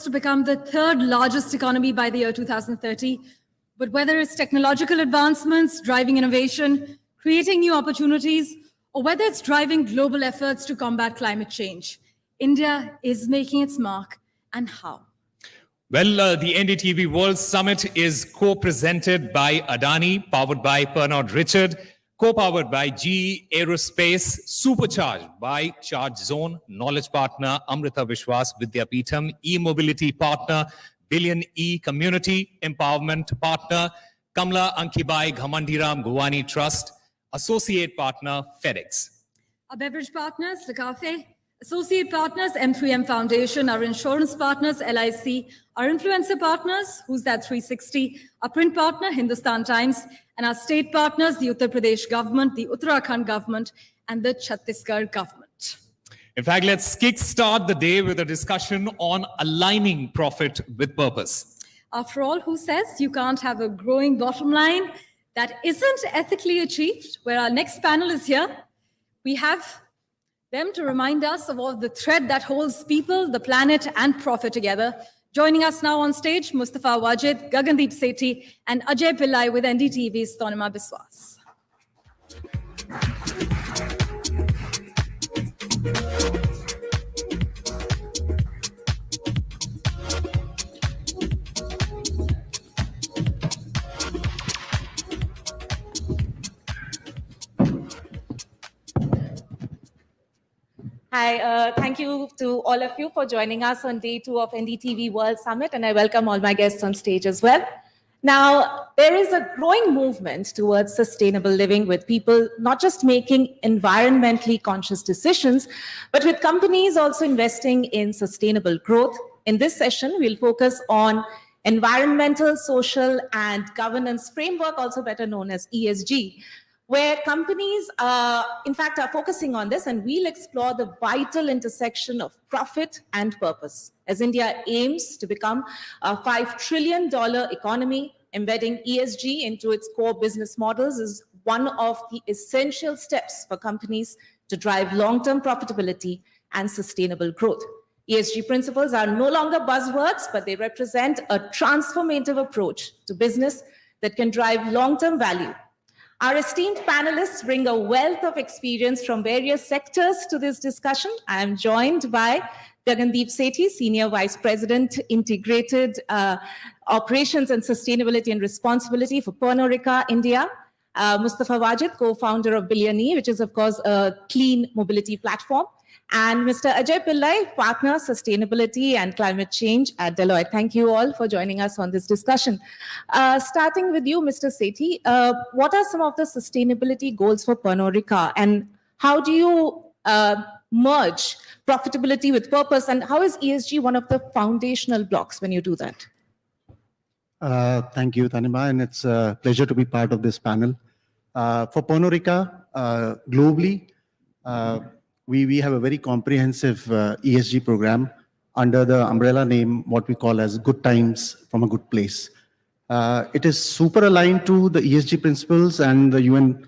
to become the third largest economy by the year 2030. But whether it's technological advancements, driving innovation, creating new opportunities, or whether it's driving global efforts to combat climate change, India is making its mark. And how? Well, the NDTV World Summit is co-presented by Adani, powered by Pernod Richard, co-powered by GE Aerospace, supercharged by Charge Zone, knowledge partner Amrita Vishwas Vidyapeetham, e-mobility partner, Billion E Community Empowerment partner, Kamla Ankibai Ghamandiram Gowani Trust, associate partner FedEx. Our beverage partners, Le Cafe, associate partners, M3M Foundation, our insurance partners, LIC, our influencer partners, Who's That 360, our print partner, Hindustan Times, and our state partners, the Uttar Pradesh government, the Uttarakhand government, and the Chhattisgarh government. In fact, let's kickstart the day with a discussion on aligning profit with purpose. After all, who says you can't have a growing bottom line that isn't ethically achieved? Where our next panel is here. We have them to remind us of all the thread that holds people, the planet, and profit together. Joining us now on stage, Mustafa Wajid, Gagandeep Sethi, and Ajay Pillai with NDTV's Tanima Biswas. Hi, thank you to all of you for joining us on day 2 of NDTV World Summit, and I welcome all my guests on stage as well. Now, there is a growing movement towards sustainable living with people not just making environmentally conscious decisions, but with companies also investing in sustainable growth. In this session, we'll focus on environmental, social, and governance framework, also better known as ESG, where companies, in fact, are focusing on this, and we'll explore the vital intersection of profit and purpose. As India aims to become a $5 trillion economy, embedding ESG into its core business models is one of the essential steps for companies to drive long-term profitability and sustainable growth. ESG principles are no longer buzzwords, but they represent a transformative approach to business that can drive long-term value. Our esteemed panelists bring a wealth of experience from various sectors to this discussion. I am joined by Gagandeep Sethi, Senior Vice President, Integrated Operations and Sustainability and Responsibility for Pernod Ricard, India. Mustafa Wajid, co-founder of Billion E, which is, of course, a clean mobility platform. And Mr. Ajay Pillai, Partner, Sustainability and Climate Change at Deloitte. Thank you all for joining us on this discussion. Starting with you, Mr. Sethi, what are some of the sustainability goals for Pernod Ricard, and how do you merge profitability with purpose, and how is ESG one of the foundational blocks when you do that? Thank you, Tanima, and it's a pleasure to be part of this panel. For Pernod Ricard, globally, we have a very comprehensive ESG program under the umbrella name, what we call as Good Times from a Good Place. It is super aligned to the ESG principles and the UN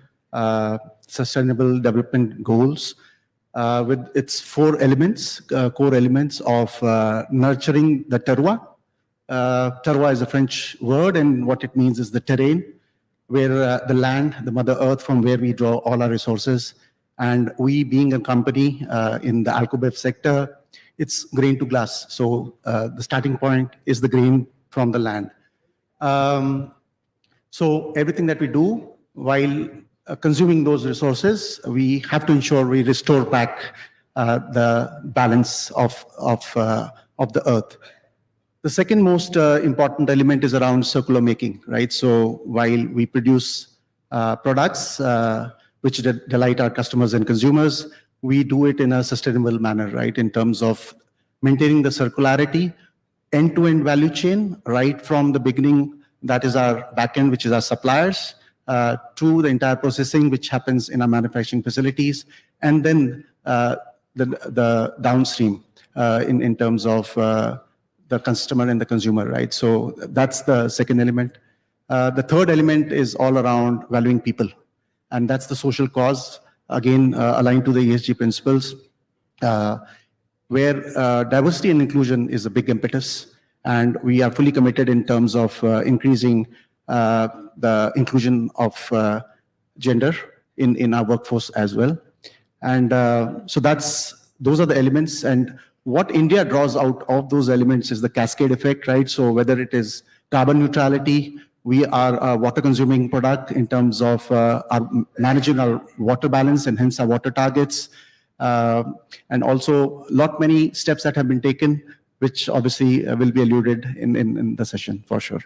Sustainable Development Goals with its 4 elements, core elements of nurturing the terroir. Terroir is a French word, and what it means is the terrain, where the land, the Mother Earth, from where we draw all our resources. And we, being a company in the alcobev sector, it's grain to glass. So the starting point is the grain from the land. So everything that we do while consuming those resources, we have to ensure we restore back the balance of the earth. The second most important element is around circular making, right? So while we produce products which delight our customers and consumers, we do it in a sustainable manner, right? In terms of maintaining the circularity, end-to-end value chain, right from the beginning, that is our backend, which is our suppliers, to the entire processing, which happens in our manufacturing facilities, and then the downstream in terms of the customer and the consumer, right? So that's the second element. The third element is all around valuing people. And that's the social cause, again, aligned to the ESG principles. where diversity and inclusion is a big impetus. And we are fully committed in terms of increasing the inclusion of gender in our workforce as well. And so those are the elements. And what India draws out of those elements is the cascade effect, right? So whether it is carbon neutrality, we are a water consuming product in terms of managing our water balance and hence our water targets. And also many steps that have been taken, which obviously will be alluded in the session for sure.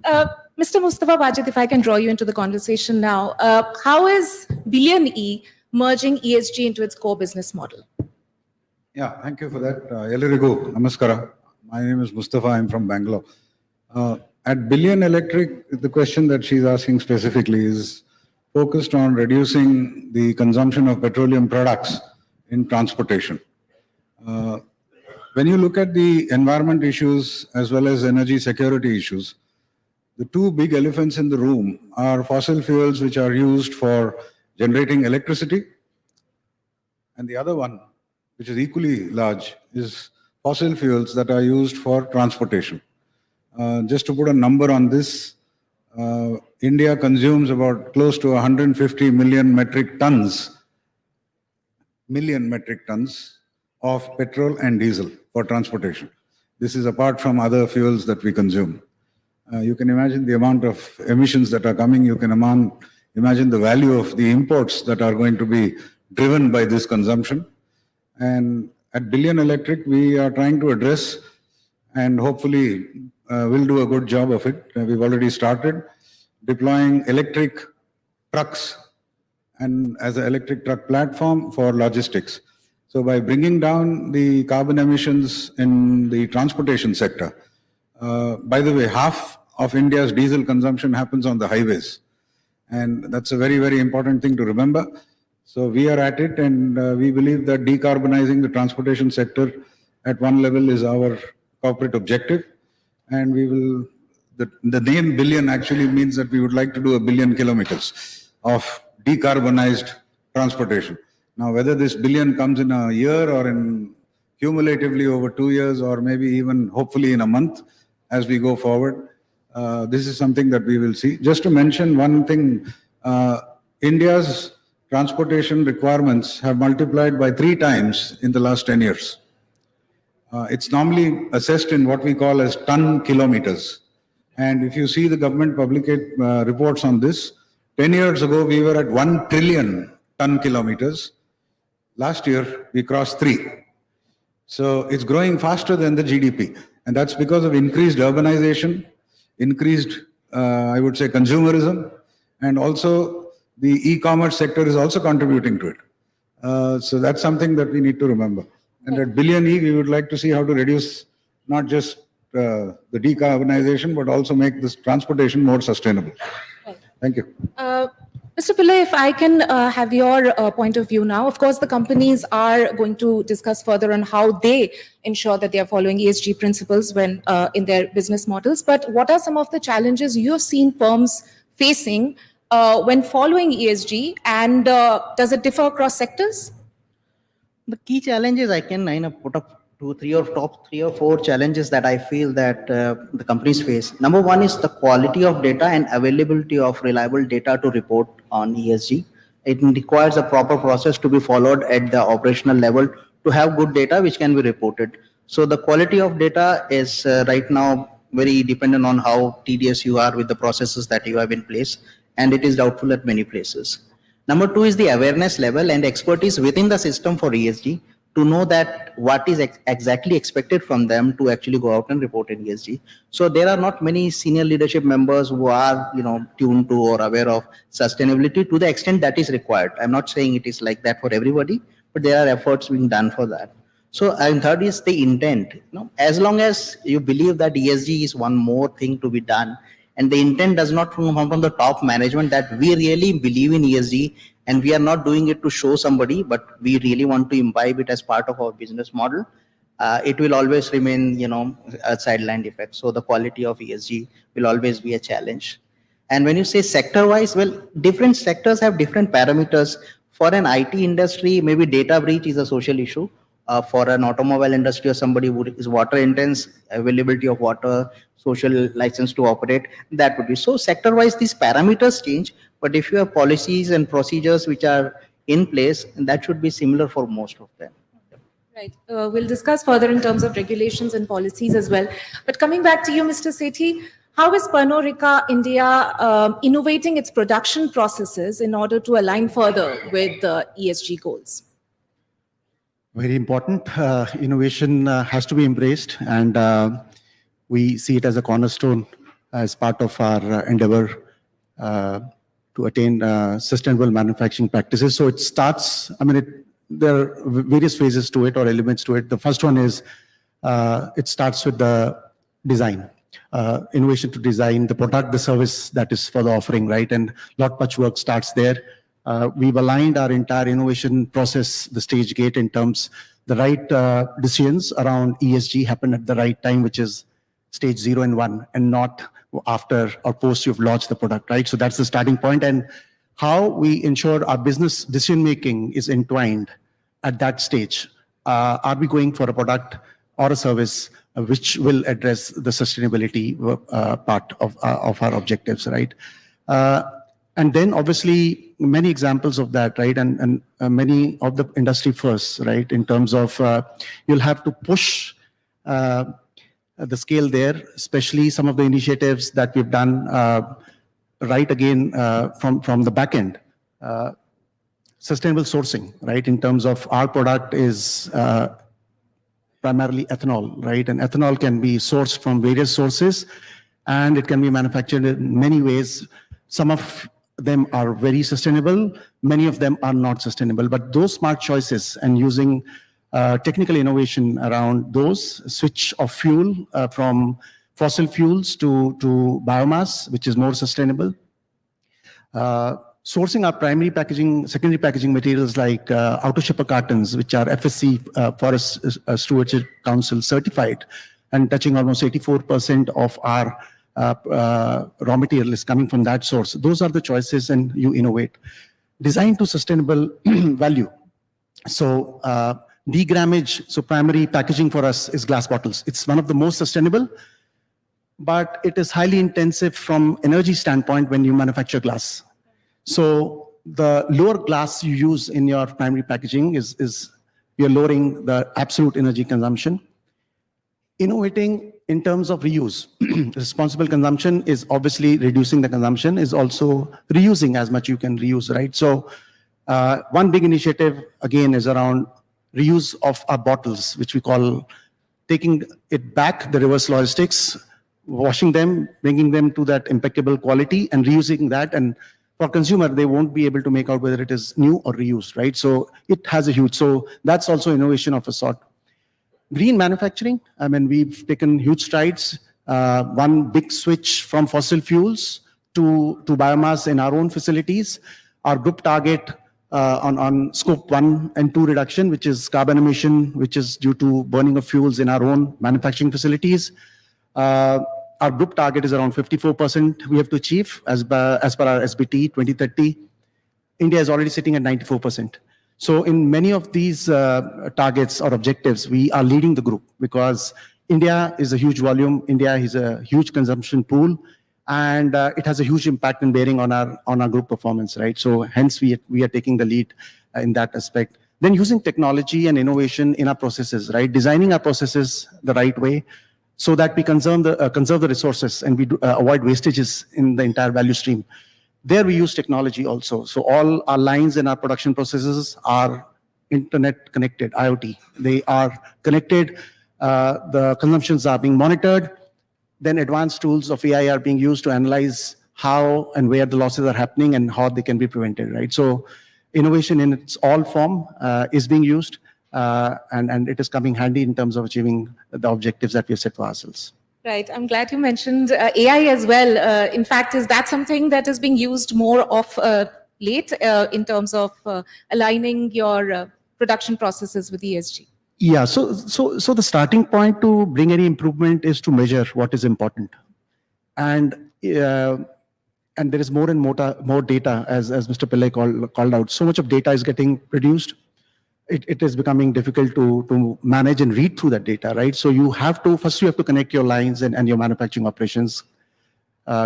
Mr. Mustafa Wajid, if I can draw you into the conversation now, how is Billion E merging ESG into its core business model? Yeah, thank you for that. Ellarigu, namaskara. My name is Mustafa. I'm from Bangalore. At Billion Electric, the question that she's asking specifically is focused on reducing the consumption of petroleum products in transportation. When you look at the environment issues as well as energy security issues, the two big elephants in the room are fossil fuels which are used for generating electricity, and the other one, which is equally large, is fossil fuels that are used for transportation. Just to put a number on this, India consumes about close to 150 million metric tons of petrol and diesel for transportation. This is apart from other fuels that we consume. You can imagine the amount of emissions that are coming. You can imagine the value of the imports that are going to be driven by this consumption. And at Billion Electric, we are trying to address, and hopefully we'll do a good job of it. We've already started deploying electric trucks and as an electric truck platform for logistics. So by bringing down the carbon emissions in the transportation sector, by the way, half of India's diesel consumption happens on the highways. And that's a very, very important thing to remember. So we are at it, and we believe that decarbonizing the transportation sector at one level is our corporate objective. And we will, the name Billion actually means that we would like to do 1 billion kilometers of decarbonized transportation. Now, whether this billion comes in a year or in cumulatively over 2 years, or maybe even hopefully in a month as we go forward, this is something that we will see. Just to mention one thing, India's transportation requirements have multiplied by 3 times in the last 10 years. It's normally assessed in what we call as ton kilometers. And if you see the government publicate reports on this, 10 years ago, we were at 1 trillion ton kilometers. Last year, we crossed 3. So it's growing faster than the GDP. And that's because of increased urbanization, increased, I would say, consumerism, and also the e-commerce sector is also contributing to it. So that's something that we need to remember. And at Billion E, we would like to see how to reduce not just the decarbonization, but also make this transportation more sustainable. Thank you. Mr. Pillai, if I can have your point of view now. Of course, the companies are going to discuss further on how they ensure that they are following ESG principles when in their business models. But what are some of the challenges you have seen firms facing when following ESG, and does it differ across sectors? The key challenges I can put up top 3 or 4 challenges that I feel that the companies face. Number one is the quality of data and availability of reliable data to report on ESG. It requires a proper process to be followed at the operational level to have good data which can be reported. So the quality of data is right now very dependent on how tedious you are with the processes that you have in place, and it is doubtful at many places. Number 2 is the awareness level and expertise within the system for ESG to know that what is exactly expected from them to actually go out and report in ESG. So there are not many senior leadership members who are tuned to or aware of sustainability to the extent that is required. I'm not saying it is like that for everybody, but there are efforts being done for that. So, and third is the intent. As long as you believe that ESG is one more thing to be done, and the intent does not come from the top management that we really believe in ESG and we are not doing it to show somebody, but we really want to imbibe it as part of our business model, it will always remain, a sidelined effect. So the quality of ESG will always be a challenge. And when you say sector-wise, well, different sectors have different parameters. For an IT industry, maybe data breach is a social issue. For an automobile industry or somebody who is water intense, availability of water, social license to operate, that would be. So sector wise, these parameters change, but if you have policies and procedures which are in place, that should be similar for most of them. Right. We'll discuss further in terms of regulations and policies as well. But coming back to you, Mr. Sethi, how is Pernod Ricard India innovating its production processes in order to align further with the ESG goals? Very important. Innovation has to be embraced, and we see it as a cornerstone as part of our endeavor to attain sustainable manufacturing practices. So it starts, there are various phases to it or elements to it. The first one is it starts with the design. Innovation to design the product, the service that is for the offering, right? And much work starts there. We've aligned our entire innovation process, the stage gate, in terms the right decisions around ESG happen at the right time, which is stage 0 and 1, and not after or post you've launched the product, right? So that's the starting point. And how we ensure our business decision making is entwined at that stage. Are we going for a product or a service which will address the sustainability part of our objectives, right? And then obviously many examples of that, right? And many of the industry firsts, right? In terms of you'll have to push the scale there, especially some of the initiatives that we've done right again from the back end. Sustainable sourcing, right? In terms of our product is primarily ethanol, right? And ethanol can be sourced from various sources, and it can be manufactured in many ways. Some of them are very sustainable, many of them are not sustainable, but those smart choices and using technical innovation around those, switch of fuel from fossil fuels to biomass, which is more sustainable. Sourcing our primary packaging, secondary packaging materials like outer shipper cartons, which are FSC, Forest Stewardship Council certified, and touching almost 84% of our raw material is coming from that source. Those are the choices, and you innovate. Design to sustainable value. So degrammage, so primary packaging for us is glass bottles. It's one of the most sustainable, but it is highly intensive from energy standpoint when you manufacture glass. So the lower glass you use in your primary packaging is you're lowering the absolute energy consumption. Innovating in terms of reuse. Responsible consumption is obviously reducing the consumption, is also reusing as much you can reuse, right? So one big initiative, again, is around reuse of our bottles, which we call taking it back, the reverse logistics, washing them, bringing them to that impeccable quality and reusing that. And for consumer, they won't be able to make out whether it is new or reused, right? So it has a huge, so that's also innovation of a sort. Green manufacturing, we've taken huge strides. One big switch from fossil fuels to biomass in our own facilities. Our group target on scope 1 and 2 reduction, which is carbon emission, which is due to burning of fuels in our own manufacturing facilities. Our group target is around 54% we have to achieve as per our SBT 2030. India is already sitting at 94%. So in many of these targets or objectives, we are leading the group because India is a huge volume. India is a huge consumption pool, and it has a huge impact and bearing on our group performance, right? So hence we are taking the lead in that aspect. Then using technology and innovation in our processes, right? Designing our processes the right way so that we conserve the resources and we avoid wastages in the entire value stream. There we use technology also. So all our lines in our production processes are internet connected, IoT. They are connected. The consumptions are being monitored. Then advanced tools of AI are being used to analyze how and where the losses are happening and how they can be prevented, right? So innovation in its all form is being used and it is coming handy in terms of achieving the objectives that we have set for ourselves. Right. I'm glad you mentioned AI as well. In fact, is that something that is being used more of late in terms of aligning your production processes with ESG? Yeah. So the starting point to bring any improvement is to measure what is important, and there is more and more data, as Mr. Pillai called out. So much of data is getting produced. it is becoming difficult to manage and read through that data, right? So you have to connect your lines and your manufacturing operations,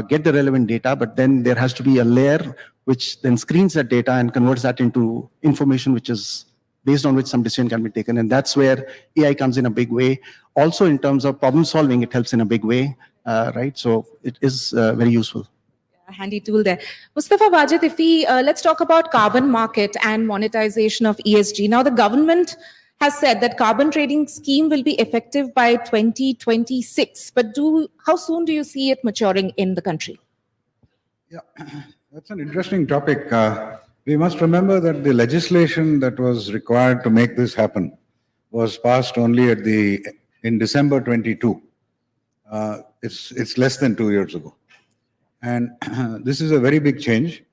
get the relevant data, but then there has to be a layer which then screens that data and converts that into information which is based on which some decision can be taken. And that's where AI comes in a big way. Also, in terms of problem solving, it helps in a big way, right? So it is very useful. A handy tool there. Mustafa Wajid, if we let's talk about carbon market and monetization of ESG. Now, the government has said that carbon trading scheme will be effective by 2026. But how soon do you see it maturing in the country? Yeah, that's an interesting topic. We must remember that the legislation that was required to make this happen was passed only in December 22. It's less than 2 years ago. And this is a very big change.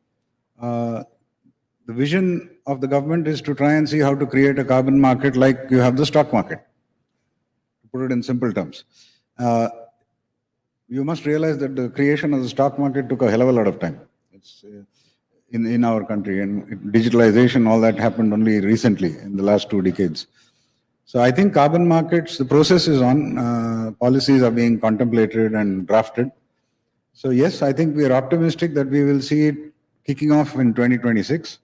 The vision of the government is to try and see how to create a carbon market like you have the stock market, to put it in simple terms. You must realize that the creation of the stock market took a hell of a lot of time. It's in our country, and digitalization, all that happened only recently in the last 2 decades. So I think carbon markets, the process is on, policies are being contemplated and drafted. So yes, I think we are optimistic that we will see it kicking off in 2026.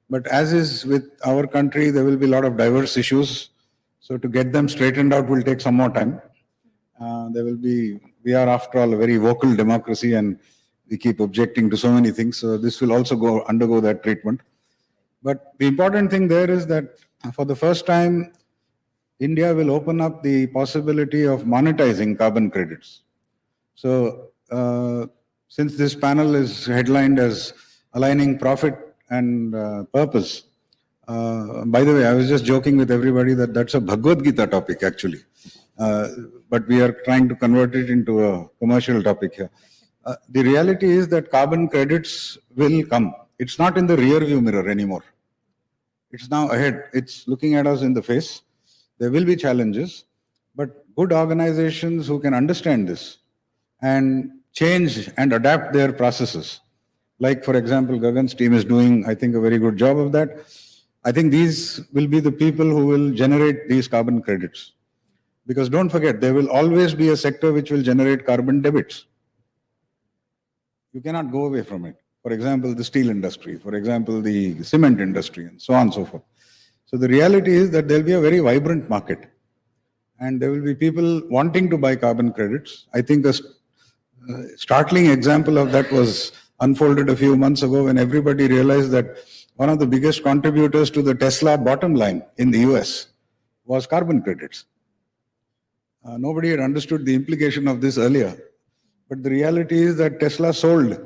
But as is with our country, there will be a lot of diverse issues. So to get them straightened out will take some more time. We are after all a very vocal democracy, and we keep objecting to so many things. So this will also undergo that treatment. But the important thing there is that for the first time, India will open up the possibility of monetizing carbon credits. So since this panel is headlined as aligning profit and purpose, by the way, I was just joking with everybody that that's a Bhagavad Gita topic actually. But we are trying to convert it into a commercial topic here. The reality is that carbon credits will come. It's not in the rear view mirror anymore. It's now ahead. It's looking at us in the face. There will be challenges, but good organizations who can understand this and change and adapt their processes. Like, for example, Gagan's team is doing, I think, a very good job of that. I think these will be the people who will generate these carbon credits. Because don't forget, there will always be a sector which will generate carbon debits. You cannot go away from it. For example, the steel industry, for example, the cement industry, and so on and so forth. So the reality is that there will be a very vibrant market. And there will be people wanting to buy carbon credits. I think a startling example of that was unfolded a few months ago when everybody realized that one of the biggest contributors to the Tesla bottom line in the US was carbon credits. Nobody had understood the implication of this earlier. But the reality is that Tesla sold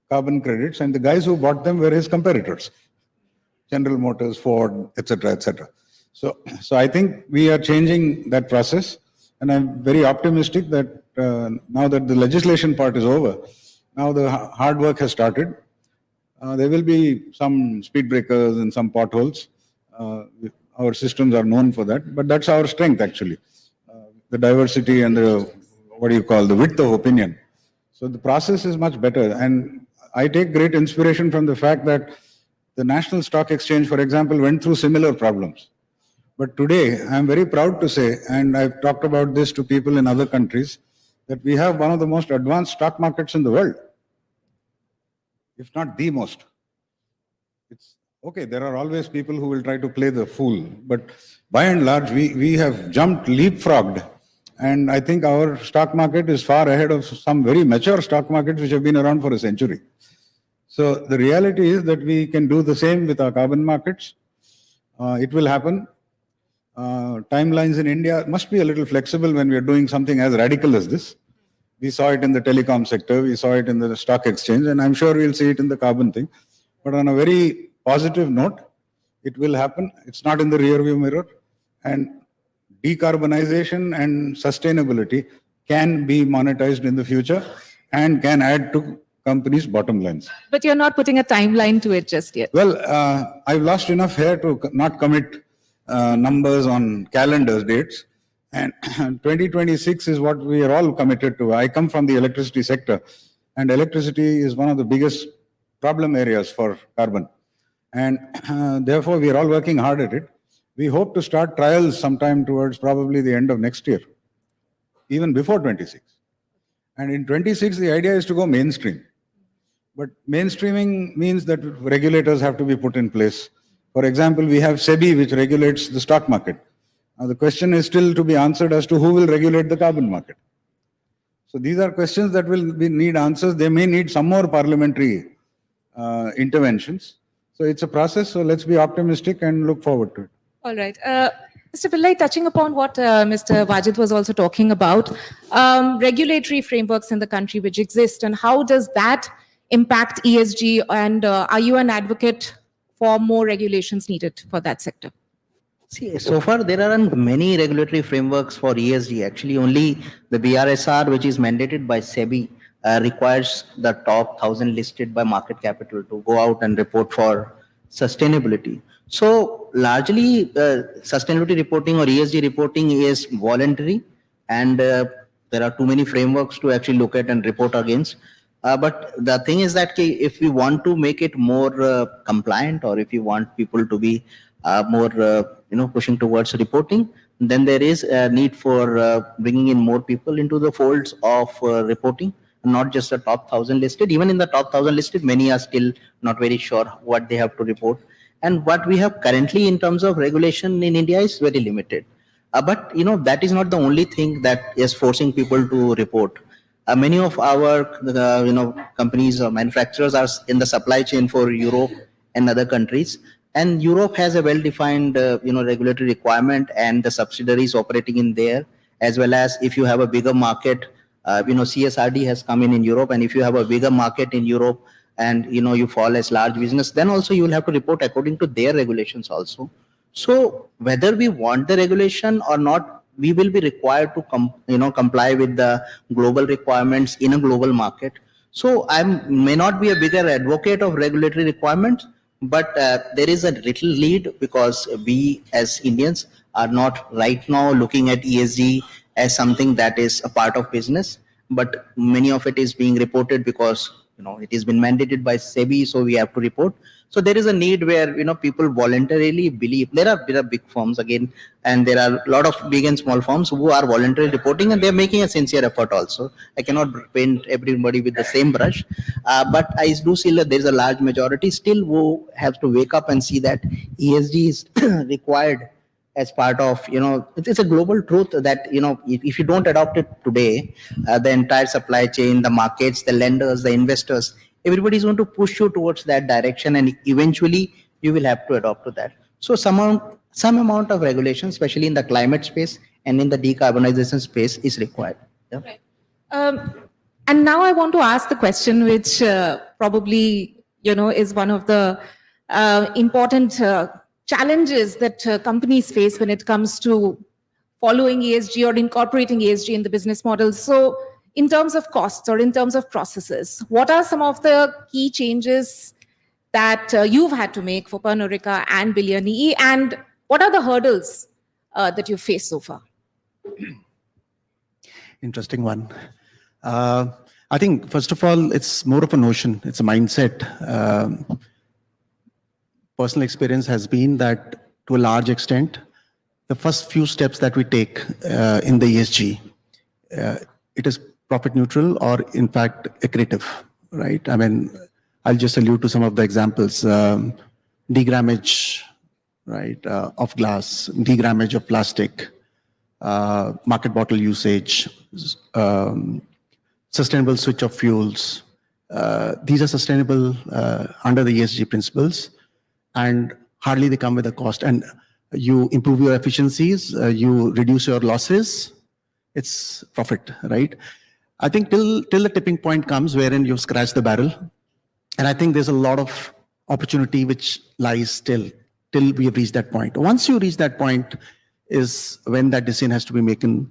carbon credits, and the guys who bought them were his competitors. General Motors, Ford, etc., etc. So I think we are changing that process, and I'm very optimistic that now that the legislation part is over, now the hard work has started. There will be some speed breakers and some potholes. Our systems are known for that, but that's our strength actually. The diversity and the width of opinion. So the process is much better, and I take great inspiration from the fact that the National Stock Exchange, for example, went through similar problems. But today, I'm very proud to say, and I've talked about this to people in other countries, that we have one of the most advanced stock markets in the world, if not the most. It's okay, there are always people who will try to play the fool, but by and large, we have leapfrogged. And I think our stock market is far ahead of some very mature stock markets which have been around for a century. So the reality is that we can do the same with our carbon markets. It will happen. Timelines in India must be a little flexible when we are doing something as radical as this. We saw it in the telecom sector, we saw it in the stock exchange, and I'm sure we'll see it in the carbon thing. But on a very positive note, it will happen. It's not in the rear view mirror. And decarbonization and sustainability can be monetized in the future and can add to companies' bottom lines. But you're not putting a timeline to it just yet. Well, I've lost enough hair to not commit numbers on calendar dates. And 2026 is what we are all committed to. I come from the electricity sector, and electricity is one of the biggest problem areas for carbon. And therefore, we are all working hard at it. We hope to start trials sometime towards probably the end of next year, even before 26. And in 26, the idea is to go mainstream. But mainstreaming means that regulators have to be put in place. For example, we have SEBI, which regulates the stock market. Now, the question is still to be answered as to who will regulate the carbon market. So these are questions that will need answers. They may need some more parliamentary interventions. So it's a process. So let's be optimistic and look forward to it. All right. Mr. Pillai, touching upon what Mr. Wajid was also talking about, regulatory frameworks in the country which exist, and how does that impact ESG, and are you an advocate for more regulations needed for that sector? See, so far there aren't many regulatory frameworks for ESG. Actually, only the BRSR, which is mandated by SEBI, requires the top 1,000 listed by market capital to go out and report for sustainability. So largely, sustainability reporting or ESG reporting is voluntary, and there are too many frameworks to actually look at and report against. But the thing is that if we want to make it more compliant, or if you want people to be more pushing towards reporting, then there is a need for bringing in more people into the folds of reporting, not just the top 1,000 listed. Even in the top 1,000 listed, many are still not very sure what they have to report. And what we have currently in terms of regulation in India is very limited. But that is not the only thing that is forcing people to report. Many of our companies or manufacturers are in the supply chain for Europe and other countries, and Europe has a well-defined regulatory requirement, and the subsidiaries operating in there, as well as if you have a bigger market, CSRD has come in Europe, and if you have a bigger market in Europe and you fall as large business, then also you will have to report according to their regulations also. So whether we want the regulation or not, we will be required to comply with the global requirements in a global market. So I may not be a bigger advocate of regulatory requirements, but there is a little lead, because we as Indians are not right now looking at ESG as something that is a part of business, but many of it is being reported because it has been mandated by SEBI, so we have to report. So there is a need where people voluntarily believe. There are big firms again, and there are a lot of big and small firms who are voluntarily reporting, and they're making a sincere effort also. I cannot paint everybody with the same brush, but I do see that there is a large majority still who have to wake up and see that ESG is required as part of, it's a global truth that, if you don't adopt it today, the entire supply chain, the markets, the lenders, the investors, everybody is going to push you towards that direction, and eventually you will have to adopt to that. So some amount of regulation, especially in the climate space and in the decarbonization space, is required. Yeah. Right. And now I want to ask the question, which probably, is one of the important challenges that companies face when it comes to following ESG or incorporating ESG in the business model. So in terms of costs or in terms of processes, what are some of the key changes that you've had to make for Pernod Ricard and Billion EE, and what are the hurdles that you've faced so far? Interesting one. I think, first of all, it's more of a notion. It's a mindset. Personal experience has been that, to a large extent, the first few steps that we take in the ESG, it is profit neutral or, in fact, accretive, right? I mean, I'll just allude to some of the examples. Degrammage, right, of glass, degrammage of plastic, market bottle usage, sustainable switch of fuels. These are sustainable under the ESG principles, and hardly they come with a cost. And you improve your efficiencies, you reduce your losses, it's profit, right? I think till the tipping point comes wherein you scratch the barrel. And I think there's a lot of opportunity which lies till we have reached that point. Once you reach that point is when that decision has to be taken,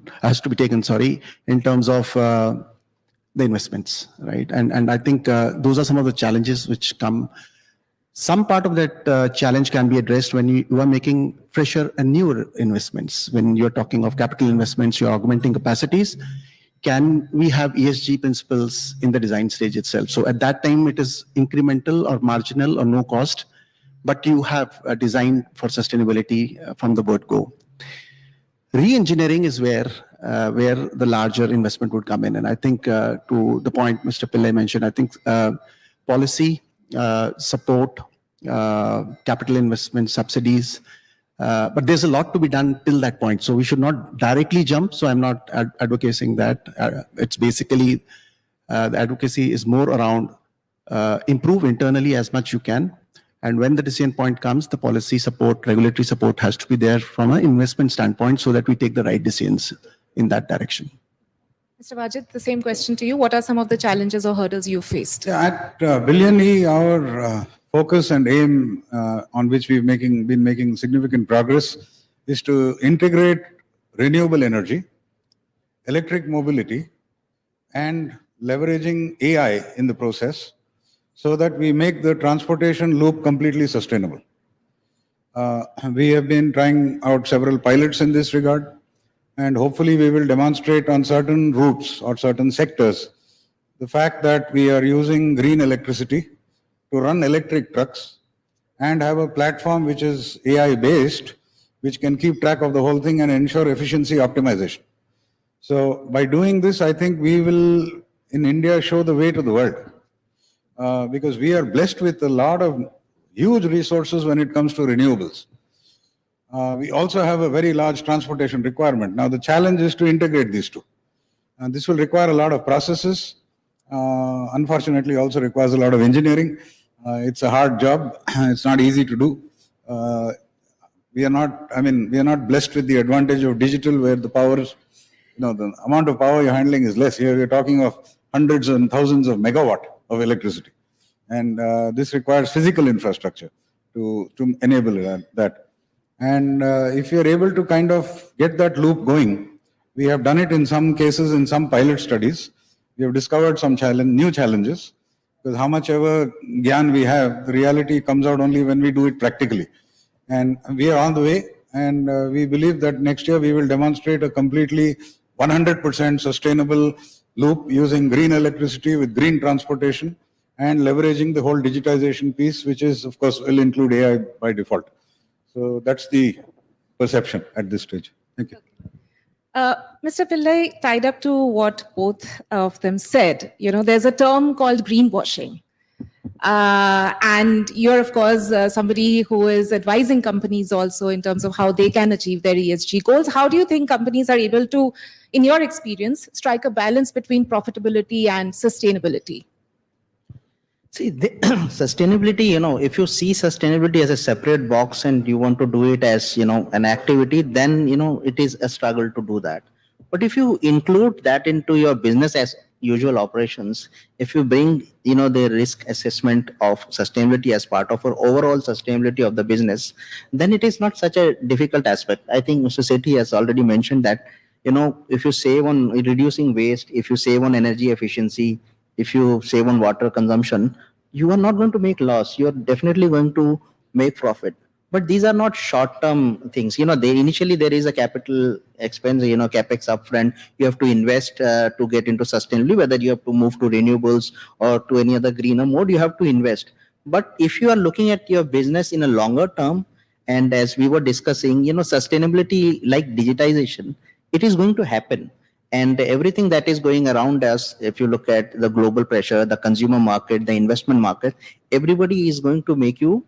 in terms of the investments, right? And I think those are some of the challenges which come. Some part of that challenge can be addressed when you are making fresher and newer investments. When you're talking of capital investments, you're augmenting capacities. Can we have ESG principles in the design stage itself? So at that time, it is incremental or marginal or no cost. but you have a design for sustainability from the word go. Re-engineering is where the larger investment would come in. And I think to the point Mr. Pillai mentioned, I think policy, support, capital investment, subsidies, but there's a lot to be done till that point. So we should not directly jump. So I'm not advocating that. It's basically, the advocacy is more around improve internally as much you can. And when the decision point comes, the policy support, regulatory support has to be there from an investment standpoint so that we take the right decisions in that direction. Mr. Wajid, the same question to you. What are some of the challenges or hurdles you faced? Yeah, at Billion E, our focus and aim on which we've been making significant progress is to integrate renewable energy, electric mobility, and leveraging AI in the process so that we make the transportation loop completely sustainable. We have been trying out several pilots in this regard, and hopefully we will demonstrate on certain routes or certain sectors the fact that we are using green electricity to run electric trucks and have a platform which is AI based, which can keep track of the whole thing and ensure efficiency optimization. So by doing this, I think we will in India show the way to the world. Because we are blessed with a lot of huge resources when it comes to renewables. We also have a very large transportation requirement. Now the challenge is to integrate these two. And this will require a lot of processes. Unfortunately, also requires a lot of engineering. It's a hard job. It's not easy to do. We are not blessed with the advantage of digital where the powers, the amount of power you're handling is less. Here we're talking of hundreds and thousands of megawatt of electricity. And this requires physical infrastructure to enable that. And if you're able to kind of get that loop going, we have done it in some cases in some pilot studies. We have discovered some new challenges, because how much ever gyan we have, the reality comes out only when we do it practically. And we are on the way, and we believe that next year we will demonstrate a completely 100% sustainable loop using green electricity with green transportation and leveraging the whole digitization piece, which is, of course, will include AI by default. So that's the perception at this stage. Thank you. Mr. Pillai, tied up to what both of them said, there's a term called greenwashing. And you're, of course, somebody who is advising companies also in terms of how they can achieve their ESG goals. How do you think companies are able to, in your experience, strike a balance between profitability and sustainability? See, sustainability, if you see sustainability as a separate box and you want to do it as, an activity, then, it is a struggle to do that. But if you include that into your business as usual operations, if you bring, the risk assessment of sustainability as part of our overall sustainability of the business, then it is not such a difficult aspect. I think Mr. Sethi has already mentioned that, if you save on reducing waste, if you save on energy efficiency, if you save on water consumption, you are not going to make loss. You are definitely going to make profit. But these are not short-term things. Initially there is a capital expense, capex upfront. You have to invest to get into sustainability, whether you have to move to renewables or to any other greener mode, you have to invest. But if you are looking at your business in a longer term, and as we were discussing, sustainability like digitization, it is going to happen. And everything that is going around us, if you look at the global pressure, the consumer market, the investment market, everybody is going to make you,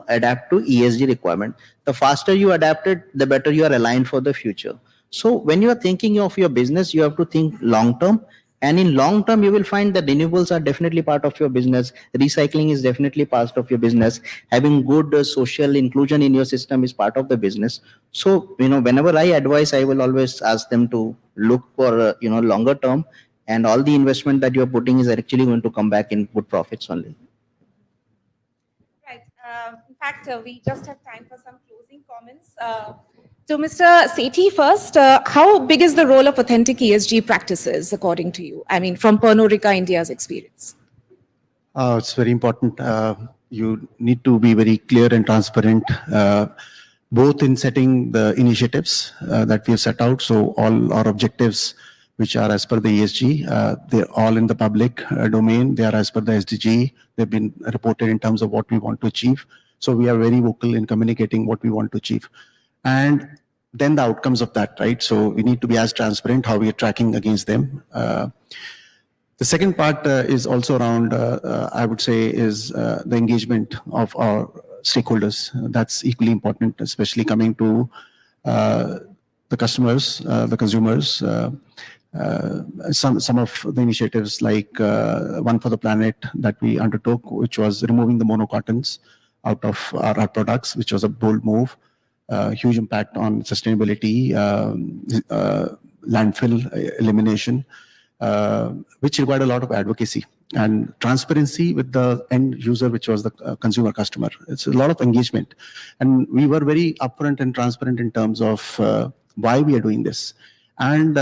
adapt to ESG requirement. The faster you adapt it, the better you are aligned for the future. So when you are thinking of your business, you have to think long term. And in long term, you will find that renewables are definitely part of your business. Recycling is definitely part of your business. Having good social inclusion in your system is part of the business. So, whenever I advise, I will always ask them to look for, longer term, and all the investment that you're putting is actually going to come back in good profits only. Right. In fact, we just have time for some closing comments. So, Mr. Sethi, first, how big is the role of authentic ESG practices, according to you? I mean, from Pernod Ricard India's experience. It's very important. You need to be very clear and transparent, both in setting the initiatives that we have set out. So all our objectives, which are as per the ESG, they're all in the public domain. They are as per the SDG. They've been reported in terms of what we want to achieve. So we are very vocal in communicating what we want to achieve. And then the outcomes of that, right? So we need to be as transparent how we are tracking against them. The second part is also around, I would say, is the engagement of our stakeholders. That's equally important, especially coming to the customers, the consumers. Some of the initiatives like One for the Planet that we undertook, which was removing the monocartons out of our products, which was a bold move, huge impact on sustainability, landfill elimination, which required a lot of advocacy and transparency with the end user, which was the consumer customer. It's a lot of engagement. And we were very upfront and transparent in terms of why we are doing this. And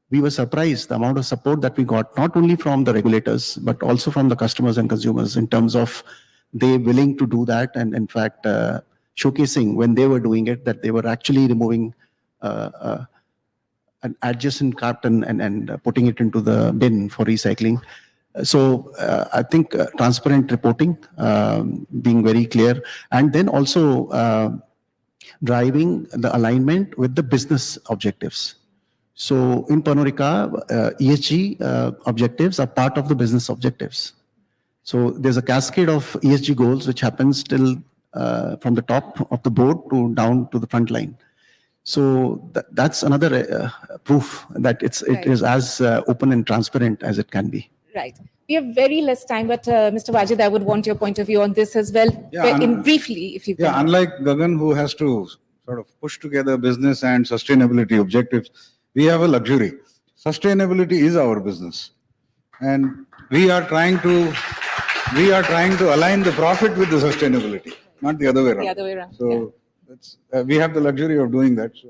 we were surprised the amount of support that we got, not only from the regulators, but also from the customers and consumers in terms of they willing to do that. And in fact, showcasing when they were doing it, that they were actually removing an adjacent carton and putting it into the bin for recycling. So I think transparent reporting, being very clear, and then also driving the alignment with the business objectives. So in Pernod Ricard, ESG objectives are part of the business objectives. So there's a cascade of ESG goals which happens till from the top of the board to down to the front line. So that's another proof that it is as open and transparent as it can be. Right. We have very less time, but Mr. Wajid, I would want your point of view on this as well. Yeah, briefly, if you can. Yeah, unlike Gagan, who has to sort of push together business and sustainability objectives, we have a luxury. Sustainability is our business. And we are trying to align the profit with the sustainability, not the other way around. The other way around. So we have the luxury of doing that. So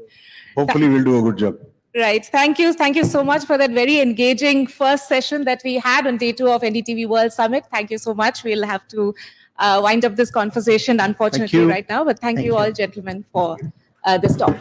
hopefully we'll do a good job. Right. Thank you. Thank you so much for that very engaging first session that we had on day 2 of NDTV World Summit. Thank you so much. We'll have to wind up this conversation, unfortunately, right now. But thank you all, gentlemen, for this talk.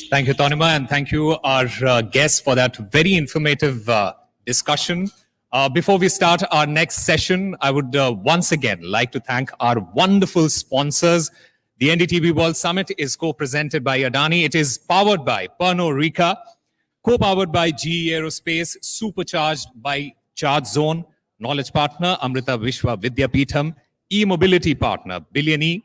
Thank you, Tanima, and thank you, our guests, for that very informative discussion. Before we start our next session, I would once again like to thank our wonderful sponsors. The NDTV World Summit is co-presented by Adani. It is powered by Pernod Ricard, co-powered by GE Aerospace, supercharged by Charge Zone, knowledge partner Amrita Vishwa Vidyapeetham, e-mobility partner Billion,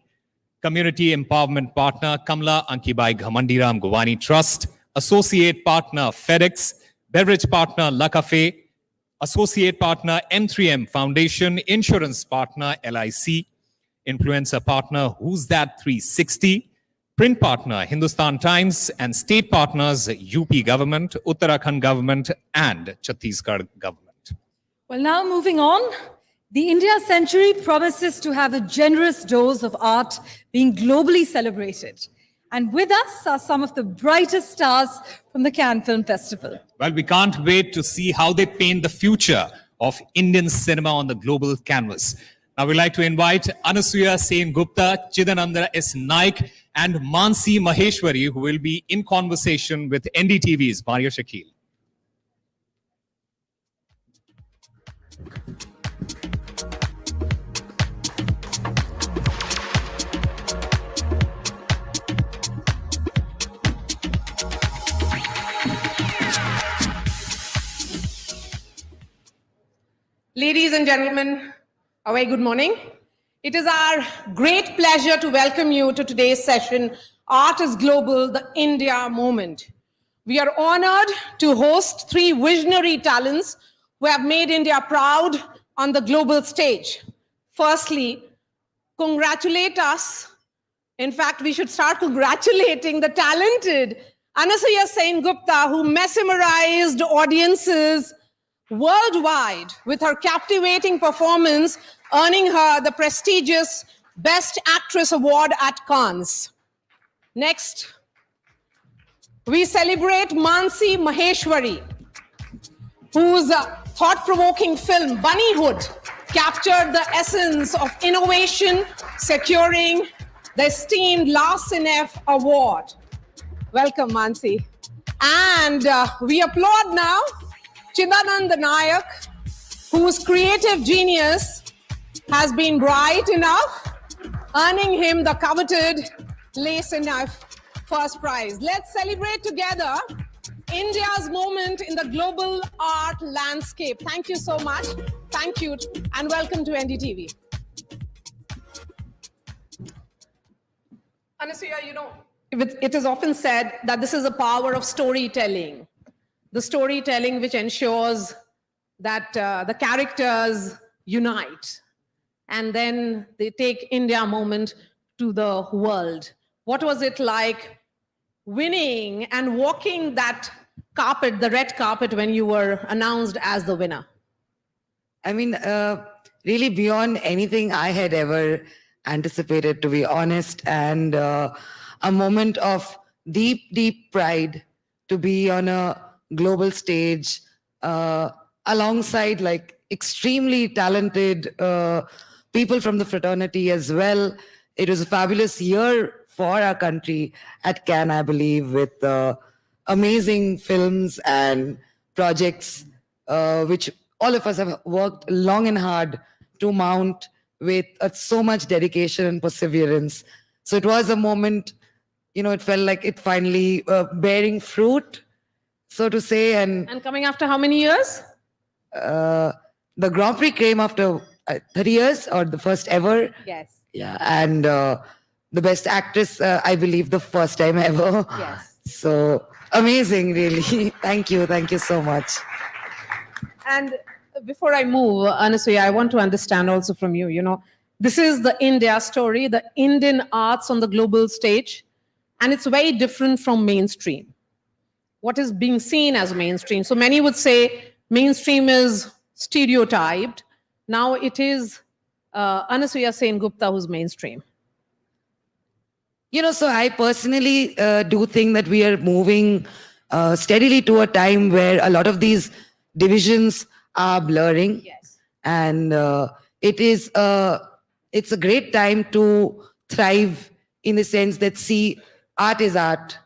community empowerment partner Kamla Ankibai Ghamandiram Govani Trust, associate partner FedEx, beverage partner La Cafe, associate partner M3M Foundation, insurance partner LIC, influencer partner Who's That 360, print partner Hindustan Times, and state partners UP government, Uttarakhand government, and Chhattisgarh government. Well, now moving on. The India Century promises to have a generous dose of art being globally celebrated. And with us are some of the brightest stars from the Cannes Film Festival. Well, we can't wait to see how they paint the future of Indian cinema on the global canvas. Now, we'd like to invite Anasuya Sen Gupta, Chidananda S. Naik, and Mansi Maheshwari, who will be in conversation with NDTV's Mario Shakil. Ladies and gentlemen, a very good morning. It is our great pleasure to welcome you to today's session, Art is Global, the India Moment. We are honored to host 3 visionary talents who have made India proud on the global stage. Firstly, congratulate us In fact, we should start congratulating the talented Anasuya Sen-Gupta, who mesmerized audiences worldwide with her captivating performance, earning her the prestigious Best Actress Award at Cannes. Next, we celebrate Mansi Maheshwari, whose thought-provoking film, Bunnyhood, captured the essence of innovation, securing the esteemed La Cinef Award. Welcome, Mansi. And we applaud now Chidanand Nayak, whose creative genius has been bright enough, earning him the coveted La Cinef first prize. Let's celebrate together India's moment in the global art landscape. Thank you so much. Thank you, and welcome to NDTV. Anasuya, you know, it is often said that this is a power of storytelling. The storytelling which ensures that the characters unite, and then they take India moment to the world. What was it like winning and walking that carpet, the red carpet, when you were announced as the winner? I mean, really beyond anything I had ever anticipated, to be honest, and a moment of deep, deep pride to be on a global stage alongside like extremely talented people from the fraternity as well. It was a fabulous year for our country at Cannes, I believe, with amazing films and projects which all of us have worked long and hard to mount with so much dedication and perseverance. So it was a moment, you know, it felt like it finally bearing fruit, so to say. And coming after how many years? The Grand Prix came after 30 years, or the first ever. Yes. Yeah, and the Best Actress, I believe, the first time ever. Yes. So amazing, really. Thank you so much. And before I move, Anasuya, I want to understand also from you, you know, this is the India story, the Indian arts on the global stage, and it's very different from mainstream. What is being seen as mainstream? So many would say mainstream is stereotyped. Now it is Anasuya Sen-Gupta who's mainstream. You know, so I personally do think that we are moving steadily to a time where a lot of these divisions are blurring. Yes. And it's a great time to thrive in the sense that, see, art is art,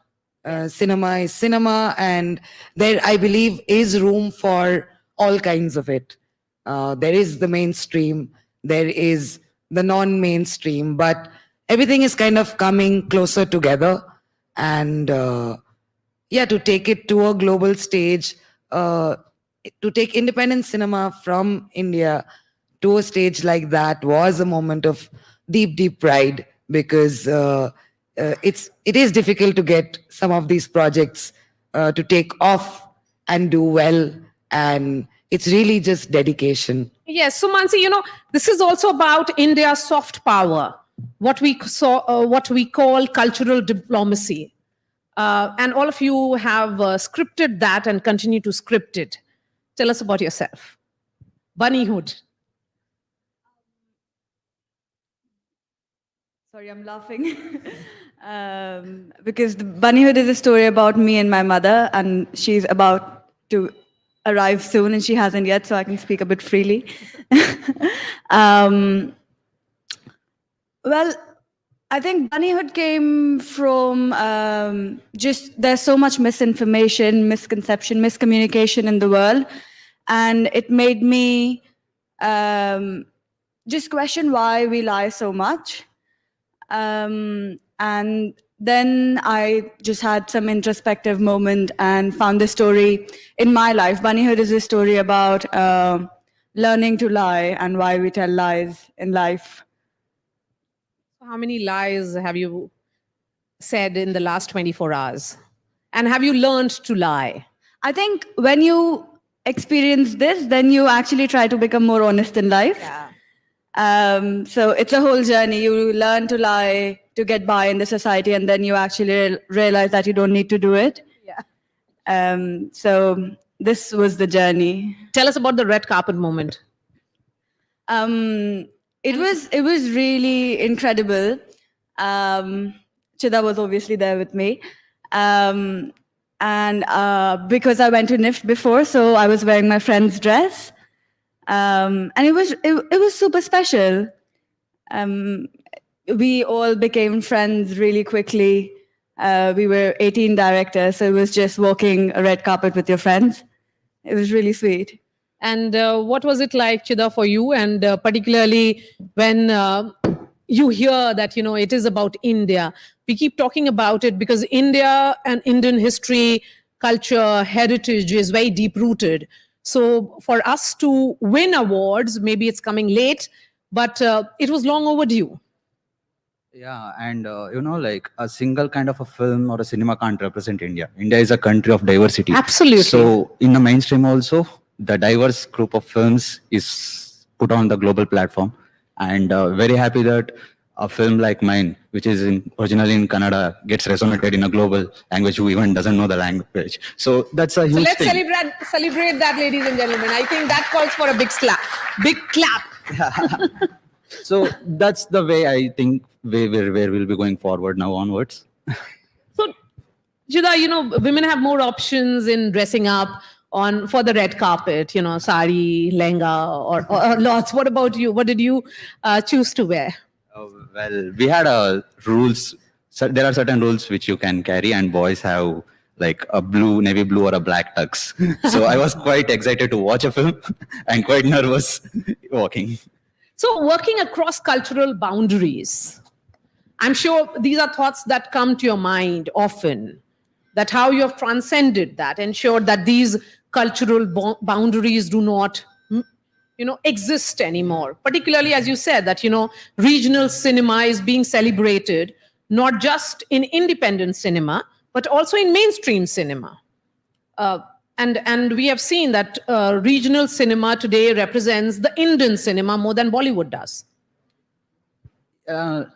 cinema is cinema, and there, I believe, is room for all kinds of it. There is the mainstream, there is the non-mainstream, but everything is kind of coming closer together. And yeah, to take it to a global stage, to take independent cinema from India to a stage like that was a moment of deep, deep pride, because it is difficult to get some of these projects to take off and do well, and it's really just dedication. Yes, so Mansi, you know, this is also about India's soft power, what we call cultural diplomacy. And all of you have scripted that and continue to script it. Tell us about yourself. Bunnyhood. Sorry, I'm laughing. Because the Bunnyhood is a story about me and my mother, and she's about to arrive soon, and she hasn't yet, so I can speak a bit freely. Well, I think Bunnyhood came from just there's so much misinformation, misconception, miscommunication in the world, and it made me just question why we lie so much. And then I just had some introspective moment and found this story in my life. Bunnyhood is a story about learning to lie and why we tell lies in life. How many lies have you said in the last 24 hours? And have you learned to lie? I think when you experience this, then you actually try to become more honest in life. Yeah. So it's a whole journey. You learn to lie to get by in the society, and then you actually realize that you don't need to do it. So this was the journey. Tell us about the red carpet moment. It was really incredible. Chida was obviously there with me. And because I went to NIFT before, so I was wearing my friend's dress. And it was super special. We all became friends really quickly. We were 18 directors, so it was just walking a red carpet with your friends. It was really sweet. And what was it like, Chida, for you? And particularly when you hear that, it is about India. We keep talking about it because India and Indian history, culture, heritage is very deep-rooted. So for us to win awards, maybe it's coming late, but it was long overdue. Yeah, and like a single kind of a film or a cinema can't represent India. India is a country of diversity. Absolutely. So in the mainstream also, the diverse group of films is put on the global platform. And very happy that a film like mine, which is originally in Kannada, gets resonated in a global language who even doesn't know the language. So that's a huge So let's thing. celebrate that, ladies and gentlemen. I think that calls for a big slap. Big clap. So that's the way I think where we'll be going forward now onwards. So, Jida, women have more options in dressing up for the red carpet, sari, lehenga, or lots. What about you? What did you choose to wear? Well, we had rules. So there are certain rules which you can carry, and boys have like a navy blue or a black tux. So I was quite excited to watch a film and quite nervous walking. So working across cultural boundaries, I'm sure these are thoughts that come to your mind often, that how you have transcended that, ensured that these cultural boundaries do not exist anymore. Particularly, as you said, that, regional cinema is being celebrated, not just in independent cinema, but also in mainstream cinema. And we have seen that regional cinema today represents the Indian cinema more than Bollywood does.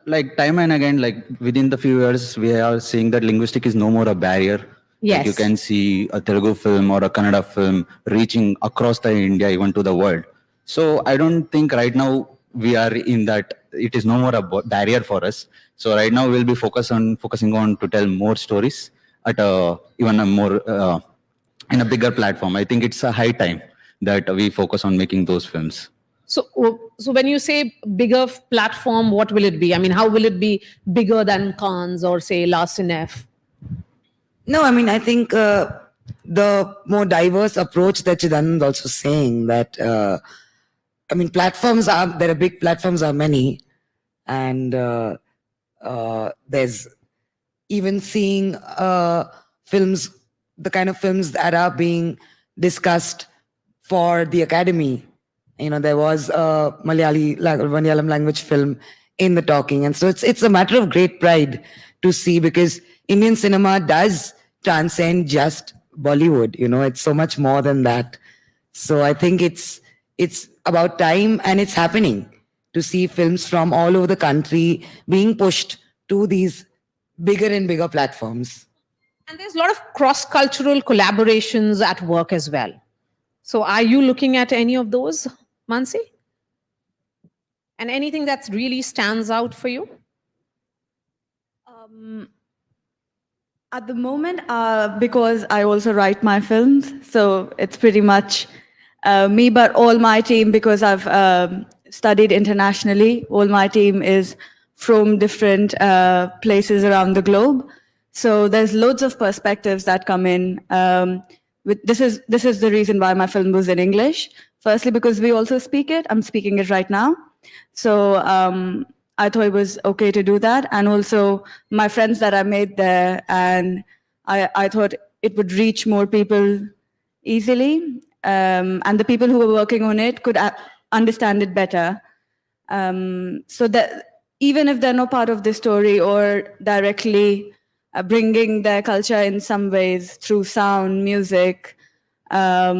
Like time and again, like within the few years, we are seeing that linguistic is no more a barrier. Yes. Like you can see a Telugu film or a Kannada film reaching across the India, even to the world. So I don't think right now we are in that, it is no more a barrier for us. So right now we'll be focusing on to tell more stories at even a more, in a bigger platform. I think it's a high time that we focus on making those films. So when you say bigger platform, what will it be? I mean, how will it be bigger than Cannes or say La Cinef? No, I mean, I think the more diverse approach that Chidanand is also saying that, I mean, there are big platforms are many. And there's even seeing films, the kind of films that are being discussed for the Academy. There was a Malayalam language film in the talking. And so it's a matter of great pride to see, because Indian cinema does transcend just Bollywood. It's so much more than that. So I think it's about time, and it's happening to see films from all over the country being pushed to these bigger and bigger platforms. And there's a lot of cross-cultural collaborations at work as well. So are you looking at any of those, Mansi? And anything that really stands out for you? At the moment, because I also write my films, so it's pretty much me, but all my team, because I've studied internationally, all my team is from different places around the globe. So there's loads of perspectives that come in. This is the reason why my film was in English. Firstly, because we also speak it. I'm speaking it right now. So I thought it was okay to do that. And also my friends that I made there, and I thought it would reach more people easily. And the people who were working on it could understand it better. So that even if they're not part of the story or directly bringing their culture in some ways through sound, music, I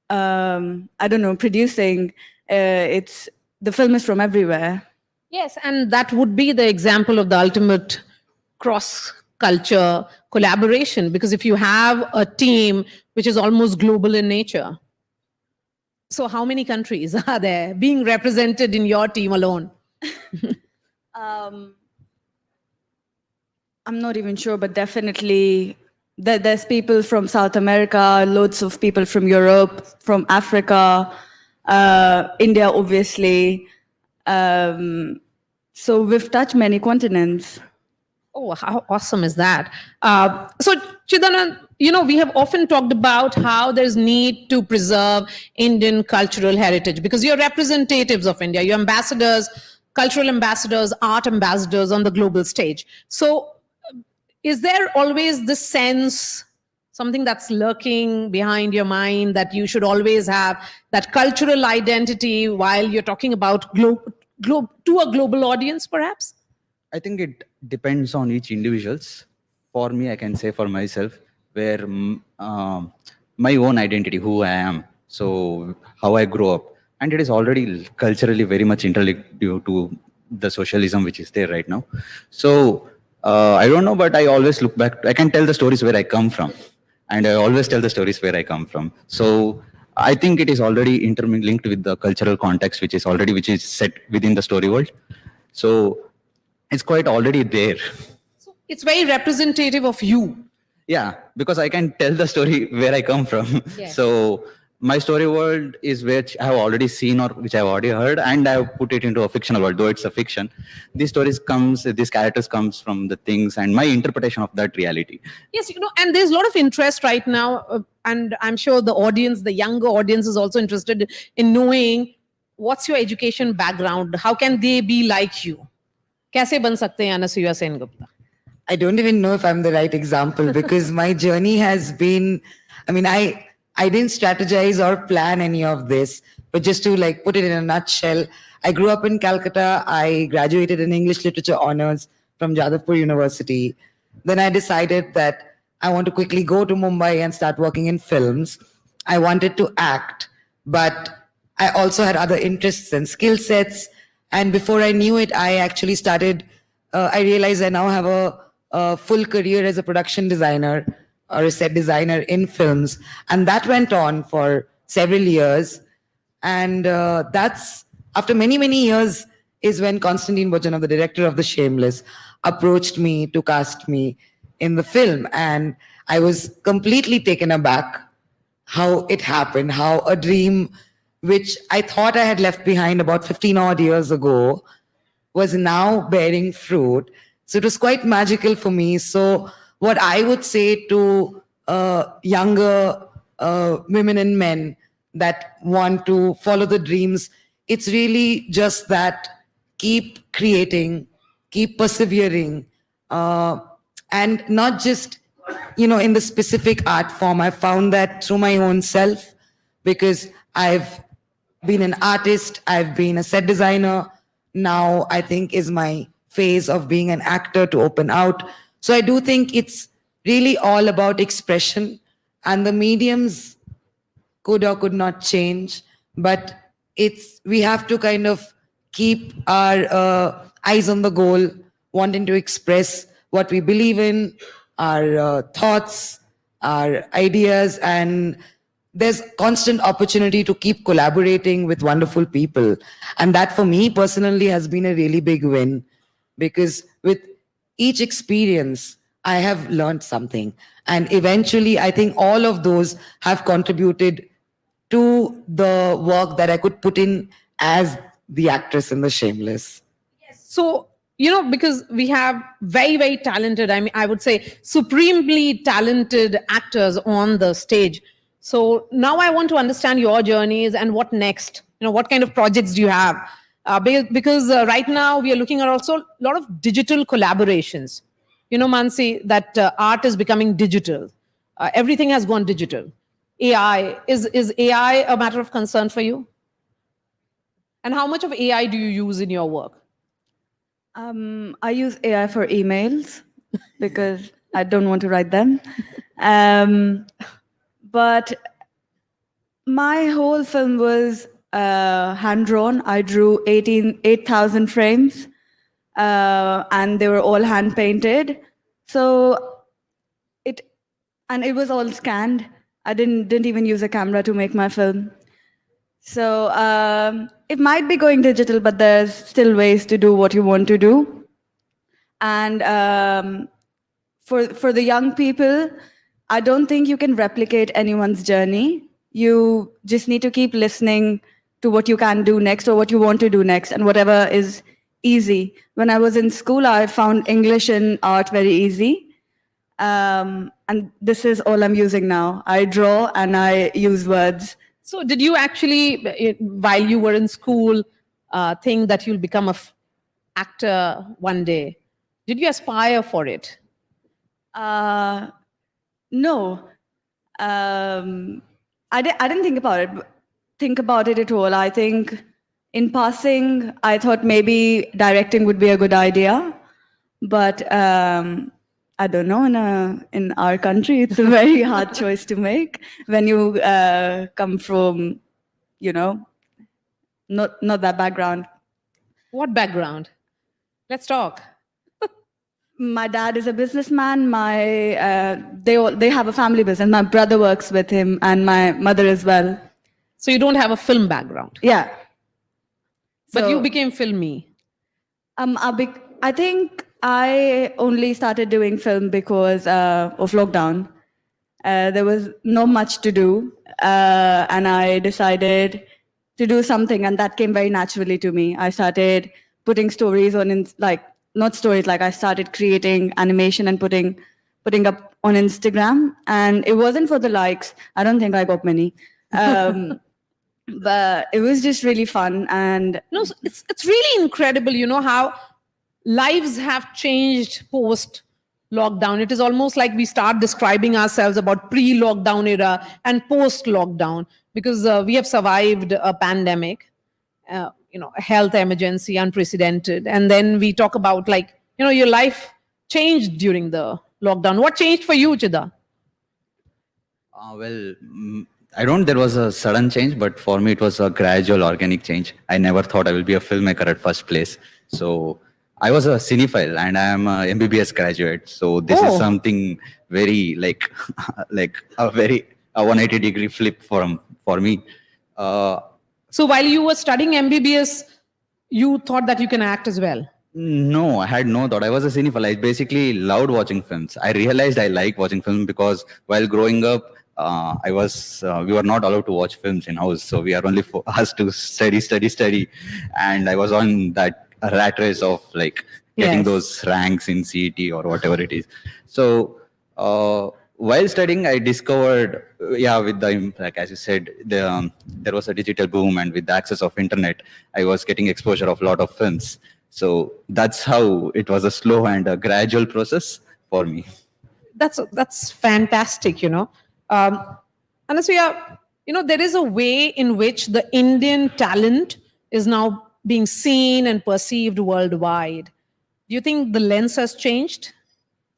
don't know, producing, it's the film is from everywhere. Yes, and that would be the example of the ultimate cross-culture collaboration, because if you have a team which is almost global in nature, so how many countries are there being represented in your team alone? Um, I'm not even sure, but definitely there's people from South America, loads of people from Europe, from Africa, India, obviously. So we've touched many continents. Oh, how awesome is that? So, Chidana, we have often talked about how there's need to preserve Indian cultural heritage because you're representatives of India, you're ambassadors, cultural ambassadors, art ambassadors on the global stage. So, is there always this sense, something that's lurking behind your mind that you should always have that cultural identity while you're talking about to a global audience, perhaps? I think it depends on each individuals. For me, I can say for myself, where my own identity, who I am, so how I grow up, and it is already culturally very much interlinked due to the socialism which is there right now. So I don't know, but I always look back. I can tell the stories where I come from, and I always tell the stories where I come from. So I think it is already interlinked with the cultural context, which is set within the story world. So it's quite already there. So it's very representative of you. Yeah, because I can tell the story where I come from. Yes. So my story world is which I have already seen or which I have already heard, and I have put it into a fictional world, though it's a fiction. These characters comes from the things and my interpretation of that reality. Yes, and there's a lot of interest right now, and I'm sure the audience, the younger audience is also interested in knowing what's your education background, how can they be like you? कैसे बन सकते हैं Anasuya Sengupta? I don't even know if I'm the right example because my journey has been, I didn't strategize or plan any of this, but just to like put it in a nutshell, I grew up in Calcutta. I graduated in English Literature Honors from Jadavpur University. Then I decided that I want to quickly go to Mumbai and start working in films. I wanted to act, but I also had other interests and skill sets. And before I knew it, I actually started, I realized I now have a full career as a production designer or a set designer in films. And that went on for several years. And that's, after many, many years, is when Konstantin Bojanov, the director of The Shameless, approached me to cast me in the film. And I was completely taken aback how it happened, how a dream which I thought I had left behind about 15 odd years ago was now bearing fruit. So it was quite magical for me. So what I would say to younger women and men that want to follow the dreams, it's really just that keep creating, keep persevering, and not just, in the specific art form. I found that through my own self, because I've been an artist, I've been a set designer. Now I think is my phase of being an actor to open out. So I do think it's really all about expression, and the mediums could or could not change, but we have to kind of keep our eyes on the goal, wanting to express what we believe in, our thoughts, our ideas, and there's constant opportunity to keep collaborating with wonderful people. And that for me personally has been a really big win, because with each experience, I have learned something. And eventually, I think all of those have contributed to the work that I could put in as the actress in The Shameless. So, because we have very, very talented, I would say supremely talented actors on the stage. So now I want to understand your journeys and what next. What kind of projects do you have? Because right now we are looking at also a lot of digital collaborations. Mansi, that art is becoming digital. Everything has gone digital. AI, is AI a matter of concern for you? And how much of AI do you use in your work? I use AI for emails because I don't want to write them. But my whole film was hand-drawn. I drew 8,000 frames, and they were all hand-painted. So it was all scanned. I didn't even use a camera to make my film. So it might be going digital, but there's still ways to do what you want to do. And for the young people, I don't think you can replicate anyone's journey. You just need to keep listening to what you can do next or what you want to do next, and whatever is easy. When I was in school, I found English and art very easy. And this is all I'm using now. I draw and I use words. So did you actually, while you were in school, think that you'll become an actor one day? Did you aspire for it? No. I didn't think about it at all. I think in passing, I thought maybe directing would be a good idea. But I don't know, in our country, it's a very hard choice to make when you come from, not that background. What background? Let's talk. My dad is a businessman. They have a family business. My brother works with him, and my mother as well. So you don't have a film background? Yeah. But So, you became filmy. I think I only started doing film because of lockdown. There was not much to do, and I decided to do something, and that came very naturally to me. I started putting stories on, not stories, I started creating animation and putting up on Instagram, and it wasn't for the likes. I don't think I got many. But it was just really fun. And no, it's really incredible, how lives have changed post lockdown. It is almost like we start describing ourselves about pre-lockdown era and post-lockdown, because we have survived a pandemic, a health emergency, unprecedented. And then we talk about your life changed during the lockdown. What changed for you, Chida? There was a sudden change, but for me, it was a gradual organic change. I never thought I will be a filmmaker at first place. So I was a cinephile, and I am a MBBS graduate. So this is something very a 180-degree flip for me. So while you were studying MBBS, you thought that you can act as well? No, I had no thought. I was a cinephile. I basically loved watching films. I realized I like watching films because while growing up, we were not allowed to watch films in house. So we are only asked to study. And I was on that rat race of getting those ranks in CET or whatever it is. So while studying, I discovered, with the, as you said, there was a digital boom, and with the access of internet, I was getting exposure of a lot of films. So that's how it was a slow and a gradual process for me. That's fantastic, Anasuya, there is a way in which the Indian talent is now being seen and perceived worldwide. Do you think the lens has changed?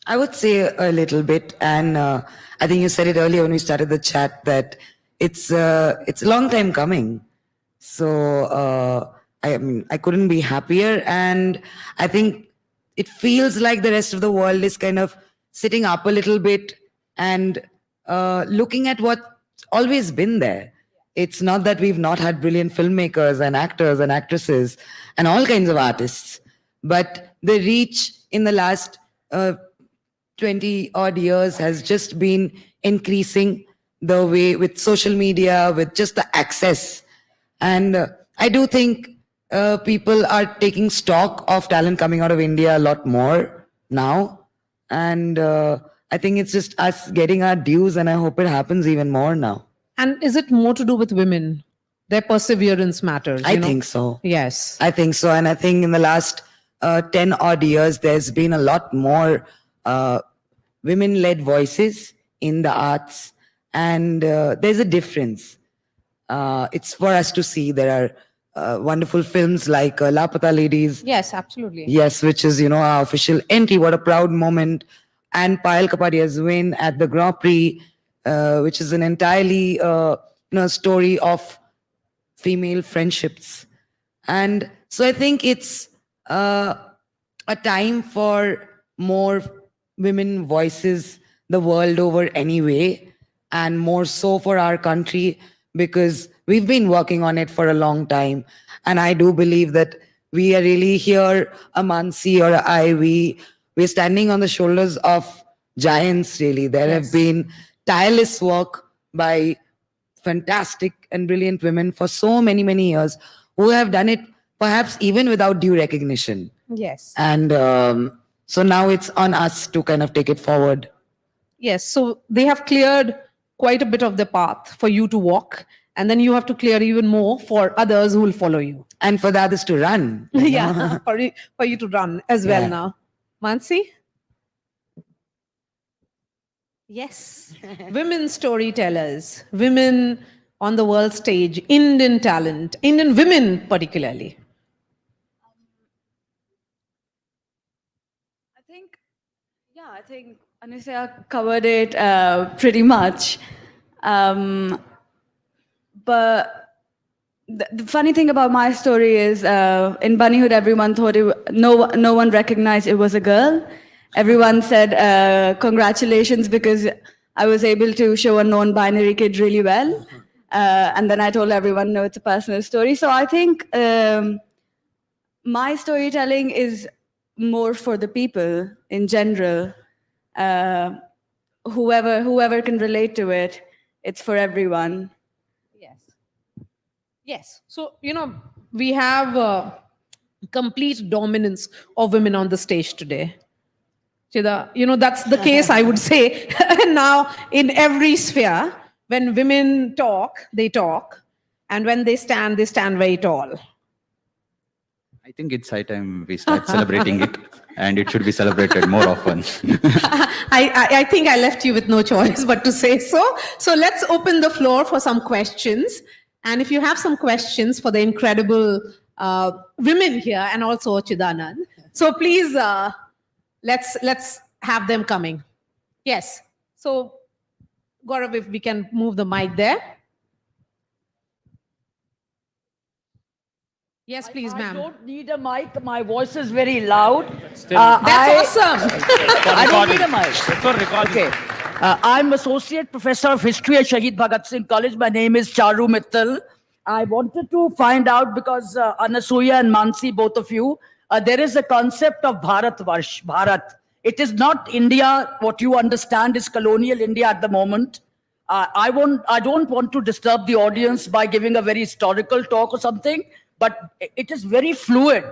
I would say a little bit, and I think you said it earlier when we started the chat that it's a long time coming. So I couldn't be happier, and I think it feels like the rest of the world is kind of sitting up a little bit and looking at what's always been there. It's not that we've not had brilliant filmmakers and actors and actresses and all kinds of artists, but the reach in the last 20 odd years has just been increasing the way with social media, with just the access. And I do think people are taking stock of talent coming out of India a lot more now. And I think it's just us getting our dues, and I hope it happens even more now. And is it more to do with women? Their perseverance matters. I think so. Yes. I think so. And I think in the last 10 odd years, there's been a lot more women-led voices in the arts. And there's a difference. It's for us to see. There are wonderful films like Lapata Ladies. Yes, absolutely. Yes, which is, our official entry. What a proud moment. And Payal Kapadia's win at the Grand Prix, which is an entirely, story of female friendships. And so I think it's a time for more women voices the world over anyway, and more so for our country, because we've been working on it for a long time. And I do believe that we are really here, Amansi or I, we're standing on the shoulders of giants, really. There have been tireless work by fantastic and brilliant women for so many, many years who have done it perhaps even without due recognition. Yes. And so now it's on us to kind of take it forward. Yes. So they have cleared quite a bit of the path for you to walk, and then you have to clear even more for others who will follow you. And for the others to run. you know? Yeah, for you to run as well Yeah. now. Mansi? Yes. Women storytellers, women on the world stage, Indian talent, Indian women particularly. I think Anisha covered it pretty much. But the funny thing about my story is, in Bunnyhood, everyone thought no one recognized it was a girl. Everyone said congratulations, because I was able to show a non-binary kid really well. And then I told everyone, no, it's a personal story. So I think my storytelling is more for the people in general. Whoever can relate to it, it's for everyone. Yes. Yes. So, we have complete dominance of women on the stage today. Chida, that's the case, I would say. Now, in every sphere, when women talk, they talk. And when they stand very tall. I think it's high time we start celebrating it, and it should be celebrated more often. I think I left you with no choice but to say so. So let's open the floor for some questions. And if you have some questions for the incredible women here, and also Chidanand, so please let's have them coming. Yes. So Gaurav, if we can move the mic there. Yes, please, I ma'am. don't need a mic. My voice is very loud. That's awesome. I don't need a mic. Okay. I'm Associate Professor of History at Shahid Bhagat Singh College. My name is Charu Mittal. I wanted to find out, because Anasuya and Mansi, both of you, there is a concept of Bharatvarsh, Bharat. It is not India. What you understand is colonial India at the moment. I don't want to disturb the audience by giving a very historical talk or something, but it is very fluid.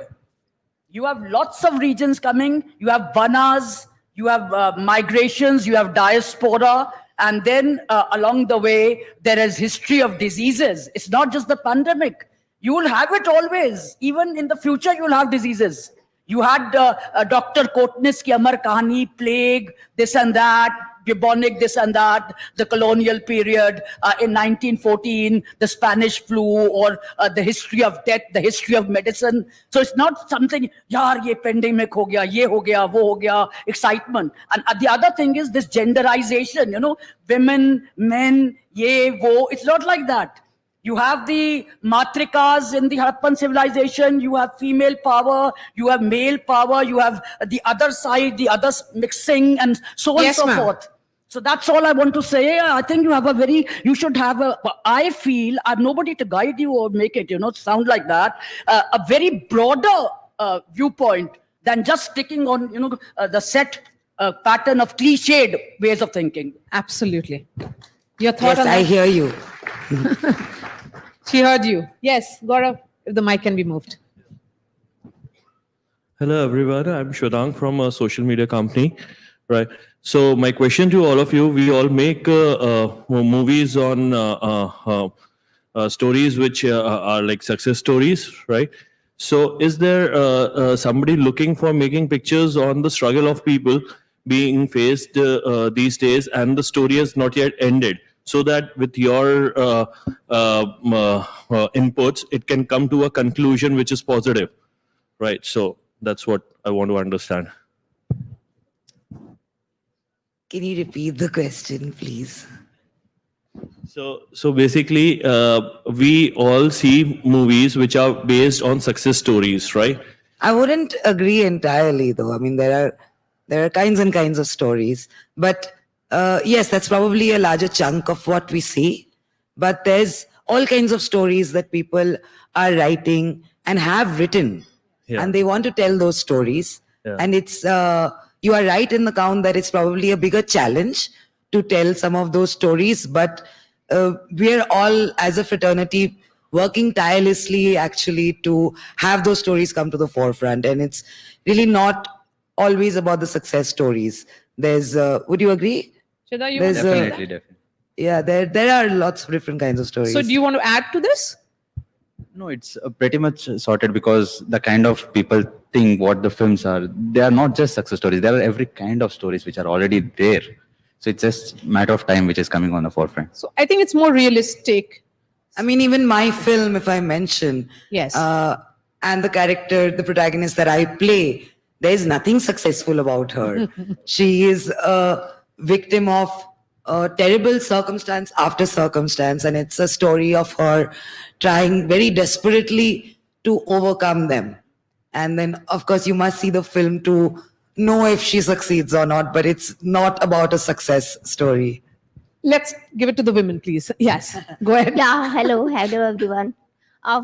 You have lots of regions coming. You have vanas, you have migrations, you have diaspora, and then along the way, there is history of diseases. It's not just the pandemic. You will have it always. Even in the future, you will have diseases. You had Dr. Kotnis ki Amar Kahani, plague, this and that, bubonic, this and that, the colonial period, in 1914, the Spanish flu, or the history of death, the history of medicine. So it's not something, yaar, ye pandemic ho gaya, ye ho gaya, wo ho gaya, excitement. And the other thing is this genderization, women, men, ye, wo. It's not like that. You have the matrikas in the Harappan civilization, you have female power, you have male power, you have the other side, the others mixing, and so on and so forth. So that's all I want to say. I think you should have I feel, I'm nobody to guide you or make it, sound like that, a very broader viewpoint than just sticking on, the set pattern of cliched ways of thinking. Absolutely. Your thought Yes, on that? I hear you. She heard you. Yes, Gaurav, if the mic can be moved. Hello, everyone. I'm Shudang from a social media company, right? So my question to all of you, we all make movies on stories which are like success stories, right? So is there somebody looking for making pictures on the struggle of people being faced these days, and the story has not yet ended, so that with your inputs, it can come to a conclusion which is positive, right? So that's what I want to understand. Can you repeat the question, please? So basically, we all see movies which are based on success stories, right? I wouldn't agree entirely, though. I mean, there are kinds and kinds of stories, but yes, that's probably a larger chunk of what we see. But there's all kinds of stories that people are writing and have written, Yeah. and they want to tell those stories. Yeah. And it's you are right in the count that it's probably a bigger challenge to tell some of those stories, but we're all, as a fraternity, working tirelessly actually to have those stories come to the forefront. And it's really not always about the success stories. There's, would you agree? Shida, you There's, want to Definitely. yeah, there are lots of different kinds of stories. So do you want to add to this? No, it's pretty much sorted because the kind of people think what the films are, they are not just success stories. There are every kind of stories which are already there. So it's just a matter of time which is coming on the forefront. So I think it's more realistic. I mean, even my film, if I mention, Yes. and the character, the protagonist that I play, there's nothing successful about her. She is a victim of terrible circumstance after circumstance, and it's a story of her trying very desperately to overcome them. And then, of course, you must see the film to know if she succeeds or not, but it's not about a success story. Let's give it to the women, please. Yes, go ahead. Yeah, hello everyone.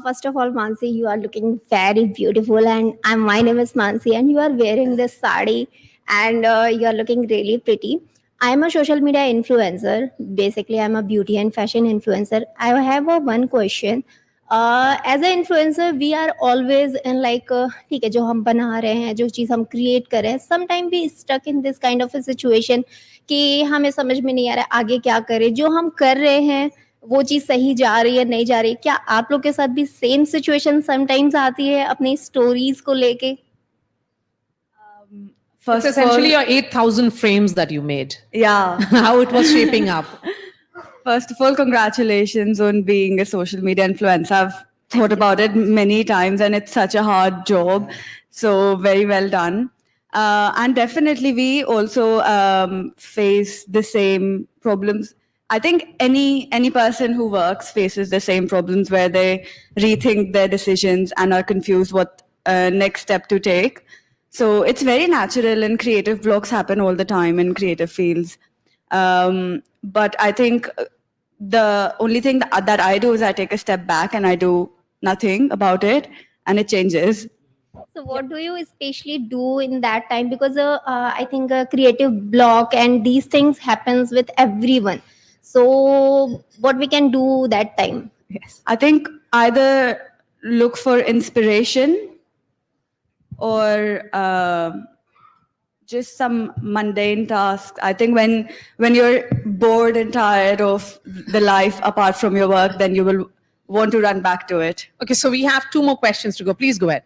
First of all, Mansi, you are looking very beautiful, and my name is Mansi, and you are wearing this sari, and you are looking really pretty. I am a social media influencer. Basically, I'm a beauty and fashion influencer. I have one question. As an influencer, we are always in like, ठीक है, जो हम बना रहे हैं, जो चीज़ हम create कर रहे हैं, sometimes we stuck in this kind of a situation कि हमें समझ में नहीं आ रहा है आगे क्या करें. जो हम कर रहे हैं वो चीज़ सही जा रही है नहीं जा रही. क्या आप लोग के साथ भी सेम सिचुएशन समटाइम्स आती है अपनी स्टोरीज को लेके? It's First of essentially all, your 8,000 frames that you made. yeah. How it was shaping up. First of all, congratulations on being a social media influencer. I've thought about it many times, and it's such a hard job. So very well done. And definitely, we also face the same problems. I think any person who works faces the same problems where they rethink their decisions and are confused what next step to take. So it's very natural, and creative blocks happen all the time in creative fields. But I think the only thing that I do is I take a step back and I do nothing about it, and it changes. So what do you especially do in that time? Because I think a creative block and these things happens with everyone. So what we can do that time? Yes. I think either look for inspiration or just some mundane tasks. I think when you're bored and tired of the life apart from your work, then you will want to run back to it. Okay, so we have 2 more questions to go. Please go ahead.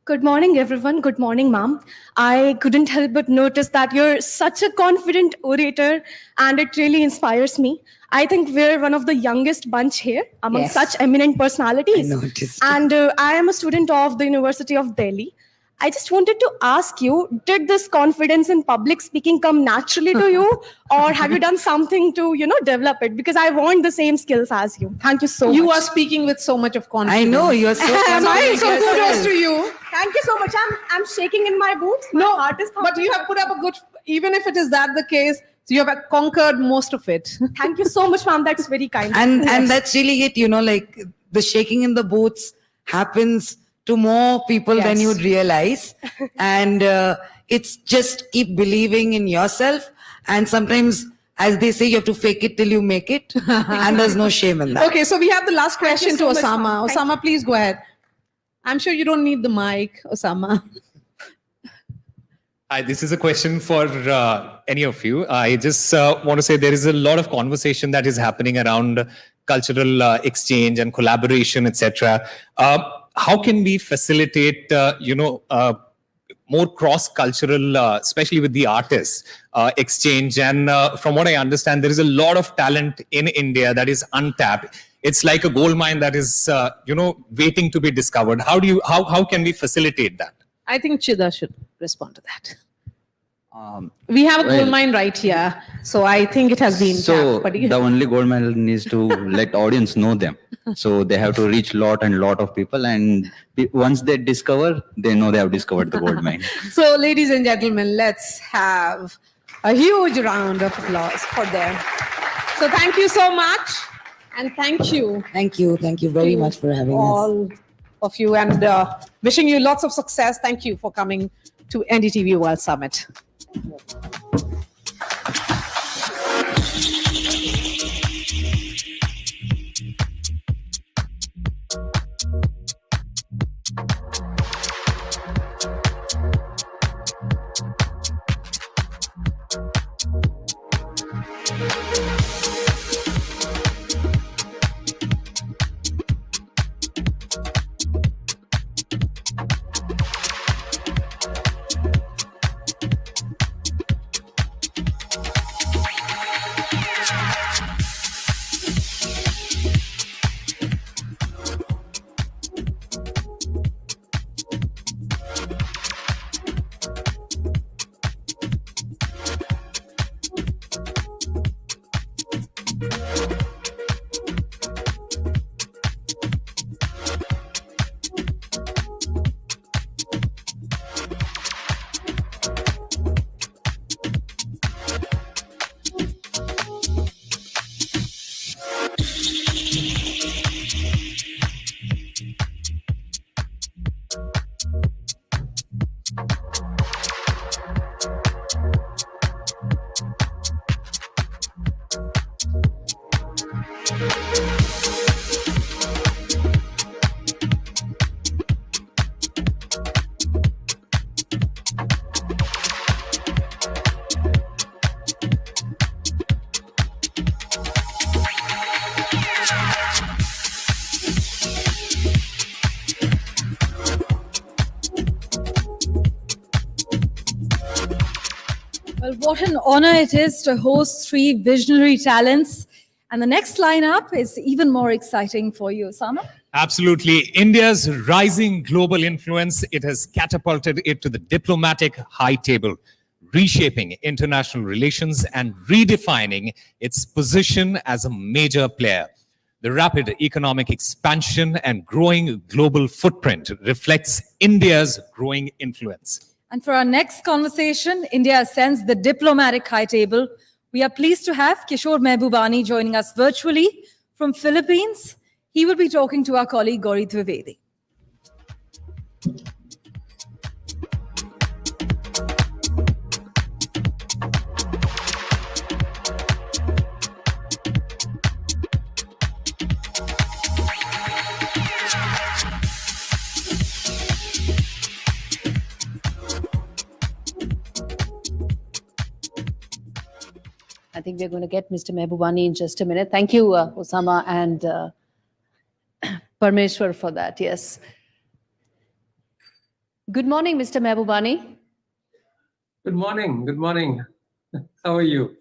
Good morning, everyone. Good morning, ma'am. I couldn't help but notice that you're such a confident orator, and it really inspires me. I think we're one of the youngest bunch here among Yes. such eminent personalities. I noticed. And I am a student of the University of Delhi. I just wanted to ask you, did this confidence in public speaking come naturally to you, or have you done something to, develop it? Because I want the same skills as you. Thank you so much. You are speaking with so much of confidence. I know, you're so Smile, so kudos yourself. to you. Thank you so much. I'm shaking in my boots. My No, heart is but you have put up a good, even if it is that the case, you have conquered most of it. Thank you so much, ma'am. That's very kind. And that's really it, like the shaking in the boots happens to more people than Yes. you'd realize. And it's just keep believing in yourself. And sometimes, as they say, you have to fake it till you make it. And there's no shame in that. Okay, so we have the last question so to much, Osama. ma'am. Thank Osama, please go ahead. I'm sure you don't need the mic, Osama. Hi, this is a question for any of you. I just want to say there is a lot of conversation that is happening around cultural exchange and collaboration, etc. How can we facilitate, more cross-cultural, especially with the artists, exchange? And from what I understand, there is a lot of talent in India that is untapped. It's like a gold mine that is, waiting to be discovered. How can we facilitate that? I think Chida should respond to that. We have a well, gold mine right here, so I think it has been So tapped. But the only gold mine is to let audience know them. So they have to reach lot of people, and once they discover, they know they have discovered the gold mine. so, ladies and gentlemen, let's have a huge round of applause for them. So, thank you so much, and thank you. Thank you very to much for having us. all of you, and wishing you lots of success. Thank you for coming to NDTV World Summit. Well, what an honor it is to host three visionary talents. And the next lineup is even more exciting for you, Osama. Absolutely. India's rising global influence, it has catapulted it to the diplomatic high table, reshaping international relations and redefining its position as a major player. The rapid economic expansion and growing global footprint reflects India's growing influence. And for our next conversation, India ascends the diplomatic high table. We are pleased to have Kishore Mehbubani joining us virtually from Philippines. He will be talking to our colleague Gauri Dwivedi. I think we're going to get Mr. Mehbubani in just a minute. Thank you, Osama and Parmeshwar for that. Yes. Good morning, Mr. Mehbubani. Good morning. Good morning. How are you?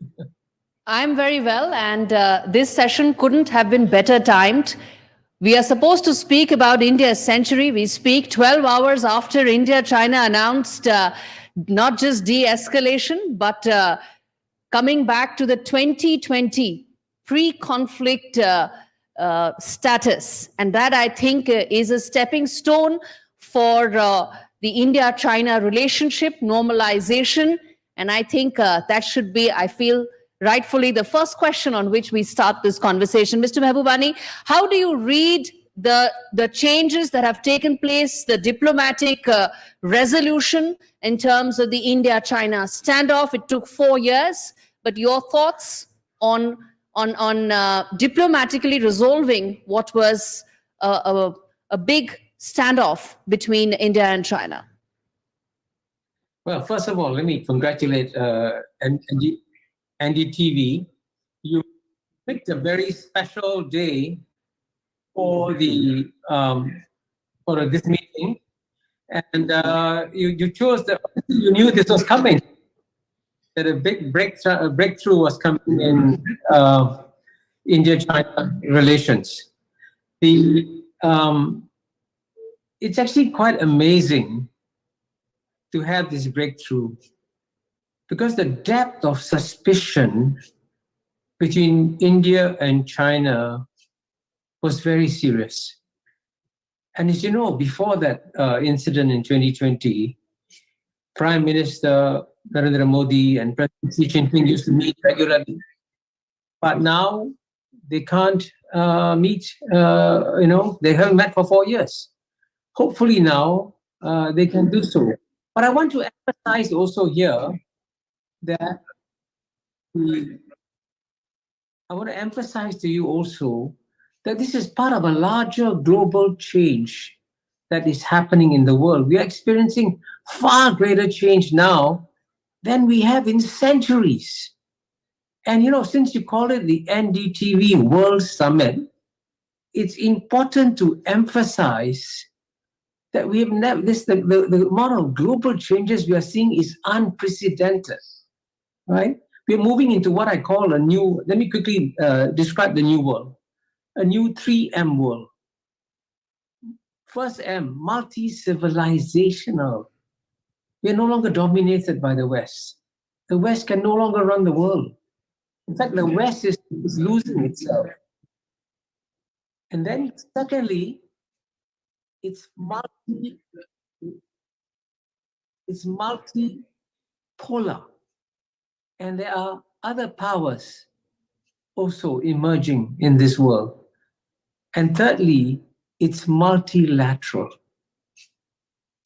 I'm very well, and this session couldn't have been better timed. We are supposed to speak about India's century. We speak 12 hours after India-China announced not just de-escalation, but coming back to the 2020 pre-conflict status. And that, I think, is a stepping stone for the India-China relationship normalization. And I think that should be, I feel, rightfully the first question on which we start this conversation. Mr. Mehbubani, how do you read the changes that have taken place, the diplomatic resolution in terms of the India-China standoff? It took 4 years, but your thoughts on diplomatically resolving what was a big standoff between India and China? Well, first of all, let me congratulate NDTV. You picked a very special day for the for this meeting, and you chose you knew this was coming, that a big breakthrough was coming in India-China relations. It's actually quite amazing to have this breakthrough because the depth of suspicion between India and China was very serious. And as you know, before that incident in 2020, Prime Minister Narendra Modi and President Xi Jinping used to meet regularly. But now they can't meet, they haven't met for 4 years. Hopefully now they can do so. But I want to emphasize also here that I want to emphasize to you also that this is part of a larger global change that is happening in the world. We are experiencing far greater change now than we have in centuries. And since you call it the NDTV World Summit, it's important to emphasize that we have never, the amount of global changes we are seeing is unprecedented, right? We're moving into what I call a new, let me quickly describe the new world, a new 3M world. First M, multi-civilizational. We're no longer dominated by the West. The West can no longer run the world. In fact, the West is losing itself. And then secondly, it's multipolar. And there are other powers also emerging in this world. And thirdly, it's multilateral.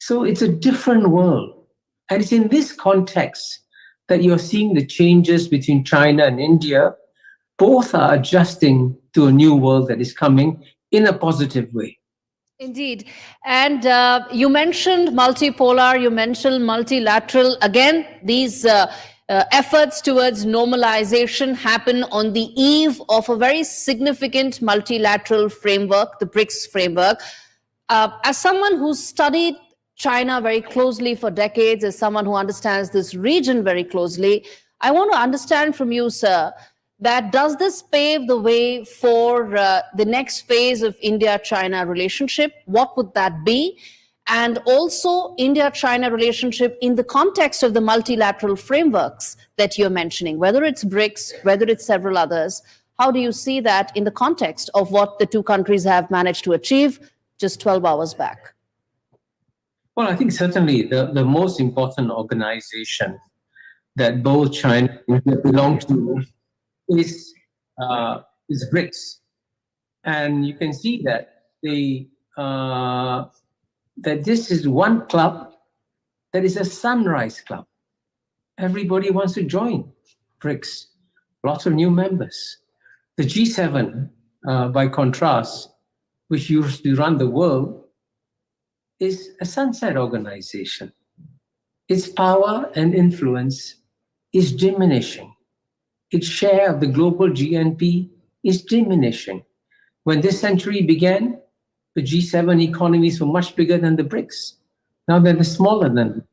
So it's a different world. And it's in this context that you're seeing the changes between China and India. Both are adjusting to a new world that is coming in a positive way. Indeed. And you mentioned multipolar, you mentioned multilateral. Again, these efforts towards normalization happen on the eve of a very significant multilateral framework, the BRICS framework. As someone who's studied China very closely for decades, as someone who understands this region very closely, I want to understand from you, sir, that does this pave the way for the next phase of India-China relationship? What would that be? And also India-China relationship in the context of the multilateral frameworks that you're mentioning, whether it's BRICS, whether it's several others. How do you see that in the context of what the two countries have managed to achieve just 12 hours back? Well, I think certainly the most important organization that both China and India belong to is BRICS. And you can see that that this is one club that is a sunrise club. Everybody wants to join BRICS. Lots of new members. The G7, by contrast, which used to run the world, is a sunset organization. Its power and influence is diminishing. Its share of the global GNP is diminishing. When this century began, the G7 economies were much bigger than the BRICS. Now they're smaller than them.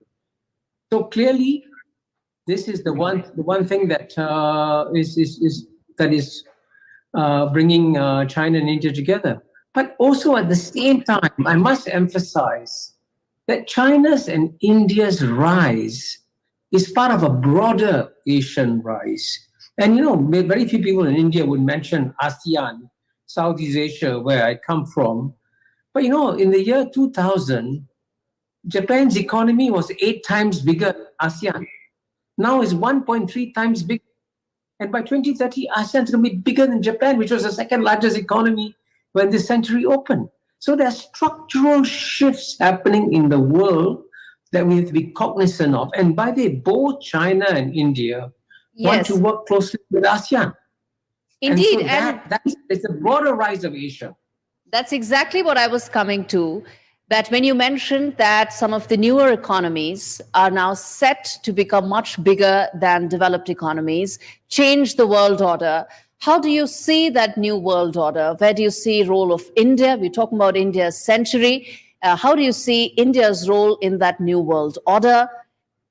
So clearly, this is the one thing that is bringing China and India together. But also at the same time, I must emphasize that China's and India's rise is part of a broader Asian rise. And very few people in India would mention ASEAN, Southeast Asia, where I come from. But in the year 2000, Japan's economy was 8 times bigger than ASEAN. Now it's 1.3 times bigger. And by 2030, ASEAN is going to be bigger than Japan, which was the second largest economy when this century opened. So there are structural shifts happening in the world that we have to be cognizant of. And by the way, both China and India want to work closely with ASEAN. Indeed. And so it's a broader rise of Asia. That's exactly what I was coming to. That when you mentioned that some of the newer economies are now set to become much bigger than developed economies, change the world order. How do you see that new world order? Where do you see the role of India? We're talking about India's century. How do you see India's role in that new world order?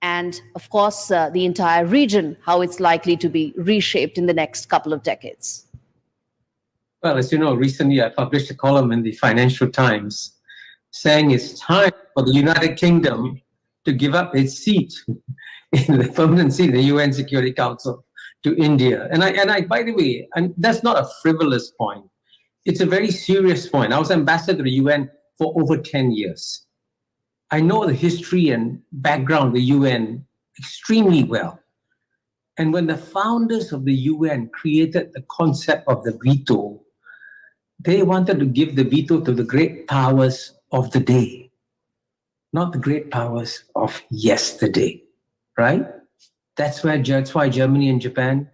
And of course, the entire region, how it's likely to be reshaped in the next couple of decades? Well, as you know, recently I published a column in the Financial Times saying it's time for the United Kingdom to give up its seat in the permanent seat in the UN Security Council to India. And I, by the way, and that's not a frivolous point. It's a very serious point. I was ambassador to the UN for over 10 years. I know the history and background of the UN extremely well. And when the founders of the UN created the concept of the veto, they wanted to give the veto to the great powers of the day, not the great powers of yesterday, right? That's why Germany and Japan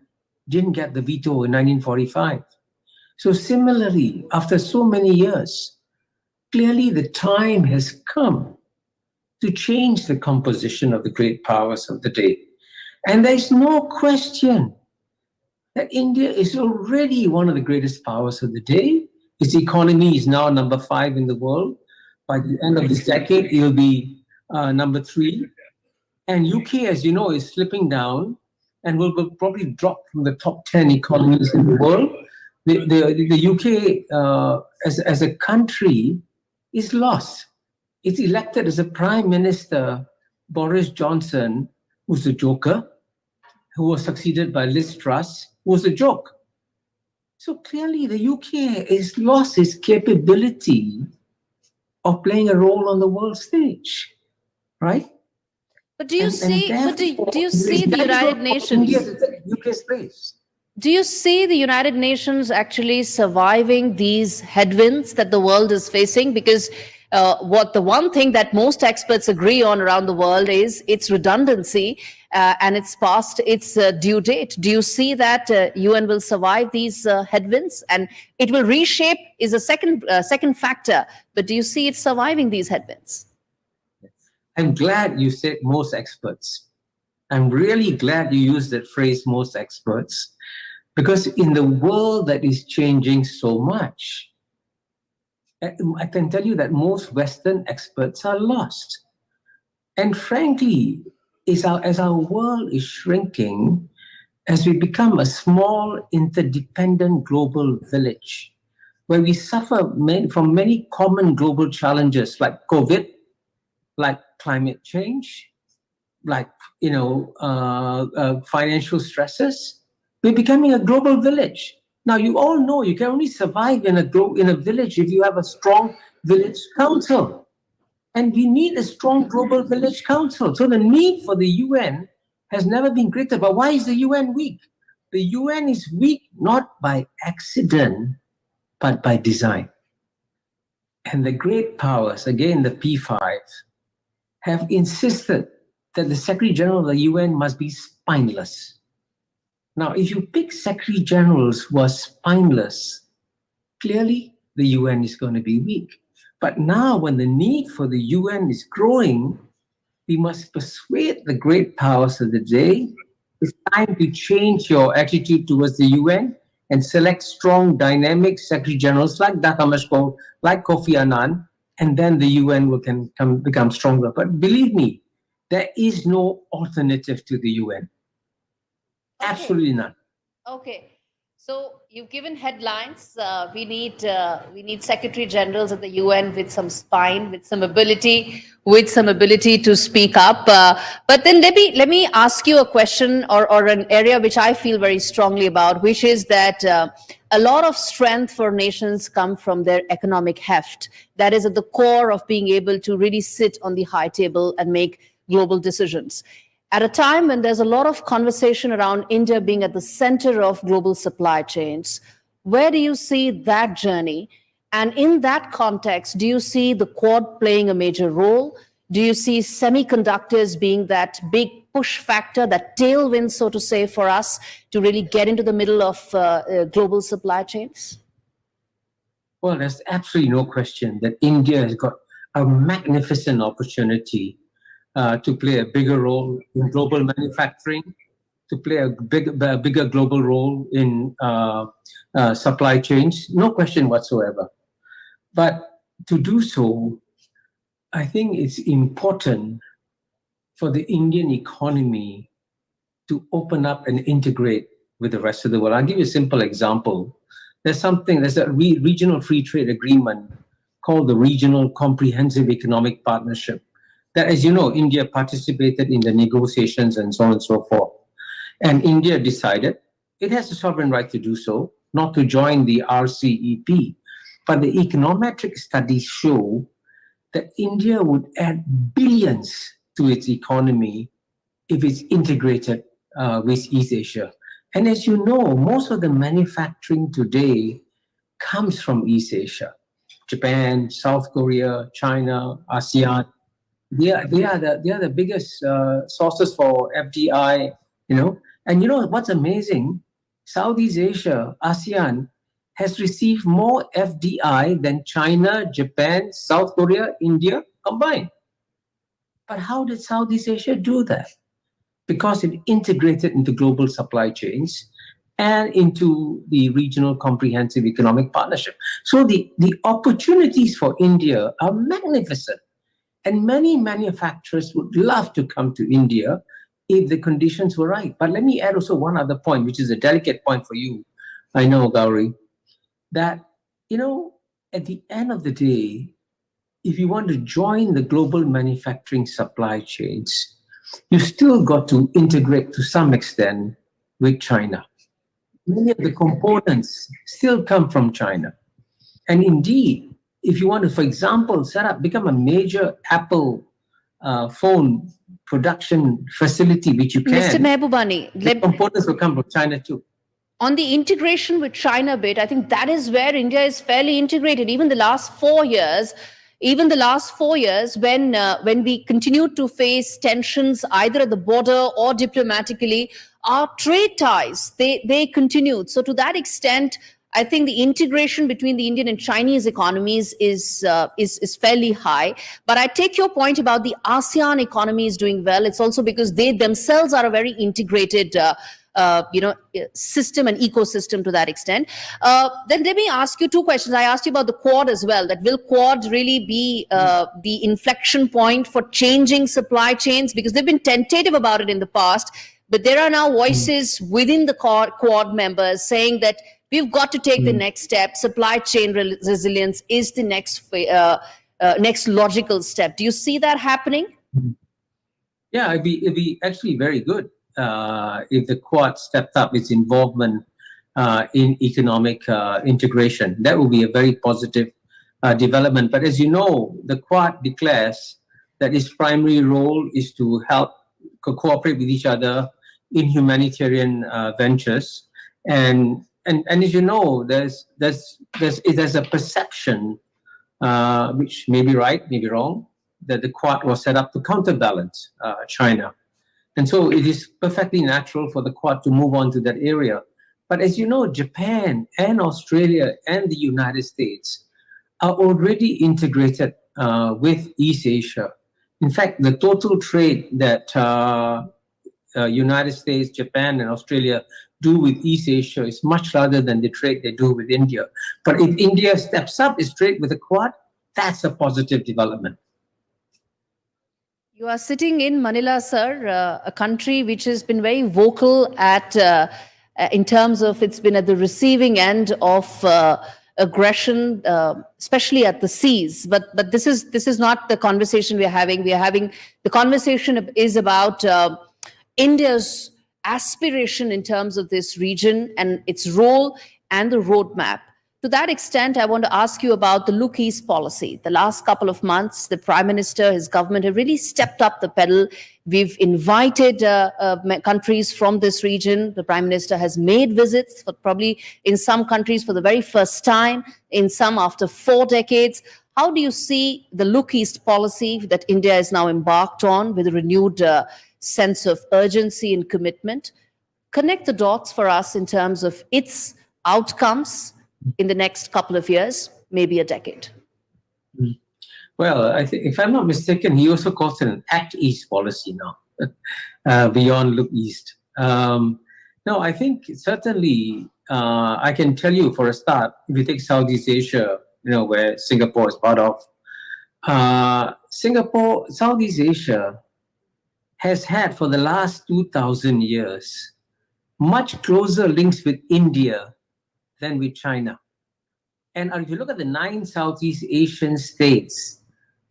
didn't get the veto in 1945. So similarly, after so many years, clearly the time has come to change the composition of the great powers of the day. And there's no question that India is already one of the greatest powers of the day. Its economy is now number 5 in the world. By the end of this decade, it will be number 3. And UK, as you know, is slipping down and will probably drop from the top 10 economies in the world. The UK, as a country, is lost. It's elected as a Prime Minister, Boris Johnson, who's a joker, who was succeeded by Liz Truss, who was a joke. So clearly the UK has lost its capability of playing a role on the world stage, right? But do you see the United Nations? UK's place. Do you see the United Nations actually surviving these headwinds that the world is facing? Because the one thing that most experts agree on around the world is its redundancy and it's past its due date. Do you see that UN will survive these headwinds? And it will reshape is a second factor. But do you see it surviving these headwinds? I'm glad you said most experts. I'm really glad you used that phrase, most experts, because in the world that is changing so much, I can tell you that most Western experts are lost. And frankly, as our world is shrinking, as we become a small, interdependent global village, where we suffer from many common global challenges like COVID, like climate change, like financial stresses, we're becoming a global village. Now, you all know you can only survive in a village if you have a strong village council. And we need a strong global village council. So the need for the UN has never been greater. But why is the UN weak? The UN is weak not by accident, but by design. And the great powers, again, the P5, have insisted that the Secretary General of the UN must be spineless. Now, if you pick Secretary Generals who are spineless, clearly the UN is going to be weak. But now when the need for the UN is growing, we must persuade the great powers of the day. It's time to change your attitude towards the UN and select strong, dynamic Secretary Generals like Dhaka Mashko, like Kofi Annan, and then the UN can become stronger. But believe me, there is no alternative to the UN. Absolutely none. Okay. So you've given headlines. We need Secretary Generals at the UN with some spine, with some ability to speak up. But then let me ask you a question or an area which I feel very strongly about, which is that a lot of strength for nations come from their economic heft. That is at the core of being able to really sit on the high table and make global decisions. At a time when there's a lot of conversation around India being at the center of global supply chains, where do you see that journey? And in that context, do you see the Quad playing a major role? Do you see semiconductors being that big push factor, that tailwind, so to say, for us to really get into the middle of global supply chains? Well, there's absolutely no question that India has got a magnificent opportunity to play a bigger role in global manufacturing, to play a bigger global role in supply chains, no question whatsoever. But to do so, I think it's important for the Indian economy to open up and integrate with the rest of the world. I'll give you a simple example. There's a regional free trade agreement called the Regional Comprehensive Economic Partnership that, as you know, India participated in the negotiations and so on and so forth. And India decided it has a sovereign right to do so, not to join the RCEP. But the econometric studies show that India would add billions to its economy if it's integrated with East Asia. And as you know, most of the manufacturing today comes from East Asia. Japan, South Korea, China, ASEAN. They are the biggest sources for FDI, you know. And you know what's amazing? Southeast Asia, ASEAN, has received more FDI than China, Japan, South Korea, India combined. But how did Southeast Asia do that? Because it integrated into global supply chains and into the regional comprehensive economic partnership. So the opportunities for India are magnificent. And many manufacturers would love to come to India if the conditions were right. But let me add also one other point, which is a delicate point for you, I know, Gauri, that, you know, at the end of the day, if you want to join the global manufacturing supply chains, you still got to integrate to some extent with China. Many of the components still come from China. And indeed, if you want to, for example, become a major Apple phone production facility, which you can, Mr. Mehbubani, the components will come from China too. On the integration with China bit, I think that is where India is fairly integrated. Even the last 4 years, when we continued to face tensions either at the border or diplomatically, our trade ties, they continued. So to that extent, I think the integration between the Indian and Chinese economies is fairly high. But I take your point about the ASEAN economy is doing well. It's also because they themselves are a very integrated system and ecosystem to that extent. Then let me ask you two questions. I asked you about the Quad as well. That will Quad really be the inflection point for changing supply chains? Because they've been tentative about it in the past, but there are now voices within the Quad members saying that we've got to take the next step. Supply chain resilience is the next logical step. Do you see that happening? Yeah, it'd be actually very good if the Quad stepped up its involvement in economic integration. That would be a very positive development. But as you know, the Quad declares that its primary role is to help cooperate with each other in humanitarian ventures. And as you know, there's a perception, which may be right, may be wrong, that the Quad was set up to counterbalance China. And so it is perfectly natural for the Quad to move on to that area. But as you know, Japan and Australia and the United States are already integrated with East Asia. In fact, the total trade that United States, Japan, and Australia do with East Asia is much larger than the trade they do with India. But if India steps up its trade with the Quad, that's a positive development. You are sitting in Manila, sir, a country which has been very vocal in terms of it's been at the receiving end of aggression, especially at the seas. But this is not the conversation we are having. The conversation is about India's aspiration in terms of this region and its role and the roadmap. To that extent, I want to ask you about the Look East policy. The last couple of months, the Prime Minister, his government have really stepped up the pedal. We've invited countries from this region. The Prime Minister has made visits, probably in some countries for the very first time, in some after 4 decades. How do you see the Look East policy that India is now embarked on with a renewed sense of urgency and commitment? Connect the dots for us in terms of its outcomes in the next couple of years, maybe a decade. Well, I think, if I'm not mistaken, he also calls it an Act East policy now, beyond Look East. No, I think certainly I can tell you for a start, if you take Southeast Asia, where Singapore is part of, Southeast Asia has had for the last 2,000 years much closer links with India than with China. And if you look at the 9 Southeast Asian states,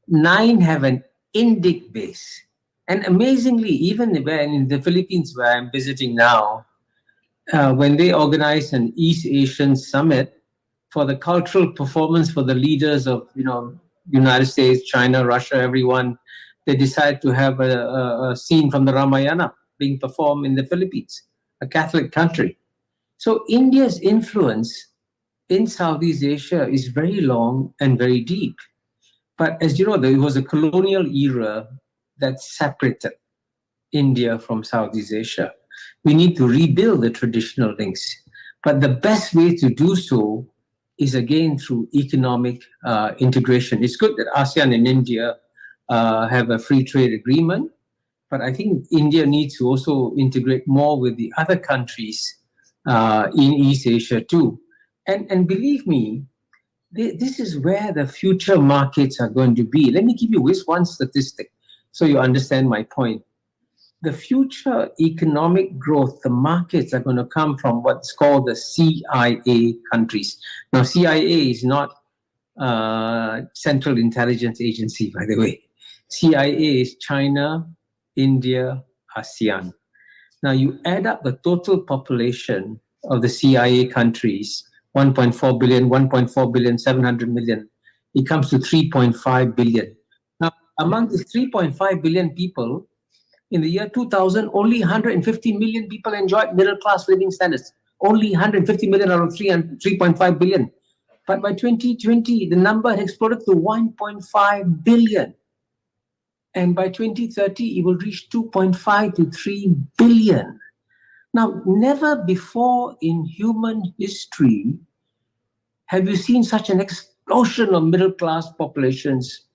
9 have an Indic base. And amazingly, even when in the Philippines, where I'm visiting now, when they organize an East Asian summit for the cultural performance for the leaders of, United States, China, Russia, everyone, they decide to have a scene from the Ramayana being performed in the Philippines, a Catholic country. So India's influence in Southeast Asia is very long and very deep. But as you know, there was a colonial era that separated India from Southeast Asia. We need to rebuild the traditional links. But the best way to do so is again through economic integration. It's good that ASEAN and India have a free trade agreement, but I think India needs to also integrate more with the other countries in East Asia too. And believe me, this is where the future markets are going to be. Let me give you this one statistic so you understand my point. The future economic growth, the markets are going to come from what's called the CIA countries. Now, CIA is not Central Intelligence Agency, by the way. CIA is China, India, ASEAN. Now, you add up the total population of the CIA countries, 1.4 billion, 1.4 billion, 700 million. It comes to 3.5 billion. Now, among the 3.5 billion people, in the year 2000, only 150 million people enjoyed middle-class living standards. Only 150 million out of 3.5 billion. But by 2020, the number had exploded to 1.5 billion. And by 2030, it will reach 2.5 to 3 billion. Now, never before in human history have you seen such an explosion of middle-class populations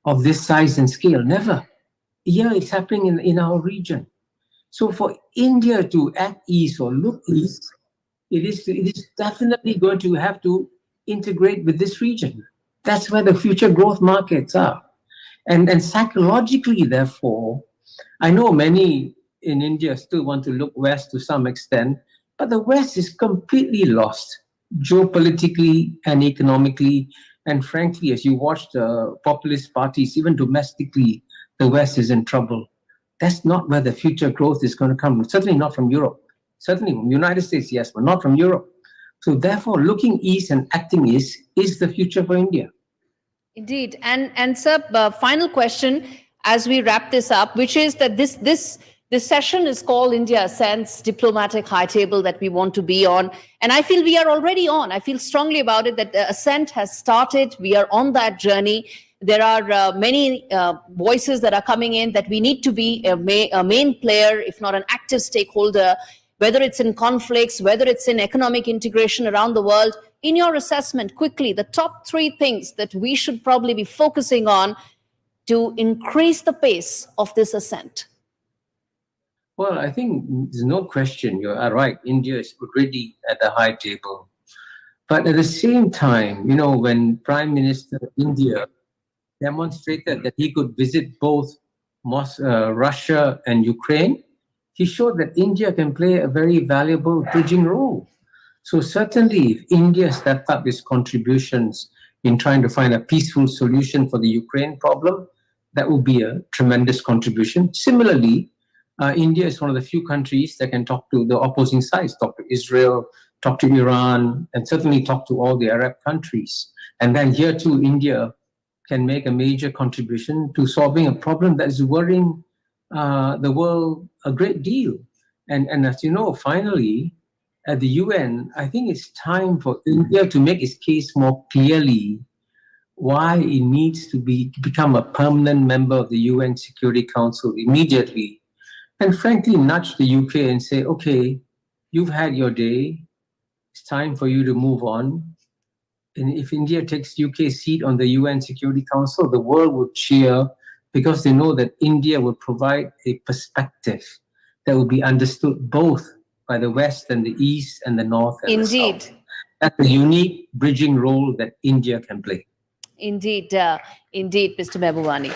of this size and scale. Never. Here it's happening in our region. So for India to act east or look east, it is definitely going to have to integrate with this region. That's where the future growth markets are. And psychologically, therefore, I know many in India still want to look west to some extent, but the West is completely lost geopolitically and economically. And frankly, as you watch the populist parties, even domestically, the West is in trouble. That's not where the future growth is going to come. Certainly not from Europe. Certainly from the United States, yes, but not from Europe. So therefore, looking east and acting east is the future for India. Indeed. And sir, final question as we wrap this up, which is that this session is called India Ascends, diplomatic high table that we want to be on. And I feel we are already on. I feel strongly about it that the ascent has started. We are on that journey. There are many voices that are coming in that we need to be a main player, if not an active stakeholder, whether it's in conflicts, whether it's in economic integration around the world. In your assessment, quickly, the top 3 things that we should probably be focusing on to increase the pace of this ascent. Well, I think there's no question. You are right. India is already at the high table. But at the same time, when Prime Minister of India demonstrated that he could visit both Russia and Ukraine, he showed that India can play a very valuable bridging role. So certainly, if India stepped up its contributions in trying to find a peaceful solution for the Ukraine problem, that would be a tremendous contribution. Similarly, India is one of the few countries that can talk to the opposing sides, talk to Israel, talk to Iran, and certainly talk to all the Arab countries. And then here too, India can make a major contribution to solving a problem that is worrying the world a great deal. And as you know, finally, at the UN, I think it's time for India to make its case more clearly why it needs to become a permanent member of the UN Security Council immediately. And frankly, nudge the UK and say, okay, you've had your day. It's time for you to move on. And if India takes UK's seat on the UN Security Council, the world will cheer because they know that India will provide a perspective that will be understood both by the West and the East and the North and Indeed. the South. That's a unique bridging role that India can play. Indeed, indeed, Mr. Mehbubani.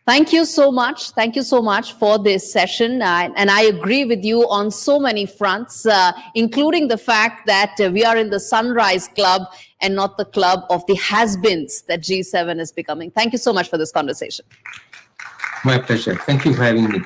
Thank you so much. Thank you so much for this session. And I agree with you on so many fronts, including the fact that we are in the Sunrise Club and not the club of the has-beens that G7 is becoming. Thank you so much for this conversation. My pleasure. Thank you for having me.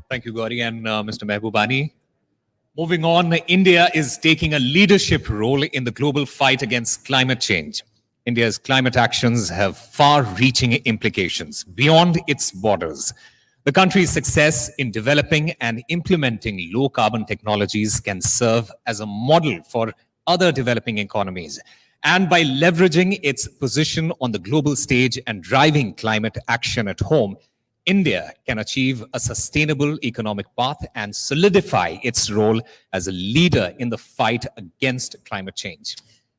Thank you, Gauri and Mr. Mehbubani. Moving on, India is taking a leadership role in the global fight against climate change. India's climate actions have far-reaching implications beyond its borders. The country's success in developing and implementing low-carbon technologies can serve as a model for other developing economies. And by leveraging its position on the global stage and driving climate action at home, India can achieve a sustainable economic path and solidify its role as a leader in the fight against climate change.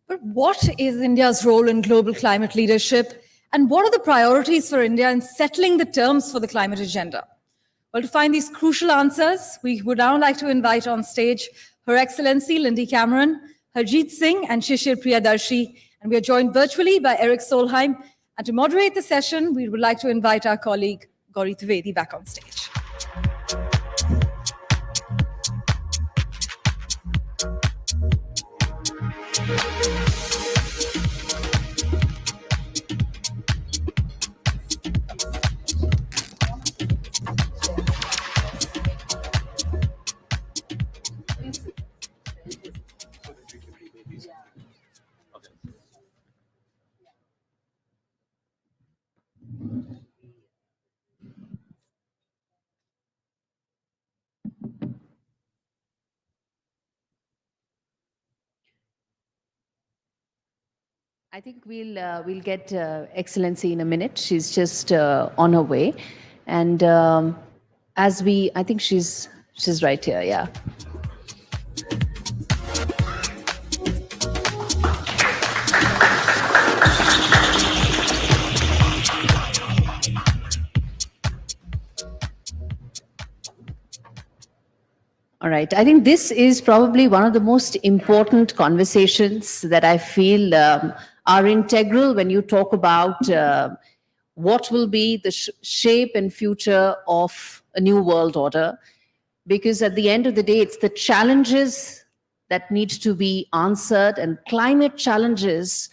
But what is India's role in global climate leadership? And what are the priorities for India in settling the terms for the climate agenda? Well, to find these crucial answers, we would now like to invite on stage Her Excellency Lindy Cameron, Harjeet Singh, and Shishir Priyadarshi. And we are joined virtually by Eric Solheim. And to moderate the session, we would like to invite our colleague Gauri Trivedi back on stage. I think we'll get Excellency in a minute. She's just on her way, and I think she's right here. Yeah. All right. I think this is probably one of the most important conversations that I feel are integral when you talk about what will be the shape and future of a new world order. Because at the end of the day, it's the challenges that need to be answered, and climate challenges,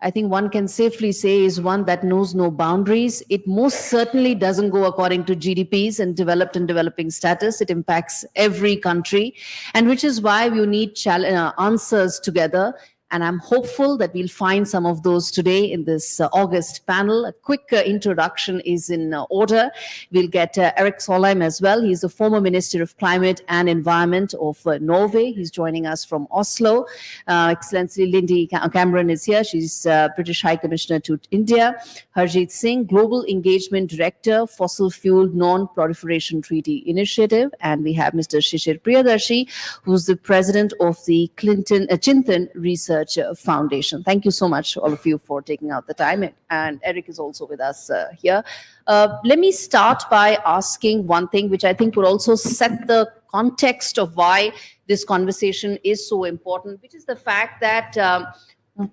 I think one can safely say, is one that knows no boundaries. It most certainly doesn't go according to GDPs and developed and developing status. It impacts every country, and which is why we need answers together. And I'm hopeful that we'll find some of those today in this August panel. A quick introduction is in order. We'll get Erik Solheim as well. He's the former Minister of Climate and Environment of Norway. He's joining us from Oslo. Excellency Lindy Cameron is here. She's British High Commissioner to India. Harjeet Singh, Global Engagement Director, Fossil Fuel Non-Proliferation Treaty Initiative. And we have Mr. Shishir Priyadarshi, who's the president of the Chintan Research Foundation. Thank you so much, all of you, for taking out the time. And Erik is also with us here. Let me start by asking one thing, which I think would also set the context of why this conversation is so important, which is the fact that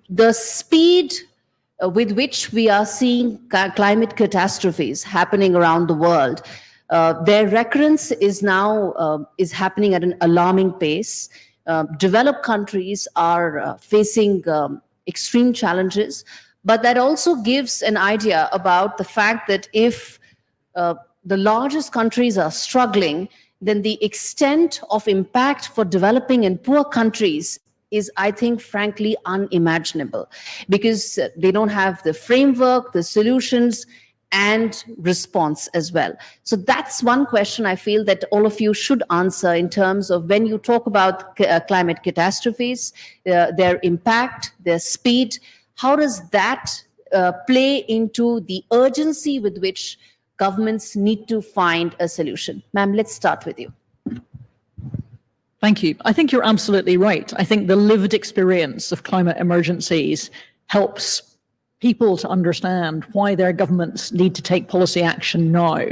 the speed with which we are seeing climate catastrophes happening around the world, their recurrence is now happening at an alarming pace. Developed countries are facing extreme challenges, but that also gives an idea about the fact that if the largest countries are struggling, then the extent of impact for developing and poor countries is, I think, frankly, unimaginable, because they don't have the framework, the solutions, and response as well. So that's one question I feel that all of you should answer in terms of when you talk about climate catastrophes, their impact, their speed. How does that play into the urgency with which governments need to find a solution? Ma'am, let's start with you. Thank you. I think you're absolutely right. I think the lived experience of climate emergencies helps people to understand why their governments need to take policy action now.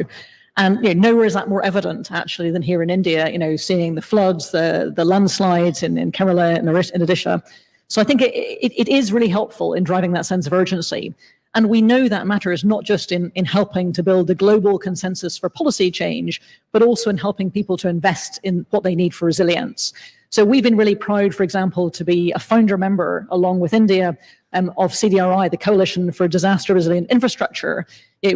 And nowhere is that more evident, actually, than here in India, seeing the floods, the landslides in Kerala and in Odisha. So I think it is really helpful in driving that sense of urgency. And we know that matters not just in helping to build a global consensus for policy change, but also in helping people to invest in what they need for resilience. So we've been really proud, for example, to be a founder member, along with India, of CDRI, the Coalition for Disaster Resilient Infrastructure,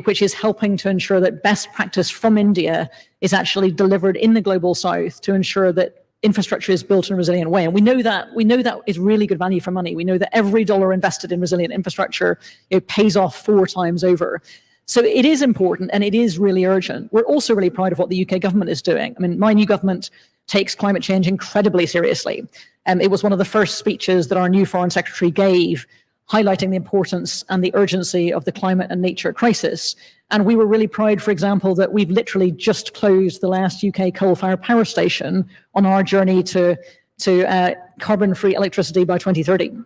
which is helping to ensure that best practice from India is actually delivered in the global south to ensure that infrastructure is built in a resilient way. And we know that is really good value for money. We know that every dollar invested in resilient infrastructure, pays off 4 times over. So it is important and it is really urgent. We're also really proud of what the UK government is doing. I mean, my new government takes climate change incredibly seriously. It was one of the first speeches that our new Foreign Secretary gave, highlighting the importance and the urgency of the climate and nature crisis. And we were really proud, for example, that we've literally just closed the last UK coal-fired power station on our journey to carbon-free electricity by 2030. Okay,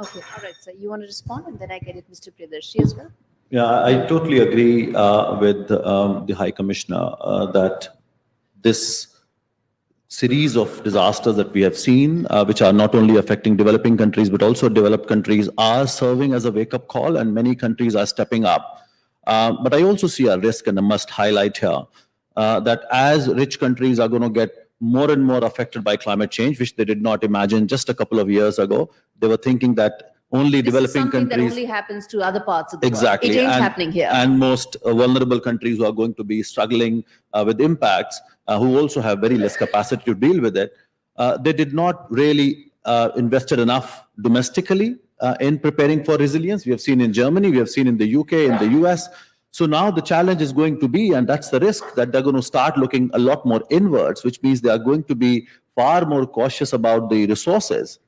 all right, so you want to respond, and then I get it, Mr. Priyadarshi as well. Yeah, I totally agree with the High Commissioner that this series of disasters that we have seen, which are not only affecting developing countries, but also developed countries, are serving as a wake-up call, and many countries are stepping up. But I also see a risk, and I must highlight here, that as rich countries are going to get more and more affected by climate change, which they did not imagine just a couple of years ago. They were thinking that only developing countries. That only happens to other parts of the Exactly. world. It ain't happening here. And most vulnerable countries who are going to be struggling with impacts, who also have very less capacity to deal with it, they did not really invested enough domestically in preparing for resilience. We have seen in Germany, we have seen in the UK, in the US. So now the challenge is going to be, and that's the risk, that they're going to start looking a lot more inwards, which means they are going to be far more cautious about the resources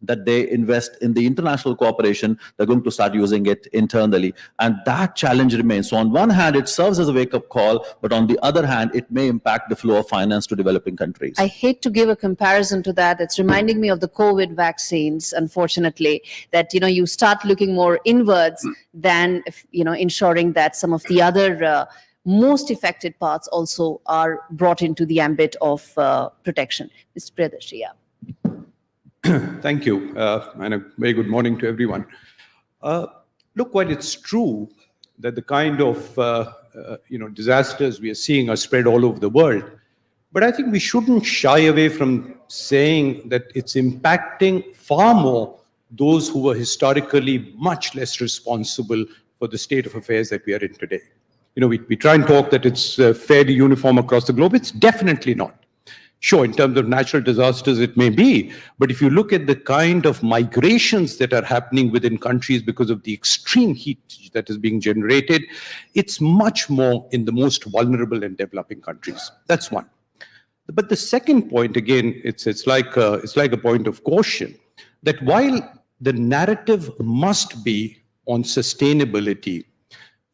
that they invest in the international cooperation. They're going to start using it internally. And that challenge remains. So on one hand, it serves as a wake-up call, but on the other hand, it may impact the flow of finance to developing countries. I hate to give a comparison to that. It's reminding me of the COVID vaccines, unfortunately, that, you start looking more inwards than, ensuring that some of the other most affected parts also are brought into the ambit of protection. Mr. Priyadarshi, yeah. Thank you, and a very good morning to everyone. Look, while it's true that the kind of disasters we are seeing are spread all over the world, but I think we shouldn't shy away from saying that it's impacting far more those who were historically much less responsible for the state of affairs that we are in today. We try and talk that it's fairly uniform across the globe. It's definitely not. Sure, in terms of natural disasters, it may be, but if you look at the kind of migrations that are happening within countries because of the extreme heat that is being generated, it's much more in the most vulnerable and developing countries. That's one. But the second point, again, it's like a point of caution, that while the narrative must be on sustainability,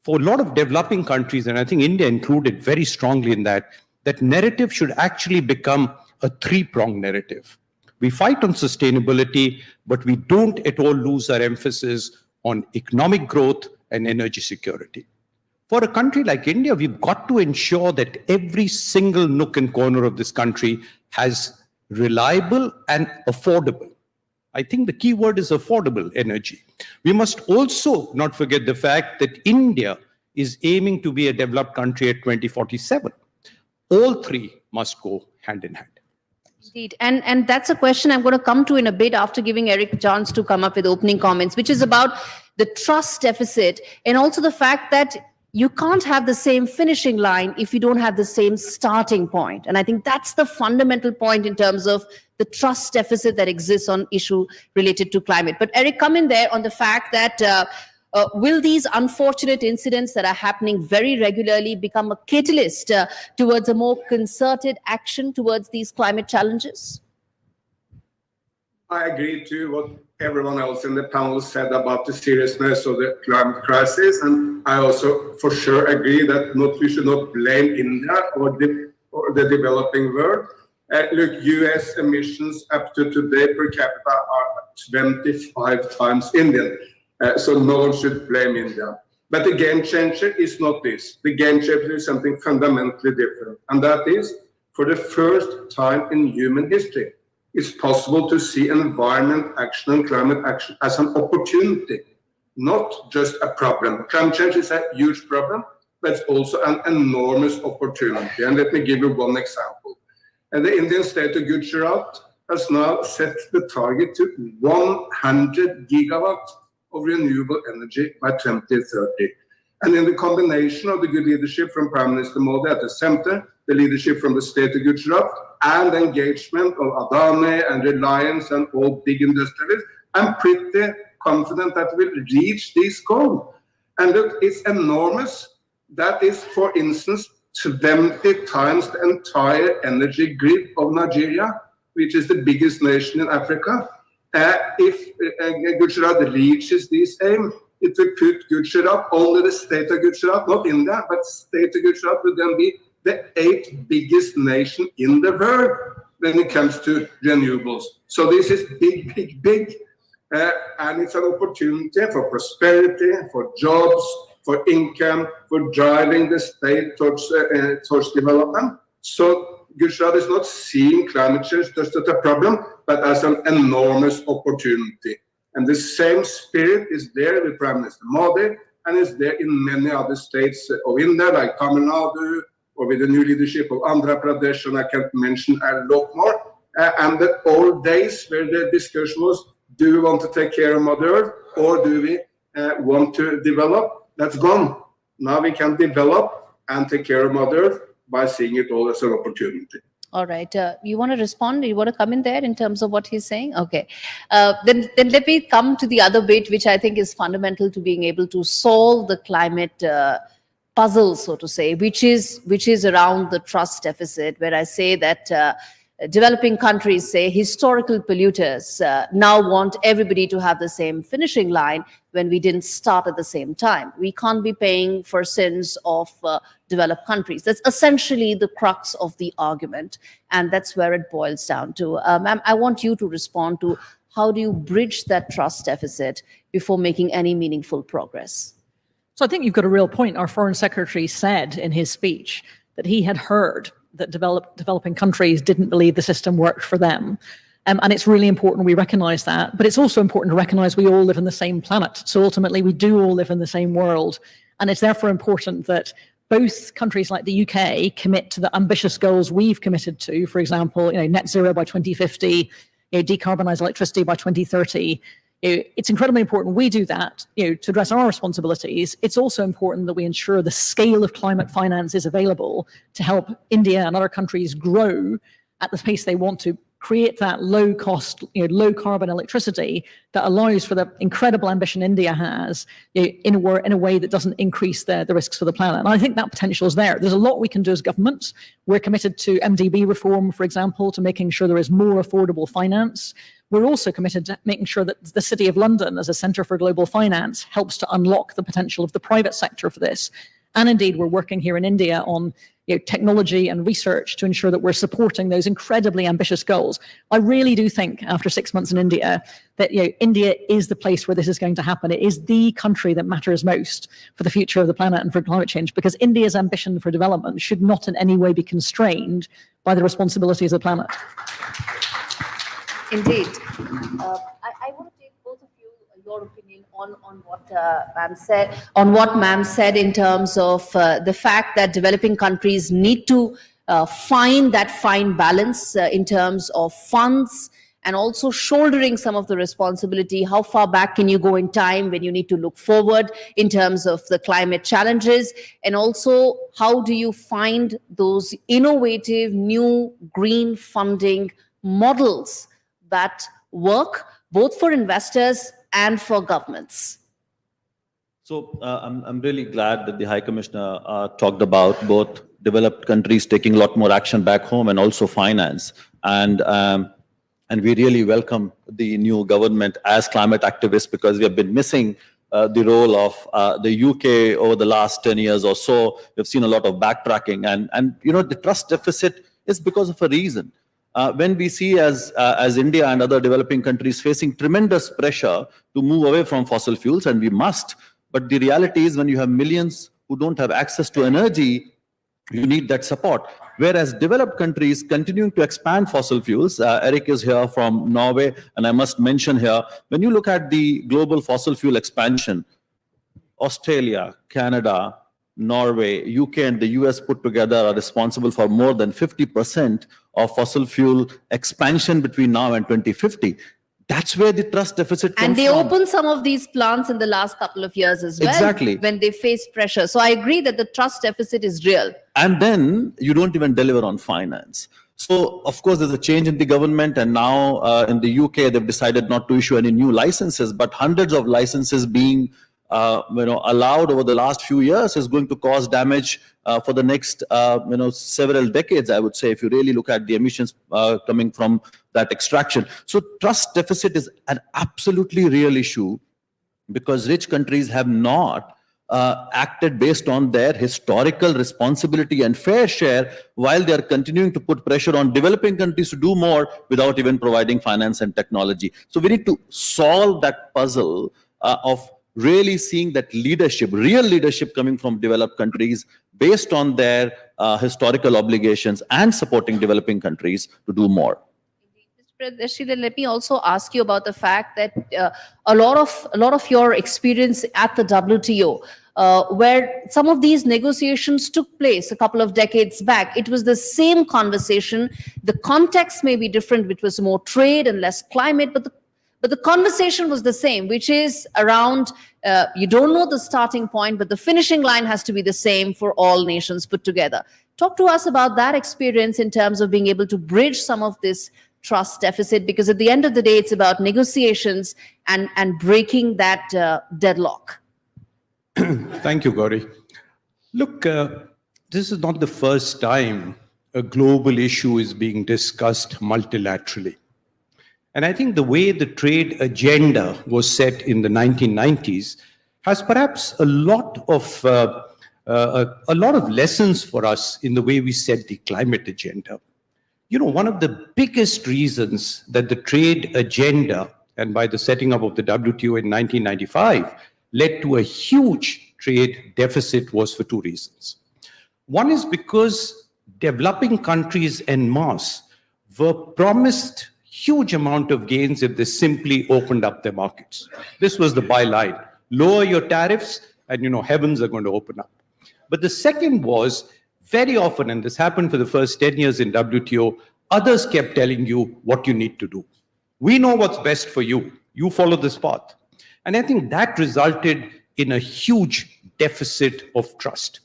for a lot of developing countries, and I think India included very strongly in that, that narrative should actually become a three-pronged narrative. We fight on sustainability, but we don't at all lose our emphasis on economic growth and energy security. For a country like India, we've got to ensure that every single nook and corner of this country has reliable and affordable. I think the key word is affordable energy. We must also not forget the fact that India is aiming to be a developed country at 2047. All three must go hand in hand. Indeed. And that's a question I'm going to come to in a bit after giving Eric a chance to come up with opening comments, which is about the trust deficit and also the fact that you can't have the same finishing line if you don't have the same starting point. And I think that's the fundamental point in terms of the trust deficit that exists on issue related to climate. But Eric, come in there on the fact that will these unfortunate incidents that are happening very regularly become a catalyst towards a more concerted action towards these climate challenges? I agree to what everyone else in the panel said about the seriousness of the climate crisis, and I also for sure agree that we should not blame India or the developing world. Look, US emissions up to today per capita are 25 times Indian. So no one should blame India. But the game changer is not this. The game changer is something fundamentally different. And that is, for the first time in human history, it's possible to see environment action and climate action as an opportunity, not just a problem. Climate change is a huge problem, but it's also an enormous opportunity. And let me give you one example. And the Indian state of Gujarat has now set the target to 100 gigawatts of renewable energy by 2030. And in the combination of the good leadership from Prime Minister Modi at the center, the leadership from the state of Gujarat, and the engagement of Adani and Reliance and all big industrialists, I'm pretty confident that we'll reach this goal. And look, it's enormous. That is, for instance, 20 times the entire energy grid of Nigeria, which is the biggest nation in Africa. If Gujarat reaches this aim, it will put Gujarat, only the state of Gujarat, not India, but the state of Gujarat will then be the 8th biggest nation in the world when it comes to renewables. So this is big, big, big. And it's an opportunity for prosperity, for jobs, for income, for driving the state towards development. So Gujarat is not seeing climate change just as a problem, but as an enormous opportunity. And the same spirit is there with Prime Minister Modi, and is there in many other states of India, like Tamil Nadu, or with the new leadership of Andhra Pradesh, and I can mention a lot more. And the old days where the discussion was, do we want to take care of Mother Earth, or do we want to develop? That's gone. Now we can develop and take care of Mother Earth by seeing it all as an opportunity. All right. You want to respond? You want to come in there in terms of what he's saying? Okay. Then let me come to the other bit, which I think is fundamental to being able to solve the climate puzzle, so to say, which is around the trust deficit, where I say that developing countries, say historical polluters, now want everybody to have the same finishing line when we didn't start at the same time. We can't be paying for sins of developed countries. That's essentially the crux of the argument, and that's where it boils down to. Ma'am, I want you to respond to how do you bridge that trust deficit before making any meaningful progress? So I think you've got a real point. Our Foreign Secretary said in his speech that he had heard that developing countries didn't believe the system worked for them. And it's really important we recognize that. But it's also important to recognize we all live on the same planet. So ultimately, we do all live in the same world. And it's therefore important that both countries like the UK commit to the ambitious goals we've committed to, for example, net zero by 2050, decarbonize electricity by 2030. It's incredibly important we do that, to address our responsibilities. It's also important that we ensure the scale of climate finance is available to help India and other countries grow at the pace they want to, create that low cost, low carbon electricity that allows for the incredible ambition India has in a way that doesn't increase the risks for the planet. And I think that potential is there. There's a lot we can do as governments. We're committed to MDB reform, for example, to making sure there is more affordable finance. We're also committed to making sure that the City of London, as a centre for global finance, helps to unlock the potential of the private sector for this. And indeed, we're working here in India on technology and research to ensure that we're supporting those incredibly ambitious goals. I really do think, after 6 months in India, that India is the place where this is going to happen. It is the country that matters most for the future of the planet and for climate change, because India's ambition for development should not in any way be constrained by the responsibilities of the planet. Indeed. I want to take both of you, your opinion on what ma'am said in terms of the fact that developing countries need to find that fine balance in terms of funds and also shouldering some of the responsibility. How far back can you go in time when you need to look forward in terms of the climate challenges? And also, how do you find those innovative new green funding models that work both for investors and for governments? So I'm really glad that the High Commissioner talked about both developed countries taking a lot more action back home and also finance. And we really welcome the new government as climate activists, because we have been missing the role of the UK over the last 10 years or so. We've seen a lot of backtracking, and the trust deficit is because of a reason. When we see as India and other developing countries facing tremendous pressure to move away from fossil fuels, and we must, but the reality is when you have millions who don't have access to energy, you need that support. Whereas developed countries continuing to expand fossil fuels, Eric is here from Norway, and I must mention here, when you look at the global fossil fuel expansion, Australia, Canada, Norway, UK and the US put together are responsible for more than 50% of fossil fuel expansion between now and 2050. That's where the trust deficit comes And they from. opened some of these plants in the last couple of years as well. Exactly. When they faced pressure. So I agree that the trust deficit is real. And then you don't even deliver on finance. So, of course, there's a change in the government, and now in the UK, they've decided not to issue any new licenses, but hundreds of licenses being allowed over the last few years is going to cause damage for the next, several decades, I would say, if you really look at the emissions coming from that extraction. So trust deficit is an absolutely real issue, because rich countries have not acted based on their historical responsibility and fair share, while they are continuing to put pressure on developing countries to do more without even providing finance and technology. So we need to solve that puzzle of really seeing that leadership, real leadership coming from developed countries based on their historical obligations and supporting developing countries to do more. Sheila, let me also ask you about the fact that a lot of your experience at the WTO, where some of these negotiations took place a couple of decades back, it was the same conversation. The context may be different, which was more trade and less climate, but the conversation was the same, which is around, you don't know the starting point, but the finishing line has to be the same for all nations put together. Talk to us about that experience in terms of being able to bridge some of this trust deficit, because at the end of the day, it's about negotiations and breaking that deadlock. Thank you, Gauri. Look, this is not the first time a global issue is being discussed multilaterally. And I think the way the trade agenda was set in the 1990s has perhaps a lot of lessons for us in the way we set the climate agenda. One of the biggest reasons that the trade agenda, and by the setting up of the WTO in 1995, led to a huge trade deficit was for two reasons. One is because developing countries en masse were promised huge amount of gains if they simply opened up their markets. This was the byline. Lower your tariffs and, heavens are going to open up. But the second was, very often, and this happened for the first 10 years in WTO, others kept telling you what you need to do. We know what's best for you. You follow this path. And I think that resulted in a huge deficit of trust.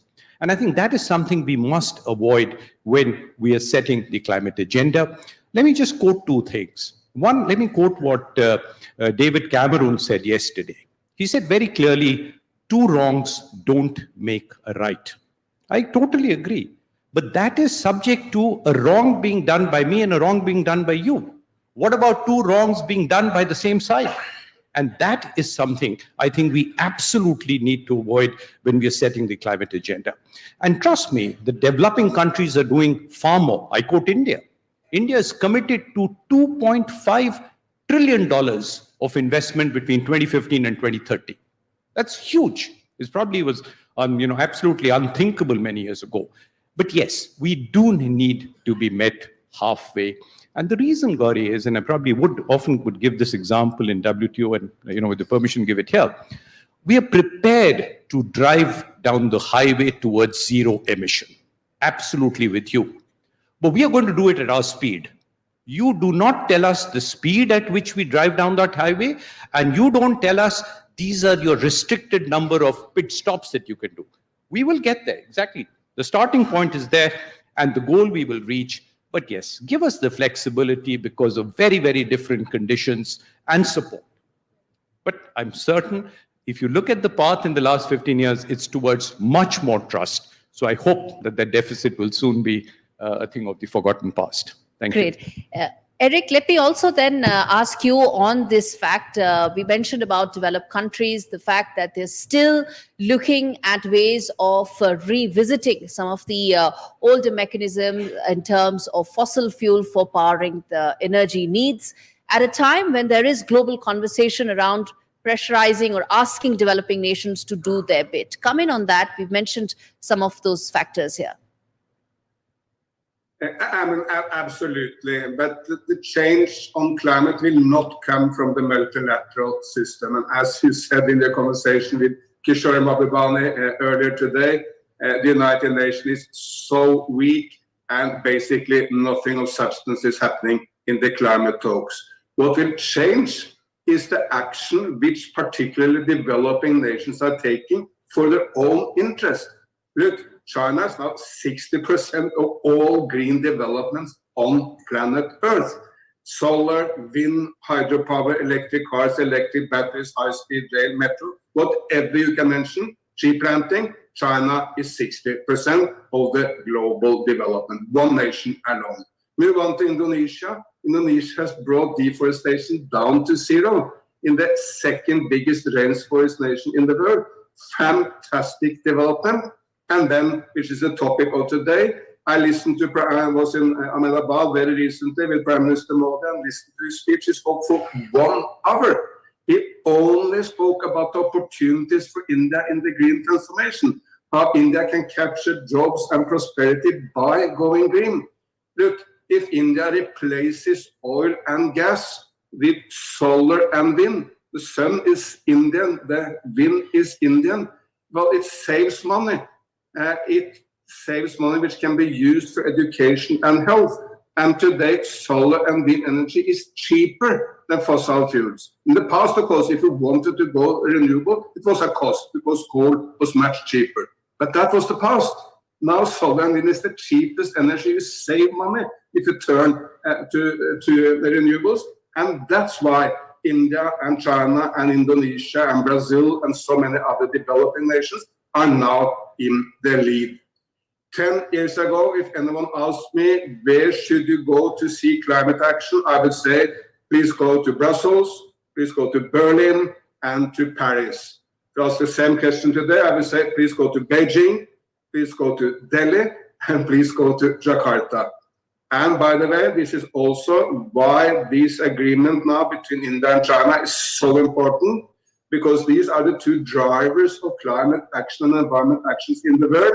And I think that is something we must avoid when we are setting the climate agenda. Let me just quote two things. One, let me quote what David Cameron said yesterday. He said very clearly, two wrongs don't make a right. I totally agree. But that is subject to a wrong being done by me and a wrong being done by you. What about two wrongs being done by the same side? And that is something I think we absolutely need to avoid when we are setting the climate agenda. And trust me, the developing countries are doing far more. I quote India. India is committed to $2.5 trillion of investment between 2015 and 2030. That's huge. It probably was absolutely unthinkable many years ago. But yes, we do need to be met halfway. And the reason, Gauri, is, and I probably would give this example in WTO and, with the permission, give it here. We are prepared to drive down the highway towards zero emission. Absolutely with you. But we are going to do it at our speed. You do not tell us the speed at which we drive down that highway, and you don't tell us these are your restricted number of pit stops that you can do. We will get there, exactly. The starting point is there, and the goal we will reach. But yes, give us the flexibility because of very, very different conditions and support. But I'm certain if you look at the path in the last 15 years, it's towards much more trust. So I hope that that deficit will soon be a thing of the forgotten past. Thank you. Great. Eric, let me also then ask you on this fact. We mentioned about developed countries, the fact that they're still looking at ways of revisiting some of the older mechanisms in terms of fossil fuel for powering the energy needs at a time when there is global conversation around pressurizing or asking developing nations to do their bit. Come in on that. We've mentioned some of those factors here. I mean, absolutely. But the change on climate will not come from the multilateral system. And as you said in the conversation with Kishore Mahbubani earlier today, the United Nations is so weak and basically nothing of substance is happening in the climate talks. What will change is the action which particularly developing nations are taking for their own interest. Look, China is now 60% of all green developments on planet Earth. Solar, wind, hydropower, electric cars, electric batteries, high-speed rail, metro, whatever you can mention, tree planting, China is 60% of the global development, one nation alone. Move on to Indonesia. Indonesia has brought deforestation down to zero in the second biggest rainforest nation in the world. Fantastic development. And then, which is the topic of today, I was in Ahmedabad very recently with Prime Minister Modi and listened to his speech. He spoke for 1 hour. He only spoke about the opportunities for India in the green transformation, how India can capture jobs and prosperity by going green. Look, if India replaces oil and gas with solar and wind, the sun is Indian, the wind is Indian, well, it saves money. It saves money which can be used for education and health. And today, solar and wind energy is cheaper than fossil fuels. In the past, of course, if you wanted to go renewable, it was a cost because coal was much cheaper. But that was the past. Now, solar and wind is the cheapest energy. You save money if you turn to the renewables. And that's why India and China and Indonesia and Brazil and so many other developing nations are now in the lead. 10 years ago, if anyone asked me, where should you go to see climate action? I would say, please go to Brussels, please go to Berlin, and to Paris. If you ask the same question today, I would say, please go to Beijing, please go to Delhi, and please go to Jakarta. And by the way, this is also why this agreement now between India and China is so important, because these are the two drivers of climate action and environment actions in the world.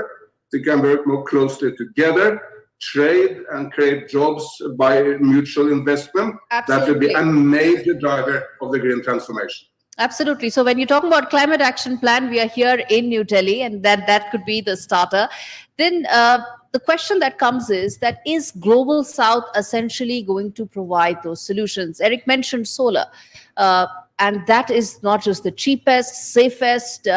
They can work more closely together, trade and create jobs by mutual investment. Absolutely. That will be a major driver of the green transformation. Absolutely. So when you talk about climate action plan, we are here in New Delhi, and that could be the starter. Then the question that comes is Global South essentially going to provide those solutions? Eric mentioned solar. And that is not just the cheapest, safest,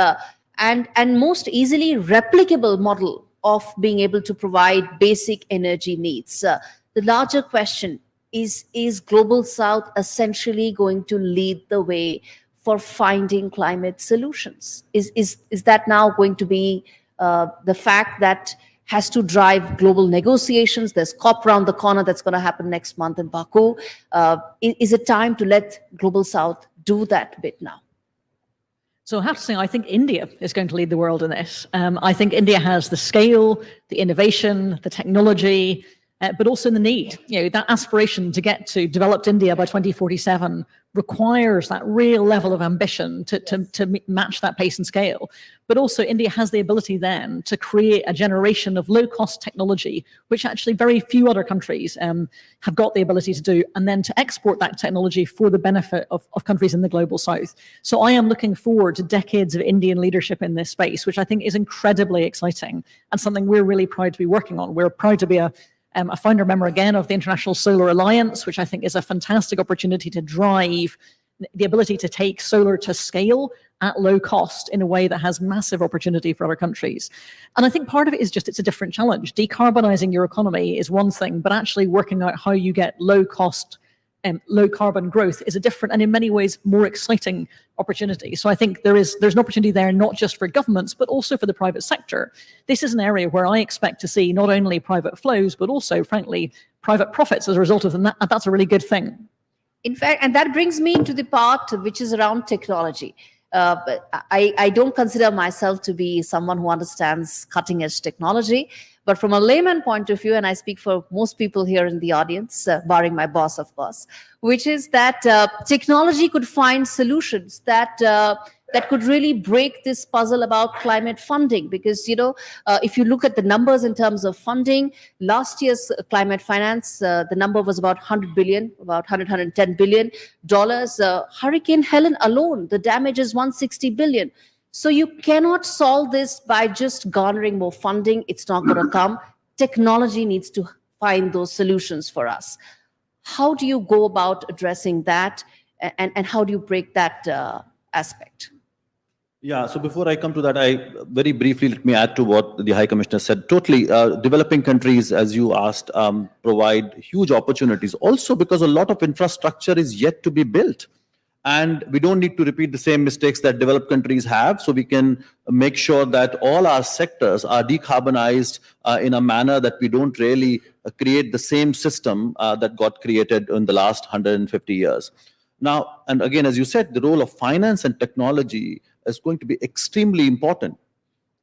and most easily replicable model of being able to provide basic energy needs. The larger question is Global South essentially going to lead the way for finding climate solutions? Is that now going to be the fact that has to drive global negotiations? There's COP around the corner that's going to happen next month in Baku. Is it time to let Global South do that bit now? So I have to say, I think India is going to lead the world in this. I think India has the scale, the innovation, the technology, but also the need. That aspiration to get to developed India by 2047 requires that real level of ambition to match that pace and scale. But also India has the ability then to create a generation of low-cost technology, which actually very few other countries have got the ability to do, and then to export that technology for the benefit of countries in the Global South. So I am looking forward to decades of Indian leadership in this space, which I think is incredibly exciting and something we're really proud to be working on. We're proud to be a founder member again of the International Solar Alliance, which I think is a fantastic opportunity to drive the ability to take solar to scale at low cost in a way that has massive opportunity for other countries. And I think part of it is just it's a different challenge. Decarbonizing your economy is one thing, but actually working out how you get low cost and low carbon growth is a different and in many ways more exciting opportunity. So I think there's an opportunity there not just for governments, but also for the private sector. This is an area where I expect to see not only private flows, but also, frankly, private profits as a result of them. That's a really good thing. In fact, and that brings me to the part which is around technology. But I don't consider myself to be someone who understands cutting edge technology, but from a layman point of view, and I speak for most people here in the audience, barring my boss, of course, which is that technology could find solutions that could really break this puzzle about climate funding. Because, if you look at the numbers in terms of funding, last year's climate finance, the number was about 100 billion, about 110 billion dollars. Hurricane Helen alone, the damage is 160 billion. So you cannot solve this by just garnering more funding. It's not going to come. Technology needs to find those solutions for us. How do you go about addressing that, and how do you break that aspect? Yeah, so before I come to that, very briefly, let me add to what the High Commissioner said. Totally, developing countries, as you asked, provide huge opportunities. Also because a lot of infrastructure is yet to be built. And we don't need to repeat the same mistakes that developed countries have. So we can make sure that all our sectors are decarbonized in a manner that we don't really create the same system that got created in the last 150 years. Now, and again, as you said, the role of finance and technology is going to be extremely important.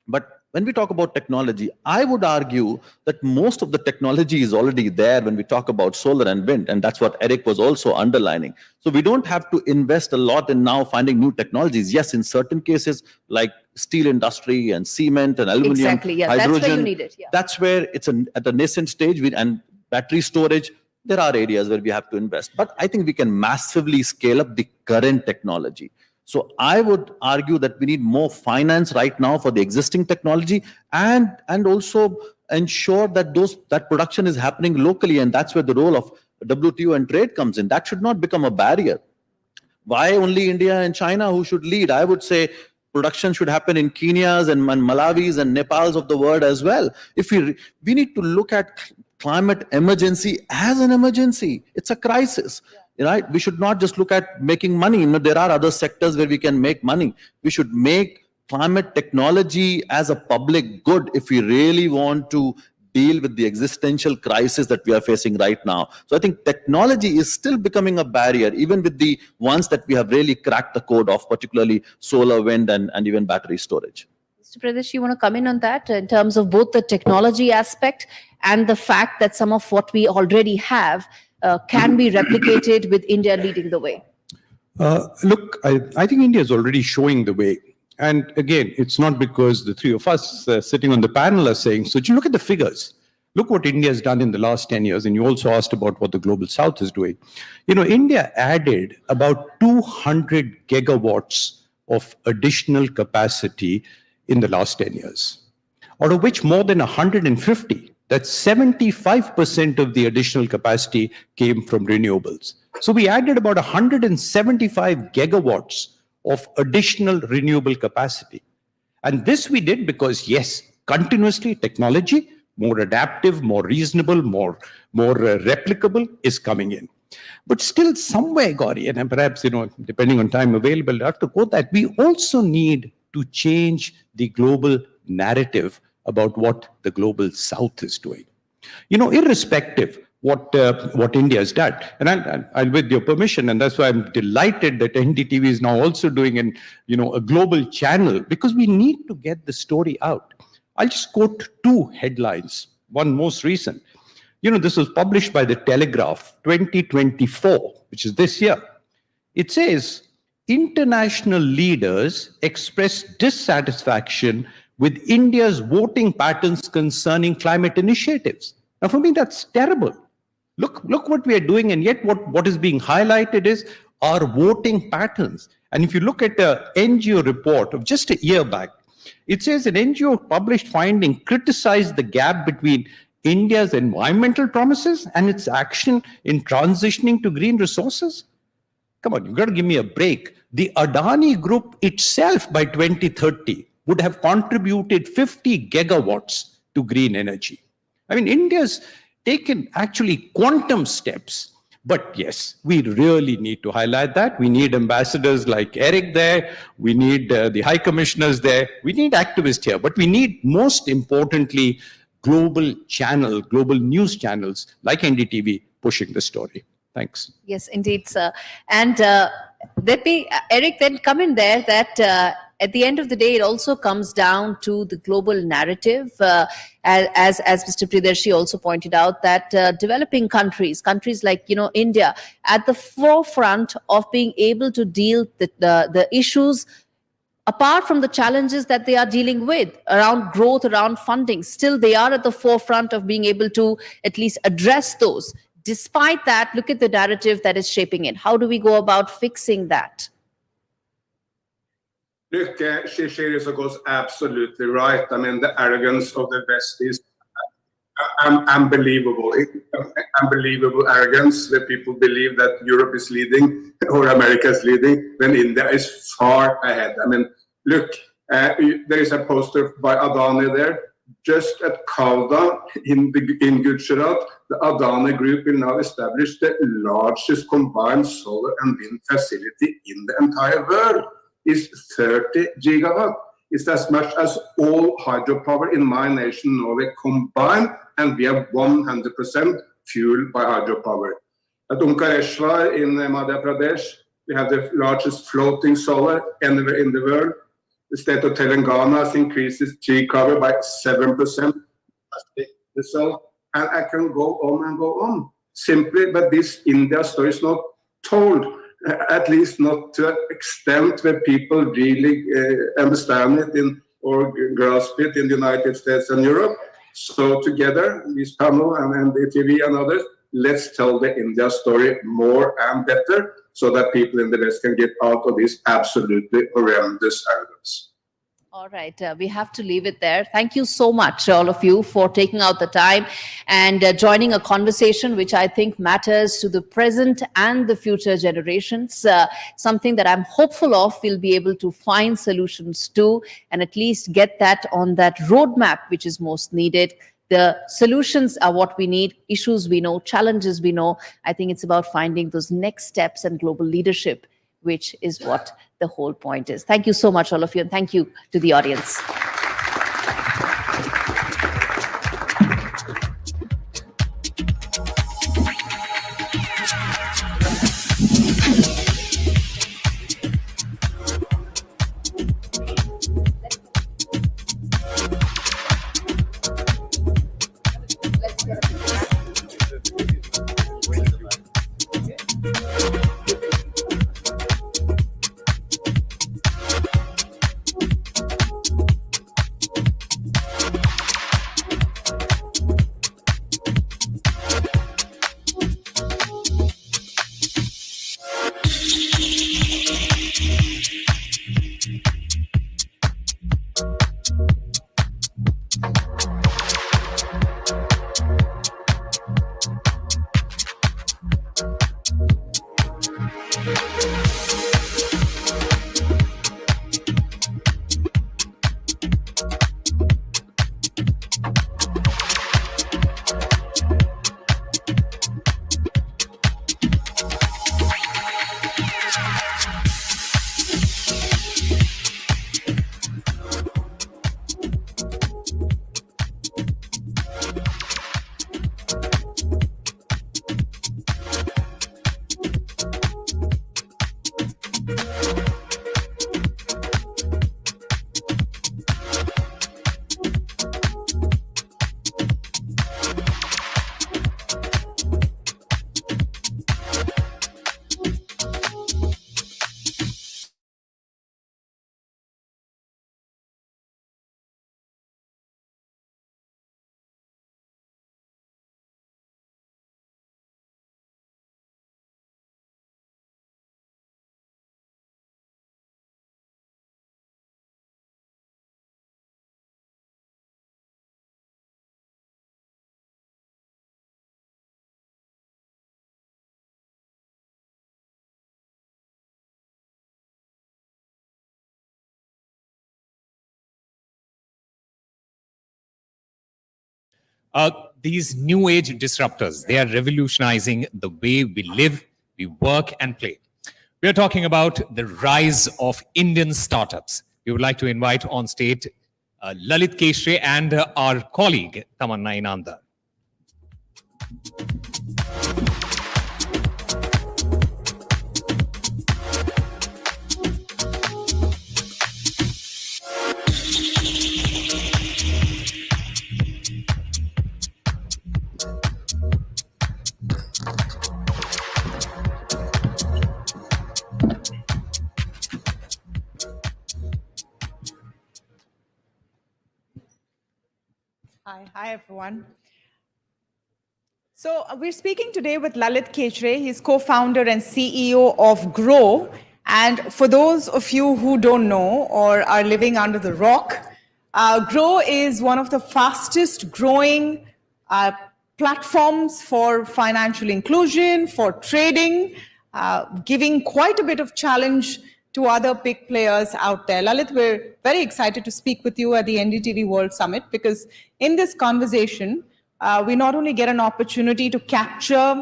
But when we talk about technology, I would argue that most of the technology is already there when we talk about solar and wind, and that's what Eric was also underlining. So we don't have to invest a lot in now finding new technologies. Yes, in certain cases, like steel industry and cement and aluminum, exactly, yeah, hydrogen, that's where you need it. Yeah. That's where it's at a nascent stage, and battery storage, there are areas where we have to invest. But I think we can massively scale up the current technology. So I would argue that we need more finance right now for the existing technology, and also ensure that that production is happening locally, and that's where the role of WTO and trade comes in. That should not become a barrier. Why only India and China who should lead? I would say production should happen in Kenya's and Malawis and Nepal's of the world as well. If we need to look at climate emergency as an emergency. It's a crisis. Right? We should not just look at making money. There are other sectors where we can make money. We should make climate technology as a public good if we really want to deal with the existential crisis that we are facing right now. So I think technology is still becoming a barrier, even with the ones that we have really cracked the code of, particularly solar, wind, and even battery storage. Mr. Pradesh, you want to come in on that in terms of both the technology aspect and the fact that some of what we already have can be replicated with India leading the way? Look, I think India is already showing the way. And again, it's not because the three of us sitting on the panel are saying, so you look at the figures. Look what India has done in the last 10 years. And you also asked about what the Global South is doing. India added about 200 gigawatts of additional capacity in the last 10 years, out of which more than 150, that's 75% of the additional capacity came from renewables. So we added about 175 gigawatts of additional renewable capacity. And this we did because, yes, continuously technology, more adaptive, more reasonable, more replicable is coming in. But still somewhere, Gauri, and perhaps, depending on time available, Dr. Kotak, we also need to change the global narrative about what the global South is doing. Irrespective what India has done. And I'll, with your permission, and that's why I'm delighted that NDTV is now also doing a global channel, because we need to get the story out. I'll just quote two headlines. One most recent. This was published by the Telegraph 2024, which is this year. It says, international leaders express dissatisfaction with India's voting patterns concerning climate initiatives. Now, for me, that's terrible. Look what we are doing, and yet what is being highlighted is our voting patterns. And if you look at the NGO report of just a year back, it says an NGO published finding criticized the gap between India's environmental promises and its action in transitioning to green resources. Come on, you've got to give me a break. The Adani Group itself by 2030 would have contributed 50 gigawatts to green energy. I mean, India's taken actually quantum steps. But yes, we really need to highlight that. We need ambassadors like Eric there. We need the high commissioners there. We need activists here. But we need, most importantly, global news channels like NDTV pushing the story. Thanks. Yes, indeed, sir. And let me, Eric, then come in there that at the end of the day, it also comes down to the global narrative. As Mr. Priyadarshi also pointed out, that developing countries like, India, at the forefront of being able to deal the issues apart from the challenges that they are dealing with around growth, around funding, still they are at the forefront of being able to at least address those. Despite that, look at the narrative that is shaping it. How do we go about fixing that? Look, Shishir goes absolutely right. I mean, the arrogance of the West is unbelievable. Unbelievable arrogance, where people believe that Europe is leading or America is leading when India is far ahead. I mean, look, there is a poster by Adani there. Just at Kauda in Gujarat, the Adani Group will now establish the largest combined solar and wind facility in the entire world. It's 30 gigawatt. It's as much as all hydropower in my nation, Norway, combined, and we have 100% fueled by hydropower. At Omkareshwar in Madhya Pradesh, we have the largest floating solar anywhere in the world. The state of Telangana has increased its tree cover by 7%. So, and I can go on and go on. Simply, but this India story is not told, at least not to an extent where people really understand it or grasp it in the United States and Europe. So together, this panel and NDTV and others, let's tell the India story more and better so that people in the West can get out of this absolutely horrendous arrogance. All right, we have to leave it there. Thank you so much, all of you, for taking out the time and joining a conversation which I think matters to the present and the future generations. Something that I'm hopeful of we'll be able to find solutions to and at least get that on that roadmap which is most needed. The solutions are what we need, issues we know, challenges we know. I think it's about finding those next steps and global leadership, which is what the whole point is. Thank you so much, all of you, and thank you to the audience. These new age disruptors, they are revolutionizing the way we live, we work and play. We are talking about the rise of Indian startups. We would like to invite on stage Lalit Keshre and our colleague Tamanna Inanda. Hi everyone. So we're speaking today with Lalit Keshre. He's co-founder and CEO of Grow. And for those of you who don't know or are living under the rock, Grow is one of the fastest growing platforms for financial inclusion, for trading, giving quite a bit of challenge to other big players out there. Lalit, we're very excited to speak with you at the NDTV World Summit because in this conversation, we not only get an opportunity to capture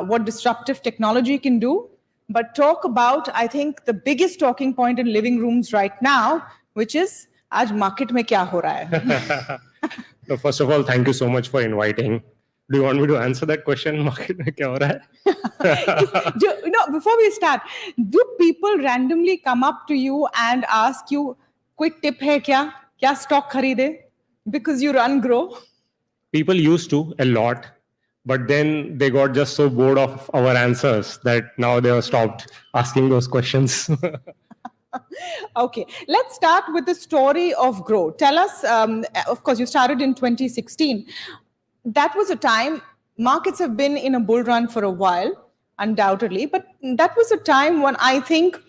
what disruptive technology can do, but talk about, I think, the biggest talking point in living rooms right now, which is, aaj market mein kya ho raha hai? No, first of all, thank you so much for inviting. Do you want me to answer that question? Market mein kya ho raha hai? Before we start, do people randomly come up to you and ask you, quick tip hai kya? Kya stock kharide? Because you run Grow? People used to a lot, but then they got just so bored of our answers that now they have stopped asking those questions. Okay, let's start with the story of Grow. Tell us, of course, you started in 2016. That was a time, markets have been in a bull run for a while, undoubtedly, but that was a time when I think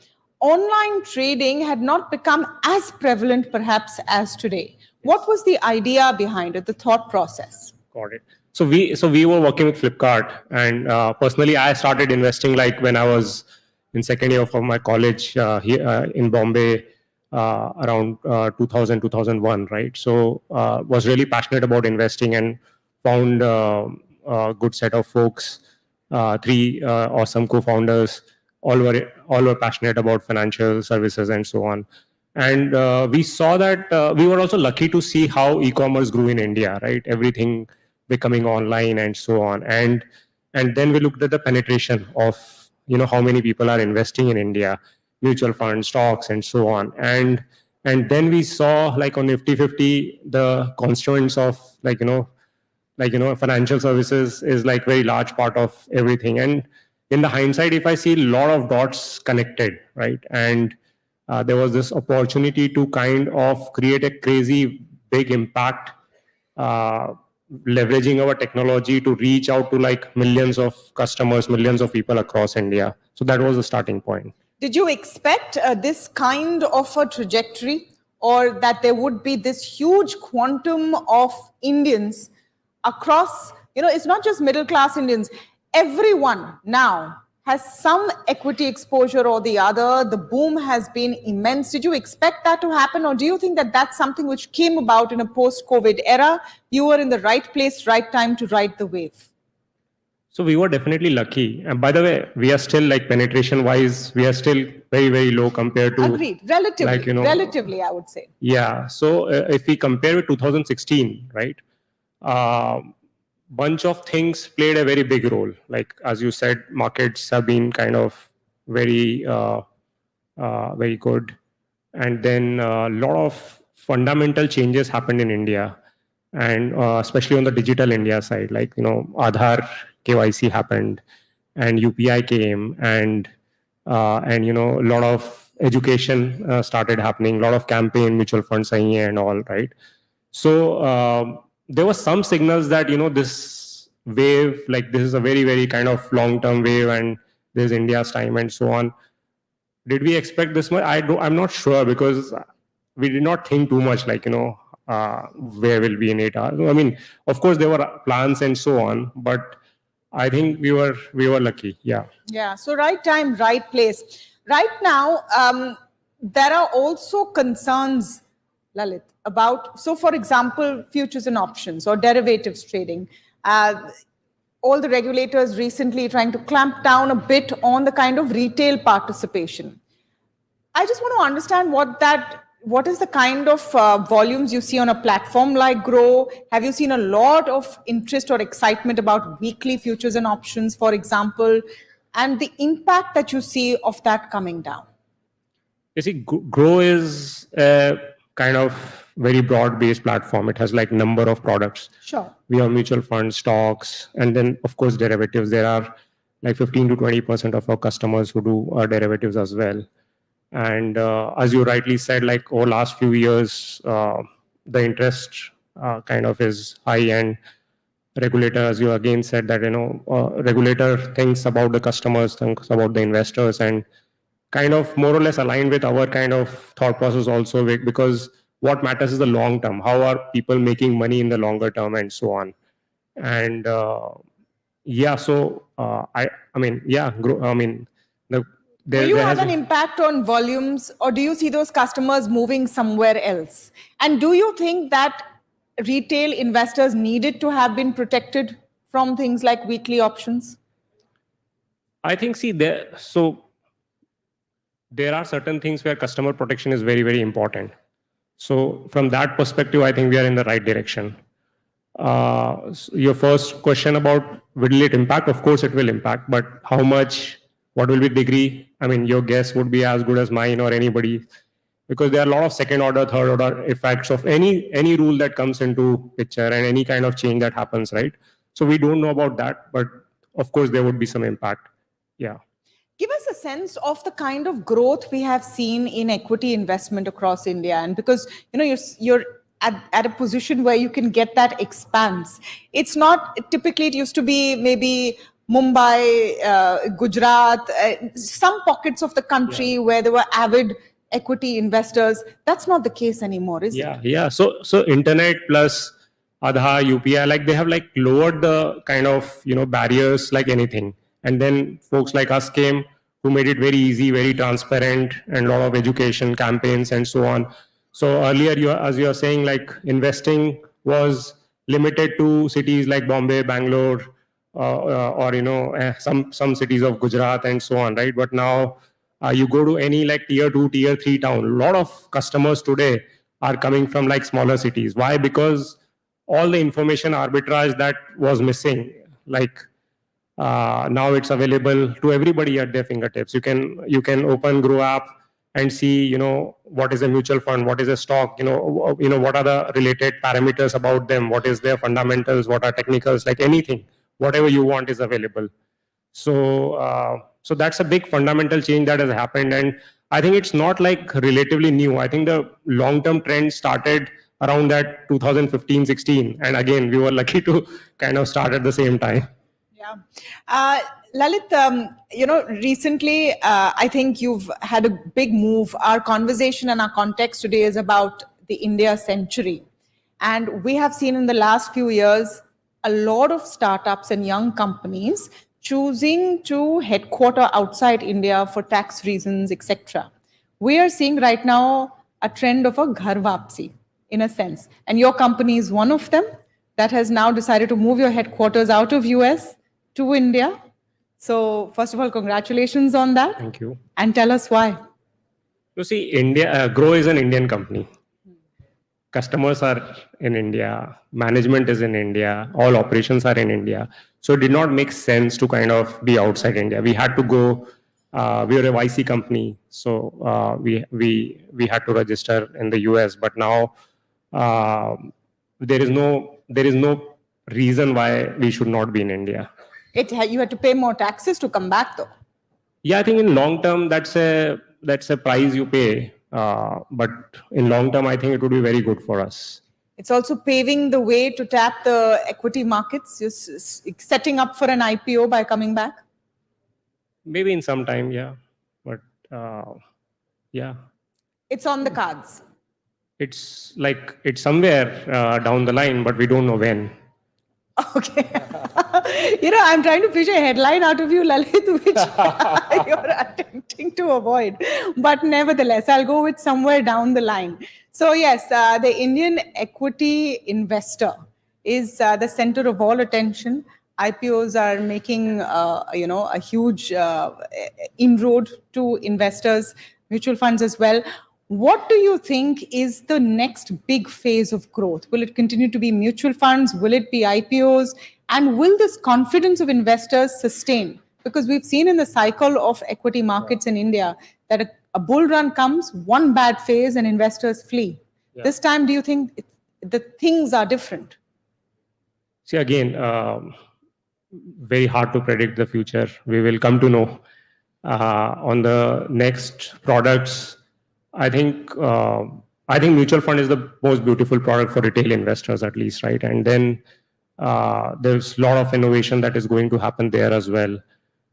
online trading had not become as prevalent perhaps as today. What was the idea behind it, the thought process? Got it. So we were working with Flipkart, and personally, I started investing like when I was in second year of my college here in Bombay around 2000, 2001, right? So was really passionate about investing and found a good set of folks, three awesome co-founders, all were passionate about financial services and so on. And we saw that we were also lucky to see how e-commerce grew in India, right? Everything becoming online and so on. And then we looked at the penetration of, how many people are investing in India, mutual funds, stocks, and so on. And then we saw like on Nifty 50, the constituents of financial services is like very large part of everything. And in the hindsight, if I see a lot of dots connected, right? And there was this opportunity to kind of create a crazy big impact, leveraging our technology to reach out to like millions of customers, millions of people across India. So that was the starting point. Did you expect this kind of a trajectory, or that there would be this huge quantum of Indians across, it's not just middle class Indians, everyone now has some equity exposure or the other. The boom has been immense. Did you expect that to happen, or do you think that that's something which came about in a post-COVID era? You were in the right place, right time to ride the wave. So we were definitely lucky. And by the way, we are still like penetration-wise, we are still very, very low compared to... Agreed. Relatively, relatively, I would say. Yeah. So if we compare with 2016, right? Bunch of things played a very big role. Like, as you said, markets have been kind of very, very good. And then a lot of fundamental changes happened in India, and especially on the digital India side, like, Aadhaar KYC happened and UPI came, and a lot of education started happening, a lot of campaign, mutual funds and all, right? So there were some signals that, this wave, like this is a very, very kind of long-term wave and this is India's time and so on. Did we expect this much? I'm not sure, because we did not think too much like, where will we in 8 hours? I mean, of course there were plans and so on, but I think we were lucky. Yeah. Yeah. So right time, right place. Right now, there are also concerns Lalit, about, so for example, futures and options or derivatives trading. All the regulators recently trying to clamp down a bit on the kind of retail participation. I just want to understand what is the kind of volumes you see on a platform like Grow? Have you seen a lot of interest or excitement about weekly futures and options, for example, and the impact that you see of that coming down? You see, Grow is a kind of very broad-based platform. It has like number of products. Sure. We have mutual funds, stocks, and then of course derivatives. There are like 15 to 20% of our customers who do derivatives as well. And as you rightly said, like over last few years, the interest kind of is high, and regulator, as you again said, that regulator thinks about the customers, thinks about the investors, and kind of more or less aligned with our kind of thought process also, because what matters is the long term. How are people making money in the longer term, and so on. And yeah, so I mean, yeah, Do you have an impact on volumes, or do you see those customers moving somewhere else? And do you think that retail investors needed to have been protected from things like weekly options? I think, see, there are certain things where customer protection is very, very important. So from that perspective, I think we are in the right direction. Your first question about will it impact? Of course, it will impact, but how much? What will be the degree? I mean, your guess would be as good as mine or anybody, because there are a lot of second order, third order effects of any rule that comes into picture and any kind of change that happens, right? So we don't know about that, but of course there would be some impact. Yeah. Give us a sense of the kind of growth we have seen in equity investment across India, and because you're at a position where you can get that expanse. It's not typically, it used to be maybe Mumbai, Gujarat, some pockets of the country where there were avid equity investors. That's not the case anymore, is it? Yeah. So internet plus Aadhaar, UPI, like they have like lowered the kind of barriers like anything. And then folks like us came who made it very easy, very transparent, and a lot of education campaigns and so on. So earlier, as you are saying, like investing was limited to cities like Bombay, Bangalore, or some cities of Gujarat and so on, right? But now you go to any like tier 2, tier 3 town, a lot of customers today are coming from like smaller cities. Why? Because all the information arbitrage that was missing, like now it's available to everybody at their fingertips. You can open Grow app and see what is a mutual fund, what is a stock, what are the related parameters about them, what is their fundamentals, what are technicals, like anything, whatever you want is available. So that's a big fundamental change that has happened, and I think it's not like relatively new. I think the long-term trend started around that 2015-16, and again we were lucky to kind of start at the same time. Yeah. Lalit, recently, I think you've had a big move. Our conversation and our context today is about the India century. And we have seen in the last few years, a lot of startups and young companies choosing to headquarter outside India for tax reasons, etc. We are seeing right now a trend of a ghar vapsi, in a sense. And your company is one of them that has now decided to move your headquarters out of US to India. So first of all, congratulations on that. Thank you. And tell us why. You see, India, Grow is an Indian company. Customers are in India, management is in India, all operations are in India. So it did not make sense to kind of be outside India. We had to go, we are a YC company, so we had to register in the US. But now there is no reason why we should not be in India. You had to pay more taxes to come back, though. Yeah, I think in long term that's a price you pay. But in long term, I think it would be very good for us. It's also paving the way to tap the equity markets, just setting up for an IPO by coming back. Maybe in some time, yeah. But yeah. It's on the cards. It's somewhere down the line, but we don't know when. Okay. I'm trying to fish a headline out of you, Lalit, which you're attempting to avoid. But nevertheless, I'll go with somewhere down the line. So yes, the Indian equity investor is the center of all attention. IPOs are making, a huge inroad to investors, mutual funds as well. What do you think is the next big phase of growth? Will it continue to be mutual funds? Will it be IPOs? And will this confidence of investors sustain? Because we've seen in the cycle of equity markets in India that a bull run comes, one bad phase, and investors flee. Yeah. This time, do you think the things are different? See, again, very hard to predict the future. We will come to know. On the next products, I think mutual fund is the most beautiful product for retail investors, at least, right? And then there's a lot of innovation that is going to happen there as well.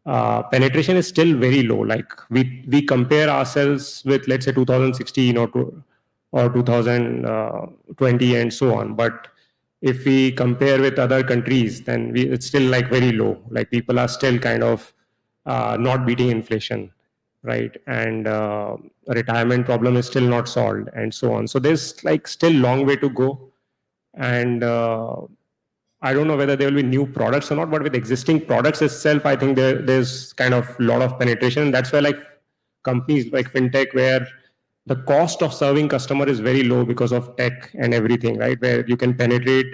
Penetration is still very low. Like we compare ourselves with, let's say, 2016 or 2020 and so on. But if we compare with other countries, then it's still like very low. Like people are still kind of not beating inflation, right? And retirement problem is still not solved, and so on. So there's like still long way to go. And I don't know whether there will be new products or not, but with existing products itself, I think there's kind of a lot of penetration. That's why like companies like fintech, where the cost of serving customer is very low because of tech and everything, right? Where you can penetrate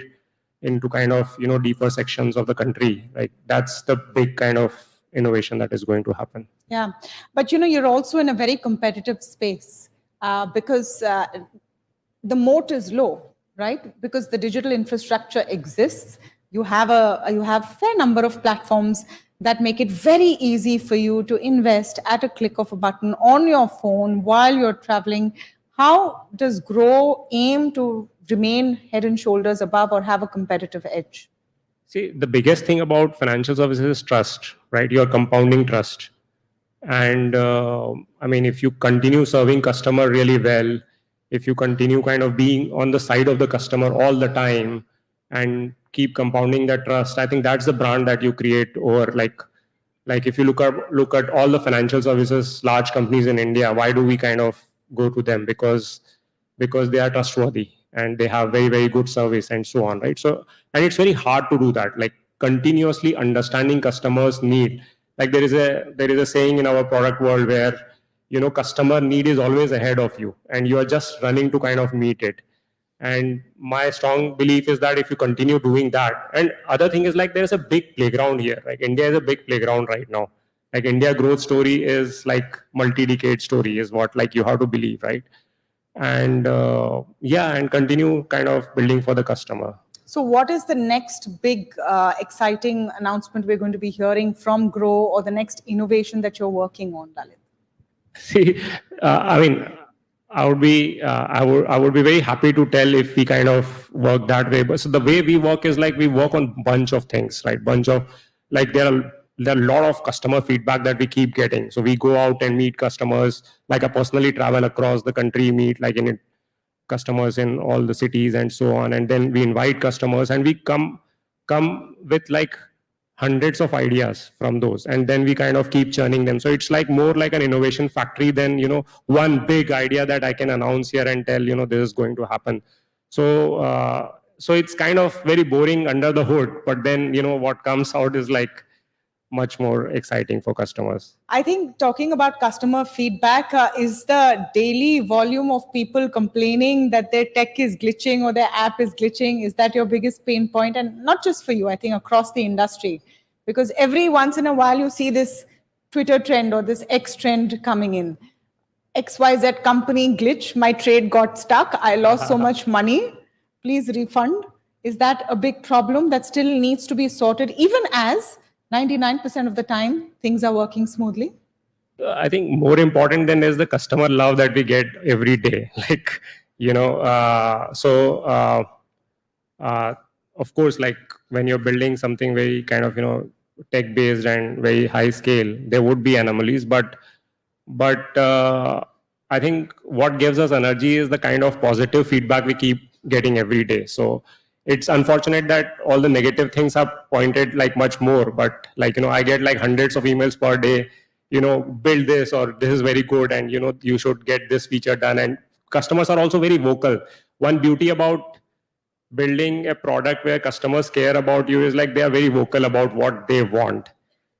into kind of, deeper sections of the country. Like that's the big kind of innovation that is going to happen. Yeah, but you're also in a very competitive space because the moat is low, right? Because the digital infrastructure exists. You have a fair number of platforms that make it very easy for you to invest at a click of a button on your phone while you're traveling. How does Grow aim to remain head and shoulders above or have a competitive edge? See, the biggest thing about financial services is trust, right? You're compounding trust. And if you continue serving customer really well, if you continue kind of being on the side of the customer all the time and keep compounding that trust, I think that's the brand that you create over like if you look at all the financial services, large companies in India, why do we kind of go to them? Because they are trustworthy and they have very, very good service and so on, right? So, and it's very hard to do that, like continuously understanding customers' need. Like there is a saying in our product world where, customer need is always ahead of you and you are just running to kind of meet it. And my strong belief is that if you continue doing that, and other thing is like there's a big playground here. Like India is a big playground right now. Like India growth story is like multi-decade story is what like you have to believe, right? And and continue kind of building for the customer. So what is the next big exciting announcement we're going to be hearing from Grow, or the next innovation that you're working on, Lalit? See, I would be very happy to tell if we kind of work that way. But so the way we work is like we work on bunch of things, right? There are a lot of customer feedback that we keep getting. So we go out and meet customers. Like I personally travel across the country, meet like in customers in all the cities and so on. And then we invite customers and we come with like hundreds of ideas from those, and then we kind of keep churning them. So it's like more like an innovation factory than one big idea that I can announce here and tell this is going to happen. So it's kind of very boring under the hood, but then what comes out is like much more exciting for customers. I think talking about customer feedback is the daily volume of people complaining that their tech is glitching or their app is glitching. Is that your biggest pain point? And not just for you, I think across the industry, because every once in a while you see this Twitter trend or this X trend coming in. XYZ company glitch, my trade got stuck, I lost so much money, please refund. Is that a big problem that still needs to be sorted, even as 99% of the time things are working smoothly? I think more important than is the customer love that we get every day. Like, of course, like when you're building something very kind of, tech based and very high scale, there would be anomalies, but I think what gives us energy is the kind of positive feedback we keep getting every day. So it's unfortunate that all the negative things are pointed like much more, but like, I get like hundreds of emails per day, build this, or this is very good, and you should get this feature done. And customers are also very vocal. One beauty about building a product where customers care about you is like they are very vocal about what they want.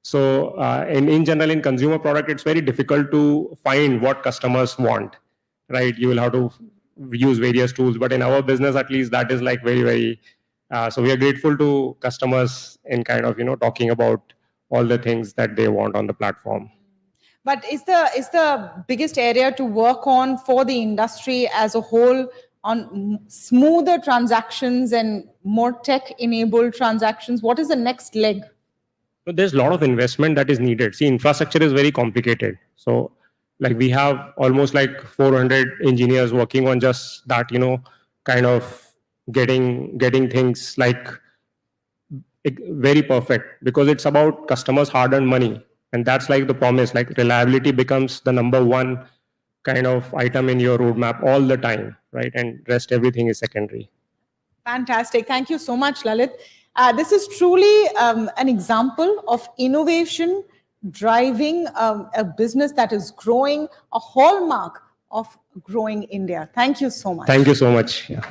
So in general, in consumer product, it's very difficult to find what customers want, right? You will have to use various tools, but in our business, at least, that is like very, very, so we are grateful to customers in kind of, talking about all the things that they want on the platform. But is the biggest area to work on for the industry as a whole on smoother transactions and more tech-enabled transactions? What is the next leg? So there's a lot of investment that is needed. See, infrastructure is very complicated. So like we have almost like 400 engineers working on just that, kind of getting things like very perfect, because it's about customers' hard-earned money. And that's like the promise, like reliability becomes the number one kind of item in your roadmap all the time, right? And rest everything is secondary. Fantastic. Thank you so much, Lalit. This is truly an example of innovation driving a business that is growing, a hallmark of growing India. Thank you so much. Thank you so much. Yeah.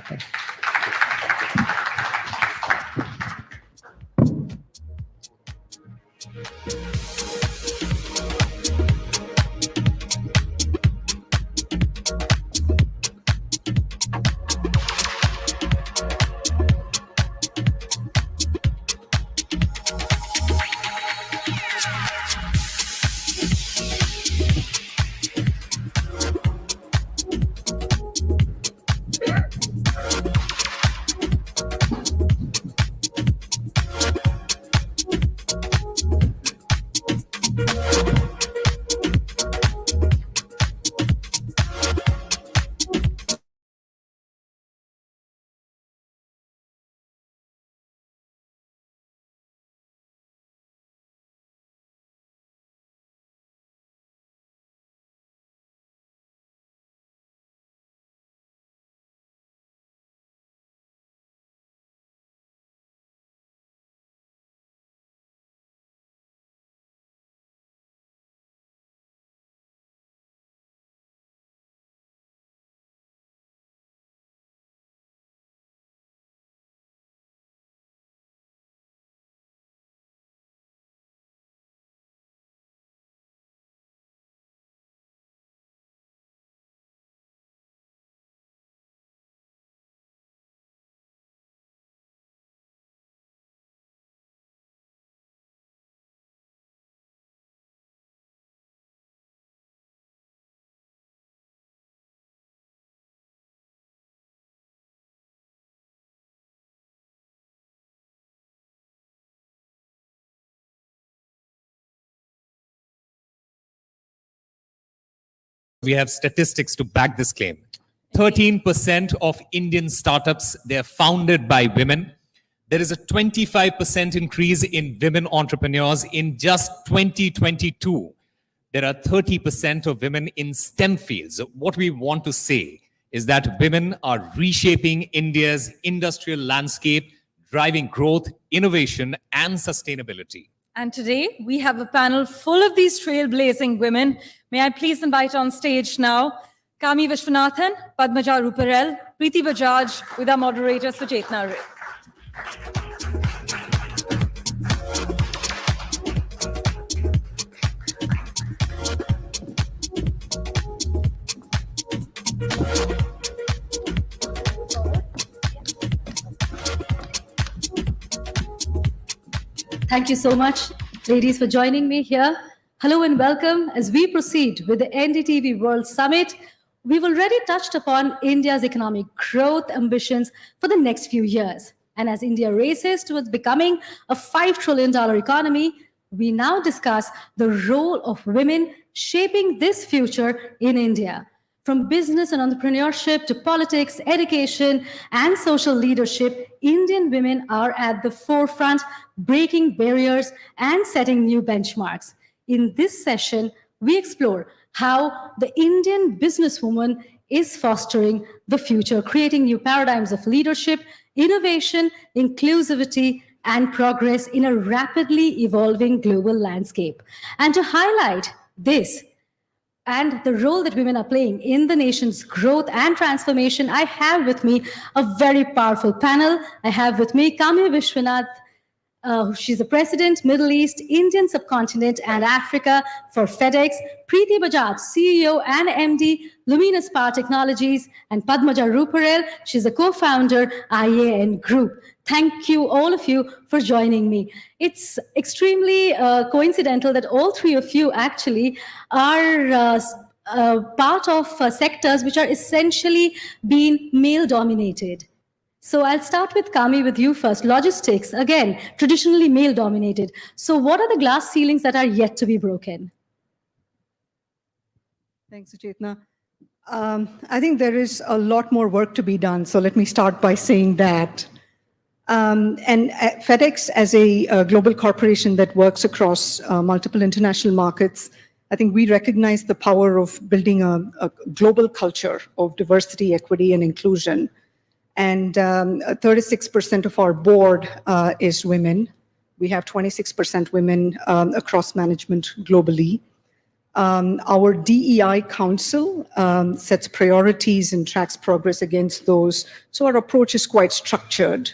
We have statistics to back this claim. 13% of Indian startups, they're founded by women. There is a 25% increase in women entrepreneurs in just 2022. There are 30% of women in STEM fields. What we want to say is that women are reshaping India's industrial landscape, driving growth, innovation, and sustainability. And today we have a panel full of these trailblazing women. May I please invite on stage now Kami Vishwanathan, Padmaja Ruparel, Preeti Bajaj, with our moderator Suchetna Ray. Thank you so much, ladies, for joining me here. Hello and welcome. As we proceed with the NDTV World Summit, we've already touched upon India's economic growth ambitions for the next few years. And as India races towards becoming a $5 trillion economy, we now discuss the role of women shaping this future in India. From business and entrepreneurship to politics, education, and social leadership, Indian women are at the forefront, breaking barriers and setting new benchmarks. In this session, we explore how the Indian businesswoman is fostering the future, creating new paradigms of leadership, innovation, inclusivity, and progress in a rapidly evolving global landscape. And to highlight this and the role that women are playing in the nation's growth and transformation, I have with me a very powerful panel. I have with me Kami Vishwanath. She's the President, Middle East, Indian Subcontinent, and Africa for FedEx. Preeti Bajaj, CEO and MD, Luminous Power Technologies, and Padmaja Ruparel. She's a co-founder, IAN Group. Thank you, all of you, for joining me. It's extremely coincidental that all three of you actually are part of sectors which are essentially being male-dominated. So I'll start with Kami, with you first. Logistics, again, traditionally male-dominated. So what are the glass ceilings that are yet to be broken? Thanks, Suchetna. I think there is a lot more work to be done. So let me start by saying that. FedEx, as a global corporation that works across multiple international markets, I think we recognize the power of building a global culture of diversity, equity, and inclusion. And 36% of our board is women. We have 26% women across management globally. Our DEI Council sets priorities and tracks progress against those. So our approach is quite structured.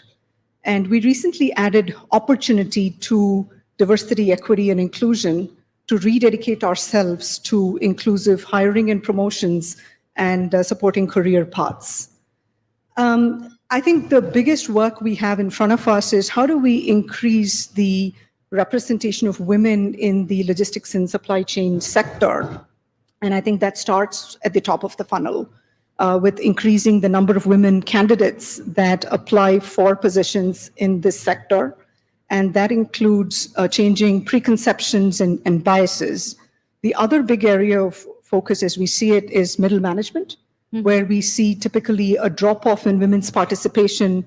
And we recently added opportunity to diversity, equity, and inclusion to rededicate ourselves to inclusive hiring and promotions and supporting career paths. I think the biggest work we have in front of us is how do we increase the representation of women in the logistics and supply chain sector? And I think that starts at the top of the funnel with increasing the number of women candidates that apply for positions in this sector. And that includes changing preconceptions and biases. The other big area of focus as we see it is middle management, where we see typically a drop-off in women's participation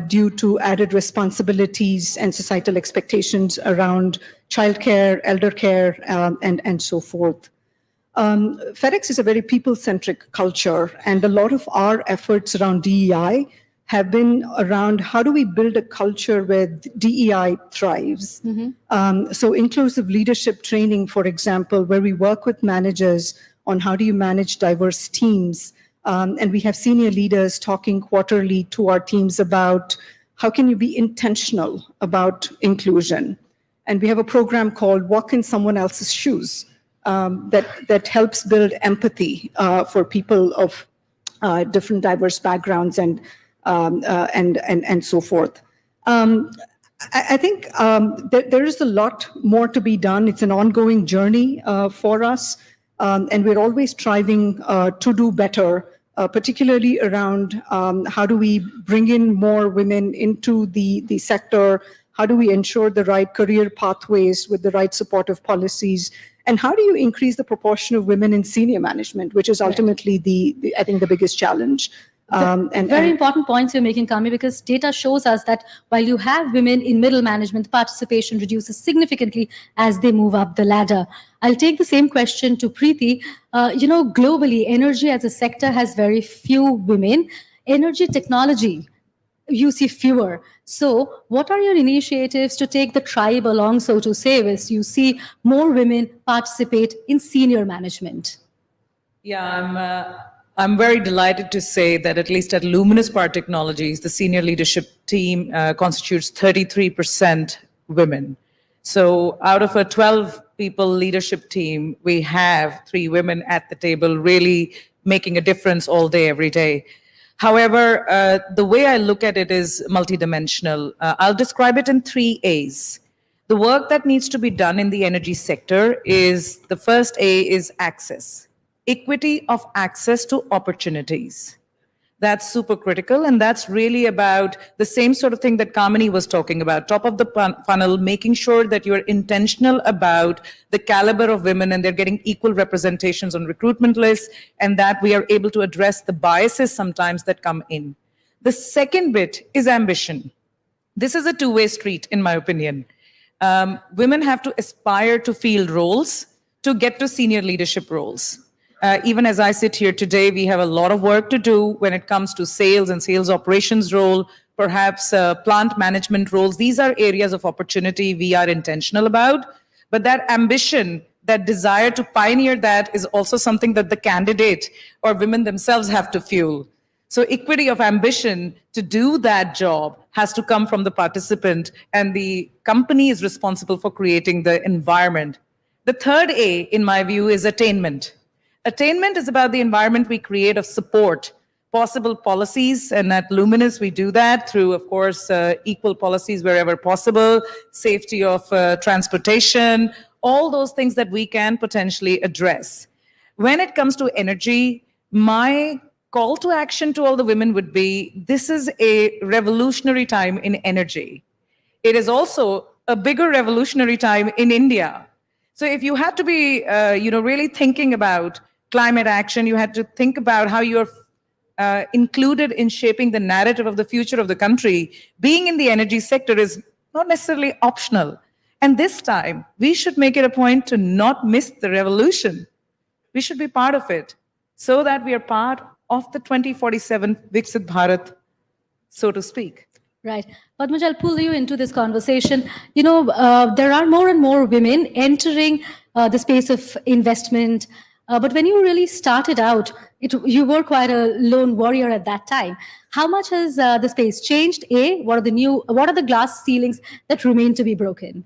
due to added responsibilities and societal expectations around childcare, elder care, and so forth. FedEx is a very people-centric culture, and a lot of our efforts around DEI have been around how do we build a culture where DEI thrives. So inclusive leadership training, for example, where we work with managers on how do you manage diverse teams. And we have senior leaders talking quarterly to our teams about how can you be intentional about inclusion. And we have a program called Walk in Someone Else's Shoes that helps build empathy for people of different diverse backgrounds and so forth. I think there is a lot more to be done. It's an ongoing journey for us. And we're always striving to do better, particularly around how do we bring in more women into the sector? How do we ensure the right career pathways with the right supportive policies? And how do you increase the proportion of women in senior management, which is ultimately I think the biggest challenge. Very important points you're making, Kami, because data shows us that while you have women in middle management, participation reduces significantly as they move up the ladder. I'll take the same question to Preeti. Globally, energy as a sector has very few women. Energy technology, you see fewer. So what are your initiatives to take the tribe along, so to say, as you see more women participate in senior management? Yeah, I'm very delighted to say that at least at Luminous Power Technologies, the senior leadership team constitutes 33% women. So out of a 12-people leadership team, we have 3 women at the table really making a difference all day, every day. However, the way I look at it is multidimensional. I'll describe it in 3 A's. The work that needs to be done in the energy sector is, the first A is access. Equity of access to opportunities. That's super critical, and that's really about the same sort of thing that Kamini was talking about, top of the funnel, making sure that you're intentional about the caliber of women and they're getting equal representations on recruitment lists, and that we are able to address the biases sometimes that come in. The second bit is ambition. This is a two-way street, in my opinion. Women have to aspire to field roles to get to senior leadership roles. Even as I sit here today, we have a lot of work to do when it comes to sales and sales operations role, perhaps plant management roles. These are areas of opportunity we are intentional about. But that ambition, that desire to pioneer that is also something that the candidate or women themselves have to fuel. So equity of ambition to do that job has to come from the participant, and the company is responsible for creating the environment. The third A, in my view, is attainment. Attainment is about the environment we create of support, possible policies, and at Luminous we do that through, of course, equal policies wherever possible, safety of transportation, all those things that we can potentially address. When it comes to energy, my call to action to all the women would be, this is a revolutionary time in energy. It is also a bigger revolutionary time in India. So if you had to be, really thinking about climate action, you had to think about how you're included in shaping the narrative of the future of the country. Being in the energy sector is not necessarily optional. And this time, we should make it a point to not miss the revolution. We should be part of it so that we are part of the 2047 Viksit Bharat, so to speak. Right. Padmaj, I'll pull you into this conversation. There are more and more women entering the space of investment. But when you really started out, you were quite a lone warrior at that time. How much has the space changed? What are the glass ceilings that remain to be broken?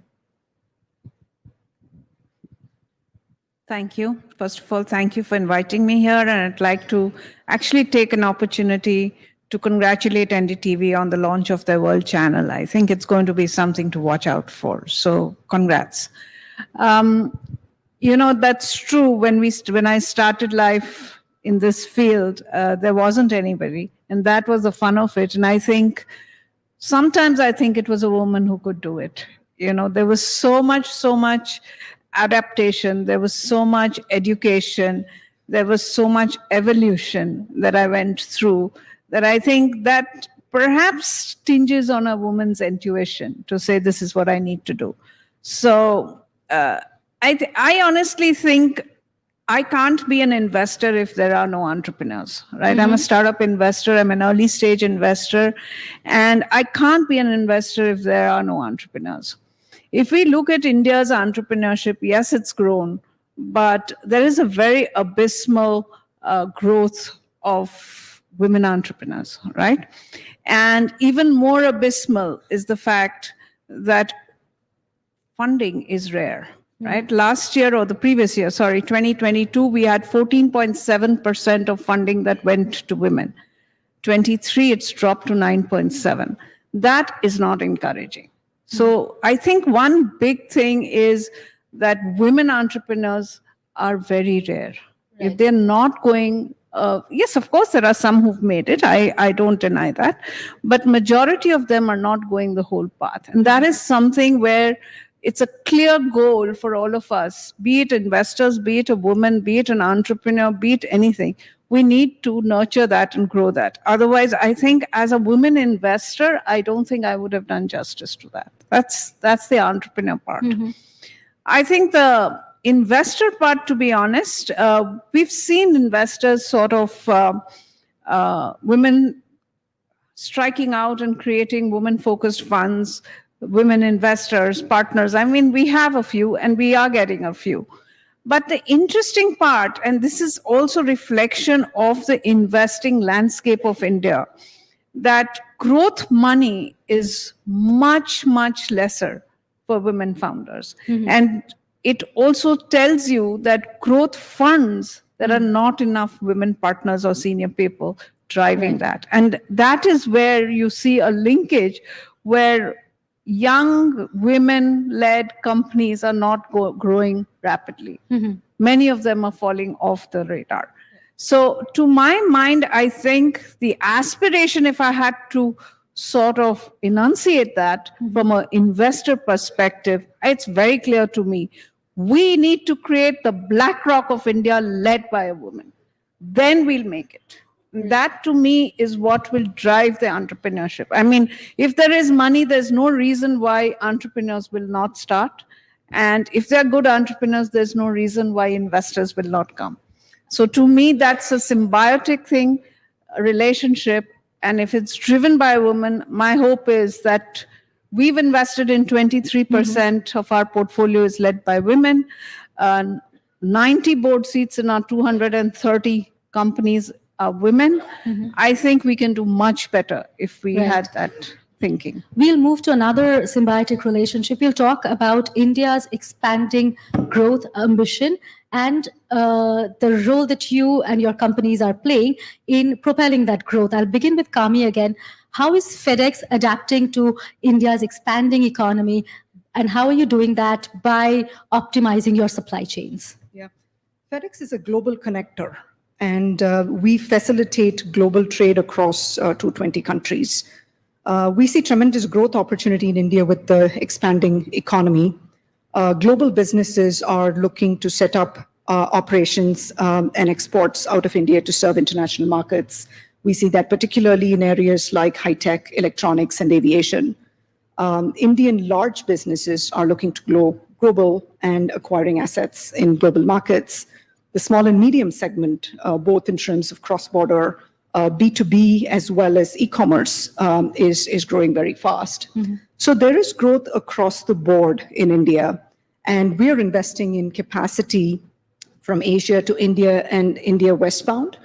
Thank you. First of all, thank you for inviting me here. And I'd like to actually take an opportunity to congratulate NDTV on the launch of their World Channel. I think it's going to be something to watch out for. So congrats. That's true. When I started life in this field, there wasn't anybody. And that was the fun of it. And sometimes I think it was a woman who could do it. There was so much adaptation, there was so much education, there was so much evolution that I went through, that I think that perhaps tinges on a woman's intuition to say, this is what I need to do. So I honestly think I can't be an investor if there are no entrepreneurs, right? I'm a startup investor, I'm an early stage investor, and I can't be an investor if there are no entrepreneurs. If we look at India's entrepreneurship, yes, it's grown, but there is a very abysmal growth of women entrepreneurs, right? And even more abysmal is the fact that funding is rare, right? Last year or the previous year, 2022, we had 14.7% of funding that went to women. 23, it's dropped to 9.7. That is not encouraging. So I think one big thing is that women entrepreneurs are very rare. Right. If they're not going, yes, of course, there are some who've made it. I don't deny that. But majority of them are not going the whole path. And that is something where it's a clear goal for all of us, be it investors, be it a woman, be it an entrepreneur, be it anything. We need to nurture that and grow that. Otherwise, I think as a woman investor, I don't think I would have done justice to that. That's the entrepreneur part. I think the investor part, to be honest, we've seen investors sort of women striking out and creating women-focused funds, women investors, partners. I mean, we have a few and we are getting a few. But the interesting part, and this is also reflection of the investing landscape of India, that growth money is much, much lesser for women founders. And it also tells you that growth funds, there are not enough women partners or senior people driving that. And that is where you see a linkage where young women-led companies are not growing rapidly. Many of them are falling off the radar. So to my mind, I think the aspiration, if I had to sort of enunciate that from an investor perspective, it's very clear to me. We need to create the BlackRock of India led by a woman. Then we'll make it. That to me is what will drive the entrepreneurship. I mean, if there is money, there's no reason why entrepreneurs will not start. And if they're good entrepreneurs, there's no reason why investors will not come. So to me, that's a symbiotic thing, a relationship. And if it's driven by a woman, my hope is that we've invested in 23% of our portfolio is led by women. 90 board seats in our 230 companies are women. I think we can do much better if we had that thinking. We'll move to another symbiotic relationship. We'll talk about India's expanding growth ambition and the role that you and your companies are playing in propelling that growth. I'll begin with Kami again. How is FedEx adapting to India's expanding economy, and how are you doing that by optimizing your supply chains? Yeah, FedEx is a global connector, and we facilitate global trade across 220 countries. We see tremendous growth opportunity in India with the expanding economy. Global businesses are looking to set up operations and exports out of India to serve international markets. We see that particularly in areas like high-tech, electronics, and aviation. Indian large businesses are looking to go global and acquiring assets in global markets. The small and medium segment, both in terms of cross-border B2B as well as e-commerce, is growing very fast. So there is growth across the board in India, and we are investing in capacity from Asia to India and India westbound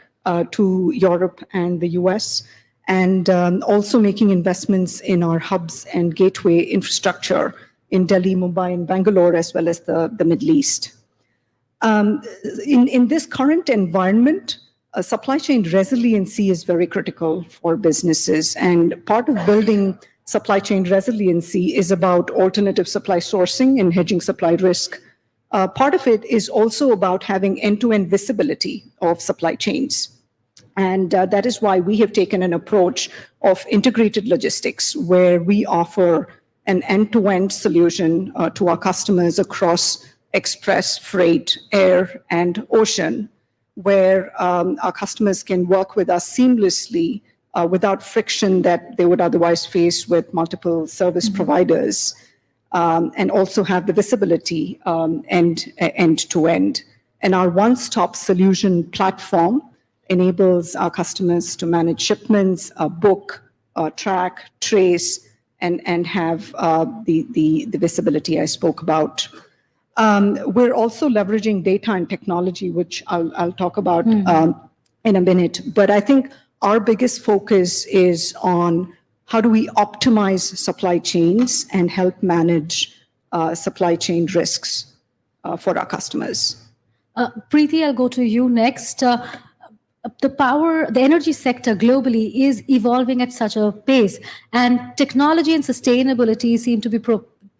to Europe and the US, and also making investments in our hubs and gateway infrastructure in Delhi, Mumbai, and Bangalore, as well as the Middle East. In this current environment, supply chain resiliency is very critical for businesses, and part of building supply chain resiliency is about alternative supply sourcing and hedging supply risk. Part of it is also about having end-to-end visibility of supply chains. And that is why we have taken an approach of integrated logistics, where we offer an end-to-end solution to our customers across express, freight, air, and ocean, where our customers can work with us seamlessly without friction that they would otherwise face with multiple service providers, and also have the visibility end-to-end. And our one-stop solution platform enables our customers to manage shipments, book, track, trace, and have the visibility I spoke about. We're also leveraging data and technology, which I'll talk about in a minute. But I think our biggest focus is on how do we optimize supply chains and help manage supply chain risks for our customers. Preeti, I'll go to you next. The energy sector globally is evolving at such a pace, and technology and sustainability seem to be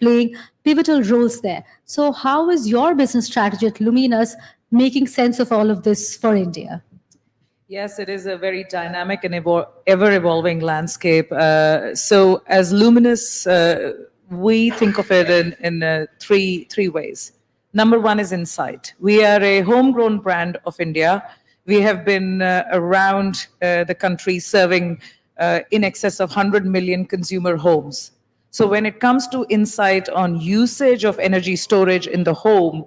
playing pivotal roles there. So how is your business strategy at Luminous making sense of all of this for India? Yes, it is a very dynamic and ever-evolving landscape. So as Luminous, we think of it in three ways. Number one is insight. We are a homegrown brand of India. We have been around the country serving in excess of 100 million consumer homes. So when it comes to insight on usage of energy storage in the home,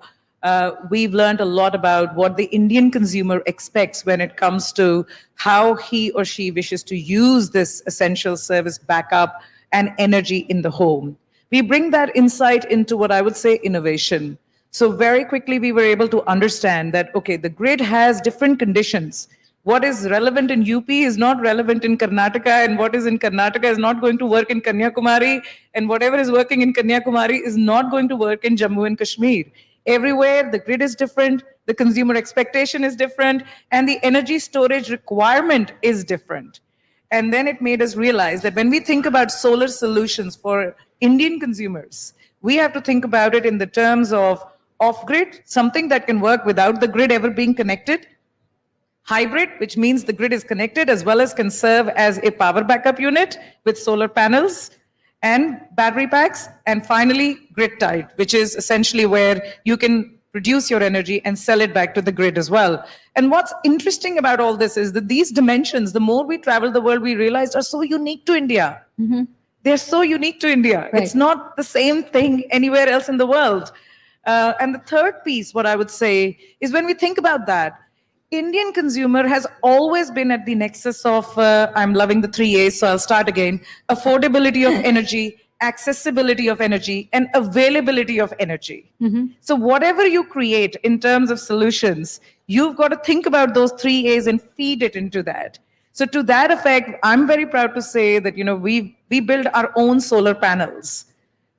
we've learned a lot about what the Indian consumer expects when it comes to how he or she wishes to use this essential service backup and energy in the home. We bring that insight into what I would say innovation. So very quickly, we were able to understand that, okay, the grid has different conditions. What is relevant in UP is not relevant in Karnataka, and what is in Karnataka is not going to work in Kanyakumari, and whatever is working in Kanyakumari is not going to work in Jammu and Kashmir. Everywhere, the grid is different, the consumer expectation is different, and the energy storage requirement is different. And then it made us realize that when we think about solar solutions for Indian consumers, we have to think about it in the terms of off-grid, something that can work without the grid ever being connected. Hybrid, which means the grid is connected as well as can serve as a power backup unit with solar panels and battery packs. And finally, grid-tied, which is essentially where you can produce your energy and sell it back to the grid as well. And what's interesting about all this is that these dimensions, the more we travel the world, we realized are so unique to India. They're so unique to India. Right. It's not the same thing anywhere else in the world. And the third piece, what I would say, is when we think about that, Indian consumer has always been at the nexus of, I'm loving the 3 A's, so I'll start again, affordability of energy, accessibility of energy, and availability of energy. So whatever you create in terms of solutions, you've got to think about those 3 A's and feed it into that. So to that effect, I'm very proud to say that, we build our own solar panels.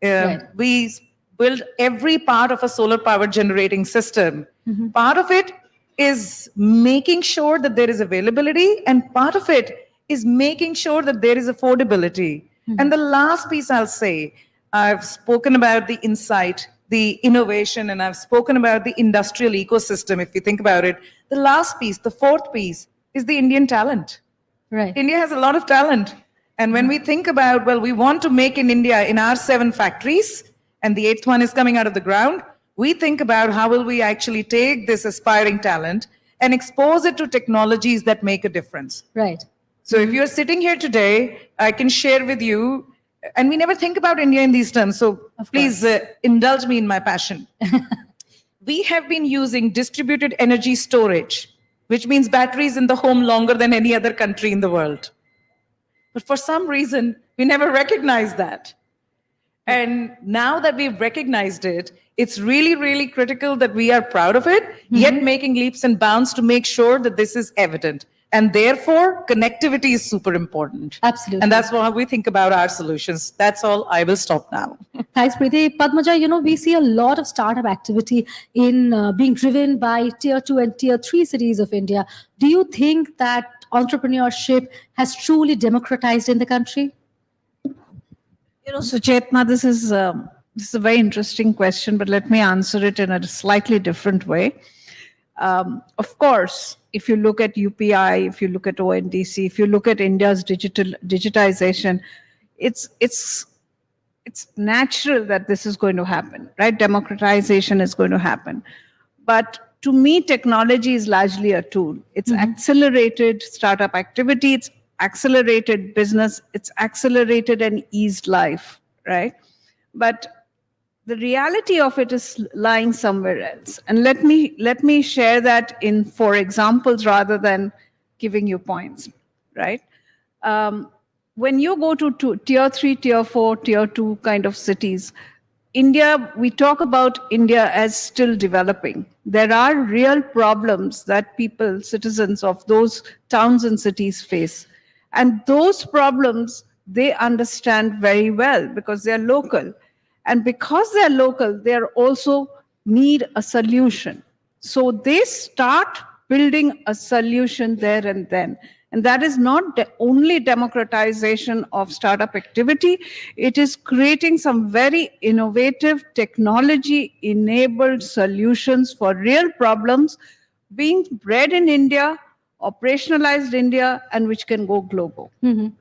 We build every part of a solar power generating system. Part of it is making sure that there is availability, and part of it is making sure that there is affordability. And the last piece I'll say, I've spoken about the insight, the innovation, and I've spoken about the industrial ecosystem. If you think about it, the last piece, the fourth piece, is the Indian talent. Right. India has a lot of talent. And when we think about, well, we want to make in India in our 7 factories, and the 8th one is coming out of the ground, we think about how will we actually take this aspiring talent and expose it to technologies that make a difference. Right. So if you're sitting here today, I can share with you, and we never think about India in these terms, so please indulge me in my passion. We have been using distributed energy storage, which means batteries in the home longer than any other country in the world. But for some reason, we never recognized that. And now that we've recognized it, it's really, really critical that we are proud of it, yet making leaps and bounds to make sure that this is evident. And therefore, connectivity is super important. Absolutely. And that's how we think about our solutions. That's all. I will stop now. Thanks, Preeti. Padmaja, we see a lot of startup activity in being driven by tier 2 and tier 3 cities of India. Do you think that entrepreneurship has truly democratized in the country? Suchetna, this is a very interesting question, but let me answer it in a slightly different way. Of course, if you look at UPI, if you look at ONDC, if you look at India's digitization, it's natural that this is going to happen, right? Democratization is going to happen. But to me, technology is largely a tool. It's accelerated startup activity, it's accelerated business, it's accelerated and eased life, right? But the reality of it is lying somewhere else. And let me share that in 4 examples rather than giving you points, right? When you go to tier 3, tier 4, tier 2 kind of cities, India, we talk about India as still developing. There are real problems that people, citizens of those towns and cities face. And those problems, they understand very well because they're local. And because they're local, they also need a solution. So they start building a solution there and then. And that is not only democratization of startup activity, it is creating some very innovative technology-enabled solutions for real problems being bred in India, operationalized India, and which can go global,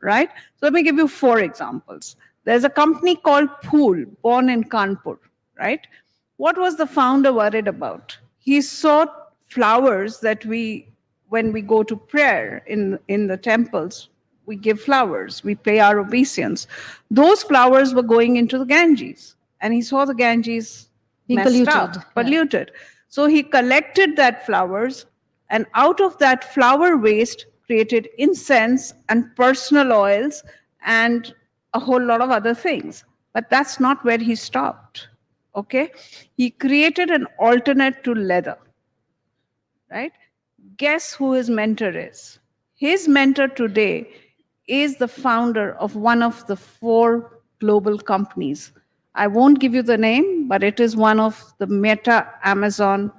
right? So let me give you 4 examples. There's a company called Pool, born in Kanpur, right? What was the founder worried about? He saw flowers that when we go to prayer in the temples, we give flowers, we pay our obeisance. Those flowers were going into the Ganges, and he saw the Ganges being polluted. So he collected that flowers, and out of that flower waste created incense and personal oils and a whole lot of other things. But that's not where he stopped, okay? He created an alternate to leather, right? Guess who his mentor is? His mentor today is the founder of one of the 4 global companies. I won't give you the name, but it is one of the Meta, Amazon,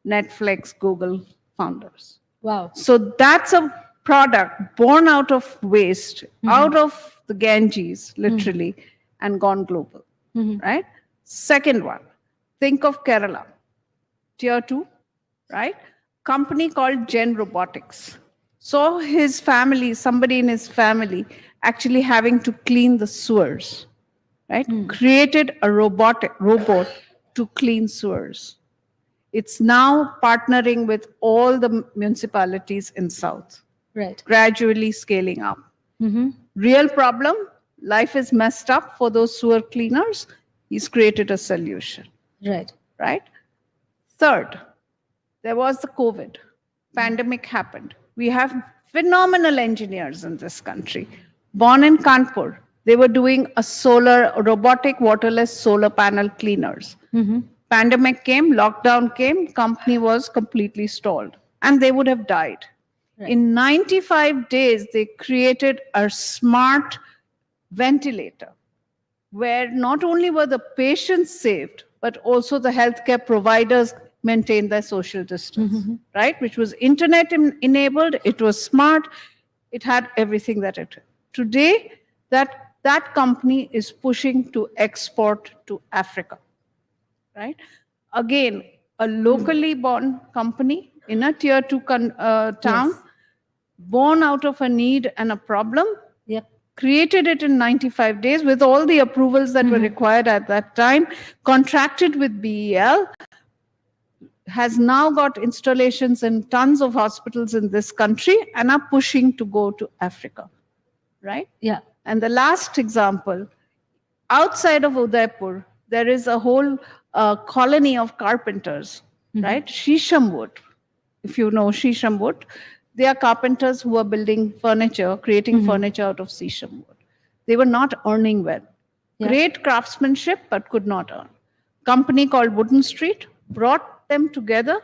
Netflix, Google founders. Wow. So that's a product born out of waste, out of the Ganges, literally, and gone global, right? Second one, think of Kerala, tier 2, right? Company called Gen Robotics. So his family, somebody in his family, actually having to clean the sewers, right? Created a robot to clean sewers. It's now partnering with all the municipalities in South, right? Gradually scaling up. Real problem, life is messed up for those sewer cleaners. He's created a solution. Right. Right? Third, there was the COVID, pandemic happened. We have phenomenal engineers in this country. Born in Kanpur, they were doing robotic waterless solar panel cleaners. Pandemic came, lockdown came, company was completely stalled, and they would have died. In 95 days, they created a smart ventilator where not only were the patients saved, but also the healthcare providers maintained their social distance, right? Which was internet enabled, it was smart, it had everything that it had. Today, that company is pushing to export to Africa, right? Again, a locally born company in a tier 2 town, born out of a need and a problem, created it in 95 days with all the approvals that were required at that time, contracted with BEL, has now got installations in tons of hospitals in this country and are pushing to go to Africa, right? Yeah. And the last example, outside of Udaipur, there is a whole colony of carpenters, right? Shisham wood, if you know Shisham wood, they are carpenters who are building furniture, creating furniture out of Shisham wood. They were not earning well. Great craftsmanship, but could not earn. Company called Wooden Street brought them together,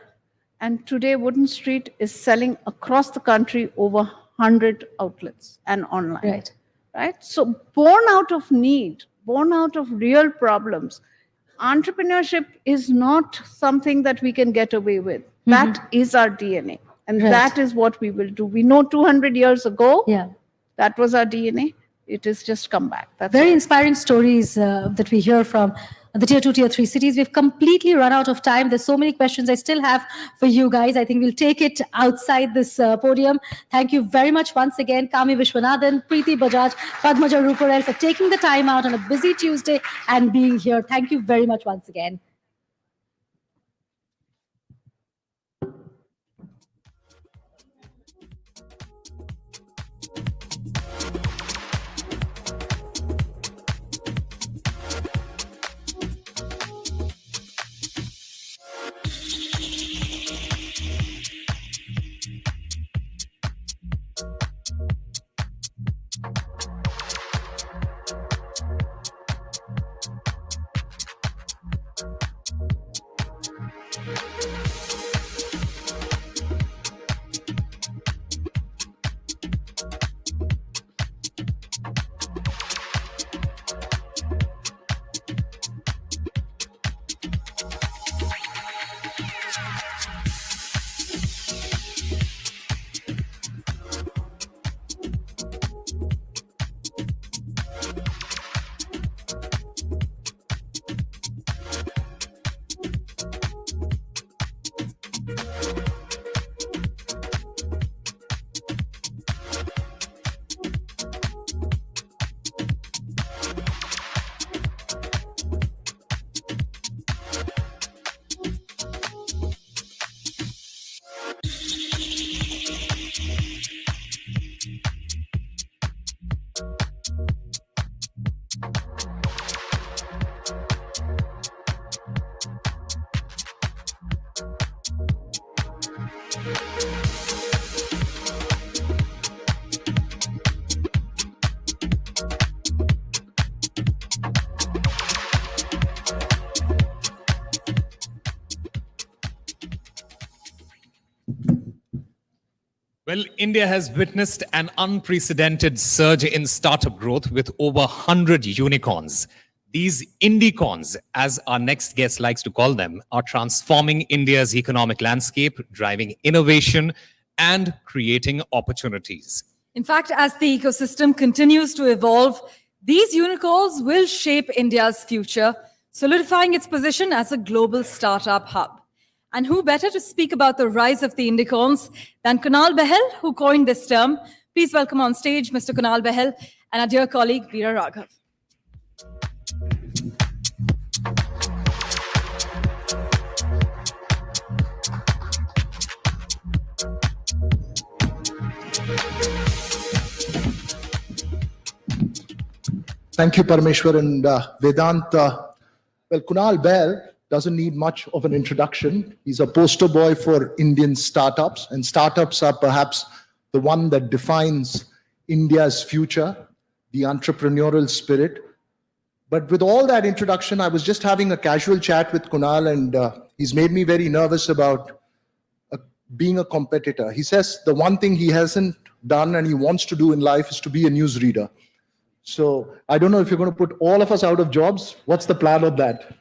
and today Wooden Street is selling across the country over 100 outlets and online. Right? So born out of need, born out of real problems, entrepreneurship is not something that we can get away with. That is our DNA. And that is what we will do. We know 200 years ago, that was our DNA. It has just come back. That's Very all. inspiring stories that we hear from the tier 2, tier 3 cities. We've completely run out of time. There's so many questions I still have for you guys. I think we'll take it outside this podium. Thank you very much once again, Kami Vishwanathan, Preeti Bajaj, Padmaja Ruparel, for taking the time out on a busy Tuesday and being here. Thank you very much once again. Well, India has witnessed an unprecedented surge in startup growth with over 100 unicorns. These Indicorns, as our next guest likes to call them, are transforming India's economic landscape, driving innovation and creating opportunities. In fact, as the ecosystem continues to evolve, these unicorns will shape India's future, solidifying its position as a global startup hub. And who better to speak about the rise of the Indicorns than Kunal Bahel, who coined this term. Please welcome on stage Mr. Kunal Bahel and our dear colleague, Veera Raghav. Thank you, Parameshwar and Vedant. Well, Kunal Bahel, doesn't need much of an introduction. He's a poster boy for Indian startups, and startups are perhaps the one that defines India's future, the entrepreneurial spirit. But with all that introduction, I was just having a casual chat with Kunal, and he's made me very nervous about being a competitor. He says the one thing he hasn't done and he wants to do in life is to be a newsreader. So I don't know if you're going to put all of us out of jobs. What's the plan of that?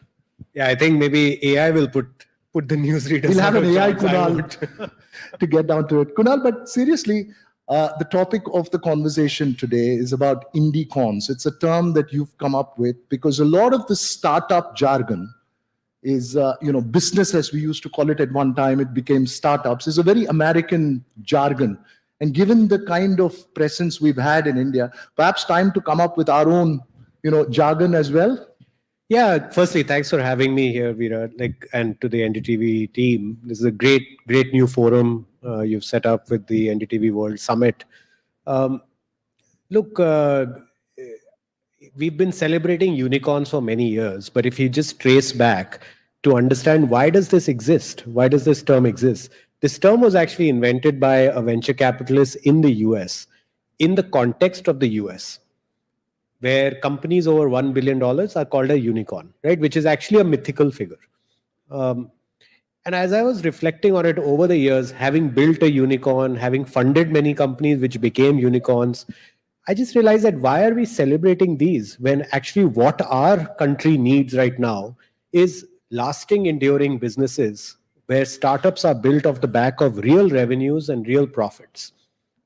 Yeah, I think maybe AI will put the newsreaders. We'll have out an of AI jobs, I Kunal would. to get down to it. Kunal, but seriously, the topic of the conversation today is about indie-cons. It's a term that you've come up with because a lot of the startup jargon is, business as we used to call it at one time, it became startups, is a very American jargon. And given the kind of presence we've had in India, perhaps time to come up with our own, jargon as well. Yeah, firstly, thanks for having me here, Veera, and to the NDTV team. This is a great new forum you've set up with the NDTV World Summit. Look, we've been celebrating unicorns for many years, but if you just trace back to understand why does this exist, why does this term exist? This term was actually invented by a venture capitalist in the US, in the context of the US, where companies over $1 billion are called a unicorn, right? Which is actually a mythical figure. And as I was reflecting on it over the years, having built a unicorn, having funded many companies which became unicorns, I just realized that why are we celebrating these when actually what our country needs right now is lasting, enduring businesses where startups are built off the back of real revenues and real profits.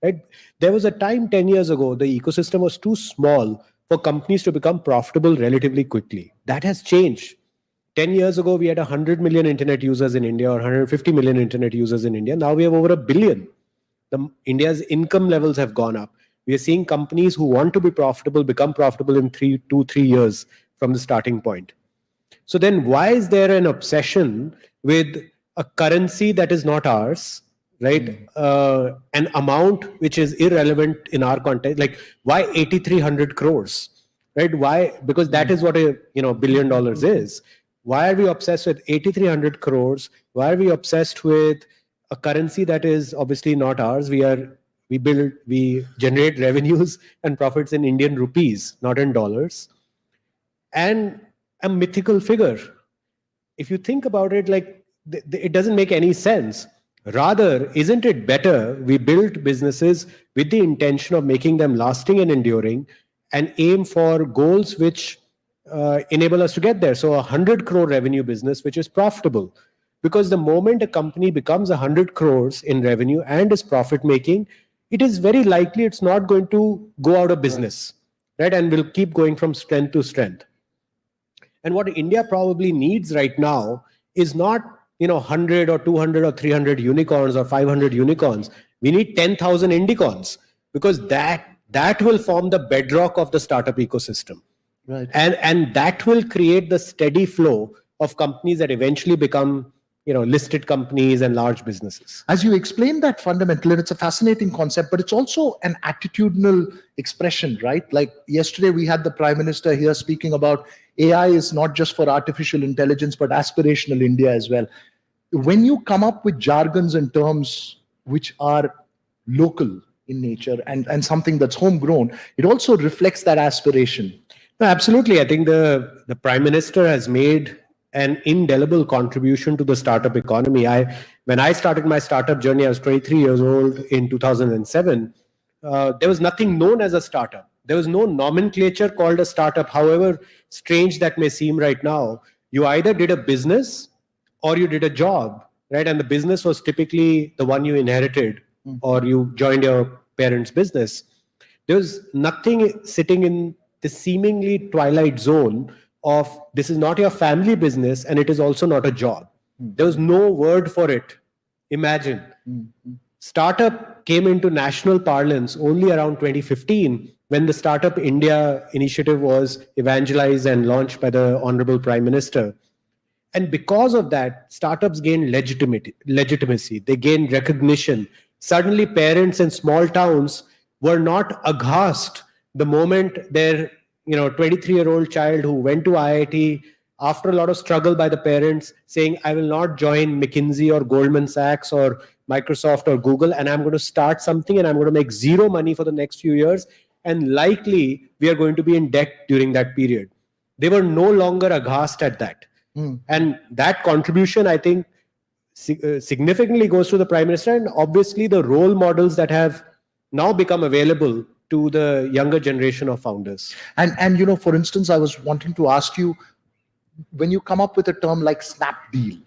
Right? There was a time 10 years ago, the ecosystem was too small for companies to become profitable relatively quickly. That has changed. 10 years ago, we had 100 million internet users in India or 150 million internet users in India. Now we have over 1 billion. India's income levels have gone up. We are seeing companies who want to be profitable become profitable in 3 years from the starting point. So then why is there an obsession with a currency that is not ours, right? An amount which is irrelevant in our context, like why 8,300 crores, right? Why? Because that is what a $1 billion is. Why are we obsessed with 8,300 crores? Why are we obsessed with a currency that is obviously not ours? We generate revenues and profits in Indian rupees, not in dollars. And a mythical figure. If you think about it, it doesn't make any sense. Rather, isn't it better we build businesses with the intention of making them lasting and enduring and aim for goals which enable us to get there? So 100 crore revenue business, which is profitable. Because the moment a company becomes 100 crores in revenue and is profit making, it is very likely it's not going to go out of business, right? And will keep going from strength to strength. And what India probably needs right now is not 100 or 200 or 300 unicorns or 500 unicorns. We need 10,000 indicorns because that will form the bedrock of the startup ecosystem. Right. And that will create the steady flow of companies that eventually become listed companies and large businesses. As you explained that fundamental, and it's a fascinating concept, but it's also an attitudinal expression, right? Like yesterday we had the Prime Minister here speaking about AI is not just for artificial intelligence, but aspirational India as well. When you come up with jargons and terms which are local in nature and something that's homegrown, it also reflects that aspiration. No, absolutely. I think the Prime Minister has made an indelible contribution to the startup economy. When I started my startup journey, I was 23 years old in 2007. There was nothing known as a startup. There was no nomenclature called a startup, however strange that may seem right now. You either did a business or you did a job, right? And the business was typically the one you inherited or you joined your parents' business. There was nothing sitting in the seemingly twilight zone of this is not your family business and it is also not a job. There was no word for it. Imagine. Startup came into national parlance only around 2015 when the Startup India initiative was evangelized and launched by the Honorable Prime Minister. And because of that, startups gained legitimacy. They gained recognition. Suddenly, parents in small towns were not aghast the moment their 23-year-old child who went to IIT after a lot of struggle by the parents, saying, I will not join McKinsey or Goldman Sachs or Microsoft or Google, and I'm going to start something and I'm going to make zero money for the next few years. And likely we are going to be in debt during that period. They were no longer aghast at that. And that contribution, I think, significantly goes to the Prime Minister, and obviously the role models that have now become available to the younger generation of founders. And you know, for instance, I was wanting to ask you, when you come up with a term like snap deal,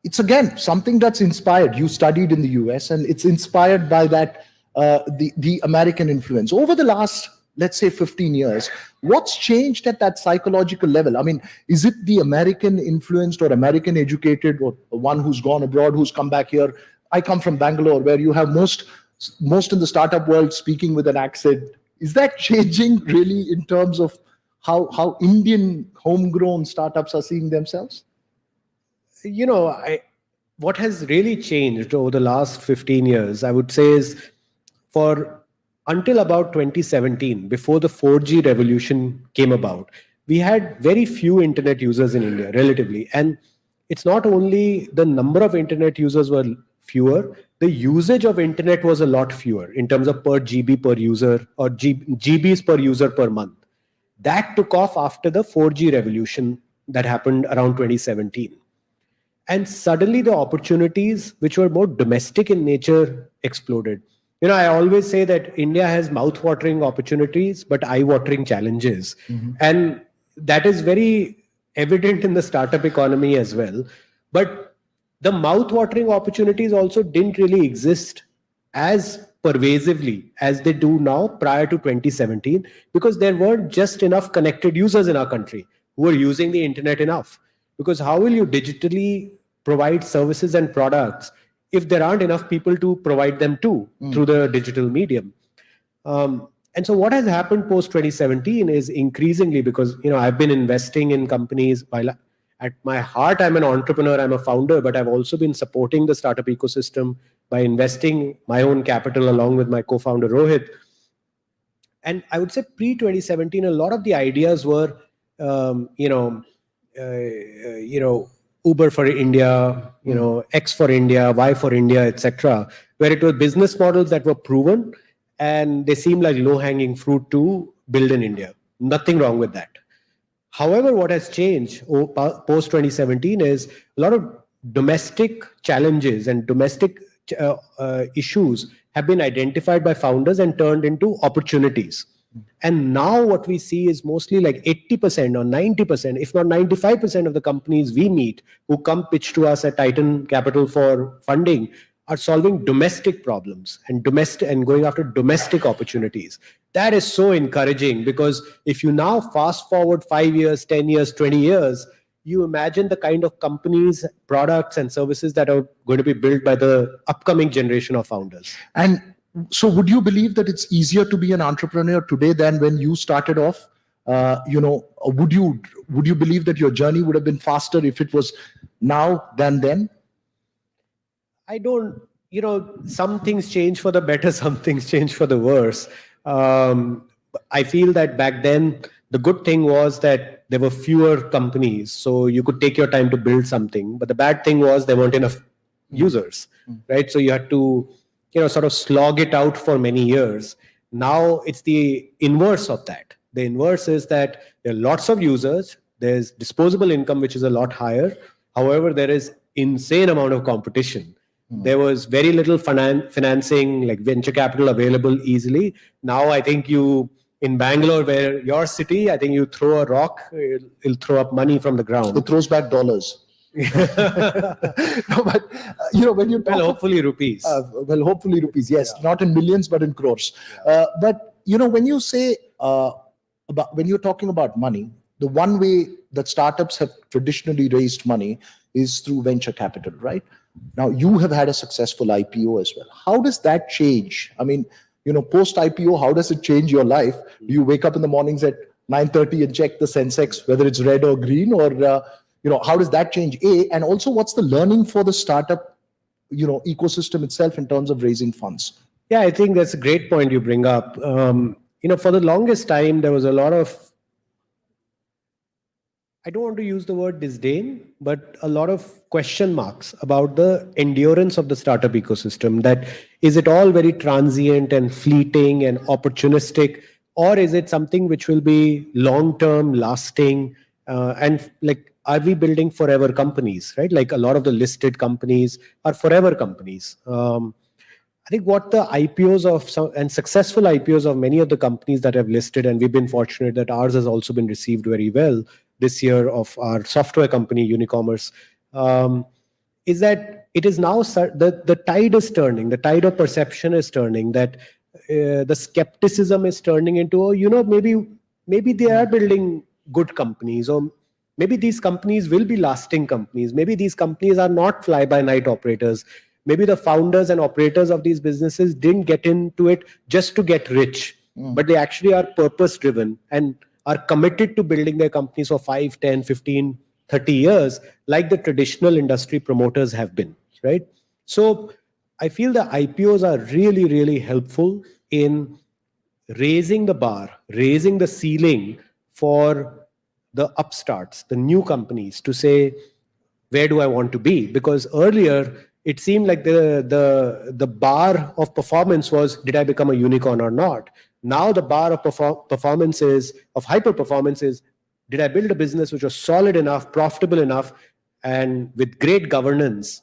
it's again something that's inspired. You studied in the US, and it's inspired by that the American influence over the last, let's say, 15 years. What's changed at that psychological level? I mean, is it the American influenced or American educated, or one who's gone abroad, who's come back here? I come from Bangalore, where you have most in the startup world speaking with an accent. Is that changing really in terms of how Indian homegrown startups are seeing themselves? You know, what has really changed over the last 15 years, I would say, is until about 2017, before the 4G revolution came about, we had very few internet users in India, relatively. And it's not only the number of internet users were fewer, the usage of internet was a lot fewer in terms of per GB per user, or GBs per user per month. That took off after the 4G revolution that happened around 2017. And suddenly the opportunities, which were more domestic in nature, exploded. You know, I always say that India has mouth-watering opportunities, but eye-watering challenges. And that is very evident in the startup economy as well. But the mouth-watering opportunities also didn't really exist as pervasively as they do now prior to 2017, because there weren't just enough connected users in our country who were using the internet enough. Because how will you digitally provide services and products if there aren't enough people to provide them to through the digital medium? And so what has happened post 2017 is increasingly, because, you know, I've been investing in companies. At my heart, I'm an entrepreneur, I'm a founder, but I've also been supporting the startup ecosystem by investing my own capital along with my co-founder Rohit. And I would say pre-2017, a lot of the ideas were, Uber for India, X for India, Y for India, etc., where it was business models that were proven and they seem like low-hanging fruit to build in India. Nothing wrong with that. However, what has changed post 2017 is a lot of domestic challenges and domestic issues have been identified by founders and turned into opportunities. And now what we see is mostly like 80% or 90%, if not 95% of the companies we meet who come pitch to us at Titan Capital for funding are solving domestic problems and going after domestic opportunities. That is so encouraging, because if you now fast forward 5 years, 10 years, 20 years, you imagine the kind of companies, products, and services that are going to be built by the upcoming generation of founders. And so would you believe that it's easier to be an entrepreneur today than when you started off? Would you believe that your journey would have been faster if it was now than then? I don't, some things change for the better, some things change for the worse. I feel that back then, the good thing was that there were fewer companies, so you could take your time to build something. But the bad thing was there weren't enough users, right? So you had to, sort of slog it out for many years. Now it's the inverse of that. The inverse is that there are lots of users, there's disposable income, which is a lot higher. However, there is insane amount of competition. There was very little financing, like venture capital, available easily. Now, I think in Bangalore, where your city, I think you throw a rock, it'll throw up money from the ground. It throws back dollars. No, but when you talk, hopefully rupees. Hopefully rupees. Yes, not in millions, but in crores. But when you say when you're talking about money, the one way that startups have traditionally raised money is through venture capital, right? Now, you have had a successful IPO as well. How does that change? I mean, post IPO, how does it change your life? Do you wake up in the mornings at 9:30 and check the Sensex, whether it's red or green, or how does that change? And also, what's the learning for the startup, ecosystem itself in terms of raising funds? Yeah, I think that's a great point you bring up. For the longest time, there was a lot of, I don't want to use the word disdain, but a lot of question marks about the endurance of the startup ecosystem. That is it all very transient and fleeting and opportunistic, or is it something which will be long-term, lasting, and like, are we building forever companies, right? Like a lot of the listed companies are forever companies. I think what the IPOs of some and successful IPOs of many of the companies that have listed, and we've been fortunate that ours has also been received very well this year, of our software company Unicommerce, is that it is now the tide is turning, the tide of perception is turning, that the skepticism is turning into, oh, maybe they are building good companies, or maybe these companies will be lasting companies, maybe these companies are not fly-by-night operators. Maybe the founders and operators of these businesses didn't get into it just to get rich, but they actually are purpose-driven and are committed to building their companies for 5, 10, 15, 30 years, like the traditional industry promoters have been, right? So I feel the IPOs are really, really helpful in raising the bar, raising the ceiling for the upstarts, the new companies, to say, where do I want to be? Because earlier, it seemed like the bar of performance was, did I become a unicorn or not? Now the bar of performance is, of hyper performance is, did I build a business which was solid enough, profitable enough, and with great governance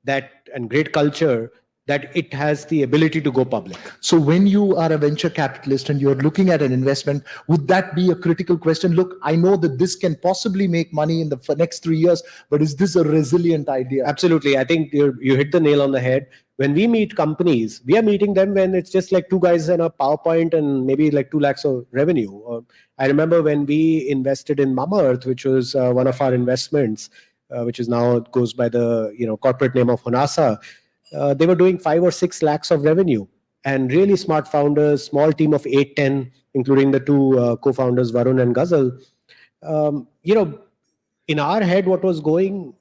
and great culture, that it has the ability to go public. So when you are a venture capitalist and you're looking at an investment, would that be a critical question? Look, I know that this can possibly make money in the next 3 years, but is this a resilient idea? Absolutely. I think you hit the nail on the head. When we meet companies, we are meeting them when it's just like two guys in a PowerPoint and maybe like 2 lakhs of revenue. I remember when we invested in Mamaearth, which was one of our investments, which is now goes by the corporate name of Honasa. They were doing 5 or 6 lakhs of revenue, and really smart founders, small team of 8, 10, including the two co-founders, Varun and Ghazal. In our head, what was going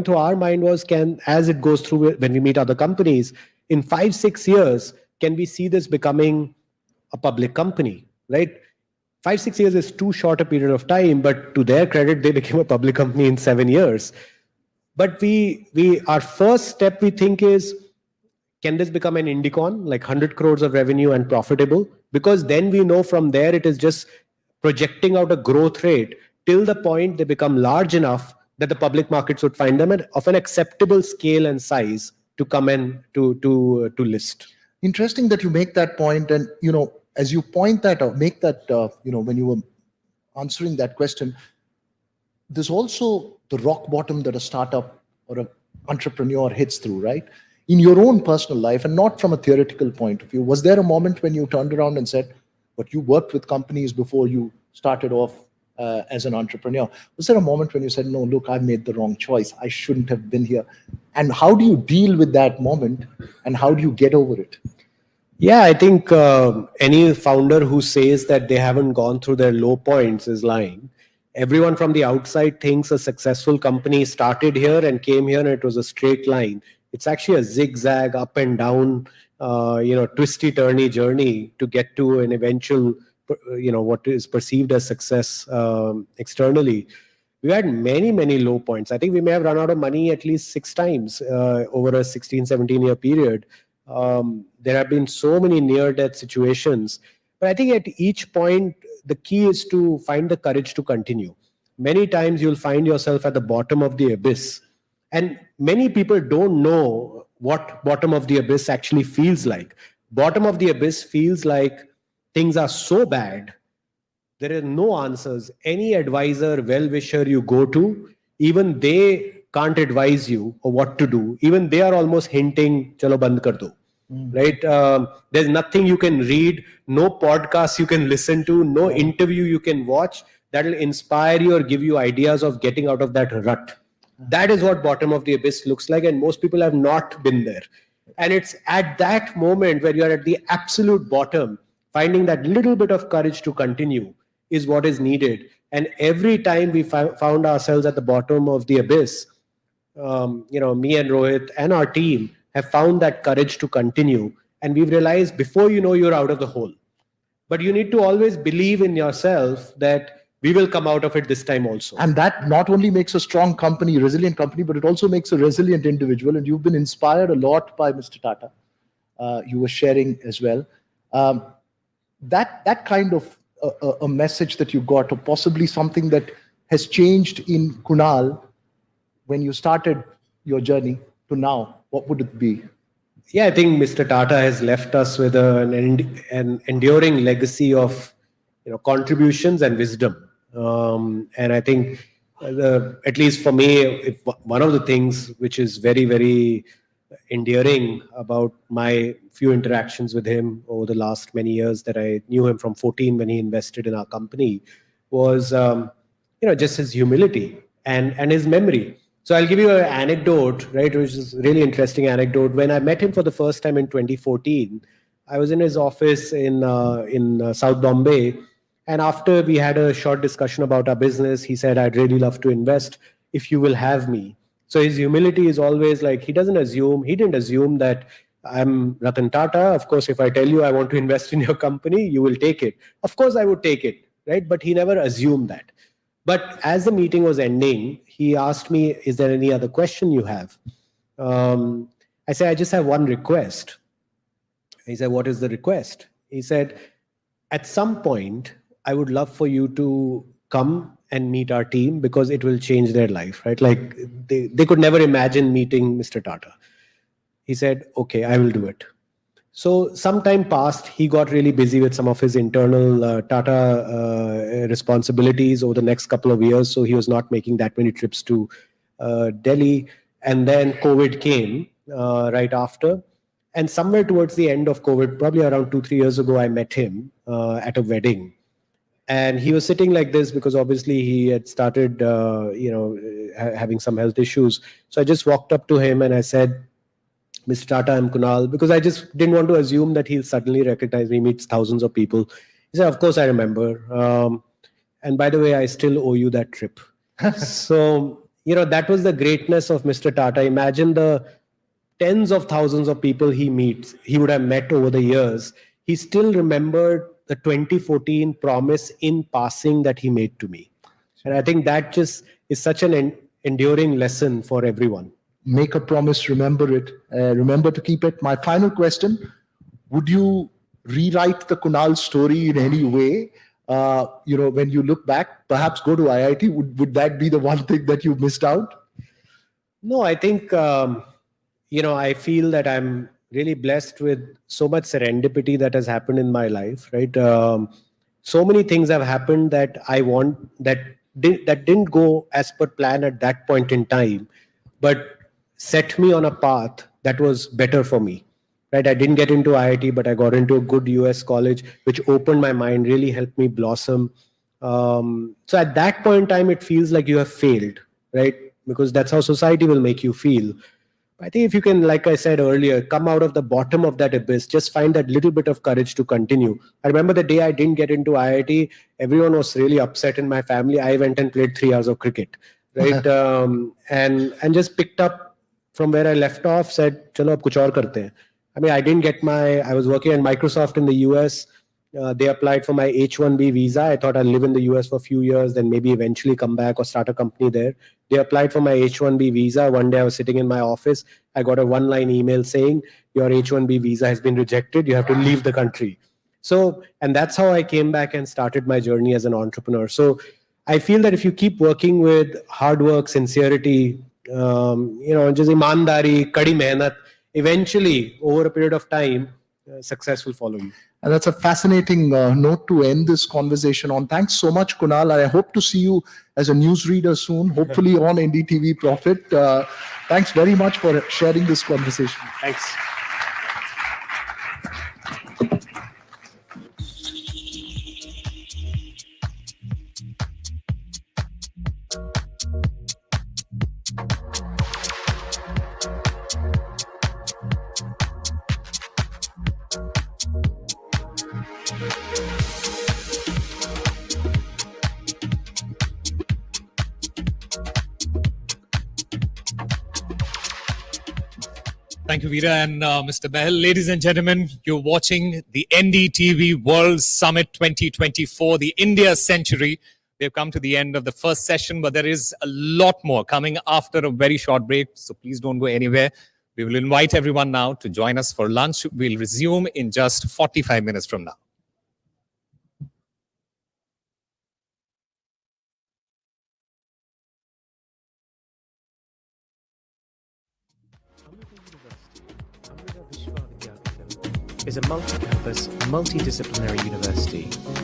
through our mind was, as it goes through when we meet other companies, in 5, 6 years, can we see this becoming a public company, right? 5, 6 years is too short a period of time, but to their credit, they became a public company in 7 years. But our first step, we think, is, can this become an Indicon, like 100 crores of revenue and profitable? Because then we know from there it is just projecting out a growth rate till the point they become large enough that the public markets would find them of an acceptable scale and size to come in to list. Interesting that you make that point, and as you point that out, make that when you were answering that question, there's also the rock bottom that a startup or an entrepreneur hits through, right? In your own personal life, and not from a theoretical point of view, was there a moment when you turned around and said, but you worked with companies before you started off as an entrepreneur. Was there a moment when you said, no, look, I made the wrong choice. I shouldn't have been here. And how do you deal with that moment, and how do you get over it? Yeah, I think any founder who says that they haven't gone through their low points is lying. Everyone from the outside thinks a successful company started here and came here and it was a straight line. It's actually a zigzag, up and down, twisty turny journey to get to an eventual, what is perceived as success externally. We had many, many low points. I think we may have run out of money at least 6 times over a 16, 17-year period. There have been so many near-death situations. But I think at each point, the key is to find the courage to continue. Many times you'll find yourself at the bottom of the abyss. And many people don't know what bottom of the abyss actually feels like. Bottom of the abyss feels like things are so bad, there are no answers. Any advisor, well-wisher you go to, even they can't advise you or what to do. Even they are almost hinting, chalo band kar do. Right? There's nothing you can read, no podcast you can listen to, no interview you can watch that will inspire you or give you ideas of getting out of that rut. That is what bottom of the abyss looks like, and most people have not been there. And it's at that moment where you're at the absolute bottom, finding that little bit of courage to continue is what is needed. And every time we found ourselves at the bottom of the abyss, me and Rohit and our team have found that courage to continue. And we've realized before you know, you're out of the hole. But you need to always believe in yourself that we will come out of it this time also. And that not only makes a strong company, resilient company, but it also makes a resilient individual. And you've been inspired a lot by Mr. Tata. You were sharing as well. That kind of a message that you got, or possibly something that has changed in Kunal when you started your journey to now, what would it be? Yeah, I think Mr. Tata has left us with an enduring legacy of contributions and wisdom. And I think, at least for me, one of the things which is very, very endearing about my few interactions with him over the last many years that I knew him from 14 when he invested in our company was, just his humility and his memory. So I'll give you an anecdote, right, which is a really interesting anecdote. When I met him for the first time in 2014, I was in his office in South Bombay. And after we had a short discussion about our business, he said, I'd really love to invest if you will have me. So his humility is always like, he didn't assume that I'm Ratan Tata. Of course, if I tell you I want to invest in your company, you will take it. Of course, I would take it, right? But he never assumed that. But as the meeting was ending, he asked me, is there any other question you have? I said, I just have one request. He said, what is the request? He said, at some point, I would love for you to come and meet our team because it will change their life, right? Like they could never imagine meeting Mr. Tata. He said, okay, I will do it. So some time passed, he got really busy with some of his internal Tata responsibilities over the next couple of years. So he was not making that many trips to Delhi. And then COVID came right after. And somewhere towards the end of COVID, probably around 2-3 years ago, I met him at a wedding. And he was sitting like this because obviously he had started, having some health issues. So I just walked up to him and I said, Mr. Tata, I'm Kunal, because I just didn't want to assume that he'll suddenly recognize me, meets thousands of people. He said, of course I remember. And by the way, I still owe you that trip. So, that was the greatness of Mr. Tata. Imagine the tens of thousands of people he would have met over the years. He still remembered the 2014 promise in passing that he made to me. And I think that just is such an enduring lesson for everyone. Make a promise, remember it, remember to keep it. My final question, would you rewrite the Kunal story in any way? When you look back, perhaps go to IIT, would that be the one thing that you missed out? No, I think, I feel that I'm really blessed with so much serendipity that has happened in my life, right? So many things have happened that I want, that didn't go as per plan at that point in time, but set me on a path that was better for me, right? I didn't get into IIT, but I got into a good US college, which opened my mind, really helped me blossom. So at that point in time, it feels like you have failed, right? Because that's how society will make you feel. I think if you can, like I said earlier, come out of the bottom of that abyss, just find that little bit of courage to continue. I remember the day I didn't get into IIT, everyone was really upset in my family. I went and played 3 hours of cricket, right? And just picked up from where I left off, said, chalo, ab kuch aur karte hain. I mean, I was working at Microsoft in the US. They applied for my H-1B visa. I thought I'll live in the US for a few years, then maybe eventually come back or start a company there. They applied for my H-1B visa. One day I was sitting in my office. I got a one-line email saying, your H-1B visa has been rejected. You have to leave the country. So, and that's how I came back and started my journey as an entrepreneur. So I feel that if you keep working with hard work, sincerity, just imandari, kadi mehnat, eventually over a period of time, success will follow you. And that's a fascinating note to end this conversation on. Thanks so much, Kunal. I hope to see you as a newsreader soon, hopefully on NDTV Profit. Thanks very much for sharing this conversation. Thanks. Thank you, Veera and Mr. Behel. Ladies and gentlemen, you're watching the NDTV World Summit 2024, the India Century, We have come to the end of the first session, but there is a lot more coming after a very short break. So please don't go anywhere. We will invite everyone now to join us for lunch. We'll resume in just 45 minutes from now. Is a multi-campus, multidisciplinary university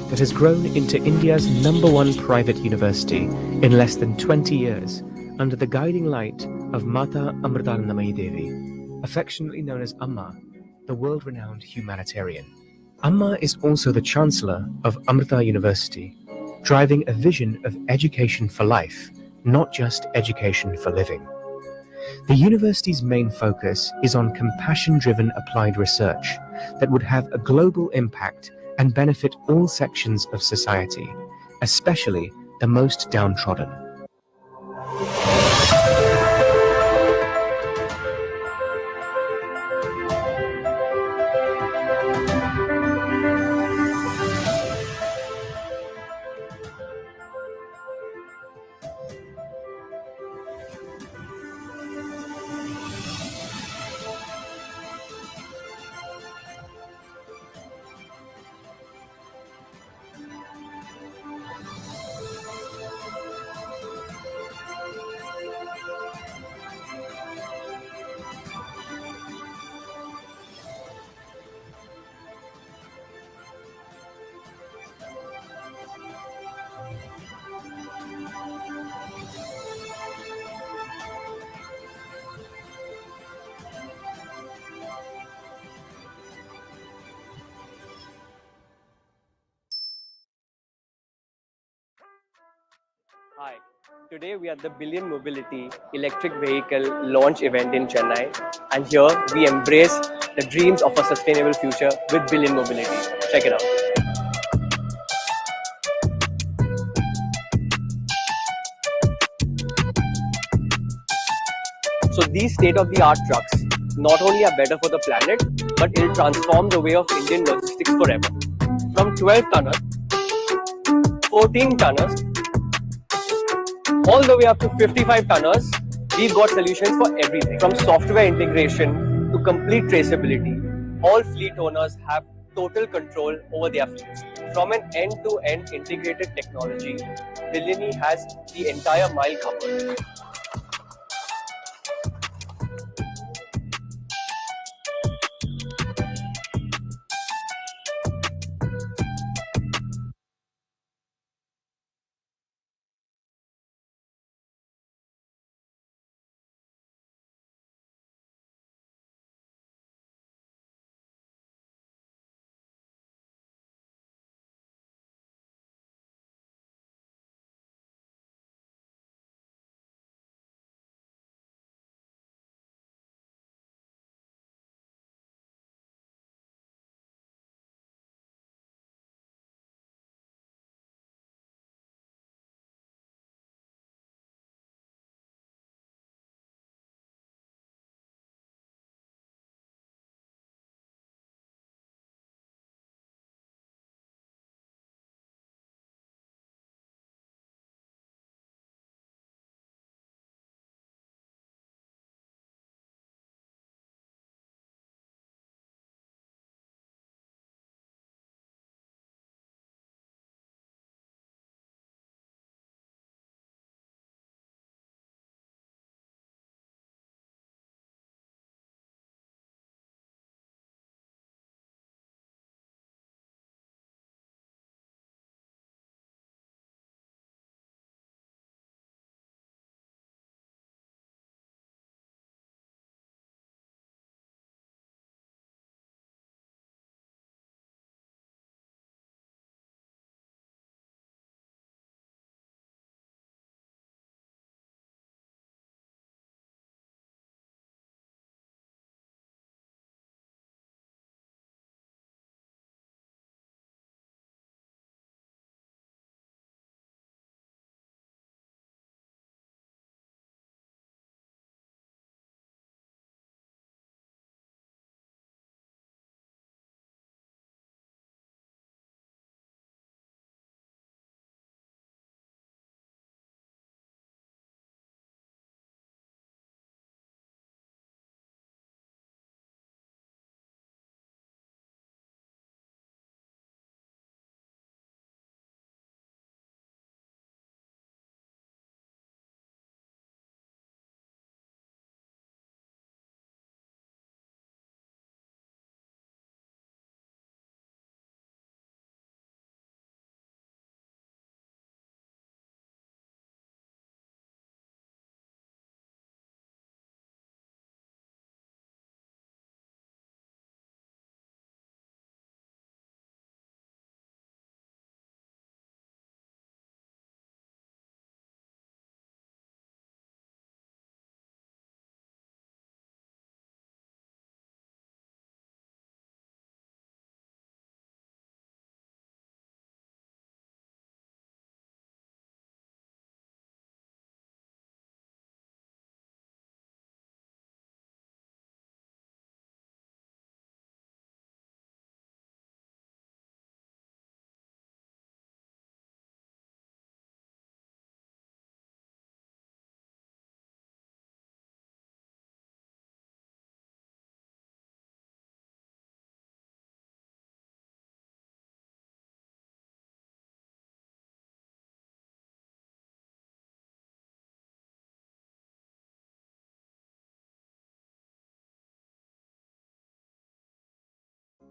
that has grown into India's #1 private university in less than 20 years under the guiding light of Mata Amritanandamayi Devi, affectionately known as Amma, the world-renowned humanitarian. Amma is also the Chancellor of Amrita University, driving a vision of education for life, not just education for living. The university's main focus is on compassion-driven applied research that would have a global impact and benefit all sections of society, especially the most downtrodden. Hi, today we are at the Billion Mobility electric vehicle launch event in Chennai, and here we embrace the dreams of a sustainable future with Billion Mobility. Check it out. So these state-of-the-art trucks not only are better for the planet, but it'll transform the way of Indian logistics forever. From 12 tonners, 14 tonners, all the way up to 55 tonners, we've got solutions for everything. From software integration to complete traceability, all fleet owners have total control over their fleets. From an end-to-end integrated technology, Billini has the entire mile covered.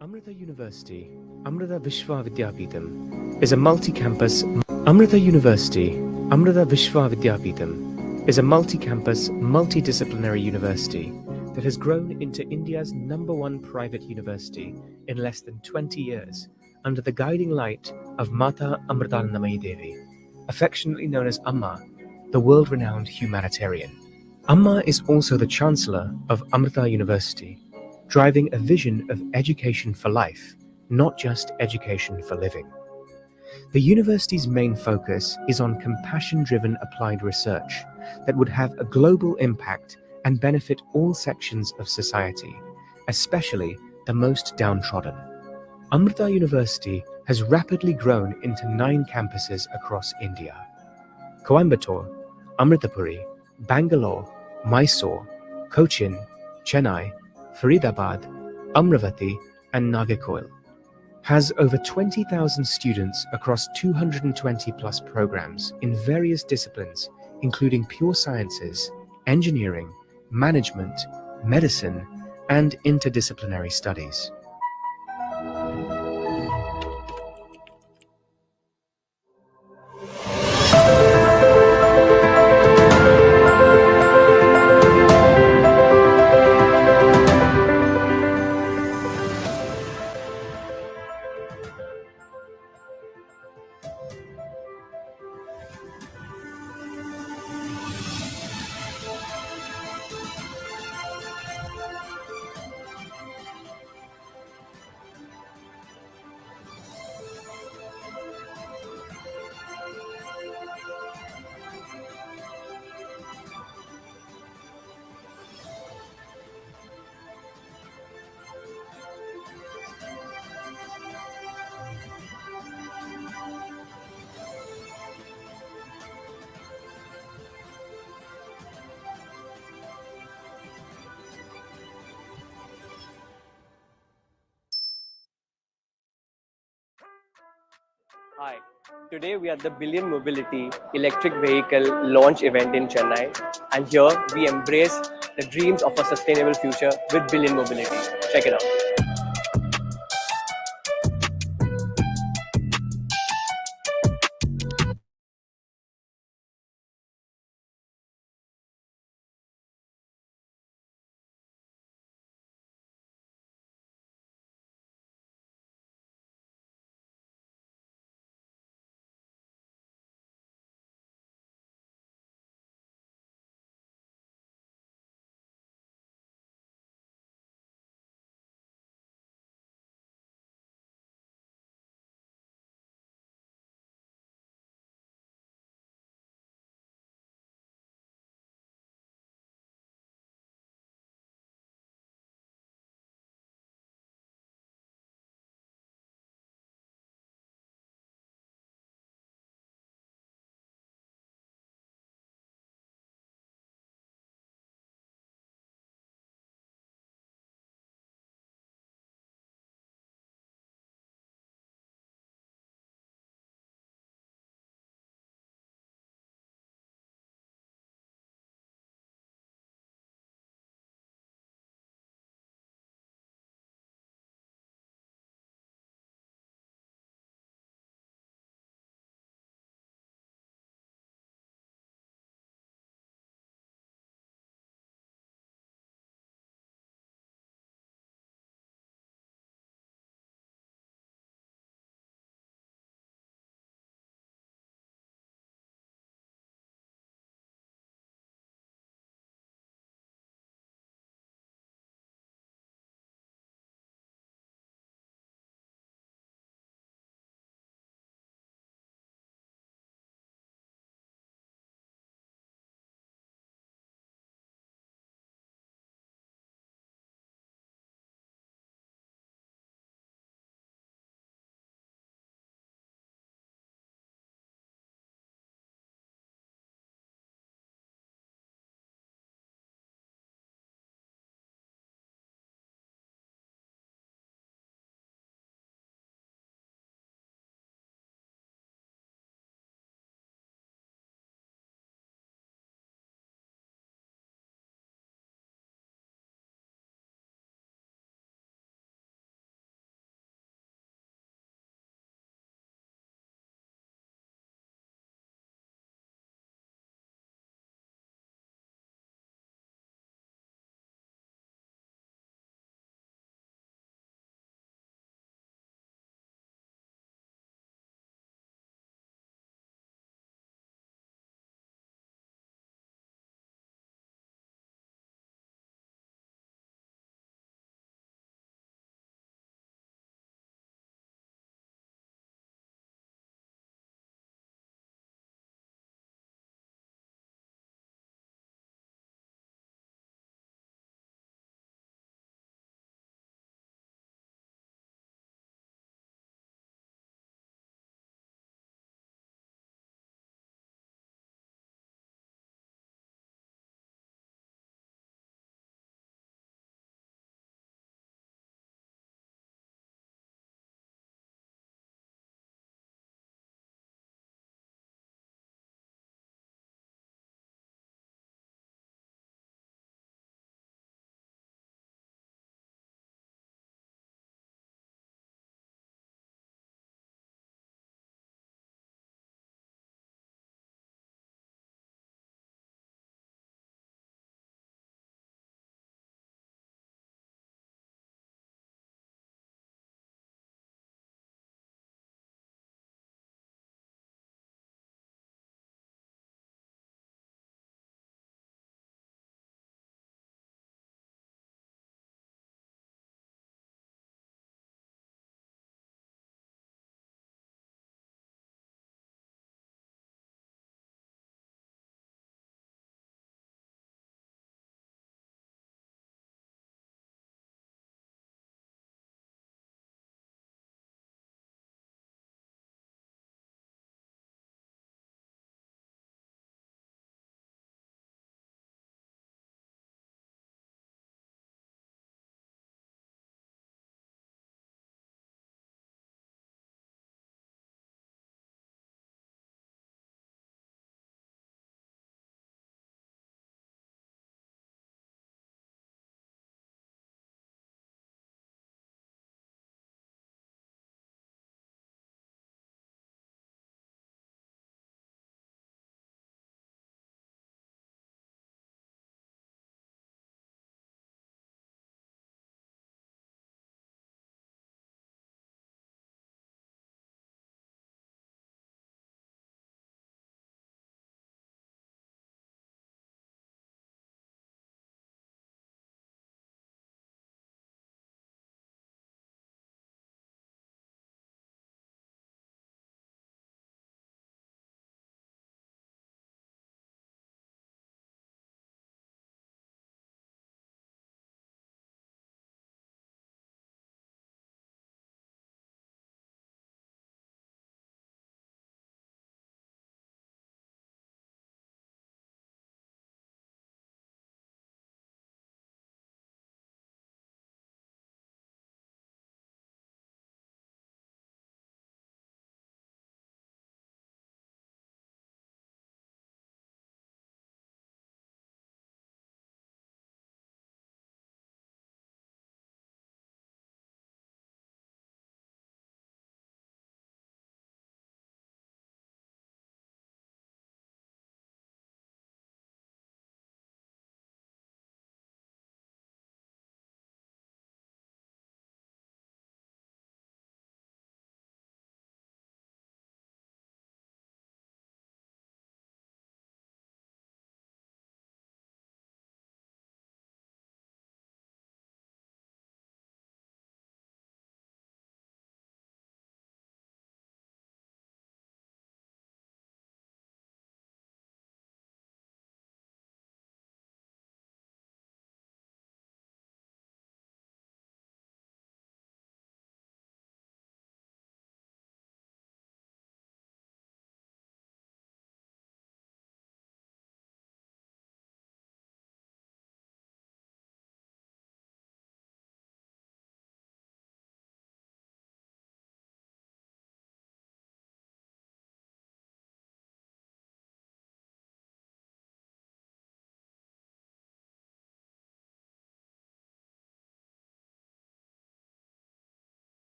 Amrita University, Amrita Vishwa Vidyapeetham, is a multi-campus. Amrita University, Amrita Vishwa Vidyapeetham, is a multi-campus, multidisciplinary university that has grown into India's #1 private university in less than 20 years under the guiding light of Mata Amritanandamayi Devi, affectionately known as Amma, the world-renowned humanitarian. Amma is also the Chancellor of Amrita University, driving a vision of education for life, not just education for living. The university's main focus is on compassion-driven applied research that would have a global impact and benefit all sections of society, especially the most downtrodden. Amrita University has rapidly grown into 9 campuses across India: Coimbatore, Amritapuri, Bangalore, Mysore, Cochin, Chennai, Faridabad, Amravati, and Nagercoil. Has over 20,000 students across 220 plus programs in various disciplines, including pure sciences, engineering, management, medicine, and interdisciplinary studies. Hi, today we are at the Billion Mobility electric vehicle launch event in Chennai, and here we embrace the dreams of a sustainable future with Billion Mobility. Check it out.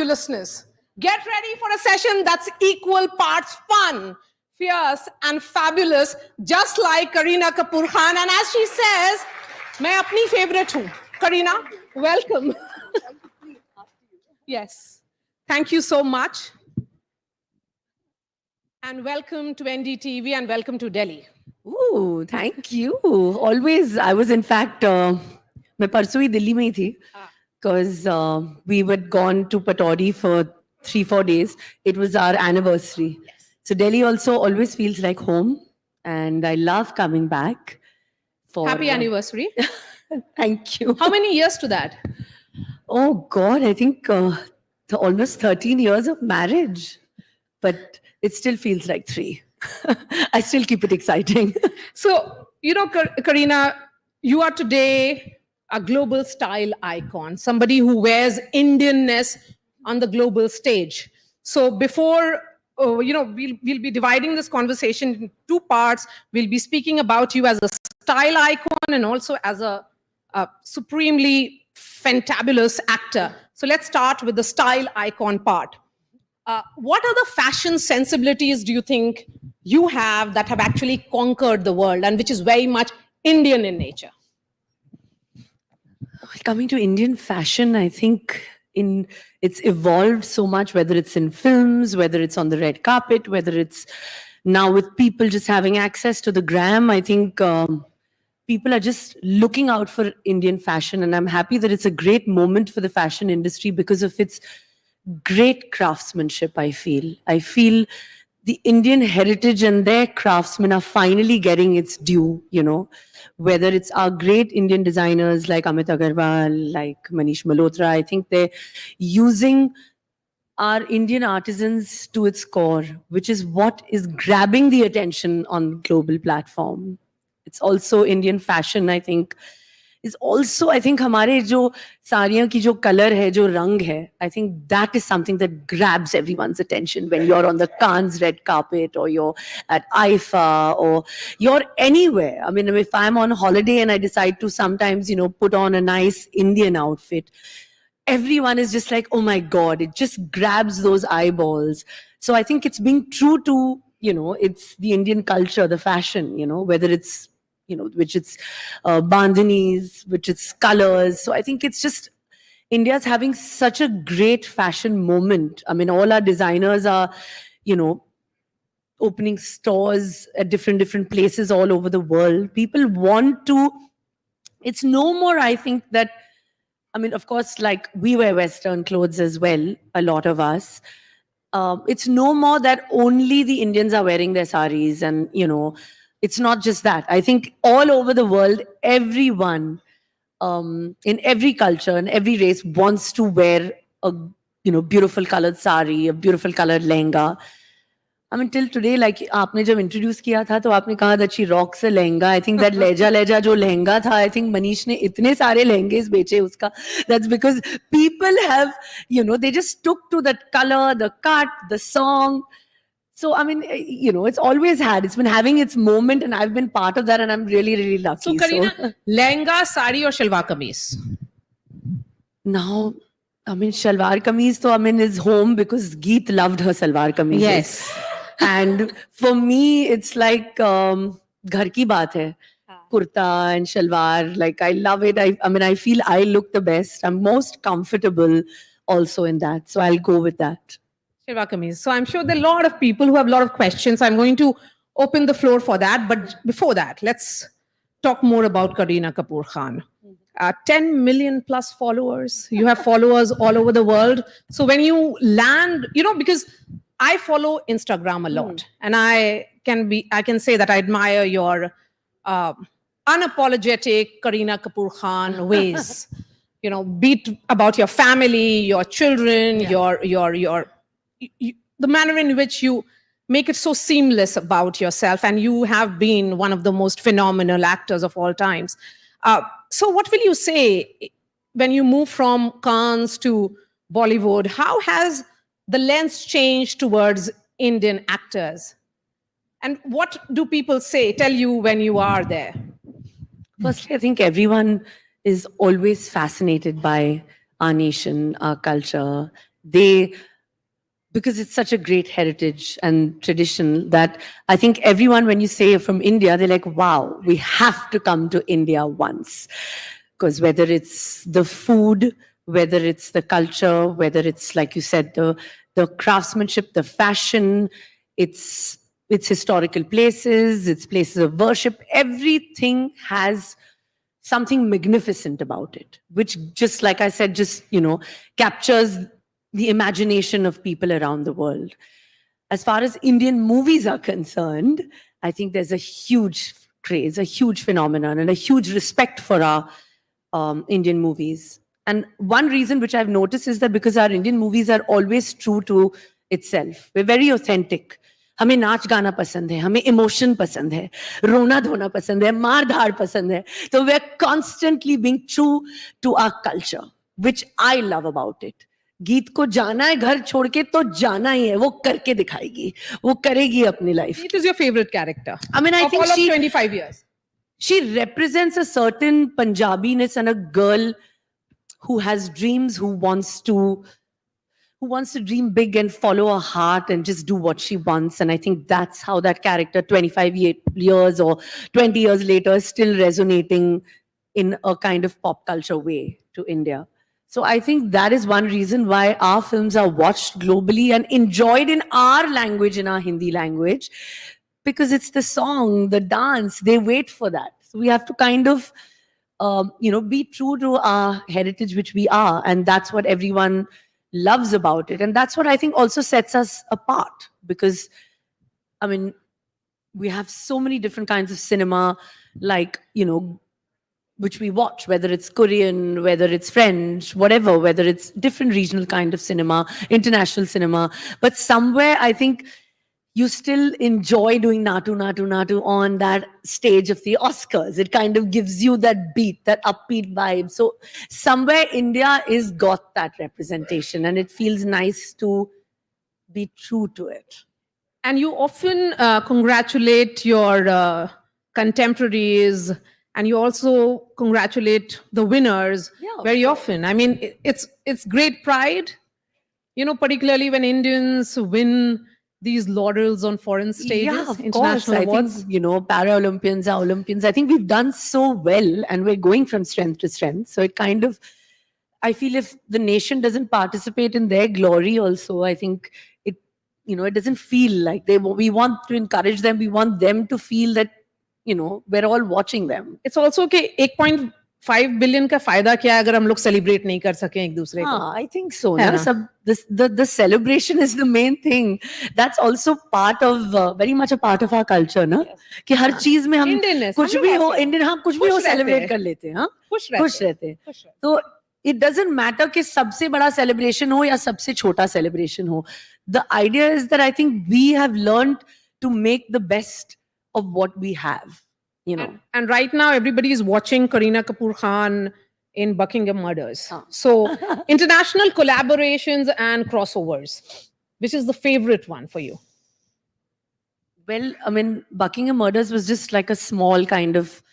you listeners, get ready for a session that's equal parts fun, fierce, and fabulous, just like Kareena Kapoor Khan. And as she says, मैं अपनी favorite हूँ. Kareena, welcome. Yes, thank you so much. And welcome to NDTV and welcome to Delhi. Ooh, thank you. Always, I was in fact, मैं परसों ही दिल्ली में ही थी, because we were gone to Pataudi for 3-4 days. It was our anniversary. Yes. So Delhi also always feels like home, and I love coming back. Happy anniversary. Thank you. How many years to that? Oh God, I think almost 13 years of marriage, but it still feels like 3. I still keep it exciting. So, you know, Kareena, you are today a global style icon, somebody who wears Indianness on the global stage. So before, we'll be dividing this conversation in 2 parts. We'll be speaking about you as a style icon and also as a supremely fantabulous actor. So let's start with the style icon part. What are the fashion sensibilities do you think you have that have actually conquered the world and which is very much Indian in nature? Coming to Indian fashion, I think it's evolved so much, whether it's in films, whether it's on the red carpet, whether it's now with people just having access to the gram. I think people are just looking out for Indian fashion, and I'm happy that it's a great moment for the fashion industry because of its great craftsmanship. I feel the Indian heritage and their craftsmen are finally getting its due, whether it's our great Indian designers like Amit Agarwal, like Manish Malhotra. I think they're using our Indian artisans to its core, which is what is grabbing the attention on global platform. It's also Indian fashion, I think, is also, I think, हमारे जो साड़ियों की जो color है, जो रंग है, I think that is something that grabs everyone's attention when you're on the Cannes red carpet or you're at IFA or you're anywhere. I mean, if I'm on holiday and I decide to sometimes, put on a nice Indian outfit, everyone is just like, oh my God, it just grabs those eyeballs. So I think it's being true to, it's the Indian culture, the fashion, whether it's, which it's bandhanis, which it's colors. So I think it's just, India's having such a great fashion moment. I mean, all our designers are, opening stores at different places all over the world. People want to, it's no more, I think that, I mean, of course, like we wear Western clothes as well, a lot of us. It's no more that only the Indians are wearing their saris and, it's not just that. I think all over the world, everyone in every culture and every race wants to wear a beautiful colored sari, a beautiful colored lehenga. I mean, till today, like आपने जब introduce किया था, तो आपने कहा that she rocks a lehenga. I think that leja जो lehenga था, I think Manish ने इतने सारे लहंगे बेचे उसका. That's because people have, they just took to that color, the cut, the song. So, I mean, it's always it's been having its moment, and I've been part of that, and I'm really, really lucky. So, Kareena, lehenga, sari or shalwar kameez? Now, I mean, shalwar kameez, is home because Geet loved her shalwar kameez. Yes. And for me, it's like, ghar ki baat hai. Kurta and shalwar, like I love it. I mean, I feel I look the best. I'm most comfortable also in that. So I'll go with that. Shalwar kameez. So I'm sure there are a lot of people who have a lot of questions. I'm going to open the floor for that. But before that, let's talk more about Kareena Kapoor Khan. 10 million plus followers. You have followers all over the world. So when you land, because I follow Instagram a lot, and I can say that I admire your unapologetic Kareena Kapoor Khan ways. Be it about your family, your children, the manner in which you make it so seamless about yourself, and you have been one of the most phenomenal actors of all times. So what will you say when you move from Cannes to Bollywood? How has the lens changed towards Indian actors? And what do people tell you when you are there? Firstly, I think everyone is always fascinated by our nation, our culture, Because it's such a great heritage and tradition that I think everyone, when you say from India, they're like, wow, we have to come to India once. Because whether it's the food, whether it's the culture, whether it's, like you said, the craftsmanship, the fashion, it's historical places, it's places of worship, everything has something magnificent about it, which, just like I said, just, captures the imagination of people around the world. As far as Indian movies are concerned, I think there's a huge craze, a huge phenomenon, and a huge respect for our Indian movies. And one reason which I've noticed is that because our Indian movies are always true to itself. We're very authentic. हमें नाच गाना पसंद है, हमें emotion पसंद है, रोना धोना पसंद है, मार धाड़ पसंद है. So we're constantly being true to our culture, which I love about it. गीत को जाना है घर छोड़ के तो जाना ही है, वो करके दिखाएगी, वो करेगी अपनी life. It is your favorite character. I mean, I think all of 25 years. She represents a certain Punjabiness and a girl who has dreams, who wants to dream big and follow her heart and just do what she wants. And I think that's how that character 25 years or 20 years later is still resonating in a kind of pop culture way to India. So I think that is one reason why our films are watched globally and enjoyed in our language, in our Hindi language, because it's the song, the dance, they wait for that. So we have to kind of, be true to our heritage, which we are. And that's what everyone loves about it. And that's what I think also sets us apart, because, I mean, we have so many different kinds of cinema, like, which we watch, whether it's Korean, whether it's French, whatever, whether it's different regional kind of cinema, international cinema. But somewhere I think you still enjoy doing Natu, Natu, Natu on that stage of the Oscars. It kind of gives you that beat, that upbeat vibe. So somewhere India is got that representation, and it feels nice to be true to it. And you often congratulate your contemporaries, and you also congratulate the winners very often. I mean, it's great pride, particularly when Indians win these laurels on foreign stages, Yeah, of international course. awards. I think, Para-Olympians are Olympians. I think we've done so well, and we're going from strength to strength. So it kind of, I feel if the nation doesn't participate in their glory also, I think it doesn't feel like we want to encourage them. We want them to feel that, we're all watching them. It's also okay, 8.5 billion का फायदा क्या है अगर हम लोग celebrate नहीं कर सकें एक दूसरे को? I think so. The celebration is the main thing. That's also part of, very much a part of our culture, ना? कि हर चीज में हम कुछ भी हो, Indian हम कुछ भी हो celebrate कर लेते हैं, हाँ? खुश रहते हैं. तो it doesn't matter कि सबसे बड़ा celebration हो या सबसे छोटा celebration हो. The idea is that I think we have learned to make the best of what we have, And right now, everybody is watching Kareena Kapoor Khan in Buckingham Murders. So, international collaborations and crossovers, which is the favorite one for you? Well, I mean, Buckingham Murders was just like a small kind of,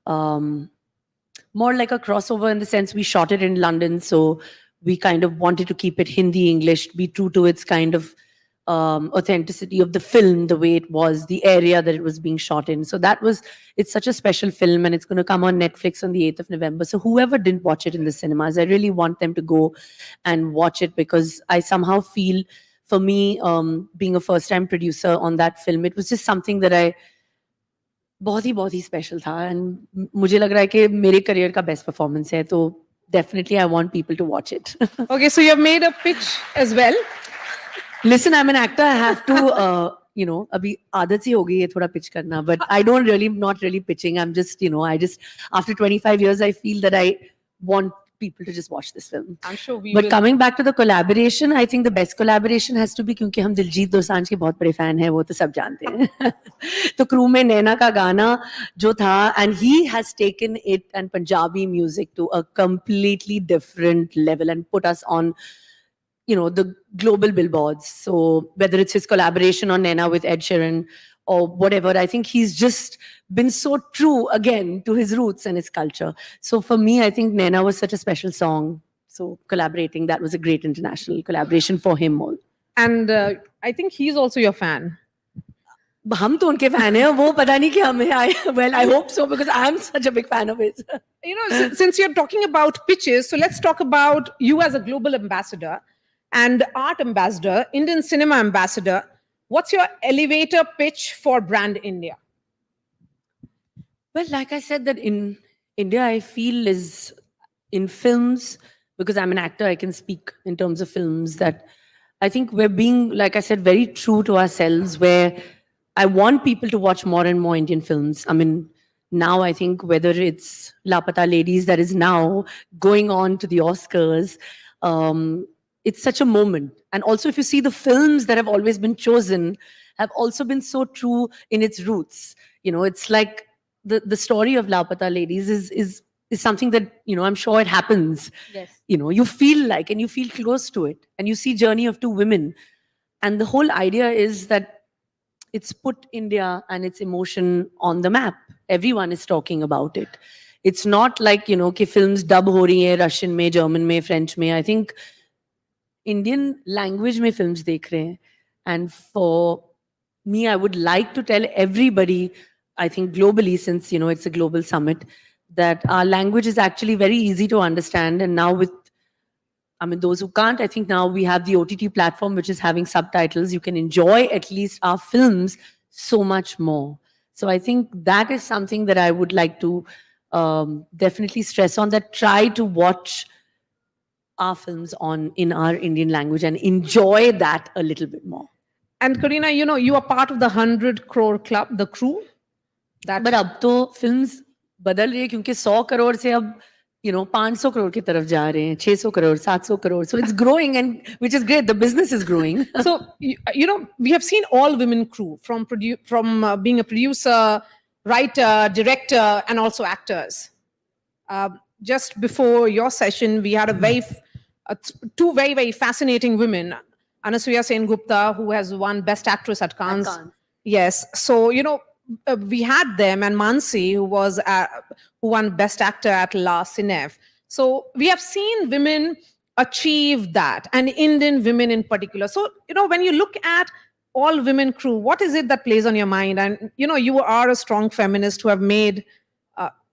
more like a crossover in the sense we shot it in London. So we kind of wanted to keep it Hindi, English, be true to its kind of authenticity of the film, the way it was, the area that it was being shot in. So it's such a special film, and it's going to come on Netflix on the 8th of November. So whoever didn't watch it in the cinemas, I really want them to go and watch it, because I somehow feel, for me, being a first-time producer on that film, it was just something that बहुत ही special था, and मुझे लग रहा है कि मेरे career का best performance है, तो definitely I want people to watch it. Okay, so you have made a pitch as well. Listen, I'm an actor. I have to, अभी आदत सी हो गई है थोड़ा pitch करना, but I not really pitching. I'm just, after 25 years, I feel that I want people to just watch this film. I'm sure we But will. coming back to the collaboration, I think the best collaboration has to be, क्योंकि हम दिलजीत दोसांझ के बहुत बड़े fan हैं, वो तो सब जानते हैं. तो crew में नैना का गाना जो था, and he has taken it and Punjabi music to a completely different level and put us on, the global billboards. So whether it's his collaboration on Naina with Ed Sheeran or whatever, I think he's just been so true again to his roots and his culture. So for me, I think Naina was such a special song. So collaborating, that was a great international collaboration for him all. And I think he's also your fan. हम तो उनके fan हैं, वो पता नहीं क्या हमें well, I hope so because I'm such a big fan of his. You know, since you're talking about pitches, so let's talk about you as a global ambassador and art ambassador, Indian cinema ambassador. What's your elevator pitch for brand India? Well, like I said, that in India, I feel is in films, because I'm an actor, I can speak in terms of films, that I think we're being, like I said, very true to ourselves, where I want people to watch more and more Indian films. I mean, now I think whether it's Lapata Ladies that is now going on to the Oscars, it's such a moment. And also if you see the films that have always been chosen have also been so true in its roots. You know, it's like the story of Lapata Ladies is something that, you know, I'm sure it happens. Yes. You know, you feel like, and you feel close to it, and you see journey of two women. And the whole idea is that it's put India and its emotion on the map. Everyone is talking about it. It's not like, you know, कि films dub हो रही हैं Russian में, German में, French में. I think Indian language में films देख रहे हैं. And for me, I would like to tell everybody, I think globally, since, you know, it's a global summit, that our language is actually very easy to understand. And now with, I mean, those who can't, I think now we have the OTT platform, which is having subtitles. You can enjoy at least our films so much more. So I think that is something that I would like to definitely stress on, that try to watch our films in our Indian language and enjoy that a little bit more. And Kareena, you know, you are part of the 100 crore club, the crew. But अब तो films बदल रही है, क्योंकि 100 crore से अब, you know, 500 crore की तरफ जा रहे हैं, 600 crore, 700 crore. So it's growing, and which is great. The business is growing. So, you know, we have seen all women crew from being a producer, writer, director, and also actors. Just before your session, we had two very, very fascinating women. Anasuya Sen-Gupta, who has won Best Actress at Cannes. Yes. So, you know, we had them, and Mansi, who won Best Actor at La Cinef. So we have seen women achieve that, and Indian women in particular. So, you know, when you look at all women crew, what is it that plays on your mind? And, you know, you are a strong feminist who have made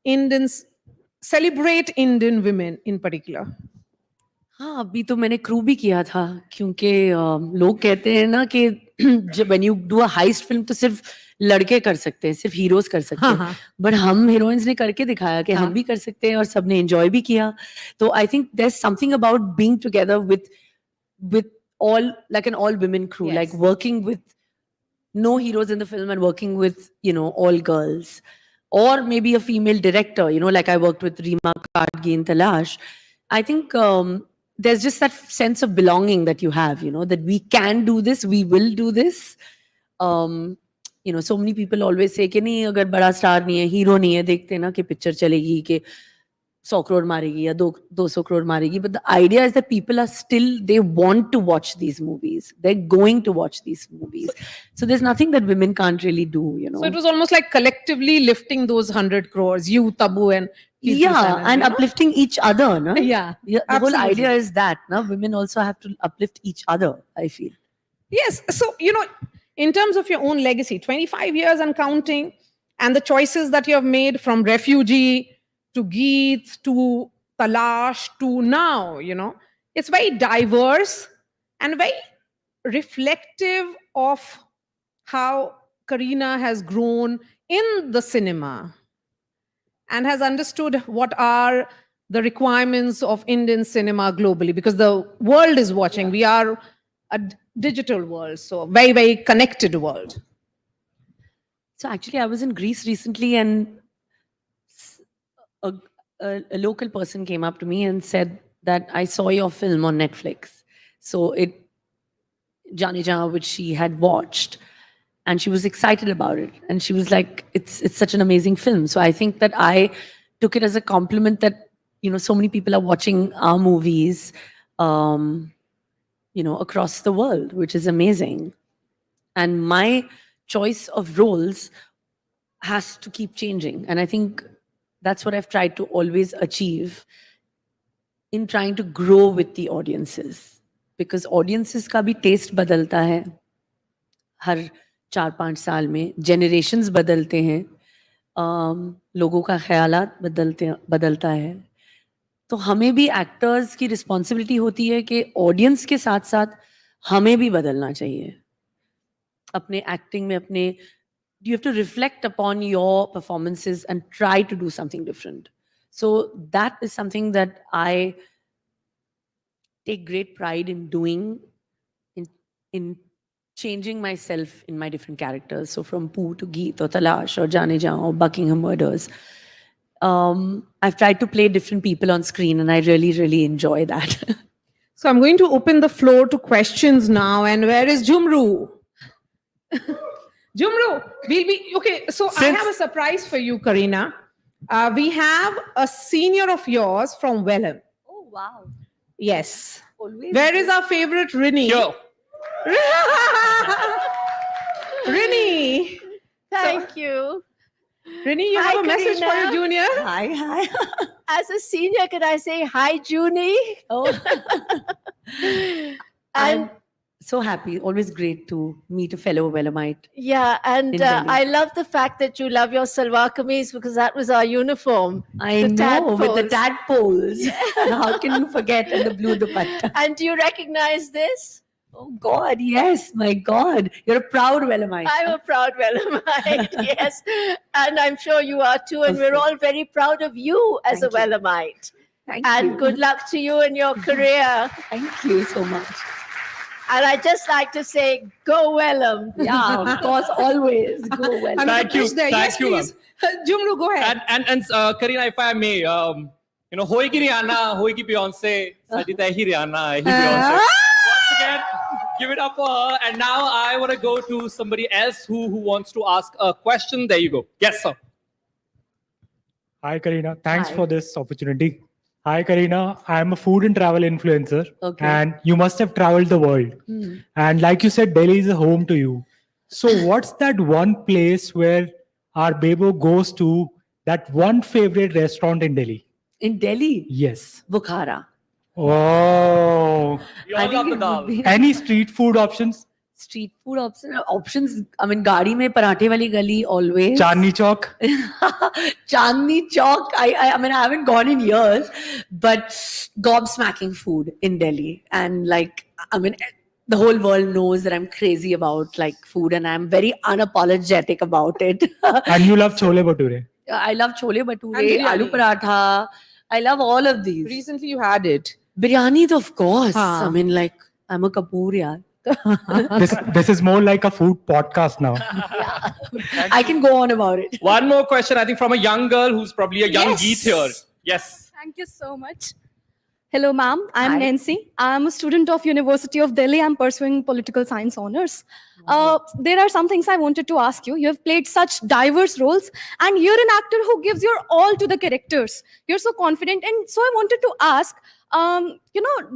Indians celebrate Indian women in particular. हाँ, अभी तो मैंने crew भी किया था, क्योंकि लोग कहते हैं ना कि जब when you do a heist film तो सिर्फ लड़के कर सकते हैं, सिर्फ हीरोज कर सकते हैं, बट हम हीरोइंस ने करके दिखाया कि हम भी कर सकते हैं, और सबने एंजॉय भी किया. तो I think there is something about being together with all, like an all women crew, Yes. like working with no heroes in the film and working with, you know, all girls, or maybe a female director, you know, like I worked with Reema Kadgi in Talash. I think there's just that sense of belonging that you have, you know, that we can do this, we will do this. You know, so many people always say कि नहीं, अगर बड़ा star नहीं है, hero नहीं है, देखते ना कि पिक्चर चलेगी कि 100 crore मारेगी या 200 crore मारेगी. But the idea is that people are still, they want to watch these movies. They're going to watch these movies. So there's nothing that women can't really do, you know. So it was almost like collectively lifting those 100 crores, you, Tabu, and yeah, and uplifting each other, no? Yeah, the whole absolutely. idea is that, no? Women also have to uplift each other, I feel. Yes. So, you know, in terms of your own legacy, 25 years and counting, and the choices that you have made from Refugee to Geet to Talash to now, you know, it's very diverse and very reflective of how Kareena has grown in the cinema and has understood what are the requirements of Indian cinema globally, because the world is watching. We are a digital world, so very, very connected world. So actually, I was in Greece recently, and a local person came up to me and said that I saw your film on Netflix. So Jani Jahan, which she had watched, and she was excited about it. And she was like, it's such an amazing film. So I think that I took it as a compliment that, you know, so many people are watching our movies, you know, across the world, which is amazing. And my choice of roles has to keep changing. And I think that's what I've tried to always achieve. in trying to grow with the audiences, because audiences का भी taste बदलता है हर 4-5 साल में, generations बदलते हैं, लोगों का ख्यालात बदलता है, तो हमें भी एक्टर्स की रिस्पॉन्सिबिलिटी होती है कि ऑडियंस के साथ साथ हमें भी बदलना चाहिए अपने एक्टिंग में, अपने you have to reflect upon your performances and try to do something different. So that is something that I take great pride in doing, in changing myself in my different characters. So from Pooh to Geet or Talash or Jaane Jaan or Buckingham Murders, I've tried to play different people on screen, and I really, really enjoy that. So I'm going to open the floor to questions now. And where is Jumru? Jumru, okay. So I have a surprise for you, Karina. We have a senior of yours from Welham. Oh, wow. Yes. Always. Where is our favorite Rini? Yo. Rini. Thank you. Rini, you have a message for your junior? Hi. As a senior, can I say hi, Junie? Oh. I'm so happy. Always great to meet a fellow Welhamite. Yeah, and in Delhi. I love the fact that you love your salwar kameez because that was our uniform. I know, with the tadpoles. How can you forget? And the blue dupatta. And do you recognize this? Oh God, yes, my God. You're a proud Welhamite. I'm a proud Welhamite, yes. And I'm sure you are too. And we're all very proud of you as a Welhamite. Thank and you. good luck to you in your career. Thank you so much. And I'd just like to say, go Welham. Yeah, of course, always go Welham. Thank you. Thank you, ma'am. Jumru, go ahead. And Karina, if I may, hoigi Rihanna, hoigi Beyonce, Sajita hi Rihanna, hi Beyonce. Once again, give it up for her. And now I want to go to somebody else who wants to ask a question. There you go. Yes, sir. Hi, Karina. Thanks for this opportunity. Hi, Karina. I'm a food and travel influencer. Okay. And you must have traveled the world. And like you said, Delhi is a home to you. So what's that one place where our Bebo goes to, that one favorite restaurant in Delhi? In Delhi? Yes. Bukhara. Oh. We all love the dal. Any street food options? Street food options. I mean, gaadi mein parathe wali gali always. Chandni Chowk. Chandni Chowk. I mean, I haven't gone in years, but gobsmacking food in Delhi. And like, I mean, the whole world knows that I'm crazy about like food, and I'm very unapologetic about it. And you love chole bhature. I love chole bhature, biryani. aloo paratha. I love all of these. Recently you had it. Biryani, of course. Haan. I mean, like, I'm a Kapoor, yaar. This is more like a food podcast now. I can go on about it. One more question, I think, from a young girl who's probably a young Yes. geet here. Yes. Thank you so much. Hello, ma'am. I'm Hi. Nancy. I'm a student of University of Delhi. I'm pursuing political science honors. There are some things I wanted to ask you. You have played such diverse roles, and you're an actor who gives your all to the characters. You're so confident, and so I wanted to ask, do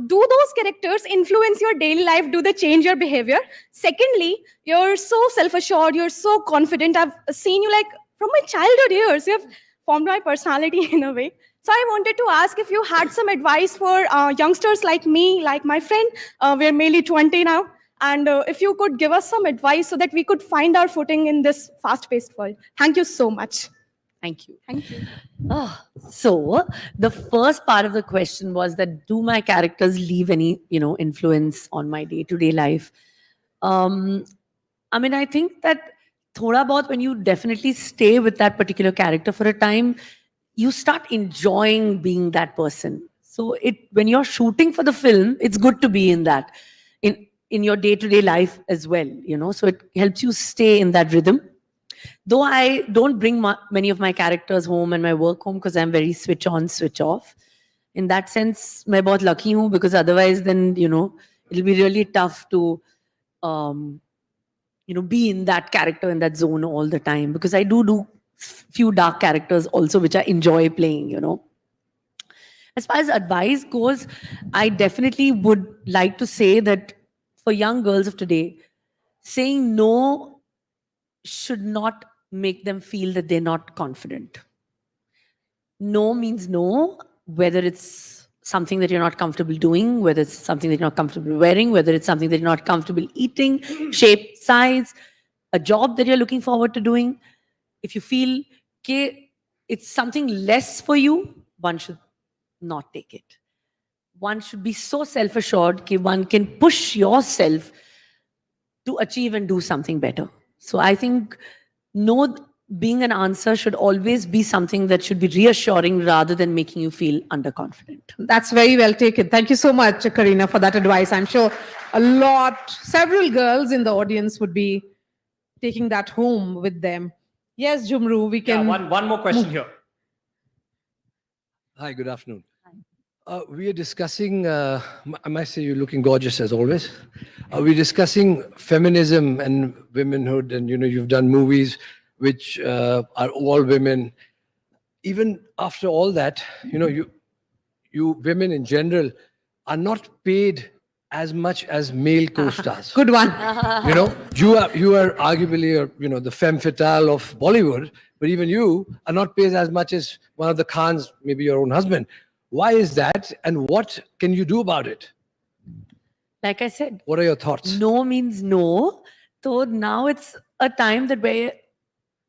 those characters influence your daily life? Do they change your behavior? Secondly, you're so self-assured. You're so confident. I've seen you like from my childhood years. You have formed my personality in a way. So I wanted to ask if you had some advice for youngsters like me, like my friend. We're mainly 20 now. And if you could give us some advice so that we could find our footing in this fast-paced world. Thank you so much. Thank you. Thank you. So the first part of the question was that do my characters leave any, influence on my day-to-day life? I mean, I think that thoda bahut, when you definitely stay with that particular character for a time, you start enjoying being that person. So when you're shooting for the film, it's good to be in that, in your day-to-day life as well, so it helps you stay in that rhythm. Though I don't bring many of my characters home and my work home because I'm very switch on, switch off. In that sense, मैं बहुत lucky हूँ, because otherwise then, it'll be really tough to, be in that character, in that zone all the time, because I do few dark characters also, which I enjoy playing, As far as advice goes, I definitely would like to say that for young girls of today, saying no should not make them feel that they're not confident. No means no, whether it's something that you're not comfortable doing, whether it's something that you're not comfortable wearing, whether it's something that you're not comfortable eating, shape, size, a job that you're looking forward to doing. If you feel it's something less for you, one should not take it. One should be so self-assured that one can push yourself to achieve and do something better. So I think no being an answer should always be something that should be reassuring rather than making you feel underconfident. That's very well taken. Thank you so much, Karina, for that advice. I'm sure several girls in the audience would be taking that home with them. Yes, Jumru, we can... Yeah, one more question here. Hi, good afternoon. We are discussing, I must say you're looking gorgeous as always. We're discussing feminism and womanhood, and you've done movies which are all women. Even after all that, you women in general are not paid as much as male co-stars. Good one. You are arguably, the femme fatale of Bollywood, but even you are not paid as much as one of the Khans, maybe your own husband. Why is that, and what can you do about it? Like I said, what are your thoughts? No means no. So now it's a time that where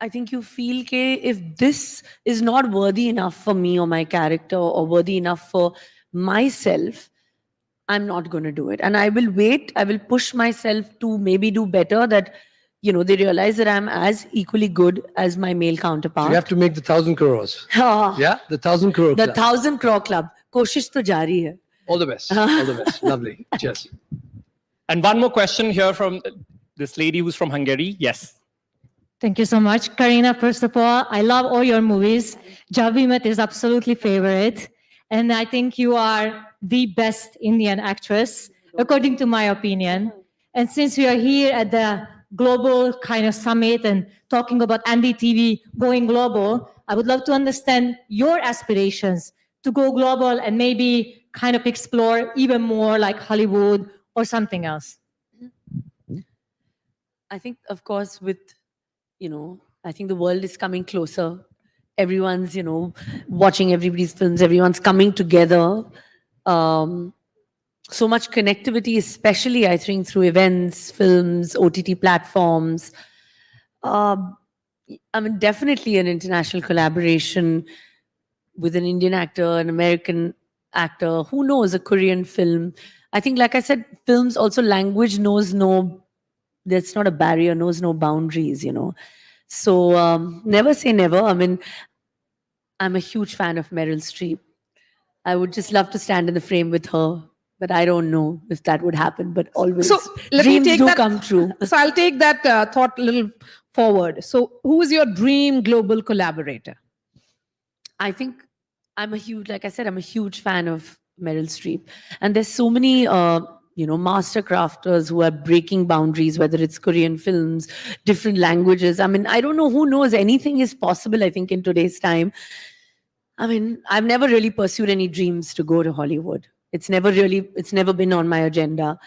I think you feel if this is not worthy enough for me or my character or worthy enough for myself, I'm not going to do it. And I will wait. I will push myself to maybe do better, that they realize that I'm as equally good as my male counterpart. So you have to make the 1,000 crores. Yeah, the 1,000 crore The club. 1,000 crore club. Koshish to jari hai. All the best. All the best. Lovely. Cheers. And one more question here from this lady who's from Hungary. Yes. Thank you so much. Karina, first of all, I love all your movies. Jab We Met is absolutely favorite. And I think you are the best Indian actress, according to my opinion. And since we are here at the global kind of summit and talking about NDTV going global, I would love to understand your aspirations to go global and maybe kind of explore even more like Hollywood or something else. I think, of course, I think the world is coming closer. Everyone's, watching everybody's films. Everyone's coming together. So much connectivity, especially, I think, through events, films, OTT platforms. Definitely an international collaboration with an Indian actor, an American actor, who knows, a Korean film. I think, like I said, films also, language knows that's not a barrier, knows no boundaries, So never say never. I'm a huge fan of Meryl Streep. I would just love to stand in the frame with her, but I don't know if that would happen. But always, dreams do come true. So I'll take that thought a little forward. So who is your dream global collaborator? I think like I said, I'm a huge fan of Meryl Streep. And there's so many, master crafters who are breaking boundaries, whether it's Korean films, different languages. I don't know, who knows, anything is possible, I think, in today's time. I've never really pursued any dreams to go to Hollywood. It's never been on my agenda.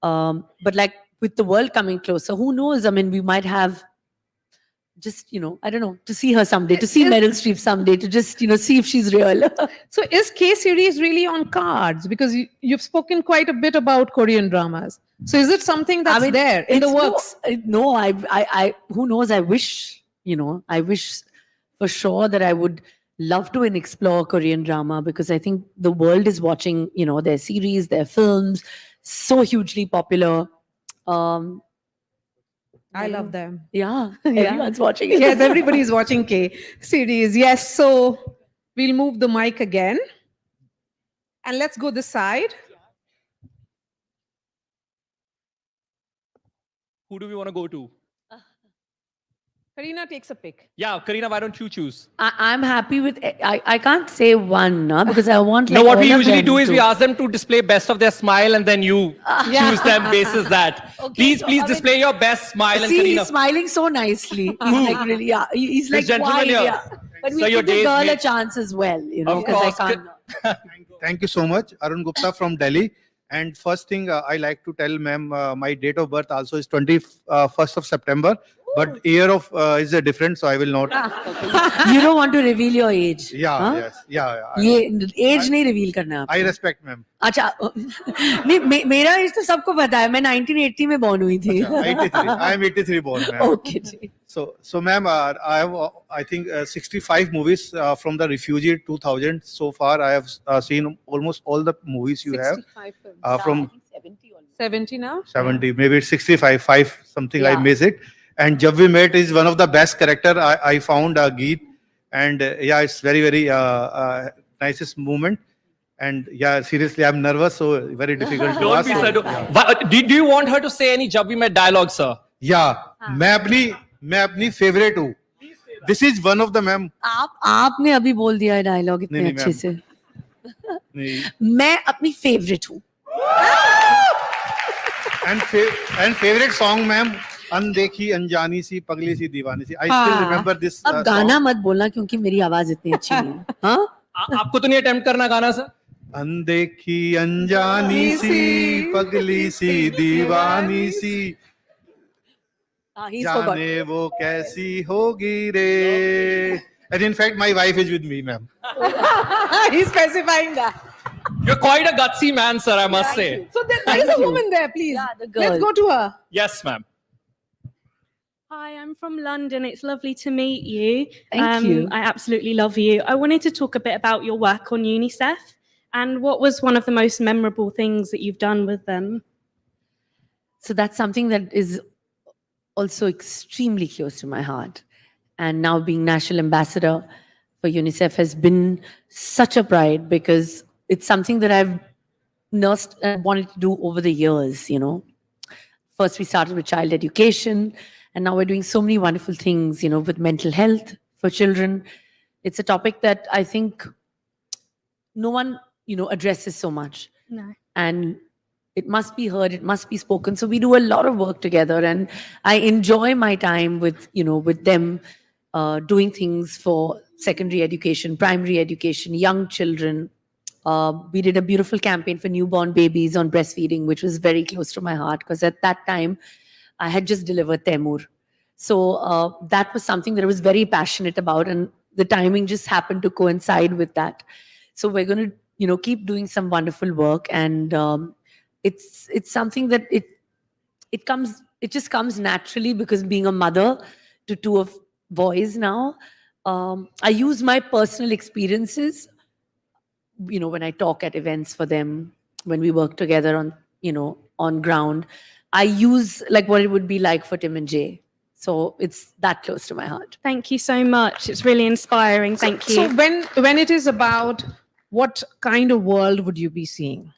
But like with the world coming closer, who knows? We might have just, I don't know, to see her someday, to see Meryl Streep someday, to just, see if she's real. So is K-series really on cards? Because you've spoken quite a bit about Korean dramas. So is it something that's there in the works? No, I who knows? I wish for sure that I would love to explore Korean drama, because I think the world is watching, their series, their films, so hugely popular. I love them. Yeah, everyone's watching it. Yes, everybody's watching K-series. Yes, so we'll move the mic again. And let's go this side. Who do we want to go to? Karina takes a pick. Yeah, Karina, why don't you choose? I'm happy with, I can't say one, because I want No, what we usually do is we ask them to display best of their smile, and then you choose them basis that. Okay, Please display your best smile. And See, Karina, he's smiling so nicely. He's like really, he's like, gentleman why? here. Yeah. But we So your give the days girl a made- chance as well, Of because I course. can't. Thank you so much. Arun Gupta from Delhi. And first thing I like to tell ma'am, my date of birth also is 21st of September. but year of is a different, so I will not. You don't want to reveal your age. Yeah, huh? yes, yeah. ये age नहीं reveal करना I आपको. respect, ma'am. अच्छा नहीं मेरा as तो सबको पता है. मैं 1980 में born हुई थी. 83. I am 83 born, ma'am. Okay ji. So, ma'am, I have, I think, 65 movies from the Refugee 2000. So far, I have seen almost all the movies you have. 65 films. From 70 now? 70, maybe it's 65, 5 something. I Yeah. miss it. And Jab We Met is one of the best character I found, Geet. And yeah, it's very, very nicest moment. And yeah, seriously, I'm nervous, so very difficult to Don't ask. be, sir. Yeah. Do you want her to say any Jab We Met dialogue, sir? Yeah, मैं अपनी favorite हूँ. This is one of the, ma'am. आपने अभी बोल दिया है dialogue इतने नहीं, अच्छे ma'am. से. नहीं. मैं अपनी फेवरेट हूँ. And favorite song, ma'am. अनदेखी अनजानी सी पगली सी दीवानी सी. I still remember this. अब गाना मत बोलना क्योंकि मेरी आवाज इतनी अच्छी नहीं है. हाँ? आपको तो नहीं अटेम्प्ट करना गाना, सर? अनदेखी अनजानी सी पगली सी दीवानी सी जाने वो कैसी होगी रे. And in fact, my wife is with me, ma'am. He's specifying that. You're quite a gutsy man, sir, I must say. So there is a woman there, please. Yeah, the girl. Let's go to her. Yes, ma'am. Hi, I'm from London. It's lovely to meet you. Thank you. I absolutely love you. I wanted to talk a bit about your work on UNICEF and what was one of the most memorable things that you've done with them. So that's something that is also extremely close to my heart. And now being national ambassador for UNICEF has been such a pride because it's something that I've nursed and wanted to do over the years, you know. First, we started with child education, and now we're doing so many wonderful things, you know, with mental health for children. It's a topic that I think no one, you know, addresses so much. No. And it must be heard, it must be spoken. So we do a lot of work together, and I enjoy my time with, you know, with them, doing things for secondary education, primary education, young children. We did a beautiful campaign for newborn babies on breastfeeding, which was very close to my heart because at that time I had just delivered Temur. So that was something that I was very passionate about, and the timing just happened to coincide with that. So we're going to, you know, keep doing some wonderful work, and it's something that it just comes naturally because being a mother to 2 boys now, I use my personal experiences, you know, when I talk at events for them, when we work together on, you know, on ground, I use like what it would be like for Tim and Jay. So it's that close to my heart. Thank you so much. It's really inspiring. Thank you. So when it is about what kind of world would you be seeing?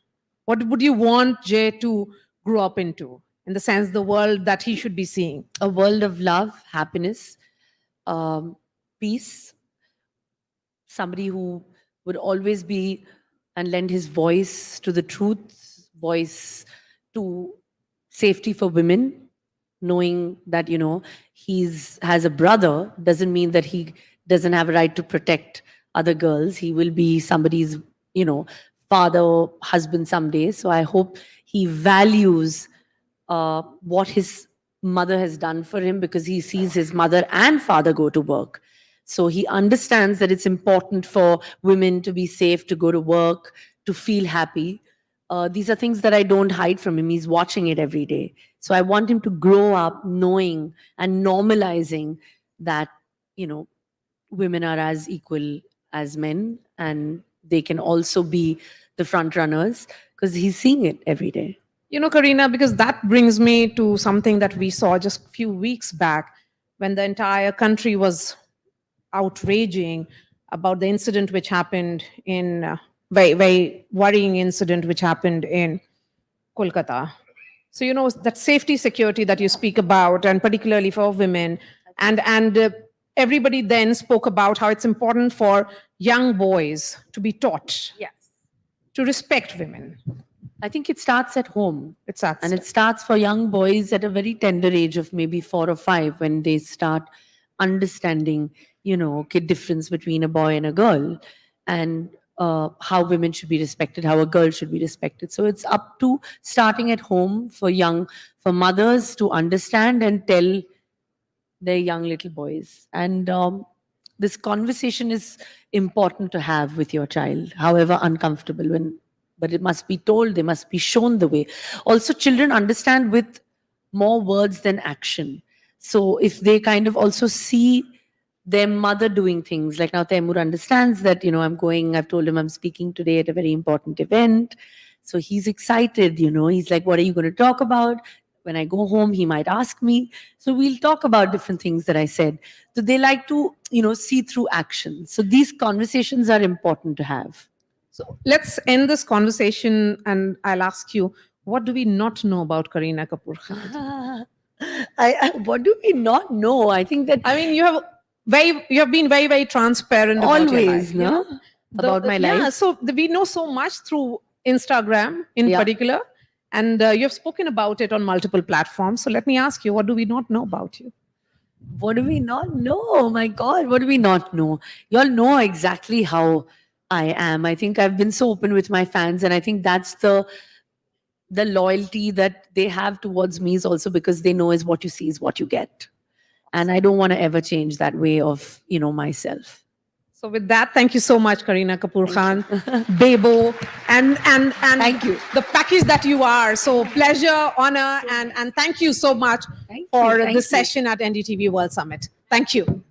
What would you want Jay to grow up into? In the sense, the world that he should be seeing? A world of love, happiness, peace. Somebody who would always be and lend his voice to the truth, voice to safety for women, knowing that, you know, has a brother doesn't mean that he doesn't have a right to protect other girls. He will be somebody's, you know, father or husband someday. So I hope he values what his mother has done for him, because he sees his mother and father go to work. So he understands that it's important for women to be safe, to go to work, to feel happy. These are things that I don't hide from him. He's watching it every day. So I want him to grow up knowing and normalizing that, you know, women are as equal as men, and they can also be the front runners, because he's seeing it every day. You know, Karina, because that brings me to something that we saw just a few weeks back when the entire country was outraging about the incident which happened in very, very worrying incident which happened in Kolkata. So, you know, that safety security that you speak about, and particularly for women, and everybody then spoke about how it's important for young boys to be taught to respect women. I think it starts at home. It starts for young boys at a very tender age of maybe 4 or 5, when they start understanding, you know, the difference between a boy and a girl, and how women should be respected, how a girl should be respected. So it's up to starting at home for mothers to understand and tell They're young little boys. And this conversation is important to have with your child, however uncomfortable, but it must be told, they must be shown the way. Also, children understand with more words than action. So if they kind of also see their mother doing things, like now Taimur understands that, I've told him I'm speaking today at a very important event. So he's excited, he's like, what are you going to talk about? When I go home, he might ask me. So we'll talk about different things that I said. So they like to, see through action. So these conversations are important to have. So let's end this conversation and I'll ask you, what do we not know about Kareena Kapoor Khan? What do we not know? I think that... I mean, you have been very, very transparent about your Always, life. no? About my life? Yeah, so we know so much through Instagram in particular, and you have spoken about it on multiple platforms. So let me ask you, what do we not know about you? What do we not know? Oh my God, what do we not know? You all know exactly how I am. I think I've been so open with my fans, and I think that's the loyalty that they have towards me is also because they know is what you see is what you get. And I don't want to ever change that way of, myself. So with that, thank you so much, Kareena Kapoor Khan, Bebo, and thank you. The package that you are. So pleasure, honor, and thank you so much for the session at NDTV World Summit. Thank you.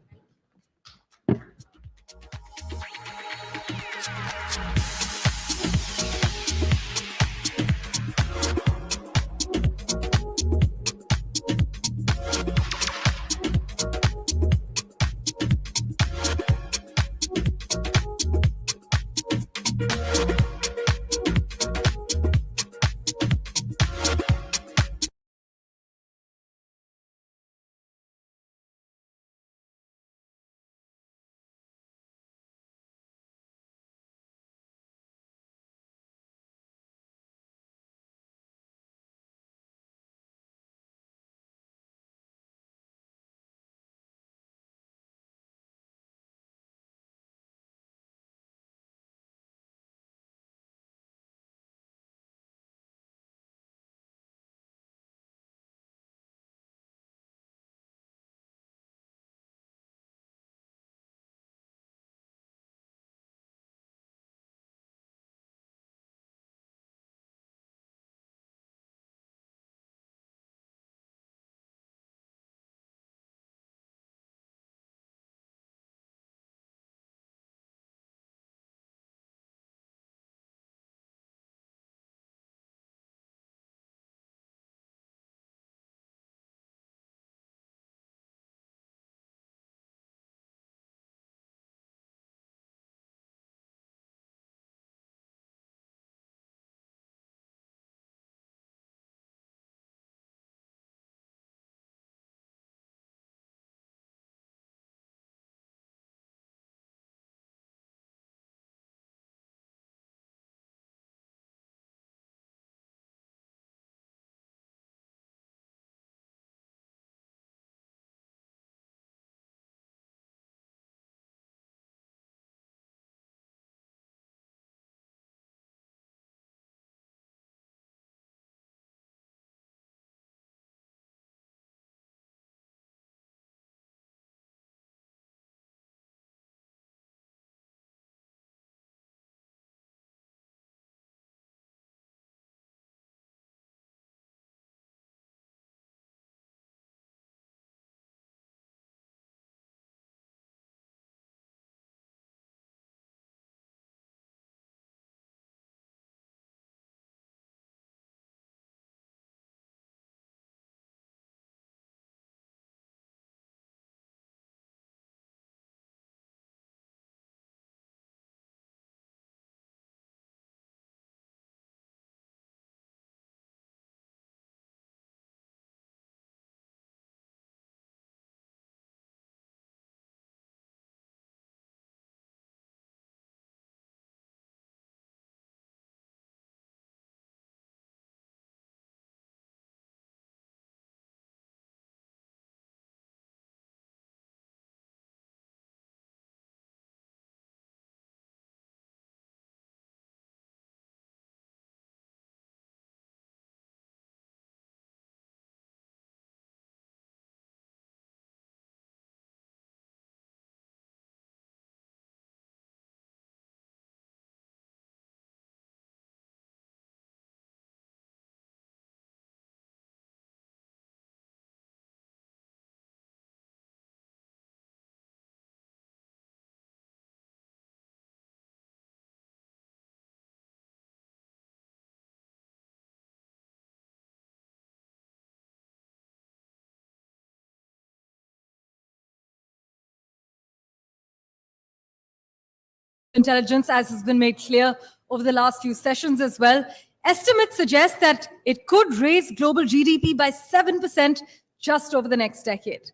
intelligence, as has been made clear over the last few sessions as well. Estimates suggest that it could raise global GDP by 7% just over the next decade.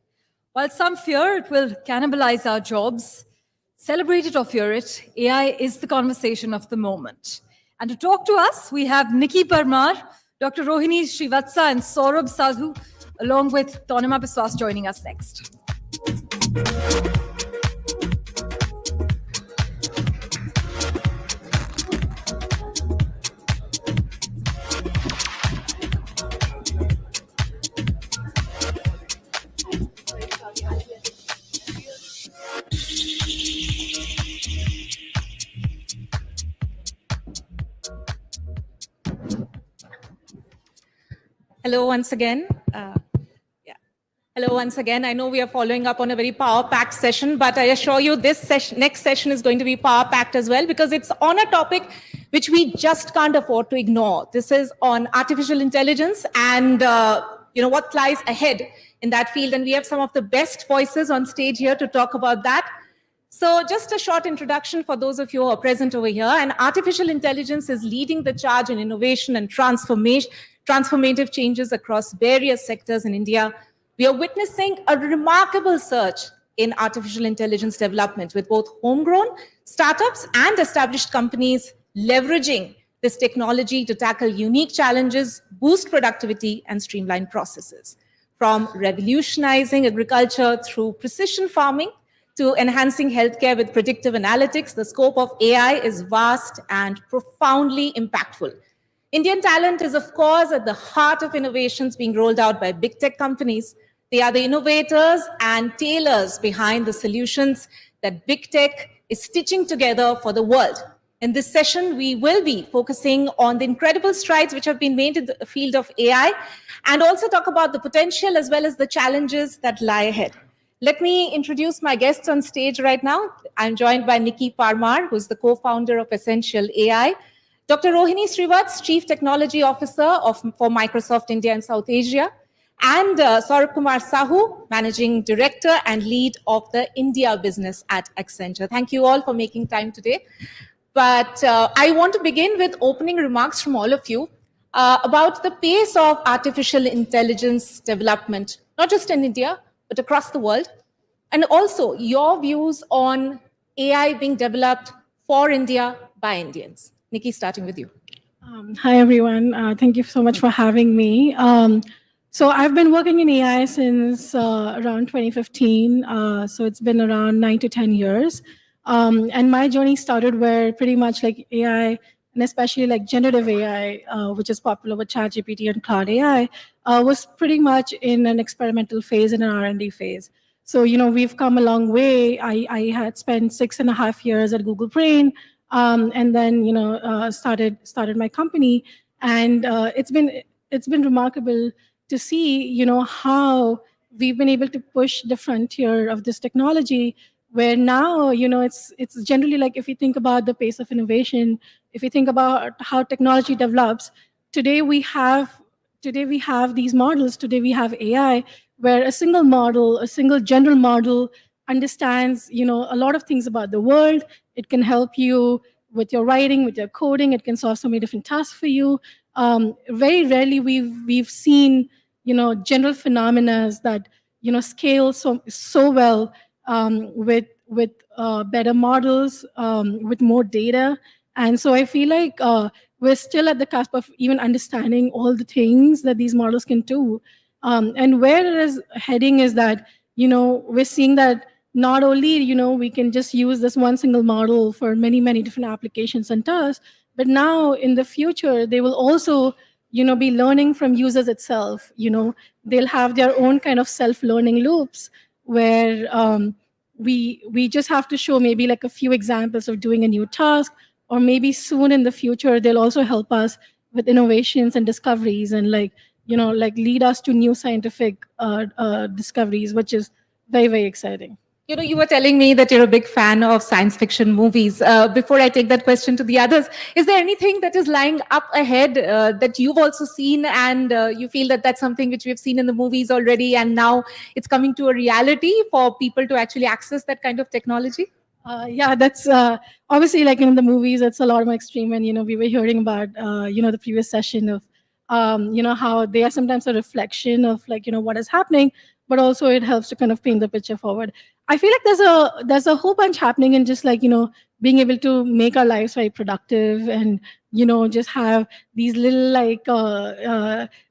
While some fear it will cannibalize our jobs, celebrate it or fear it, AI is the conversation of the moment. And to talk to us, we have Nikki Parmar, Dr. Rohini Srivatsa, and Saurabh Sadhu, along with Tanima Biswas joining us next. Hello once again. Hello once again. I know we are following up on a very power-packed session, but I assure you this next session is going to be power-packed as well because it's on a topic which we just can't afford to ignore. This is on artificial intelligence and what lies ahead in that field. And we have some of the best voices on stage here to talk about that. So just a short introduction for those of you who are present over here. And artificial intelligence is leading the charge in innovation and transformative changes across various sectors in India. We are witnessing a remarkable surge in artificial intelligence development with both homegrown startups and established companies leveraging this technology to tackle unique challenges, boost productivity, and streamline processes. From revolutionizing agriculture through precision farming to enhancing healthcare with predictive analytics, the scope of AI is vast and profoundly impactful. Indian talent is, of course, at the heart of innovations being rolled out by big tech companies. They are the innovators and tailors behind the solutions that big tech is stitching together for the world. In this session, we will be focusing on the incredible strides which have been made in the field of AI and also talk about the potential as well as the challenges that lie ahead. Let me introduce my guests on stage right now. I'm joined by Nikki Parmar, who's the co-founder of Essential AI, Dr. Rohini Srivatsa, Chief Technology Officer for Microsoft India and South Asia, and Saurabh Kumar Sahu, Managing Director and Lead of the India business at Accenture. Thank you all for making time today. But I want to begin with opening remarks from all of you about the pace of artificial intelligence development, not just in India, but across the world, and also your views on AI being developed for India by Indians. Nikki, starting with you. Hi, everyone. Thank you so much for having me. So I've been working in AI since around 2015. So it's been around 9 to 10 years. And my journey started where pretty much like AI, and especially like generative AI, which is popular with ChatGPT and Cloud AI, was pretty much in an experimental phase and an R&D phase. So, we've come a long way. I had spent 6.5 years at Google Brain, and then, started my company. And it's been remarkable to see, how we've been able to push the frontier of this technology, where now, it's generally like if you think about the pace of innovation, if you think about how technology develops, today we have these models, today we have AI, where a single model, a single general model understands, a lot of things about the world. It can help you with your writing, with your coding. It can solve so many different tasks for you. Very rarely we've seen, general phenomena that, scale so well with better models, with more data. And so I feel like we're still at the cusp of even understanding all the things that these models can do. And where it is heading is that, we're seeing that not only, we can just use this one single model for many, many different applications and tasks, but now in the future, they will also, be learning from users itself. They'll have their own kind of self-learning loops where we just have to show maybe like a few examples of doing a new task, or maybe soon in the future, they'll also help us with innovations and discoveries and lead us to new scientific discoveries, which is very, very exciting. You were telling me that you're a big fan of science fiction movies. Before I take that question to the others, is there anything that is lying up ahead that you've also seen and you feel that that's something which we've seen in the movies already and now it's coming to a reality for people to actually access that kind of technology? Yeah, that's obviously like in the movies, it's a lot more extreme. And, we were hearing about, the previous session of, how they are sometimes a reflection of like, what is happening, but also it helps to kind of paint the picture forward. I feel like there's a whole bunch happening in just like, being able to make our lives very productive and, just have these little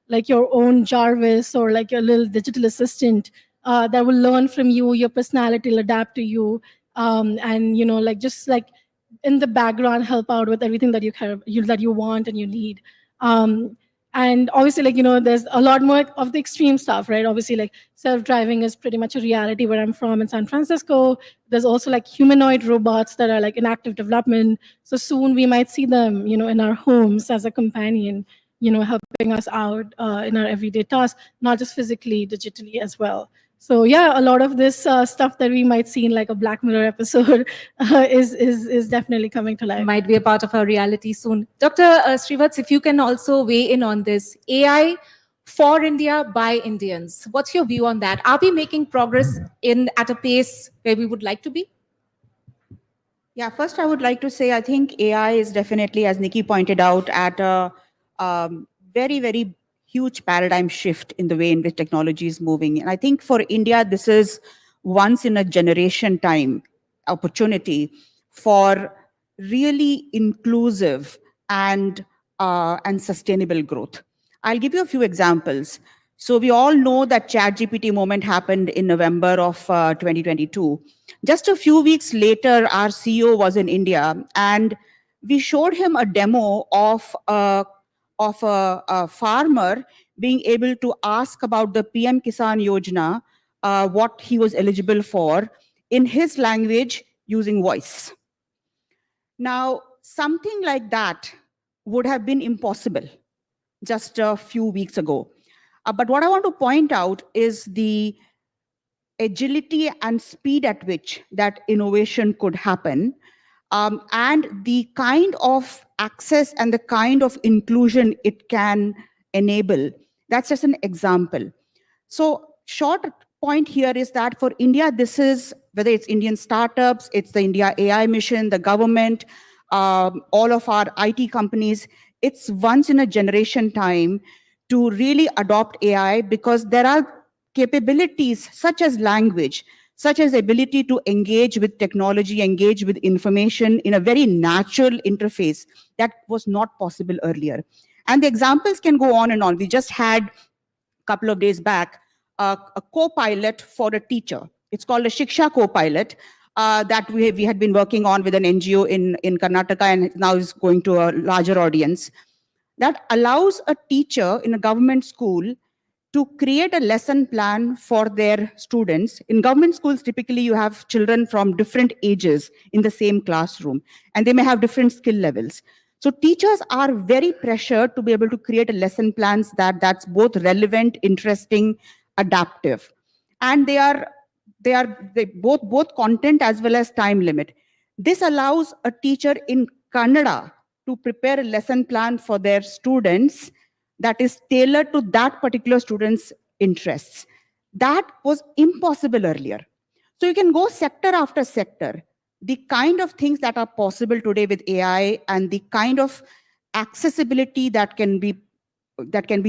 like your own Jarvis or like your little digital assistant that will learn from you, your personality will adapt to you, and like just like in the background help out with everything that that you want and you need. And obviously like there's a lot more of the extreme stuff, right? Obviously like self-driving is pretty much a reality where I'm from in San Francisco. There's also like humanoid robots that are like in active development, so soon we might see them in our homes as a companion, helping us out in our everyday tasks, not just physically, digitally as well. So yeah, a lot of this stuff that we might see in like a Black Mirror episode is definitely coming to life. Might be a part of our reality soon. Dr. Srivats, if you can also weigh in on this, AI for India by Indians. What's your view on that? Are we making progress at a pace where we would like to be? Yeah, first I would like to say I think AI is definitely, as Nikki pointed out, at a very, very huge paradigm shift in the way in which technology is moving. And I think for India, this is once in a generation time opportunity for really inclusive and sustainable growth. I'll give you a few examples. So we all know that ChatGPT moment happened in November of 2022. Just a few weeks later, our CEO was in India and we showed him a demo of a farmer being able to ask about the PM Kisan Yojana, what he was eligible for in his language using voice. Now, something like that would have been impossible just a few weeks ago. But what I want to point out is the agility and speed at which that innovation could happen, and the kind of access and the kind of inclusion it can enable. That's just an example. So short point here is that for India, this is, whether it's Indian startups, it's the India AI mission, the government, all of our IT companies, it's once in a generation time to really adopt AI, because there are capabilities such as language, such as ability to engage with technology, engage with information in a very natural interface that was not possible earlier. And the examples can go on and on. We just had a couple of days back a co-pilot for a teacher. It's called a Shiksha co-pilot that we had been working on with an NGO in Karnataka, and now is going to a larger audience. That allows a teacher in a government school to create a lesson plan for their students. In government schools, typically you have children from different ages in the same classroom, and they may have different skill levels. So teachers are very pressured to be able to create a lesson plans that's both relevant, interesting, adaptive. And they both content as well as time limit. This allows a teacher in Kannada to prepare a lesson plan for their students that is tailored to that particular student's interests. That was impossible earlier. So you can go sector after sector. The kind of things that are possible today with AI and the kind of accessibility that can be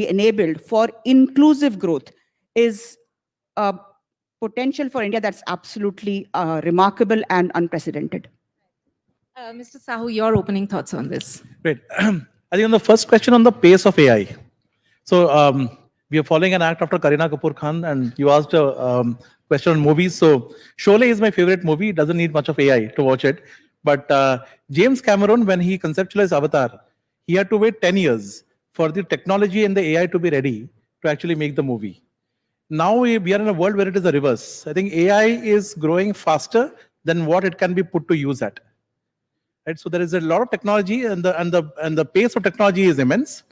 enabled for inclusive growth is a potential for India that's absolutely remarkable and unprecedented. Mr. Sahu, your opening thoughts on this. Great. I think on the first question on the pace of AI. So we are following an act after Kareena Kapoor Khan, and you asked a question on movies. So Sholay is my favorite movie. It doesn't need much of AI to watch it. But James Cameron, when he conceptualized Avatar, he had to wait 10 years for the technology and the AI to be ready to actually make the movie. Now we are in a world where it is the reverse. I think AI is growing faster than what it can be put to use at. Right? So there is a lot of technology, and the pace of technology is immense.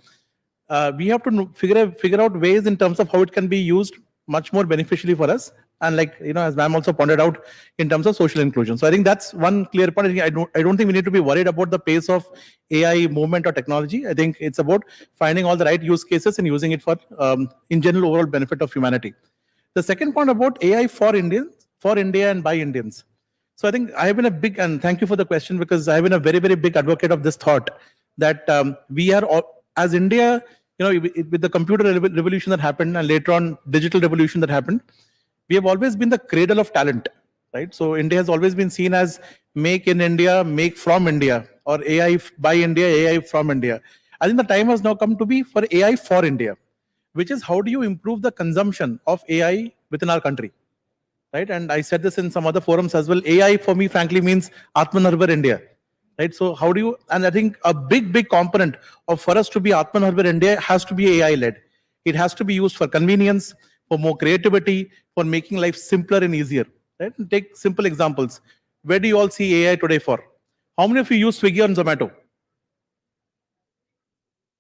We have to figure out ways in terms of how it can be used much more beneficially for us, and like as ma'am also pointed out, in terms of social inclusion. So I think that's one clear point. I don't think we need to be worried about the pace of AI movement or technology. I think it's about finding all the right use cases and using it for in general overall benefit of humanity. The second point about AI for Indians, for India and by Indians. So I think I have been a big, and thank you for the question, because I have been a very, very big advocate of this thought that we are, all, as India, with the computer revolution that happened and later on digital revolution that happened, we have always been the cradle of talent, right? So India has always been seen as make in India, make from India, or AI by India, AI from India. I think the time has now come to be for AI for India, which is how do you improve the consumption of AI within our country, right? And I said this in some other forums as well. AI for me, frankly, means Atmanirbhar India, right? So how do you, and I think a big component of for us to be Atmanirbhar India has to be AI led. It has to be used for convenience, for more creativity, for making life simpler and easier, right? And take simple examples. Where do you all see AI today for? How many of you use Swiggy and Zomato?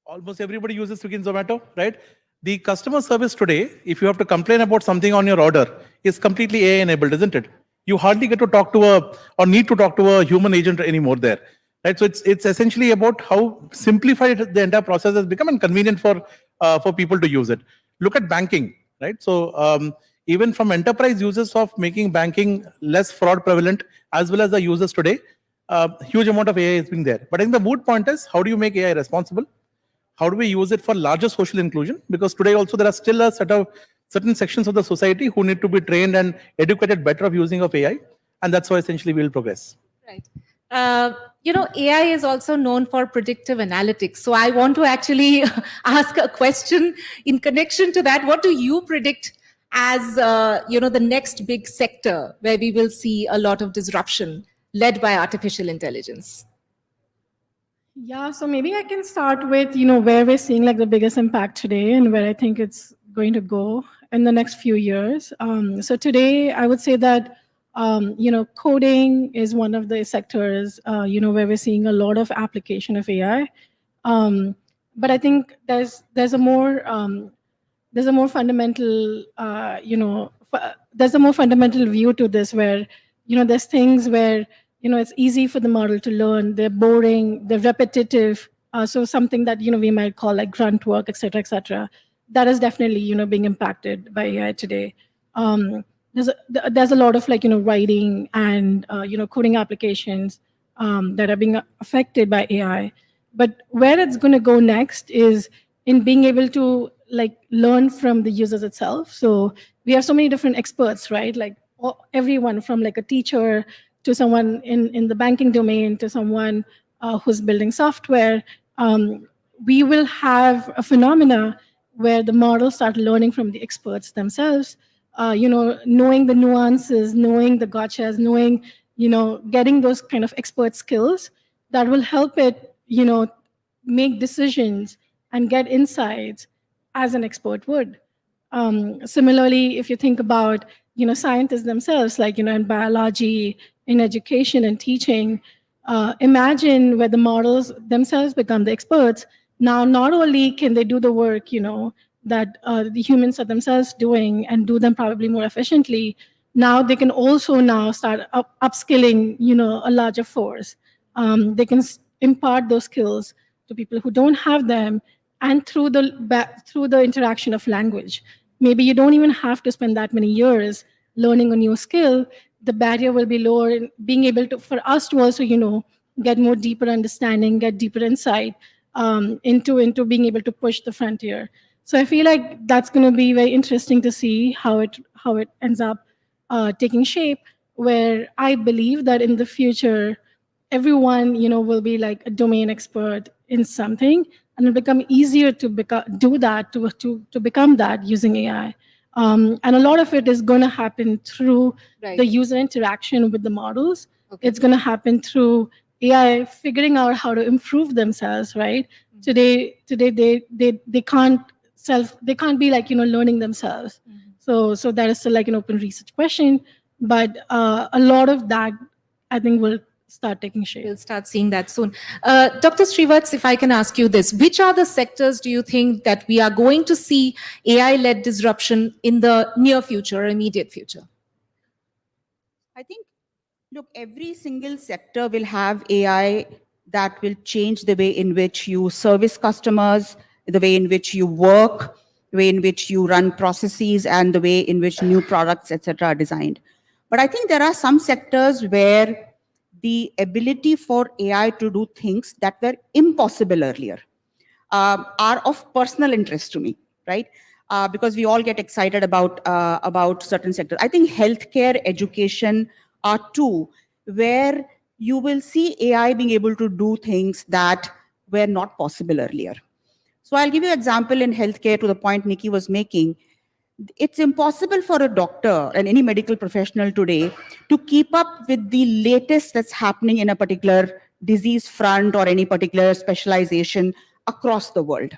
Almost everybody uses Swiggy and Zomato, right? The customer service today, if you have to complain about something on your order, is completely AI enabled, isn't it? You hardly get to talk to or need to talk to a human agent anymore there, right? So it's essentially about how simplified the entire process has become and convenient for people to use it. Look at banking, right? So even from enterprise users of making banking less fraud prevalent, as well as the users today, huge amount of AI is being there. But I think the moot point is, how do you make AI responsible? How do we use it for larger social inclusion? Because today also there are still a set of certain sections of the society who need to be trained and educated better of using of AI. And that's why essentially we'll progress. Right. AI is also known for predictive analytics. So I want to actually ask a question in connection to that. What do you predict as, the next big sector where we will see a lot of disruption led by artificial intelligence? Yeah, so maybe I can start with, where we're seeing like the biggest impact today and where I think it's going to go in the next few years. So today I would say that, coding is one of the sectors, where we're seeing a lot of application of AI. But I think there's a more fundamental, there's a more fundamental view to this where, there's things where, it's easy for the model to learn. They're boring, they're repetitive. So something that, we might call like grunt work, et cetera, that is definitely, being impacted by AI today. There's a lot of like, writing and, coding applications that are being affected by AI. But where it's going to go next is in being able to like learn from the users itself. So we have so many different experts, right? Like everyone from like a teacher to someone in the banking domain, to someone who's building software. We will have a phenomena where the models start learning from the experts themselves, knowing the nuances, knowing the gotchas, knowing, getting those kind of expert skills that will help it, make decisions and get insights as an expert would. Similarly, if you think about, scientists themselves, like, in biology, in education and teaching, imagine where the models themselves become the experts. Now, not only can they do the work, that the humans are themselves doing and do them probably more efficiently, now they can also now start upskilling, a larger force. They can impart those skills to people who don't have them, and through the interaction of language. Maybe you don't even have to spend that many years learning a new skill. The barrier will be lower in being able to, for us to also, get more deeper understanding, get deeper insight into being able to push the frontier. So I feel like that's going to be very interesting to see how it ends up taking shape, where I believe that in the future, everyone, will be like a domain expert in something, and it'll become easier to do that, to become that using AI. And a lot of it is going to happen through the user interaction with the models. Okay. It's going to happen through AI figuring out how to improve themselves, right? Today they can't be like, learning themselves. So that is still like an open research question, but a lot of that I think will start taking shape. We'll start seeing that soon. Dr. Srivatsa, if I can ask you this, which are the sectors do you think that we are going to see AI-led disruption in the near future or immediate future? I think, look, every single sector will have AI that will change the way in which you service customers, the way in which you work, the way in which you run processes, and the way in which new products, etc., are designed. But I think there are some sectors where the ability for AI to do things that were impossible earlier are of personal interest to me, right? Because we all get excited about certain sectors. I think healthcare, education are two where you will see AI being able to do things that were not possible earlier. So I'll give you an example in healthcare to the point Nikki was making. It's impossible for a doctor and any medical professional today to keep up with the latest that's happening in a particular disease front or any particular specialization across the world.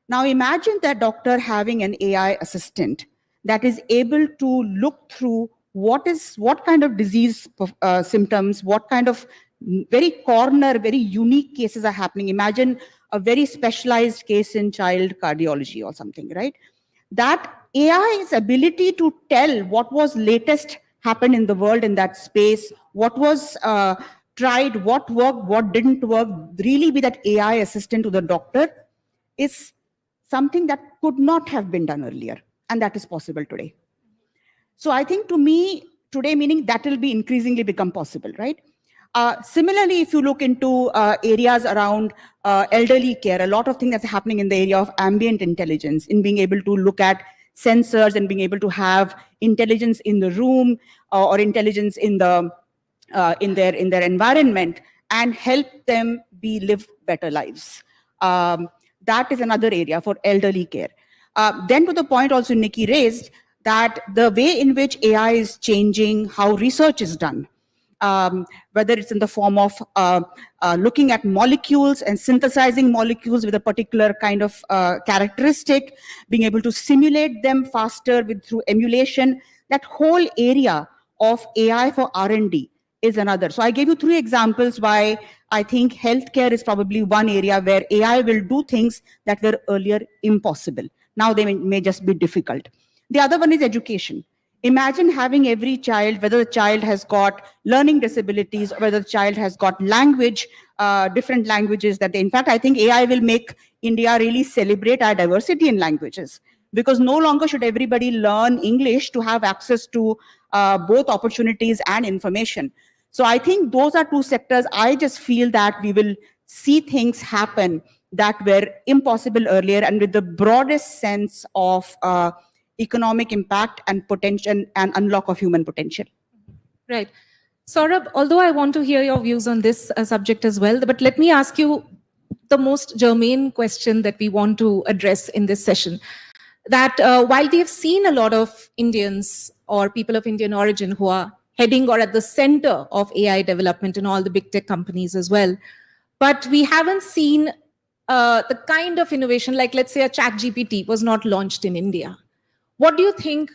Now imagine that doctor having an AI assistant that is able to look through what kind of disease symptoms, what kind of very unique cases are happening. Imagine a very specialized case in child cardiology or something, right? That AI's ability to tell what was latest happened in the world in that space, what was tried, what worked, what didn't work, really be that AI assistant to the doctor is something that could not have been done earlier, and that is possible today. So I think to me, today meaning that will be increasingly become possible, right? Similarly, if you look into areas around elderly care, a lot of things that's happening in the area of ambient intelligence, in being able to look at sensors and being able to have intelligence in the room or intelligence in the in their environment and help them live better lives. That is another area for elderly care. Then to the point also Nikki raised, that the way in which AI is changing how research is done, whether it's in the form of looking at molecules and synthesizing molecules with a particular kind of characteristic, being able to simulate them faster through emulation, that whole area of AI for R&D is another. So I gave you 3 examples why I think healthcare is probably one area where AI will do things that were earlier impossible. Now they may just be difficult. The other one is education. Imagine having every child, whether the child has got learning disabilities, or whether the child has got language, different languages that they, in fact, I think AI will make India really celebrate our diversity in languages, because no longer should everybody learn English to have access to both opportunities and information. So I think those are 2 sectors. I just feel that we will see things happen that were impossible earlier, and with the broadest sense of economic impact and potential and unlock of human potential. Right. Saurabh, although I want to hear your views on this subject as well, but let me ask you the most germane question that we want to address in this session. That while we have seen a lot of Indians or people of Indian origin who are heading or at the center of AI development in all the big tech companies as well, but we haven't seen the kind of innovation, like let's say a ChatGPT was not launched in India. What do you think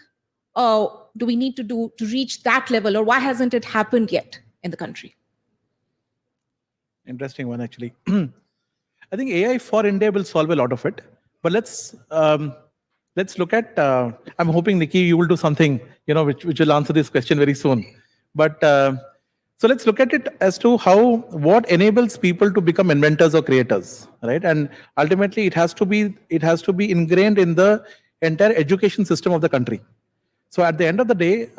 do we need to do to reach that level, or why hasn't it happened yet in the country? Interesting one, actually. I think AI for India will solve a lot of it. But let's look at, I'm hoping, Nikki, you will do something, which will answer this question very soon. But so let's look at it as to what enables people to become inventors or creators, right? And ultimately, it has to be ingrained in the entire education system of the country. So at the end of the day,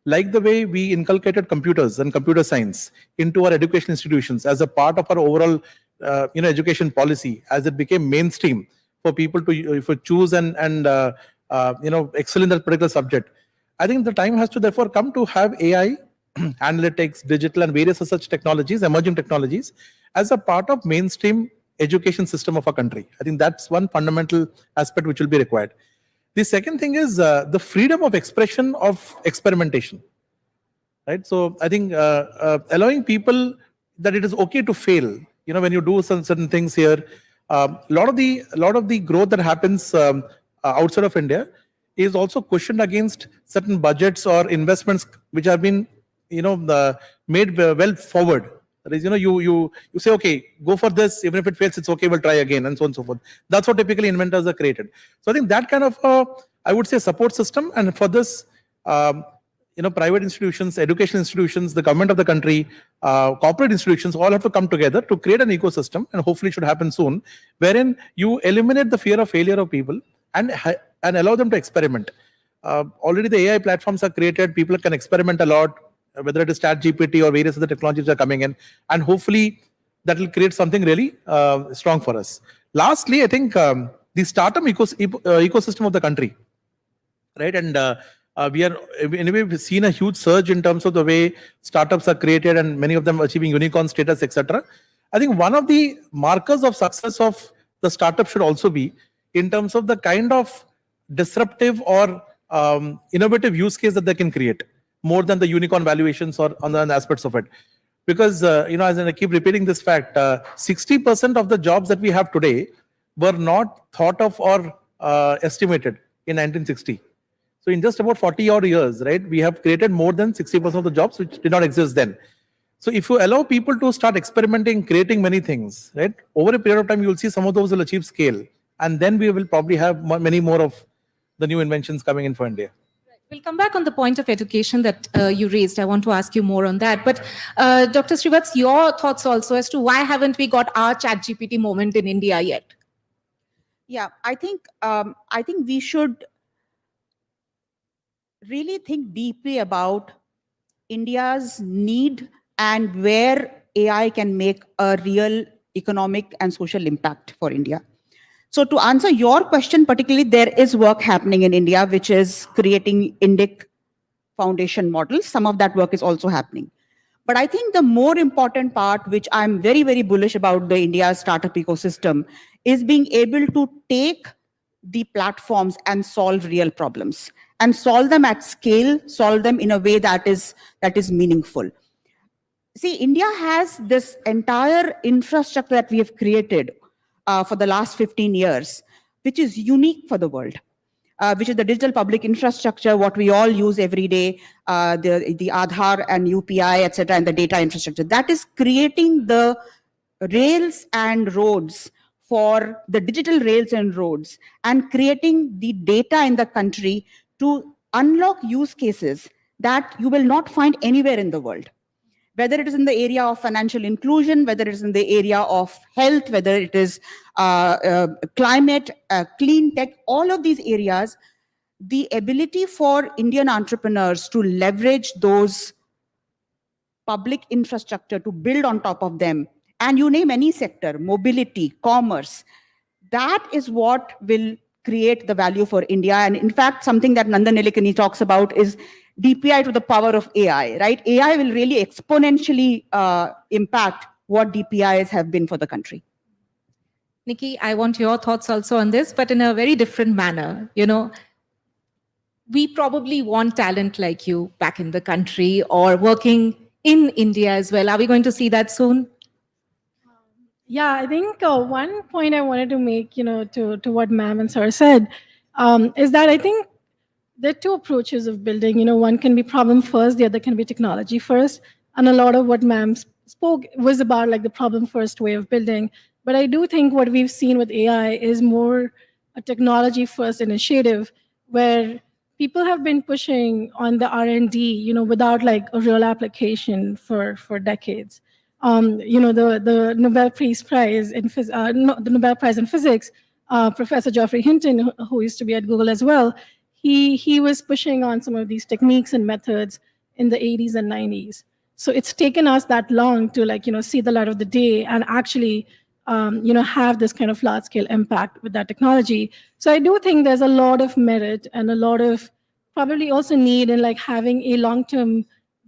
like the way we inculcated computers and computer science into our education institutions as a part of our overall education policy, as it became mainstream for people to choose and excel in that particular subject, I think the time has to therefore come to have AI, analytics, digital, and various such technologies, emerging technologies, as a part of mainstream education system of our country. I think that's one fundamental aspect which will be required. The second thing is the freedom of expression of experimentation, right? So I think allowing people that it is okay to fail. When you do certain things here, a lot of the growth that happens outside of India is also questioned against certain budgets or investments which have been made well forward. That is, you say, okay, go for this. Even if it fails, it's okay. We'll try again, and so on and so forth. That's what typically inventors are created. So I think that kind of, I would say, support system. And for this, private institutions, education institutions, the government of the country, corporate institutions, all have to come together to create an ecosystem, and hopefully it should happen soon, wherein you eliminate the fear of failure of people and allow them to experiment. already the AI platforms are created. People can experiment a lot, whether it is ChatGPT or various other technologies are coming in, and hopefully that will create something really strong for us. Lastly, I think the startup ecosystem of the country, right? And we've seen a huge surge in terms of the way startups are created and many of them achieving unicorn status, etc. I think one of the markers of success of the startup should also be in terms of the kind of disruptive or innovative use case that they can create, more than the unicorn valuations or on the aspects of it. Because, as I keep repeating this fact, 60% of the jobs that we have today were not thought of or estimated in 1960. So in just about 40 odd years, right, we have created more than 60% of the jobs which did not exist then. So if you allow people to start experimenting, creating many things, right, over a period of time, you will see some of those will achieve scale. And then we will probably have many more of the new inventions coming in for India. We'll come back on the point of education that you raised. I want to ask you more on that. But Dr. Srivatsa, your thoughts also as to why haven't we got our ChatGPT moment in India yet? Yeah, I think we should really think deeply about India's need and where AI can make a real economic and social impact for India. So to answer your question particularly, there is work happening in India, which is creating Indic foundation models. Some of that work is also happening. But I think the more important part, which I'm very, very bullish about the India startup ecosystem, is being able to take the platforms and solve real problems and solve them at scale, solve them in a way that is meaningful. See, India has this entire infrastructure that we have created for the last 15 years, which is unique for the world, which is the digital public infrastructure, what we all use every day, the Aadhaar and UPI, etc., and the data infrastructure. That is creating the rails and roads for the digital rails and roads and creating the data in the country to unlock use cases that you will not find anywhere in the world. Whether it is in the area of financial inclusion, whether it is in the area of health, whether it is climate, clean tech, all of these areas, the ability for Indian entrepreneurs to leverage those public infrastructure to build on top of them, and you name any sector, mobility, commerce, that is what will create the value for India. And in fact, something that Nandan Nilekani talks about is DPI to the power of AI, right? AI will really exponentially impact what DPIs have been for the country. Nikki, I want your thoughts also on this, but in a very different manner. We probably want talent like you back in the country or working in India as well. Are we going to see that soon? Yeah, I think one point I wanted to make, to what ma'am and sir said, is that I think there are two approaches of building. One can be problem first, the other can be technology first. And a lot of what ma'am spoke was about like the problem first way of building. But I do think what we've seen with AI is more a technology first initiative where people have been pushing on the R&D, without like a real application for decades. The Nobel Prize in the Nobel Prize in Physics, Professor Geoffrey Hinton, who used to be at Google as well, he was pushing on some of these techniques and methods in the 80s and 90s. So it's taken us that long to see the light of the day and actually have this kind of large scale impact with that technology. So I do think there's a lot of merit and a lot of probably also need in having a long-term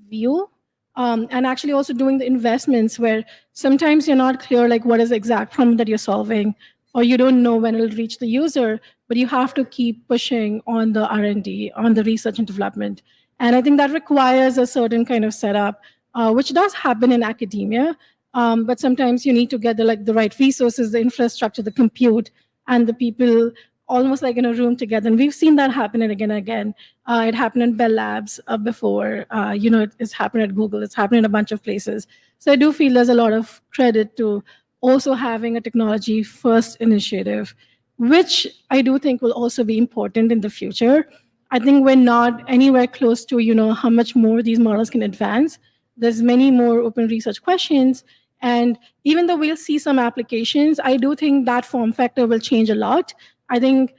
view. And actually also doing the investments where sometimes you're not clear what is the exact problem that you're solving, or you don't know when it'll reach the user, but you have to keep pushing on the R&D, on the research and development. And I think that requires a certain kind of setup, which does happen in academia, but sometimes you need to get the right resources, the infrastructure, the compute, and the people almost in a room together. And we've seen that happen again and again. It happened in Bell Labs before. It's happened at Google. It's happened in a bunch of places. So I do feel there's a lot of credit to also having a technology first initiative, which I do think will also be important in the future. I think we're not anywhere close to, how much more these models can advance. There's many more open research questions. And even though we'll see some applications, I do think that form factor will change a lot. I think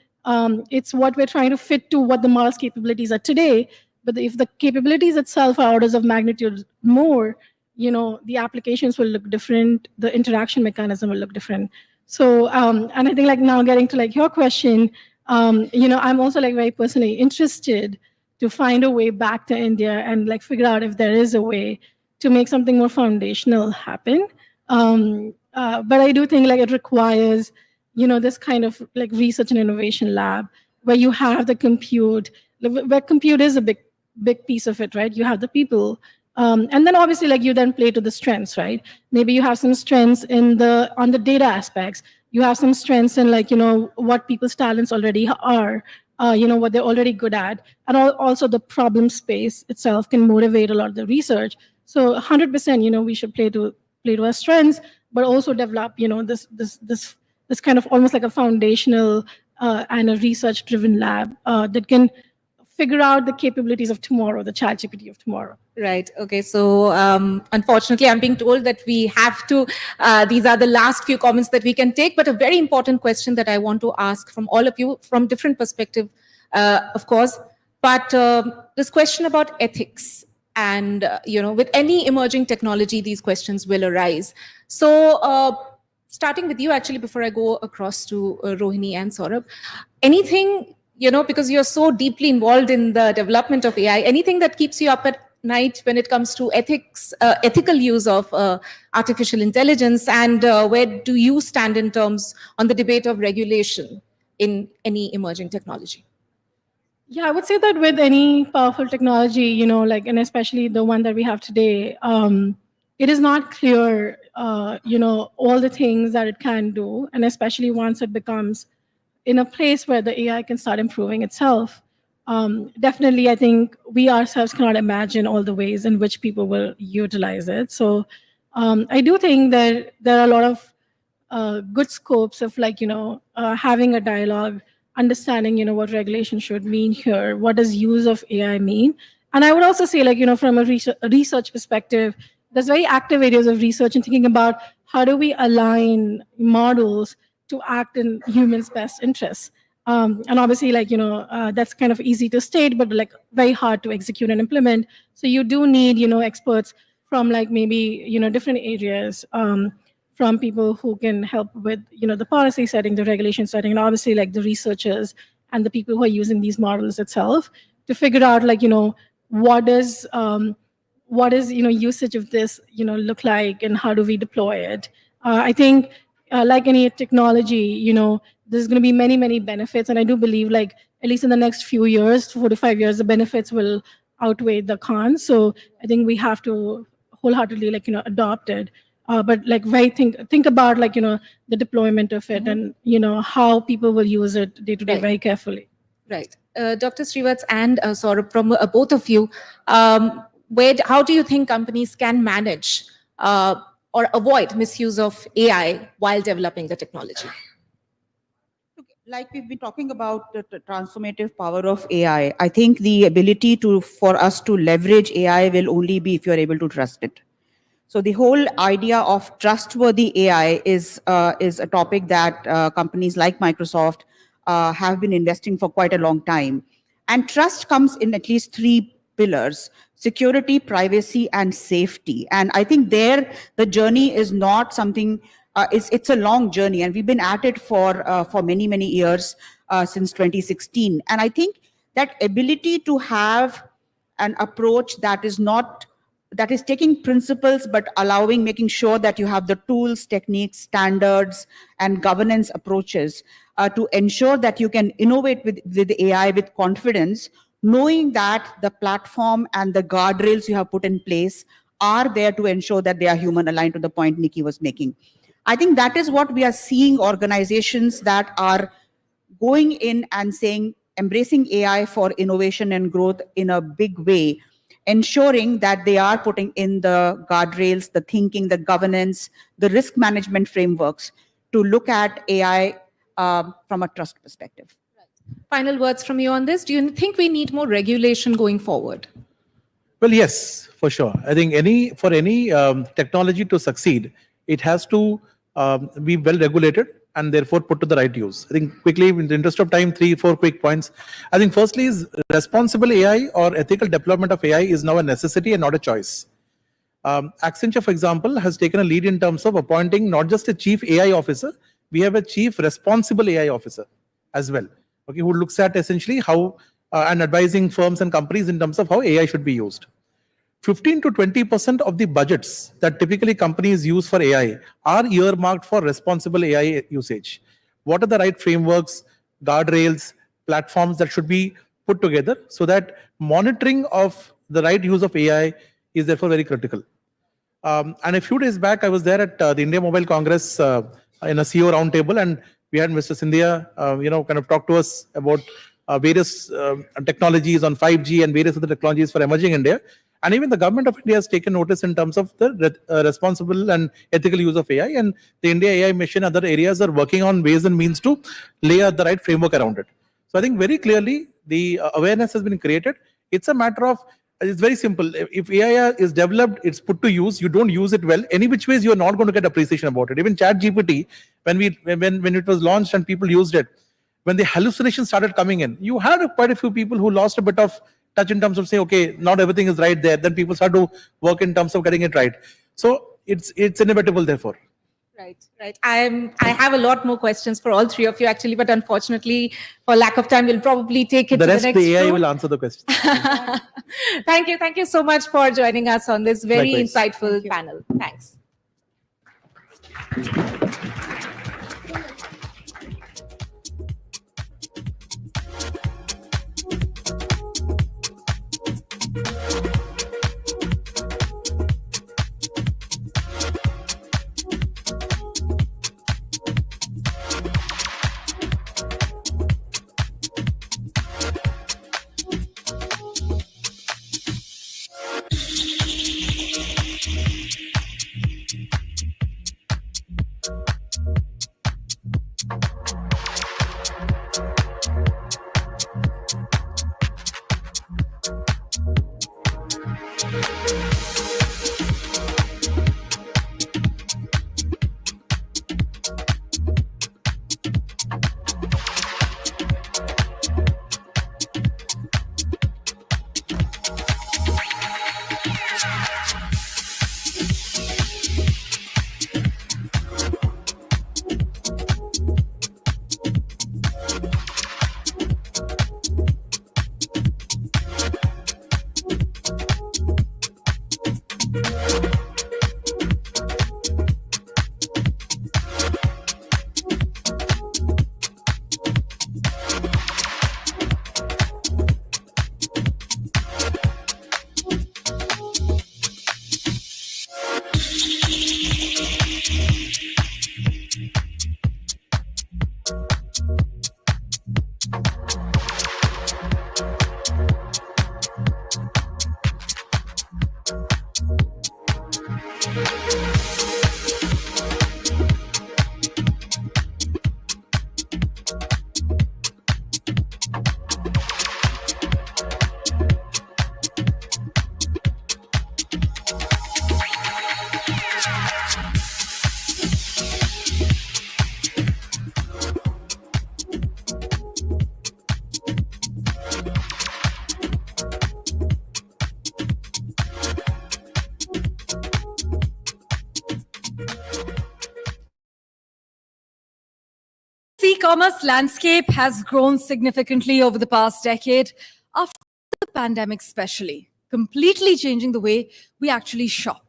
It's what we're trying to fit to what the model's capabilities are today. But if the capabilities itself are orders of magnitude more, the applications will look different, the interaction mechanism will look different. So, and I think like now getting to like your question, I'm also like very personally interested to find a way back to India and like figure out if there is a way to make something more foundational happen. But I do think like it requires, this kind of like research and innovation lab where you have the compute, where compute is a big piece of it, right? You have the people. And then obviously like you then play to the strengths, right? Maybe you have some strengths on the data aspects. You have some strengths in like, what people's talents already are, what they're already good at. And also the problem space itself can motivate a lot of the research. So 100%, we should play to our strengths, but also develop, this kind of almost like a foundational and a research-driven lab that can figure out the capabilities of tomorrow, the ChatGPT of tomorrow. Right. Okay. So unfortunately, I'm being told that we have to, these are the last few comments that we can take, but a very important question that I want to ask from all of you from different perspective, of course, but this question about ethics and, with any emerging technology, these questions will arise. So starting with you, actually, before I go across to Rohini and Saurabh, anything, because you're so deeply involved in the development of AI, anything that keeps you up at night when it comes to ethics, ethical use of artificial intelligence, and where do you stand in terms on the debate of regulation in any emerging technology? Yeah, I would say that with any powerful technology, and especially the one that we have today, it is not clear, all the things that it can do, and especially once it becomes in a place where the AI can start improving itself. Definitely, I think we ourselves cannot imagine all the ways in which people will utilize it. So I do think that there are a lot of good scopes of like, having a dialogue, understanding, what regulation should mean here, what does use of AI mean? And I would also say like, from a research perspective, there's very active areas of research and thinking about how do we align models to act in humans' best interests. And obviously, like, that's kind of easy to state, but like very hard to execute and implement. So you do need, experts from like maybe, different areas, from people who can help with, the policy setting, the regulation setting, and obviously like the researchers and the people who are using these models itself to figure out like, what is, usage of this, look like and how do we deploy it? I think like any technology, there's going to be many, many benefits. And I do believe like, at least in the next few years, 4 to 5 years, the benefits will outweigh the cons. So I think we have to wholeheartedly like, adopt it. But like think about like, the deployment of it and, how people will use it day to day very carefully. Right. Dr. Srivatsa and Saurabh, from both of you, how do you think companies can manage or avoid misuse of AI while developing the technology? Like we've been talking about the transformative power of AI, I think the ability for us to leverage AI will only be if you're able to trust it. So the whole idea of trustworthy AI is a topic that companies like Microsoft have been investing for quite a long time. And trust comes in at least 3 pillars: security, privacy, and safety. And I think the journey is not something, it's a long journey, and we've been at it for many, many years, since 2016. And I think that ability to have an approach that is taking principles, but making sure that you have the tools, techniques, standards, and governance approaches to ensure that you can innovate with AI with confidence, knowing that the platform and the guardrails you have put in place are there to ensure that they are human aligned, to the point Nikki was making. I think that is what we are seeing, organizations that are going in and saying, embracing AI for innovation and growth in a big way, ensuring that they are putting in the guardrails, the thinking, the governance, the risk management frameworks to look at AI from a trust perspective. Final words from you on this. Do you think we need more regulation going forward? Well, yes, for sure. I think for any technology to succeed, it has to be well regulated. and therefore put to the right use. I think quickly, in the interest of time, 3-4 quick points. I think firstly is responsible AI or ethical deployment of AI is now a necessity and not a choice. Accenture, for example, has taken a lead in terms of appointing not just a chief AI officer, we have a chief responsible AI officer as well, okay, who looks at essentially how and advising firms and companies in terms of how AI should be used. 15 to 20% of the budgets that typically companies use for AI are earmarked for responsible AI usage. What are the right frameworks, guardrails, platforms that should be put together so that monitoring of the right use of AI is therefore very critical. And a few days back, I was there at the India Mobile Congress in a CEO roundtable, and we had Mr. Scindia, kind of talk to us about various technologies on 5G and various other technologies for emerging India. And even the government of India has taken notice in terms of the responsible and ethical use of AI, and the India AI mission, other areas are working on ways and means to lay out the right framework around it. So I think very clearly the awareness has been created. It's a matter of, it's very simple. If AI is developed, it's put to use, you don't use it well, any which ways you're not going to get appreciation about it. Even ChatGPT, when it was launched and people used it, when the hallucinations started coming in, you had quite a few people who lost a bit of touch in terms of saying, okay, not everything is right there. Then people start to work in terms of getting it right. So it's inevitable, therefore. Right, right. I have a lot more questions for all three of you actually, but unfortunately, for lack of time, we'll probably take it The to rest, the next the AI room. will answer the question. Thank you so much for joining us on this very Likewise. insightful panel. Thanks. E-commerce landscape has grown significantly over the past decade, after the pandemic especially, completely changing the way we actually shop.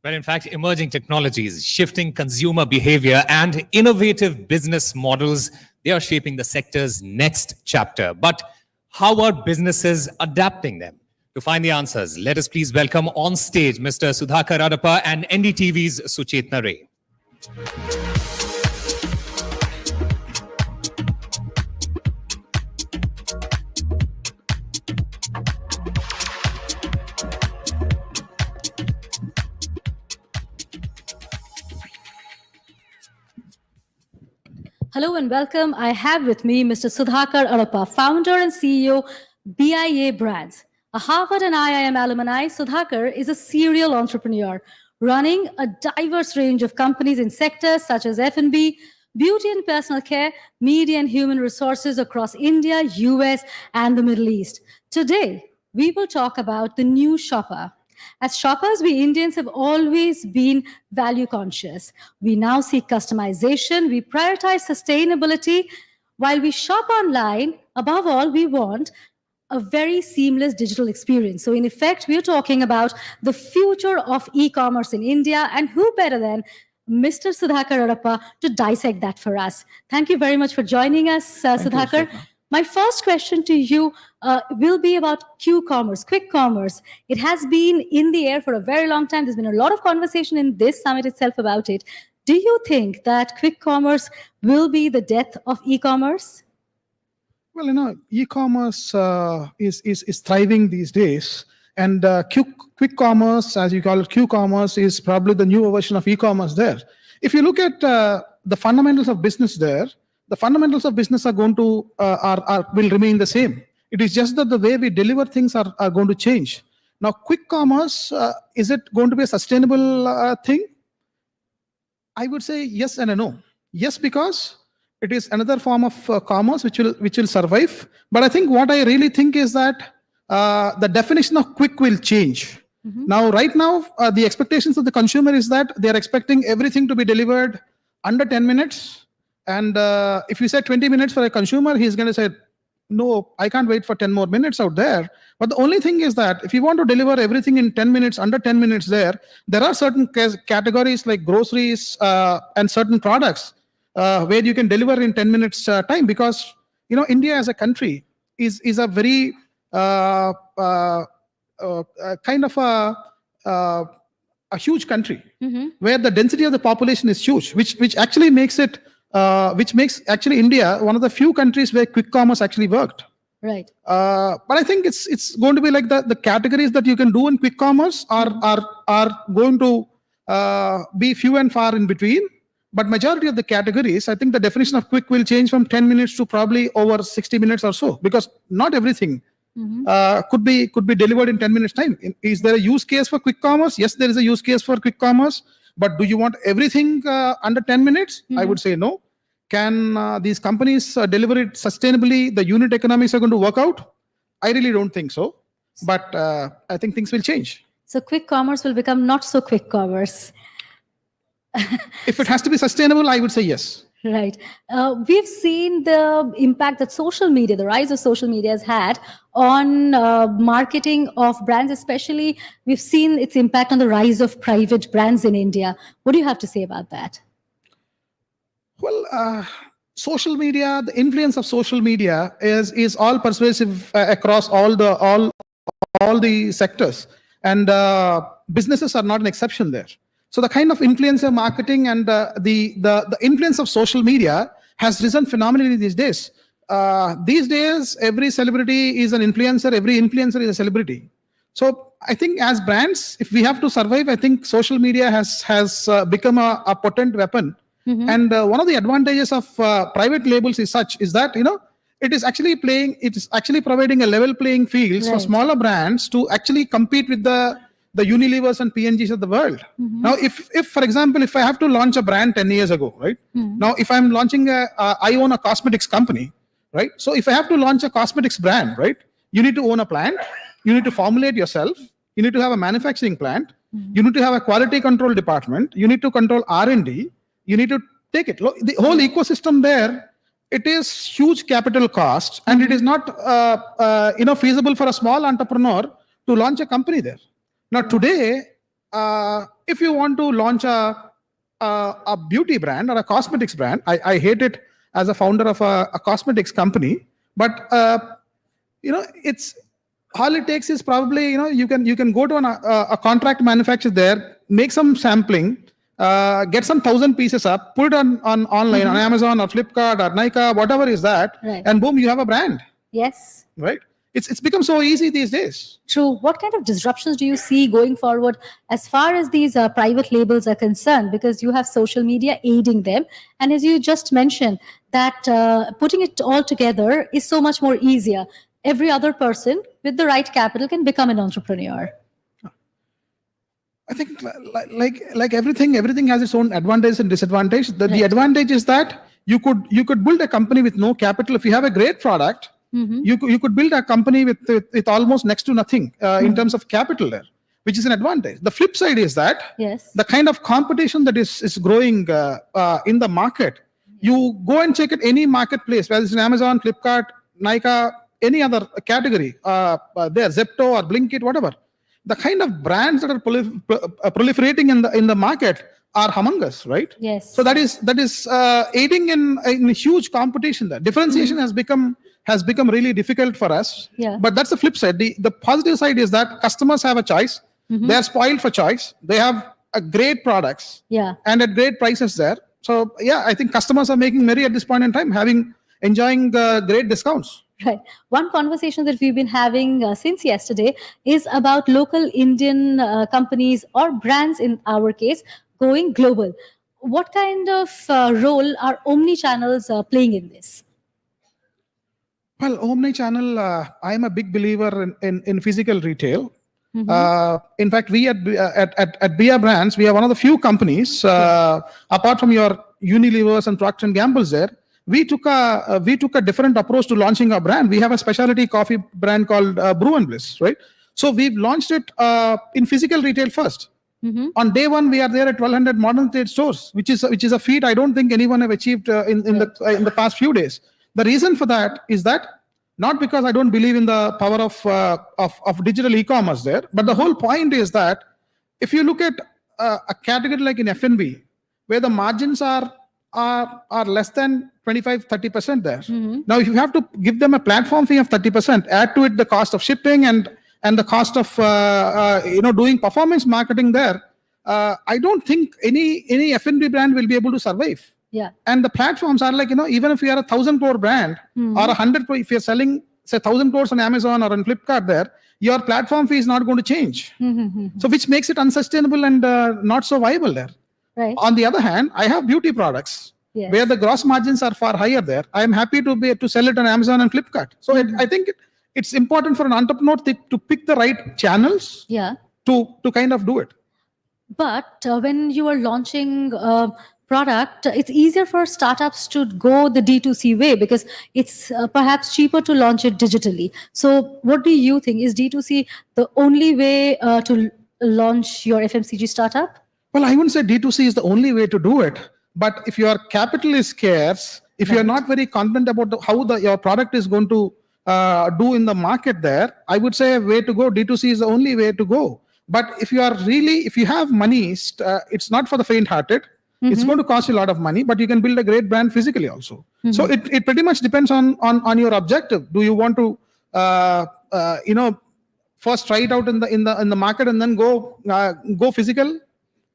Well, in fact, emerging technologies, shifting consumer behavior, and innovative business models, they are shaping the sector's next chapter. But how are businesses adapting them? To find the answers, let us please welcome on stage Mr. Sudhakar Adapa and NDTV's Suchetna Ray. Hello and welcome. I have with me Mr. Sudhakar Adapa, founder and CEO, BIA Brands. A Harvard and IIM alumni, Sudhakar is a serial entrepreneur running a diverse range of companies in sectors such as F&B, beauty and personal care, media and human resources across India, US, and the Middle East. Today, we will talk about the new shopper. As shoppers, we Indians have always been value conscious. We now seek customization, we prioritize sustainability. While we shop online, above all, we want a very seamless digital experience. So in effect, we're talking about the future of e-commerce in India, and who better than Mr. Sudhakar Arappa to dissect that for us. Thank you very much for joining us, Sudhakar. My first question to you will be about Q-commerce, quick commerce. It has been in the air for a very long time. There's been a lot of conversation in this summit itself about it. Do you think that quick commerce will be the death of e-commerce? Well, e-commerce is thriving these days, and quick commerce, as you call it, Q-commerce, is probably the new version of e-commerce there. If you look at the fundamentals of business there, the fundamentals of business are going to will remain the same. It is just that the way we deliver things are going to change. Now, quick commerce, is it going to be a sustainable thing? I would say yes and a no. Yes, because it is another form of commerce which will survive. But I think what I really think is that the definition of quick will change. Now, right now, the expectations of the consumer is that they are expecting everything to be delivered under 10 minutes. And if you say 20 minutes for a consumer, he's going to say, no, I can't wait for 10 more minutes out there. But the only thing is that if you want to deliver everything in 10 minutes, under 10 minutes there are certain categories like groceries and certain products where you can deliver in 10 minutes time, because India as a country is a very kind of a huge country where the density of the population is huge, which actually makes it actually India one of the few countries where quick commerce actually worked. Right. But I think it's going to be like the categories that you can do in quick commerce are going to be few and far in between. But majority of the categories, I think the definition of quick will change from 10 minutes to probably over 60 minutes or so, because not everything could be delivered in 10 minutes time. Is there a use case for quick commerce? Yes, there is a use case for quick commerce. But do you want everything under 10 minutes? I would say no. Can these companies deliver it sustainably? The unit economics are going to work out? I really don't think so. But I think things will change. So quick commerce will become not so quick commerce. If it has to be sustainable, I would say yes. Right. We've seen the impact that social media, the rise of social media has had on marketing of brands, especially we've seen its impact on the rise of private brands in India. What do you have to say about that? Well, social media, the influence of social media is all pervasive across all the sectors, and businesses are not an exception there. So the kind of influencer marketing and the influence of social media has risen phenomenally these days. These days, every celebrity is an influencer, every influencer is a celebrity. So I think as brands, if we have to survive, I think social media has become a potent weapon. And one of the advantages of private labels is that it is actually providing a level playing field for smaller brands to actually compete with the Unilevers and P&Gs of the world. Now, if for example, if I have to launch a brand 10 years ago, right? Now, if I'm launching I own a cosmetics company, right? So if I have to launch a cosmetics brand, right? You need to own a plant, you need to formulate yourself, you need to have a manufacturing plant, you need to have a quality control department, you need to control R&D, you need to take it. The whole ecosystem there, it is huge capital cost, and it is not feasible for a small entrepreneur to launch a company there. Now today, if you want to launch a beauty brand or a cosmetics brand, I hate it as a founder of a cosmetics company, but it's all it takes is probably you can go to a contract manufacturer there, make some sampling, get some 1,000 pieces up, put it on online on Amazon or Flipkart or Nykaa, whatever is that, and boom, you have a brand. Yes. Right. It's become so easy these days. True. What kind of disruptions do you see going forward as far as these private labels are concerned? Because you have social media aiding them. And as you just mentioned, that putting it all together is so much more easier. Every other person with the right capital can become an entrepreneur. I think like everything has its own advantage and disadvantage. The advantage is that you could build a company with no capital. If you have a great product, you could build a company with almost next to nothing in terms of capital there, which is an advantage. The flip side is that the kind of competition that is growing in the market, you go and check at any marketplace, whether it's in Amazon, Flipkart, Nykaa, any other category, there, Zepto or Blinkit, whatever. The kind of brands that are proliferating in the market are humongous, right? Yes. So that is aiding in huge competition there. Differentiation has become really difficult for us. Yeah. But that's the flip side. The positive side is that customers have a choice. They are spoiled for choice. They have a great products. Yeah. And at great prices there. So yeah, I think customers are making merry at this point in time, enjoying great discounts. Right. One conversation that we've been having since yesterday is about local Indian companies or brands, in our case, going global. What kind of role are omni-channels playing in this? Well, omni-channel, I'm a big believer in physical retail. In fact, we at BR Brands, we are one of the few companies, apart from your Unilevers and Procter & Gamble's there, we took a different approach to launching our brand. We have a specialty coffee brand called Brew and Bliss, right? So we've launched it in physical retail first. On day one, we are there at 1,200 modern trade stores, which is a feat I don't think anyone have achieved in the past few days. The reason for that is that not because I don't believe in the power of digital e-commerce there, but the whole point is that if you look at a category like in F&B, where the margins are less than 25-30% there. Now, if you have to give them a platform fee of 30%, add to it the cost of shipping and the cost of doing performance marketing there, I don't think any F&B brand will be able to survive. Yeah. And the platforms are like, even if you are a 1,000 crore brand or 100 crore, if you're selling say 1,000 crores on Amazon or on Flipkart there, your platform fee is not going to change. So which makes it unsustainable and not so viable there. Right. On the other hand, I have beauty products where the gross margins are far higher there. I am happy to sell it on Amazon and Flipkart. So I think it's important for an entrepreneur to pick the right channels to kind of do it. But when you are launching a product, it's easier for startups to go the D2C way because it's perhaps cheaper to launch it digitally. So what do you think? Is D2C the only way to launch your FMCG startup? Well, I wouldn't say D2C is the only way to do it. But if your capital is scarce, if you're not very confident about how your product is going to do in the market there, I would say a way to go, D2C is the only way to go. But if you have money, it's not for the faint-hearted. It's going to cost you a lot of money, but you can build a great brand physically also. So it pretty much depends on your objective. Do you want to, first try it out in the market and then go physical?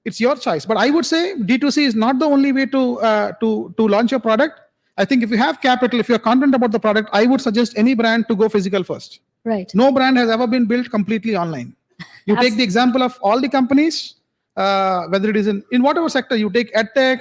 It's your choice. But I would say D2C is not the only way to launch your product. I think if you have capital, if you're confident about the product, I would suggest any brand to go physical first. Right. No brand has ever been built completely online. You take the example of all the companies, whether it is in whatever sector, you take EdTech,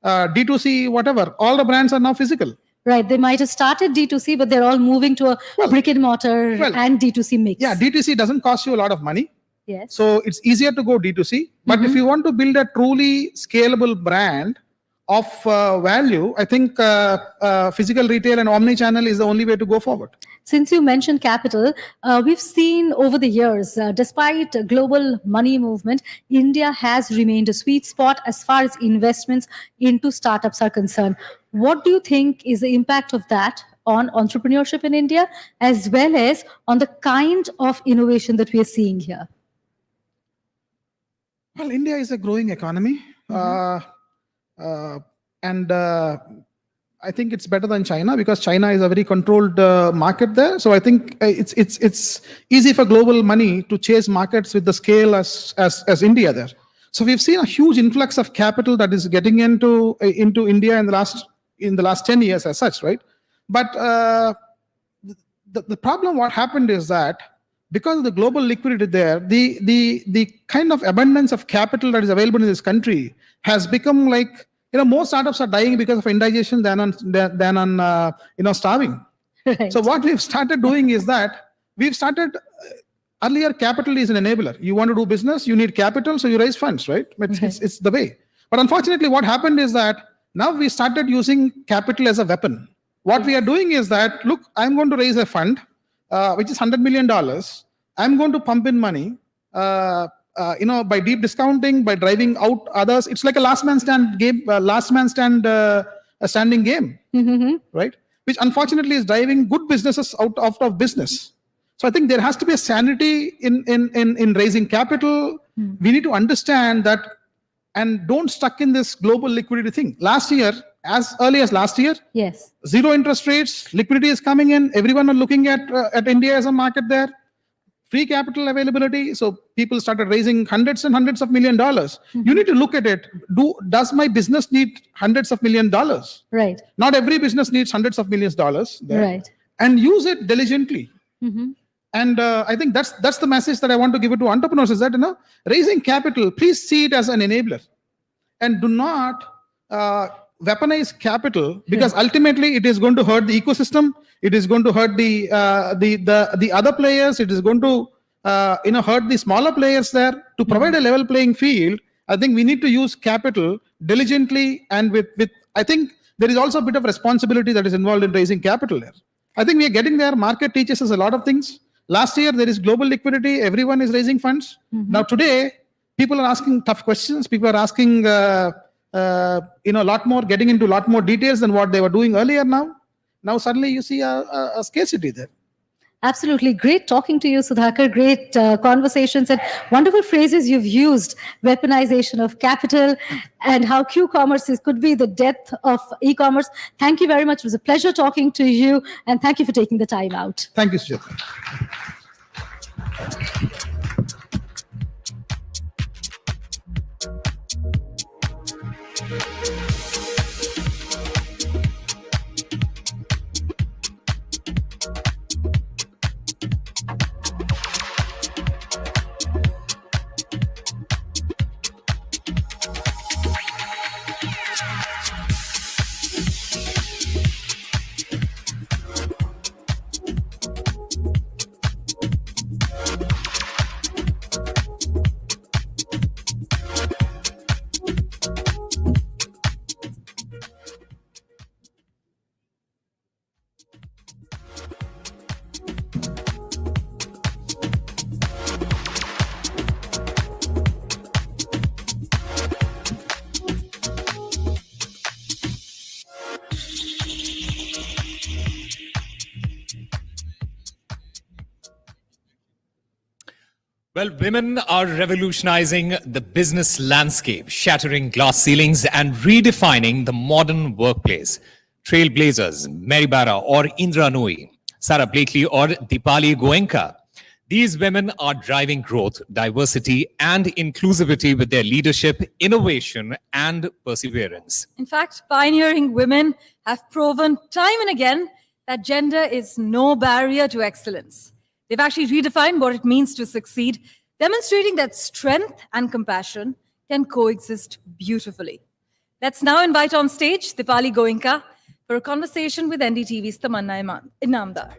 D2C, whatever, all the brands are now physical. Right. They might have started D2C, but they're all moving to a brick and mortar and D2C mix. Yeah, D2C doesn't cost you a lot of money. Yes. So it's easier to go D2C. But if you want to build a truly scalable brand of value, I think physical retail and omni-channel is the only way to go forward. Since you mentioned capital, we've seen over the years, despite global money movement, India has remained a sweet spot as far as investments into startups are concerned. What do you think is the impact of that on entrepreneurship in India, as well as on the kind of innovation that we are seeing here? Well, India is a growing economy. And I think it's better than China because China is a very controlled market there. So I think it's easy for global money to chase markets with the scale as India there. So we've seen a huge influx of capital that is getting into India in the last 10 years as such, right? But the problem, what happened is that because of the global liquidity there, the kind of abundance of capital that is available in this country has become like, more startups are dying because of indigestion than on starving. Right. So what we've started doing is that we've started, earlier capital is an enabler. You want to do business, you need capital, so you raise funds, right? It's the way. But unfortunately, what happened is that Now we started using capital as a weapon. What we are doing is that, look, I'm going to raise a fund, which is $100 million. I'm going to pump in money, by deep discounting, by driving out others. It's like a last man stand game, a standing game, right? Which unfortunately is driving good businesses out of business. So I think there has to be a sanity in raising capital. We need to understand that, and don't stuck in this global liquidity thing. Last year, as early as last year, Yes. zero interest rates, liquidity is coming in. Everyone are looking at India as a market there. Free capital availability. So people started raising hundreds and hundreds of $1 million. You need to look at it. Does my business need hundreds of $1 million? Right. Not every business needs hundreds of millions dollars. There. Right. And use it diligently. And I think that's the message that I want to give it to entrepreneurs, is that, raising capital, please see it as an enabler. And do not weaponize capital, because ultimately it is going to hurt the ecosystem. It is going to hurt the other players. It is going to hurt the smaller players there. To provide a level playing field, I think we need to use capital diligently, and with I think there is also a bit of responsibility that is involved in raising capital there. I think we are getting there. Market teaches us a lot of things. Last year, there is global liquidity. Everyone is raising funds. Now today, people are asking tough questions. People are asking a lot more, getting into a lot more details than what they were doing earlier now. Now suddenly you see a scarcity there. Absolutely. Great talking to you, Sudhakar. Great conversations and wonderful phrases you've used. Weaponization of capital and how Q-commerce could be the death of e-commerce. Thank you very much. It was a pleasure talking to you, and thank you for taking the time out. Thank you, Sujata. Well, women are revolutionizing the business landscape, shattering glass ceilings and redefining the modern workplace. Trailblazers, Mary Bara or Indra Nooyi, Sarah Blakely or Dipali Goenka. These women are driving growth, diversity, and inclusivity with their leadership, innovation, and perseverance. In fact, pioneering women have proven time and again that gender is no barrier to excellence. They've actually redefined what it means to succeed, demonstrating that strength and compassion can coexist beautifully. Let's now invite on stage Dipali Goenka for a conversation with NDTV's Tamanna Inamdar.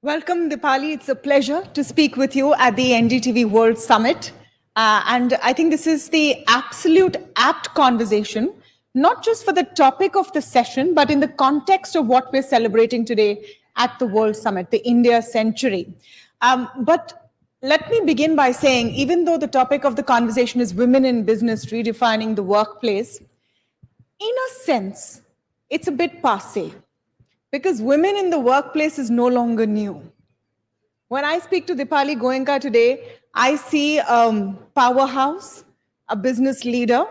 Welcome, Dipali. It's a pleasure to speak with you at the NDTV World Summit. And I think this is the absolute apt conversation, not just for the topic of the session, but in the context of what we're celebrating today at the World Summit, the India Century. But let me begin by saying, even though the topic of the conversation is women in business redefining the workplace, in a sense, it's a bit passé. Because women in the workplace is no longer new. When I speak to Dipali Goenka today, I see a powerhouse, a business leader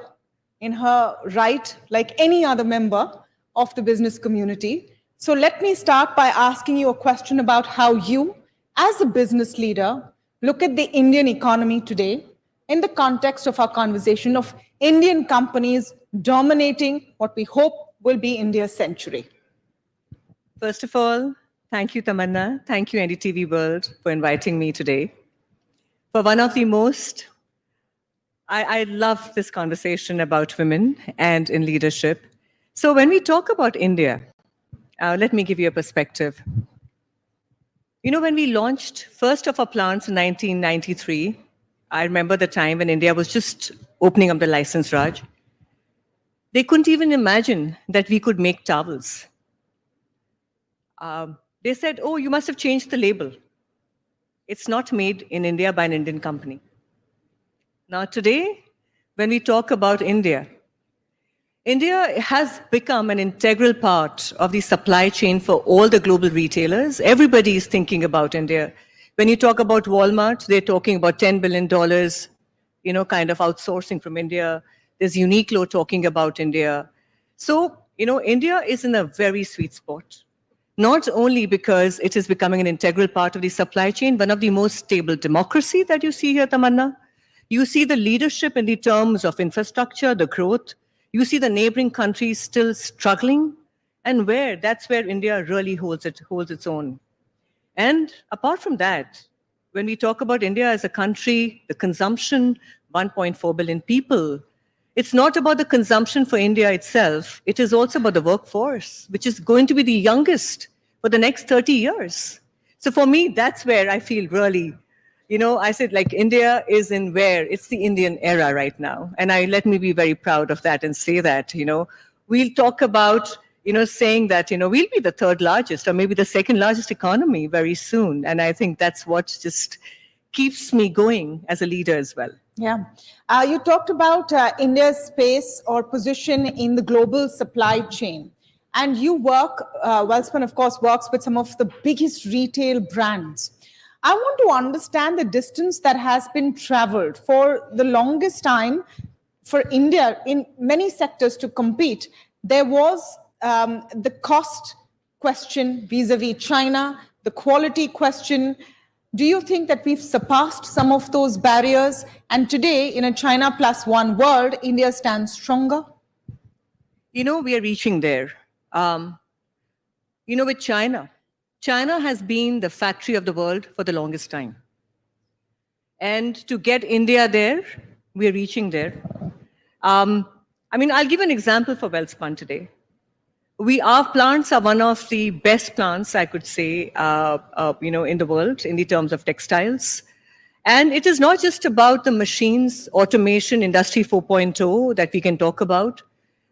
in her right, like any other member of the business community. So let me start by asking you a question about how you, as a business leader, look at the Indian economy today in the context of our conversation of Indian companies dominating what we hope will be India's century. First of all, Thank you, Tamanna. Thank you, NDTV World, for inviting me today. For one of the most, I love this conversation about women and in leadership. So when we talk about India, let me give you a perspective. You know, when we launched first of our plants in 1993, I remember the time when India was just opening up the license Raj. They couldn't even imagine that we could make towels. They said, oh, you must have changed the label. It's not made in India by an Indian company. Now today, when we talk about India, India has become an integral part of the supply chain for all the global retailers. Everybody is thinking about India. When you talk about Walmart, they're talking about $10 billion, you know, kind of outsourcing from India. There's Uniqlo talking about India. So, you know, India is in a very sweet spot. Not only because it is becoming an integral part of the supply chain, one of the most stable democracy that you see here, Tamanna. You see the leadership in the terms of infrastructure, the growth. You see the neighboring countries still struggling, and that's where India really holds its own. And apart from that, when we talk about India as a country, the consumption, 1.4 billion people, it's not about the consumption for India itself. It is also about the workforce, which is going to be the youngest for the next 30 years. So for me, that's where I feel really, you know, I said like India is in where it's the Indian era right now. And let me be very proud of that and say that, you know, we'll talk about, you know, saying that, you know, we'll be the third largest or maybe the second largest economy very soon. And I think that's what just keeps me going as a leader as well. Yeah. You talked about India's space or position in the global supply chain. And you work, Welspun, of course, works with some of the biggest retail brands. I want to understand the distance that has been traveled for the longest time for India in many sectors to compete. There was the cost question vis-a-vis China, the quality question. Do you think that we've surpassed some of those barriers? And today, in a China plus one world, India stands stronger? You know, we are reaching there. You know, with China, China has been the factory of the world for the longest time. And to get India there, we are reaching there. I mean, I'll give an example for Welspun today. Our plants are one of the best plants, I could say, you know, in the world in the terms of textiles. And it is not just about the machines, automation, Industry 4.0 that we can talk about,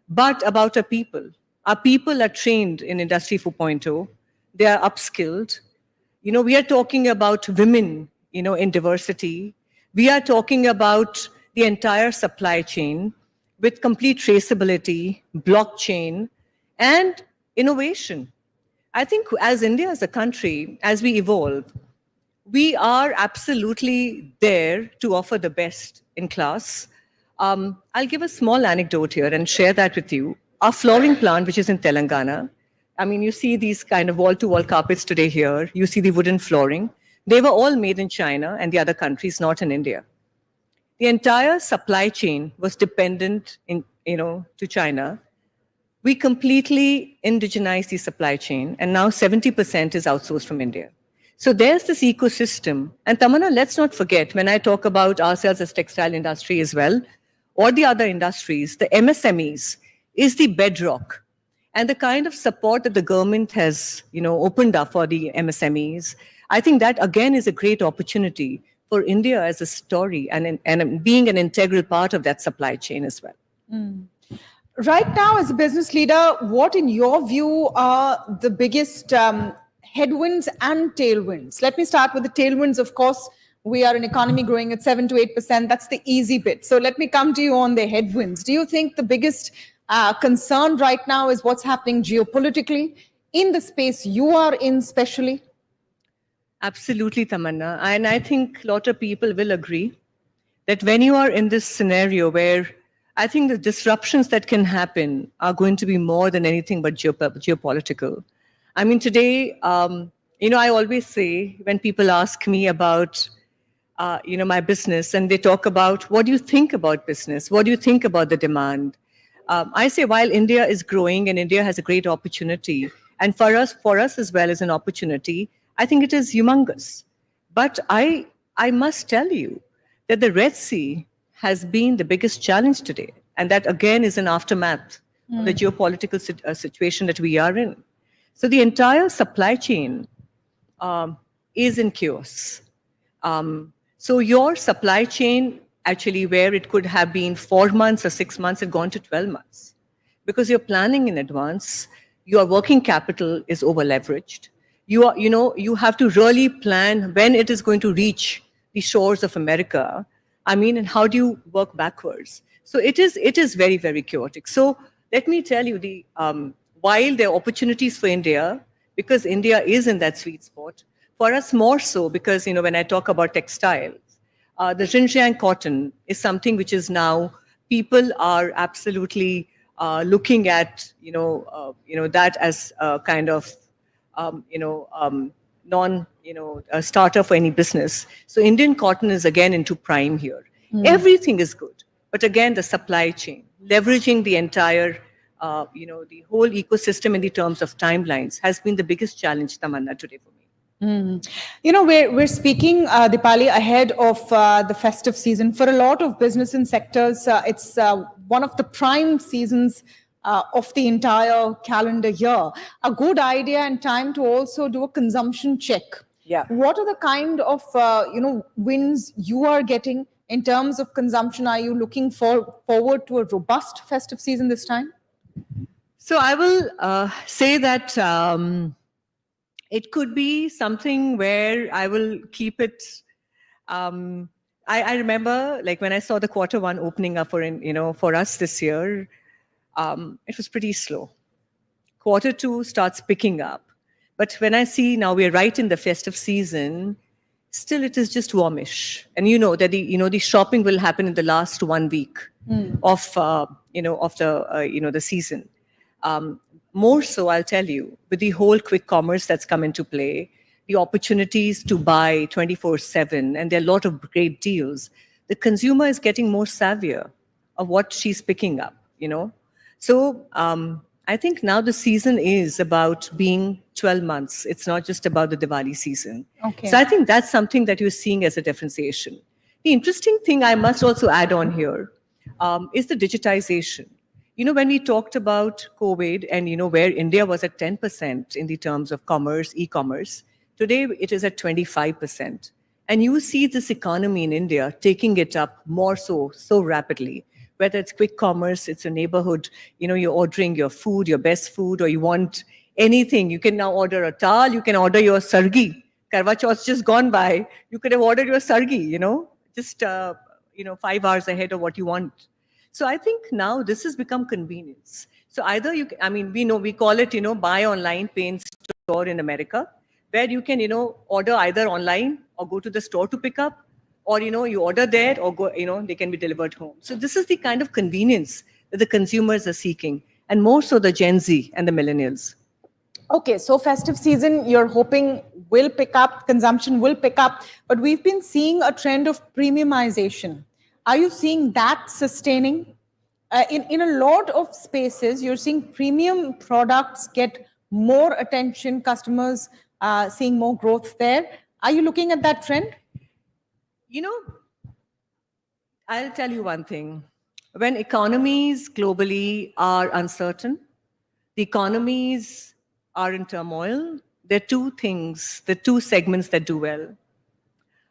but about our people. Our people are trained in Industry 4.0. They are upskilled. You know, we are talking about women, you know, in diversity. We are talking about the entire supply chain with complete traceability, blockchain, and innovation. I think as India, as a country, as we evolve, we are absolutely there to offer the best in class. I'll give a small anecdote here and share that with you. Our flooring plant, which is in Telangana, I mean, you see these kind of wall-to-wall carpets today here. You see the wooden flooring. They were all made in China and the other countries, not in India. The entire supply chain was dependent to China. We completely indigenized the supply chain, and now 70% is outsourced from India. So there's this ecosystem. And Tamanna, let's not forget, when I talk about ourselves as textile industry as well, or the other industries, the MSMEs is the bedrock. And the kind of support that the government has, opened up for the MSMEs, I think that again is a great opportunity for India as a story and being an integral part of that supply chain as well. Mm. Right now, as a business leader, what in your view are the biggest headwinds and tailwinds? Let me start with the tailwinds. Of course, we are an economy growing at 7 to 8%. That's the easy bit. So let me come to you on the headwinds. Do you think the biggest concern right now is what's happening geopolitically in the space you are in especially? Absolutely, Tamanna. And I think a lot of people will agree that when you are in this scenario where I think the disruptions that can happen are going to be more than anything but geopolitical. I mean, today, I always say when people ask me about, my business and they talk about, what do you think about business? What do you think about the demand? I say, while India is growing and India has a great opportunity, And for us as well as an opportunity, I think it is humongous. But I must tell you that the Red Sea has been the biggest challenge today. And that again is an aftermath of the geopolitical situation that we are in. So the entire supply chain is in chaos. So your supply chain, actually, where it could have been 4 months or 6 months, had gone to 12 months. Because you're planning in advance, your working capital is over leveraged. You have to really plan when it is going to reach the shores of America. I mean, and how do you work backwards? So it is very, very chaotic. So let me tell you, while there are opportunities for India, because India is in that sweet spot, for us more so, because when I talk about textiles, the Xinjiang cotton is something which is now people are absolutely looking at that as a kind of a starter for any business. So Indian cotton is again into prime here. Everything is good, but again the supply chain, leveraging the entire the whole ecosystem in the terms of timelines has been the biggest challenge, Tamanna, today for me. We're speaking, Dipali, ahead of the festive season. For a lot of business and sectors, it's one of the prime seasons of the entire calendar year. A good idea and time to also do a consumption check. Yeah. What are the kind of wins you are getting in terms of consumption? Are you looking forward to a robust festive season this time? So I will say that it could be something where I will keep it. I remember, like when I saw the Q1 opening up for us this year, it was pretty slow. Q2 starts picking up, but when I see now we're right in the festive season, still it is just warmish, and that the shopping will happen in the last 1 week of the season. More so, I'll tell you, with the whole quick commerce that's come into play, the opportunities to buy 24/7, and there are a lot of great deals, the consumer is getting more savvier of what she's picking up, So I think now the season is about being 12 months. It's not just about the Diwali season. Okay. So I think that's something that you're seeing as a differentiation. The interesting thing I must also add on here is the digitization. When we talked about COVID and, where India was at 10% in the terms of commerce, e-commerce, today it is at 25%. And you see this economy in India taking it up more so rapidly. Whether it's quick commerce, it's a neighborhood, you're ordering your food, your best food, or you want anything. You can now order a dal, you can order your sargi. Karwa Chauth's just gone by. You could have ordered your sargi, just 5 hours ahead of what you want. So I think now this has become convenience. So either we call it, buy online, pay in store in America, where you can, order either online or go to the store to pick up, or, you order there or go, they can be delivered home. So this is the kind of convenience that the consumers are seeking, and more so the Gen Z and the millennials. Okay, so festive season, you're hoping will pick up, consumption will pick up, but we've been seeing a trend of premiumization. Are you seeing that sustaining? In a lot of spaces, you're seeing premium products get more attention, customers seeing more growth there. Are you looking at that trend? I'll tell you one thing. When economies globally are uncertain, the economies are in turmoil, there are two things, the two segments that do well.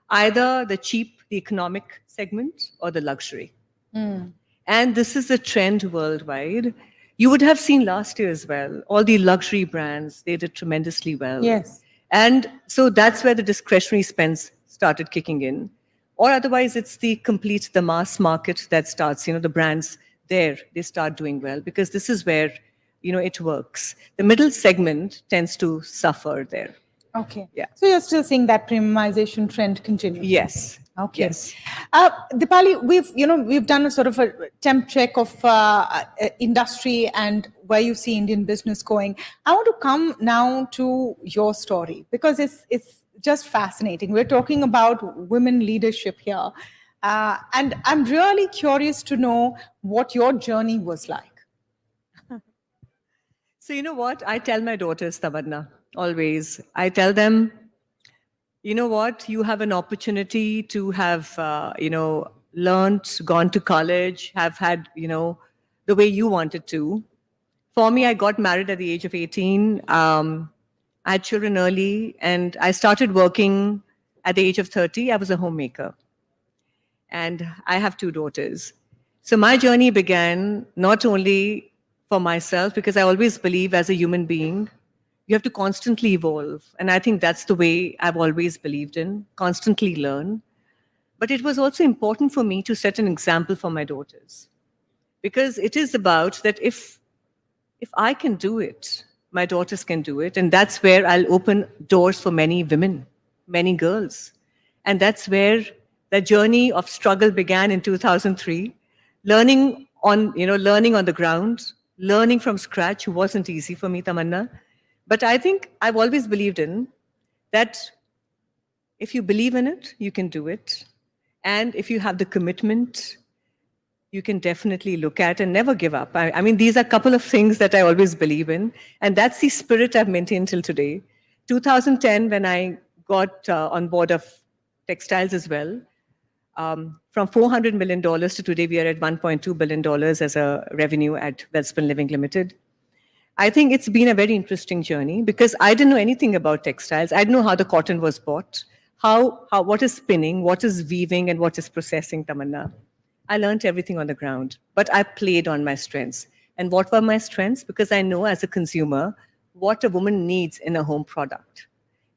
Either the cheap, the economic segment, or the luxury. And this is a trend worldwide. You would have seen last year as well, all the luxury brands, they did tremendously well. Yes. And so that's where the discretionary spends started kicking in. Or otherwise, it's the mass market that starts, the brands there, they start doing well, because this is where, it works. The middle segment tends to suffer there. Okay. Yeah. So you're still seeing that premiumization trend continue? Yes. Okay. Yes. Dipali, we've done a sort of a temp check of industry and where you see Indian business going. I want to come now to your story, because it's just fascinating. We're talking about women leadership here. And I'm really curious to know what your journey was like. So you know what? I tell my daughters, Tamanna, always. I tell them, you know what? You have an opportunity to have, learned, gone to college, have had, the way you wanted to. For me, I got married at the age of 18. I had children early, and I started working at the age of 30. I was a homemaker. And I have 2 daughters. So my journey began not only for myself, because I always believe as a human being, you have to constantly evolve. And I think that's the way I've always believed in, constantly learn. But it was also important for me to set an example for my daughters. Because it is about that if I can do it, my daughters can do it. And that's where I'll open doors for many women, many girls. And that's where the journey of struggle began in 2003. Learning on the ground, learning from scratch wasn't easy for me, Tamanna. But I think I've always believed in that if you believe in it, you can do it. And if you have the commitment, you can definitely look at and never give up. I mean, these are a couple of things that I always believe in. And that's the spirit I've maintained till today. 2010, when I got on board of textiles as well, from $400 million to today, we are at $1.2 billion as a revenue at Welspun Living Limited. I think it's been a very interesting journey because I didn't know anything about textiles. I didn't know how the cotton was bought, what is spinning, what is weaving, and what is processing, Tamanna. I learned everything on the ground, but I played on my strengths. And what were my strengths? Because I know as a consumer what a woman needs in a home product.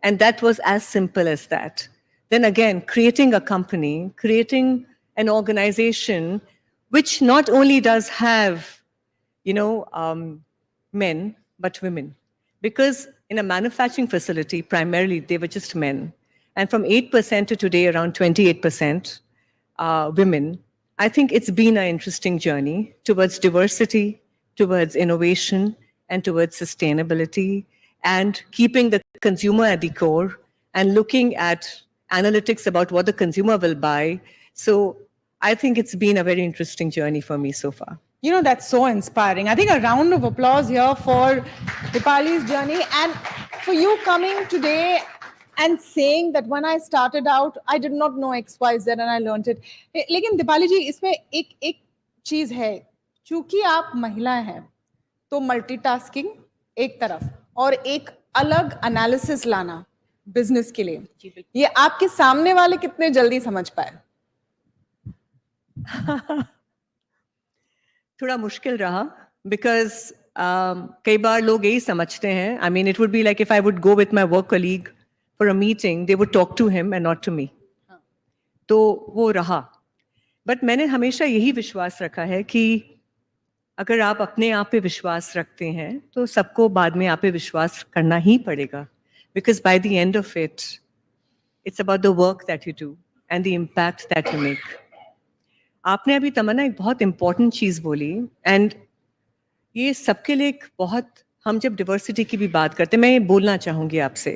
And that was as simple as that. Then again, creating a company, creating an organization which not only does have, men, but women. Because in a manufacturing facility, primarily, they were just men. And from 8% to today, around 28% women. I think it's been an interesting journey towards diversity, towards innovation, and towards sustainability, and keeping the consumer at the core, and looking at analytics about what the consumer will buy. So I think it's been a very interesting journey for me so far. You know, that's so inspiring. I think a round of applause here for Dipali's journey and for you coming today and saying that when I started out, I did not know XYZ and I learned it. लेकिन दीपाली जी इसमें एक चीज है, चूंकि आप महिला हैं, तो मल्टीटास्किंग एक तरफ और एक अलग एनालिसिस लाना बिजनेस के लिए, ये आपके सामने वाले कितने जल्दी समझ पाए? थोड़ा मुश्किल रहा because कई बार लोग यही समझते हैं. I mean, it would be like if I would go with my work colleague for a meeting, they would talk to him and not to me. तो वो रहा. But मैंने हमेशा यही विश्वास रखा है कि अगर आप अपने आप पे विश्वास रखते हैं तो सबको बाद में आप पे विश्वास करना ही पड़ेगा. Because by the end of it, it's about the work that you do and the impact that you make. आपने अभी तमन्ना एक बहुत इम्पोर्टेंट चीज़ बोली, एंड ये सबके लिए एक बहुत, हम जब डिवर्सिटी की भी बात करते हैं, मैं ये बोलना चाहूँगी आपसे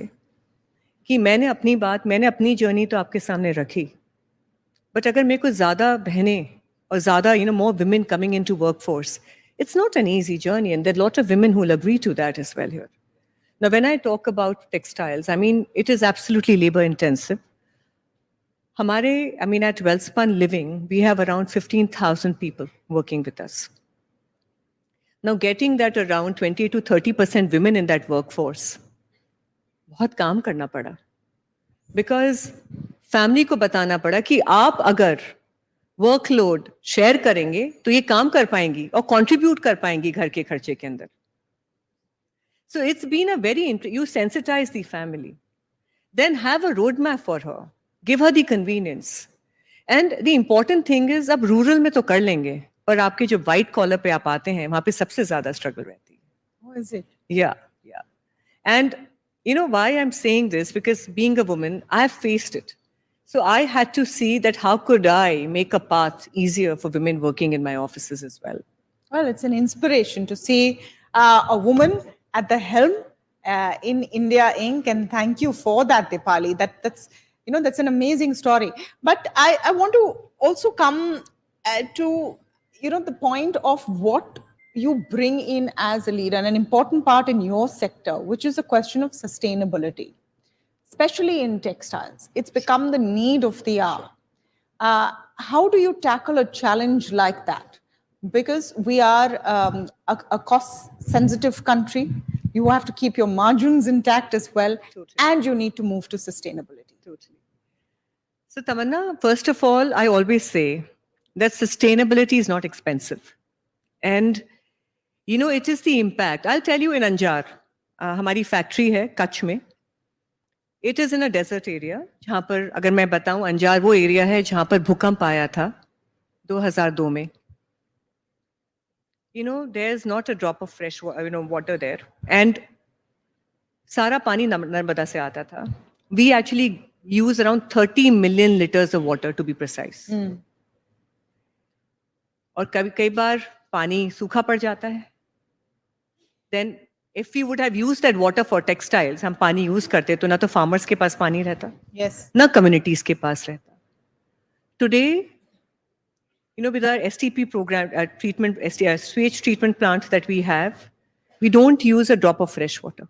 कि मैंने अपनी जर्नी तो आपके सामने रखी, बट अगर मेरे को ज़्यादा बहनें और ज़्यादा more women coming into workforce, it's not an easy journey, and there are a lot of women who will agree to that as well here. Now, when I talk about textiles, I mean, it is absolutely labor intensive. At Welspun Living, we have around 15,000 people working with us. Now, getting that around 20 to 30% women in that workforce, बहुत काम करना पड़ा. Because family को बताना पड़ा कि आप अगर workload share करेंगे, तो ये काम कर पाएंगी और contribute कर पाएंगी घर के खर्चे के अंदर. So it's been you sensitize the family. Then have a roadmap for her. Give her the convenience. And the important thing is, अब rural में तो कर लेंगे, पर आपके जो white collar पे आप आते हैं, वहाँ पे सबसे ज़्यादा struggle रहती है. Oh, is it? Yeah. And you know why I'm saying this? Because being a woman, I've faced it. So I had to see that how could I make a path easier for women working in my offices as well. Well, it's an inspiration to see a woman at the helm in India Inc. And thank you for that, Dipali. That's an amazing story. But I want to also come to, the point of what, you bring in as a leader, and an important part in your sector, which is a question of sustainability, especially in textiles. It's become the need of the hour. How do you tackle a challenge like that? Because we are a cost-sensitive country. You have to keep your margins intact as well, and you need to move to sustainability. Totally. So Tamanna, first of all, I always say that sustainability is not expensive. And, you know, it is the impact. I'll tell you in Anjar, हमारी factory है कच्छ में. It is in a desert area, जहाँ पर अगर मैं बताऊं अंजार वो area है जहाँ पर भूकंप आया था 2002 में. You know, there's not a drop of fresh water there. And सारा पानी नर्मदा से आता था. We actually use around 30 million liters of water to be precise. और कई बार पानी सूखा पड़ जाता है. Then if we would have used that water for textiles, हम पानी यूज करते तो ना तो farmers के पास पानी रहता, ना communities के पास रहता. Today, you know, with our STP program, sewage treatment plant that we have, we don't use a drop of fresh water.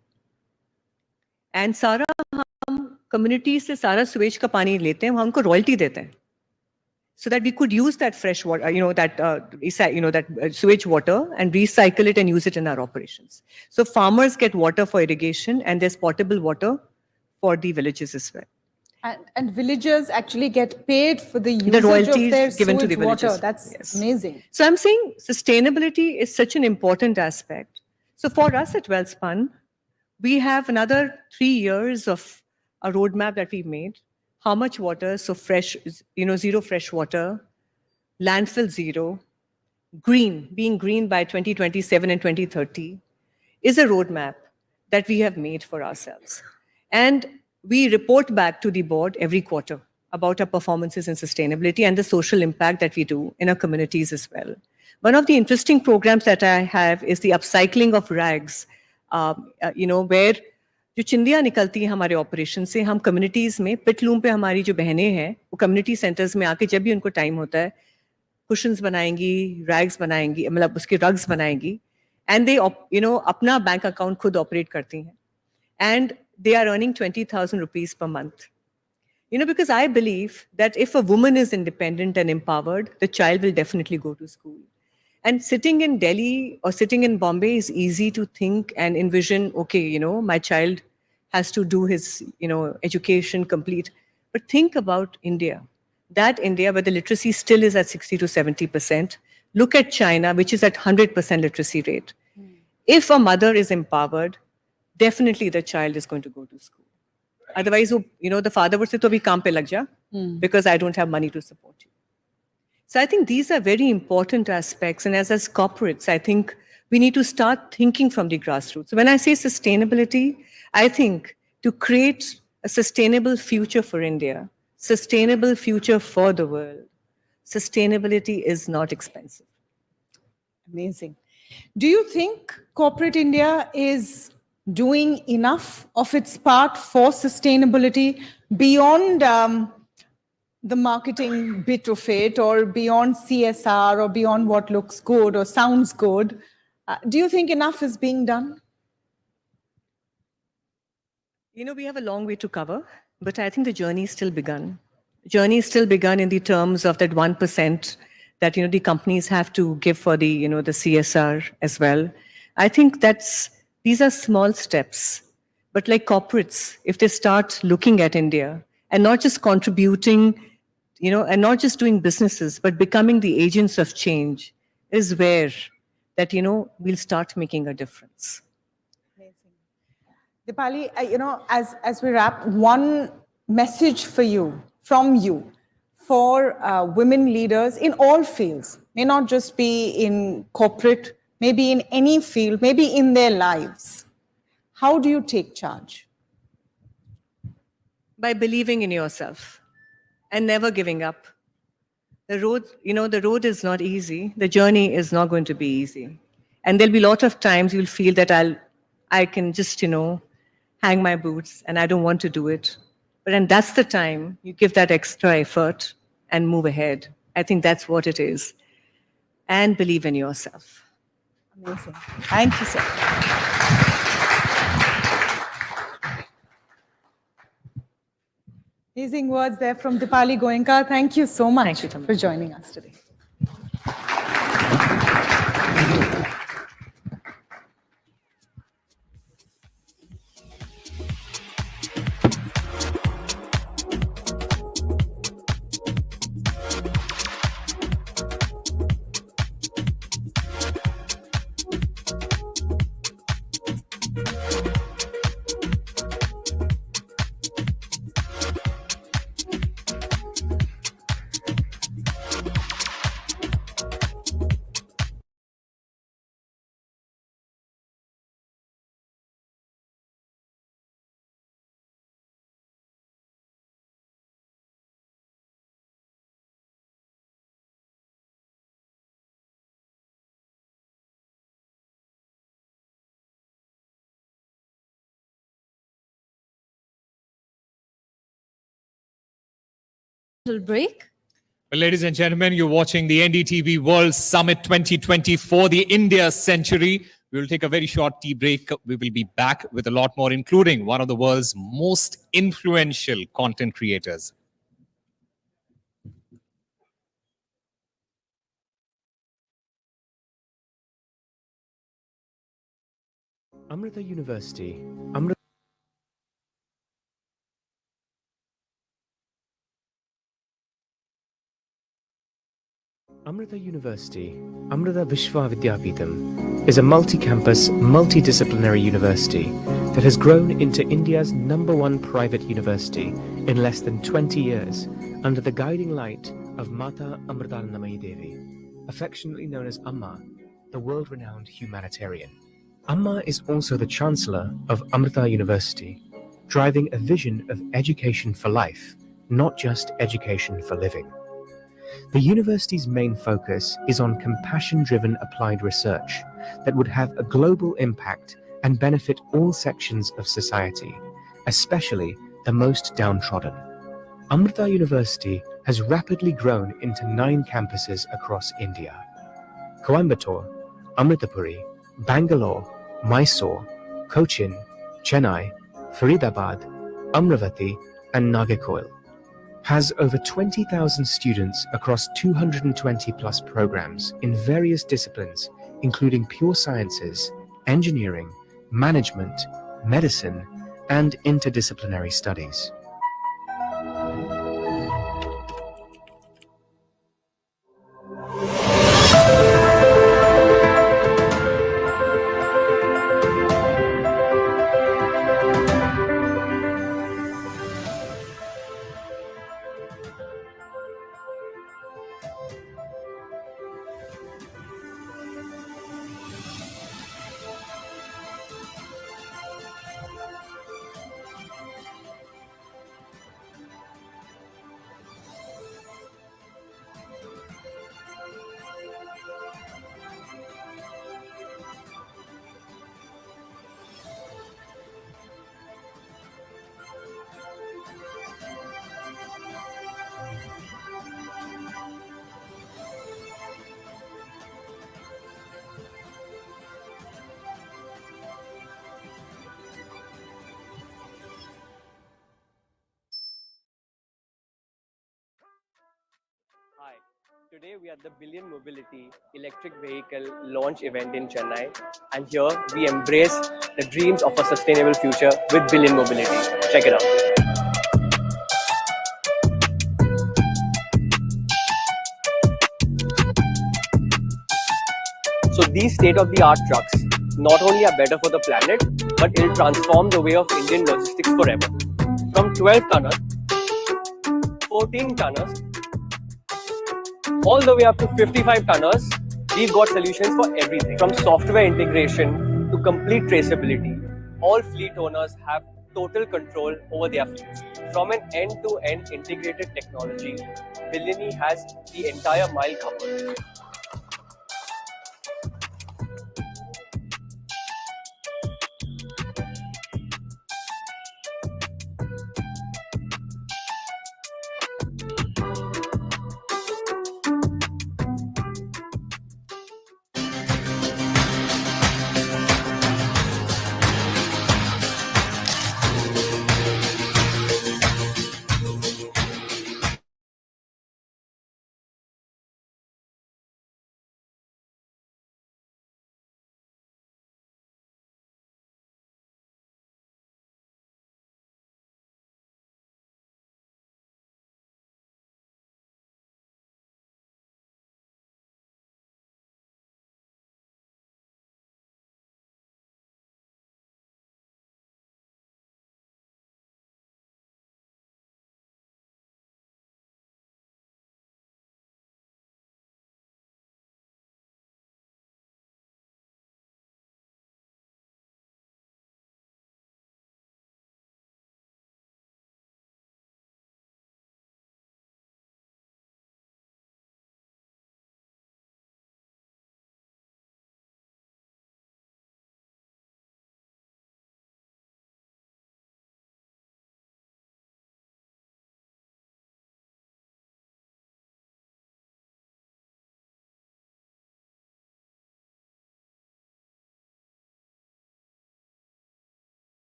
And सारा हम communities से सारा sewage का पानी लेते हैं, हम उनको royalty देते हैं. So that we could use that fresh water, that sewage water and recycle it and use it in our operations. So farmers get water for irrigation and there's potable water for the villages as well. And villagers actually get paid for the usage The royalties of their given to sewage the villages. water. That's amazing. So I'm saying sustainability is such an important aspect. So for us at Wellspun, we have another 3 years of a roadmap that we've made. How much water? So fresh, zero fresh water, landfill zero, green, being green by 2027 and 2030 is a roadmap that we have made for ourselves. And we report back to the board every quarter about our performances in sustainability and the social impact that we do in our communities as well. One of the interesting programs that I have is the upcycling of rags, where जो चिंदियाँ निकलती हैं हमारे operation से, हम communities में पिटलूम पे हमारी जो बहनें हैं वो कम्युनिटी सेंटर्स में आके जब भी उनको टाइम होता है कुशन्स बनाएंगी, रैग्स बनाएंगी, मतलब उसके रग्स बनाएंगी, एंड दे अपना बैंक अकाउंट खुद ऑपरेट करती हैं, and they are earning 20,000 rupees per month. Because I believe that if a woman is independent and empowered, the child will definitely go to school. And sitting in Delhi or sitting in Bombay is easy to think and envision, okay, my child has to do his, education complete. But think about India. That India where the literacy still is at 60 to 70%. Look at China, which is at 100% literacy rate. If a mother is empowered, definitely the child is going to go to school. Otherwise, the father would say, to bhi kaam pe lag ja, because I don't have money to support you. So I think these are very important aspects. And as corporates, I think we need to start thinking from the grassroots. When I say sustainability, I think to create a sustainable future for India, sustainable future for the world, sustainability is not expensive. Amazing. Do you think corporate India is doing enough of its part for sustainability beyond the marketing bit of it, or beyond CSR, or beyond what looks good or sounds good? Do you think enough is being done? We have a long way to cover, but I think the journey is still begun. Journey is still begun in the terms of that 1% that, the companies have to give for the, the CSR as well. I think these are small steps, but like corporates, if they start looking at India and not just contributing, and not just doing businesses, but becoming the agents of change, is where that, we'll start making a difference. Dipali, as we wrap, one message for you, from you, for women leaders in all fields, may not just be in corporate, maybe in any field, maybe in their lives. How do you take charge? By believing in yourself and never giving up. The road is not easy. The journey is not going to be easy. And there'll be a lot of times you'll feel that I can just, hang my boots and I don't want to do it. But then that's the time you give that extra effort and move ahead. I think that's what it is. And believe in yourself. Amazing. Thank you, sir. Amazing words there from Dipali Goenka. Thank you so much for joining us today. Break. Well, ladies and gentlemen, you're watching the NDTV World Summit 2024, the India Century. We will take a very short tea break. We will be back with a lot more, including one of the world's most influential content creators. Amrita University. Amrita University, Amrita Vishwa Vidyapeetham, is a multi-campus, multidisciplinary university that has grown into India's #1 private university in less than 20 years under the guiding light of Mata Amritanandamayi Devi, affectionately known as Amma, the world-renowned humanitarian. Amma is also the Chancellor of Amrita University, driving a vision of education for life, not just education for living. The university's main focus is on compassion-driven applied research that would have a global impact and benefit all sections of society, especially the most downtrodden. Amrita University has rapidly grown into 9 campuses across India: Coimbatore, Amritapuri, Bangalore, Mysore, Cochin, Chennai, Faridabad, Amravati, and Nagercoil. Has over 20,000 students across 220 plus programs in various disciplines, including pure sciences, engineering, management, medicine, and interdisciplinary studies. Hi, today we are at the Billion Mobility electric vehicle launch event in Chennai, and here we embrace the dreams of a sustainable future with Billion Mobility. Check it out. So these state-of-the-art trucks not only are better for the planet, but it'll transform the way of Indian logistics forever. From 12 tonners, 14 tonners, all the way up to 55 tonners, we've got solutions for everything. From software integration to complete traceability, all fleet owners have total control over their fleets. From an end-to-end integrated technology, Billini has the entire mile covered.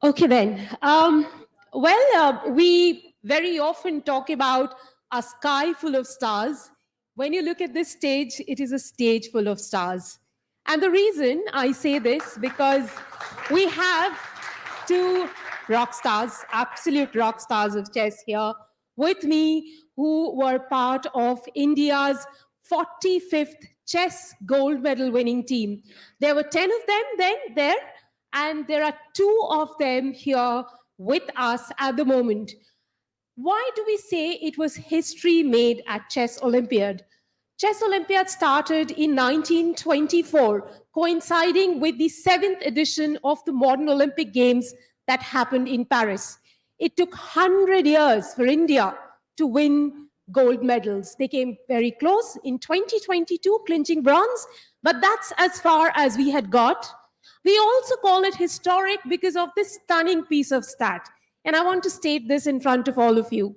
Okay, then. We very often talk about a sky full of stars. When you look at this stage, it is a stage full of stars. And the reason I say this, because we have two rock stars, absolute rock stars of chess here with me, who were part of India's 45th chess gold medal winning team. There were 10 of them then there, and there are 2 of them here with us at the moment. Why do we say it was history made at Chess Olympiad? Chess Olympiad started in 1924, coinciding with the 7th edition of the modern Olympic Games that happened in Paris. It took 100 years for India to win gold medals. They came very close in 2022, clinching bronze, but that's as far as we had got. We also call it historic because of this stunning piece of stat. And I want to state this in front of all of you.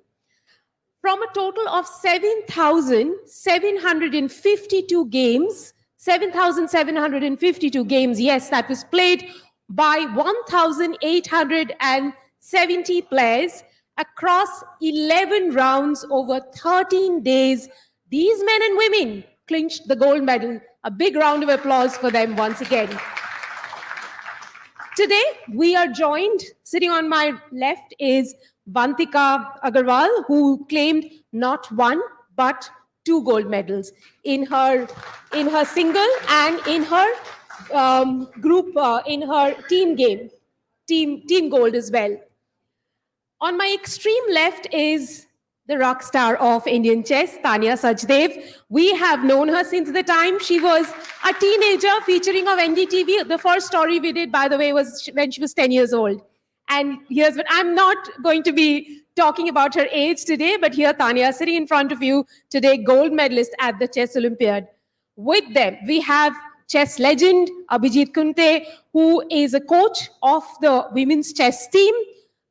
From a total of 7,752 games, 7,752 games, yes, that was played by 1,870 players across 11 rounds over 13 days. These men and women clinched the gold medal. A big round of applause for them once again. Today, we are joined, sitting on my left is Vantika Agarwal, who claimed not 1, but 2 gold medals in her single and in her group, in her team game, team gold as well. On my extreme left is the rock star of Indian chess, Tanya Sachdev. We have known her since the time she was a teenager, featuring of NDTV. The first story we did, by the way, was when she was 10 years old. And here's what, I'm not going to be talking about her age today, but here Tanya sitting in front of you today, gold medalist at the Chess Olympiad. With them, we have chess legend Abhijit Kunte, who is a coach of the women's chess team.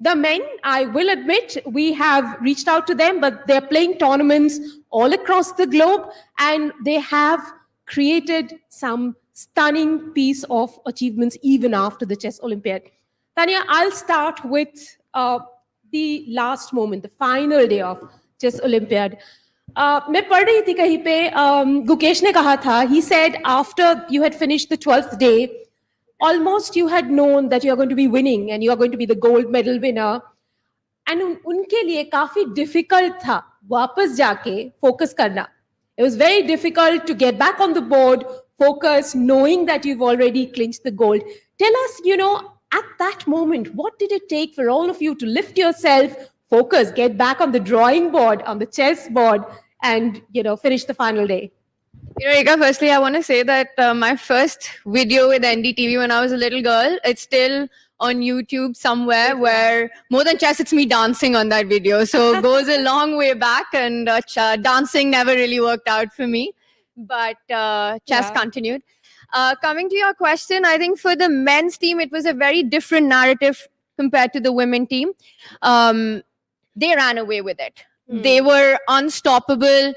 The men, I will admit, we have reached out to them, but they're playing tournaments all across the globe, and they have created some stunning piece of achievements even after the Chess Olympiad. Tanya, I'll start with the last moment, the final day of Chess Olympiad. मैं पढ़ रही थी कहीं पे, गुकेश ने कहा था, he said after you had finished the 12th day, almost you had known that you are going to be winning and you are going to be the gold medal winner. And उनके लिए काफी difficult था वापस जाके focus करना. It was very difficult to get back on the board, focus, knowing that you've already clinched the gold. Tell us, at that moment, what did it take for all of you to lift yourself, focus, get back on the drawing board, on the chess board, and, finish the final day? Ika, firstly, I want to say that my first video with NDTV when I was a little girl, it's still on YouTube somewhere, where more than chess, it's me dancing on that video. So it goes a long way back, and dancing never really worked out for me. But chess continued. Coming to your question, I think for the men's team, it was a very different narrative compared to the women team. They ran away with it. They were unstoppable.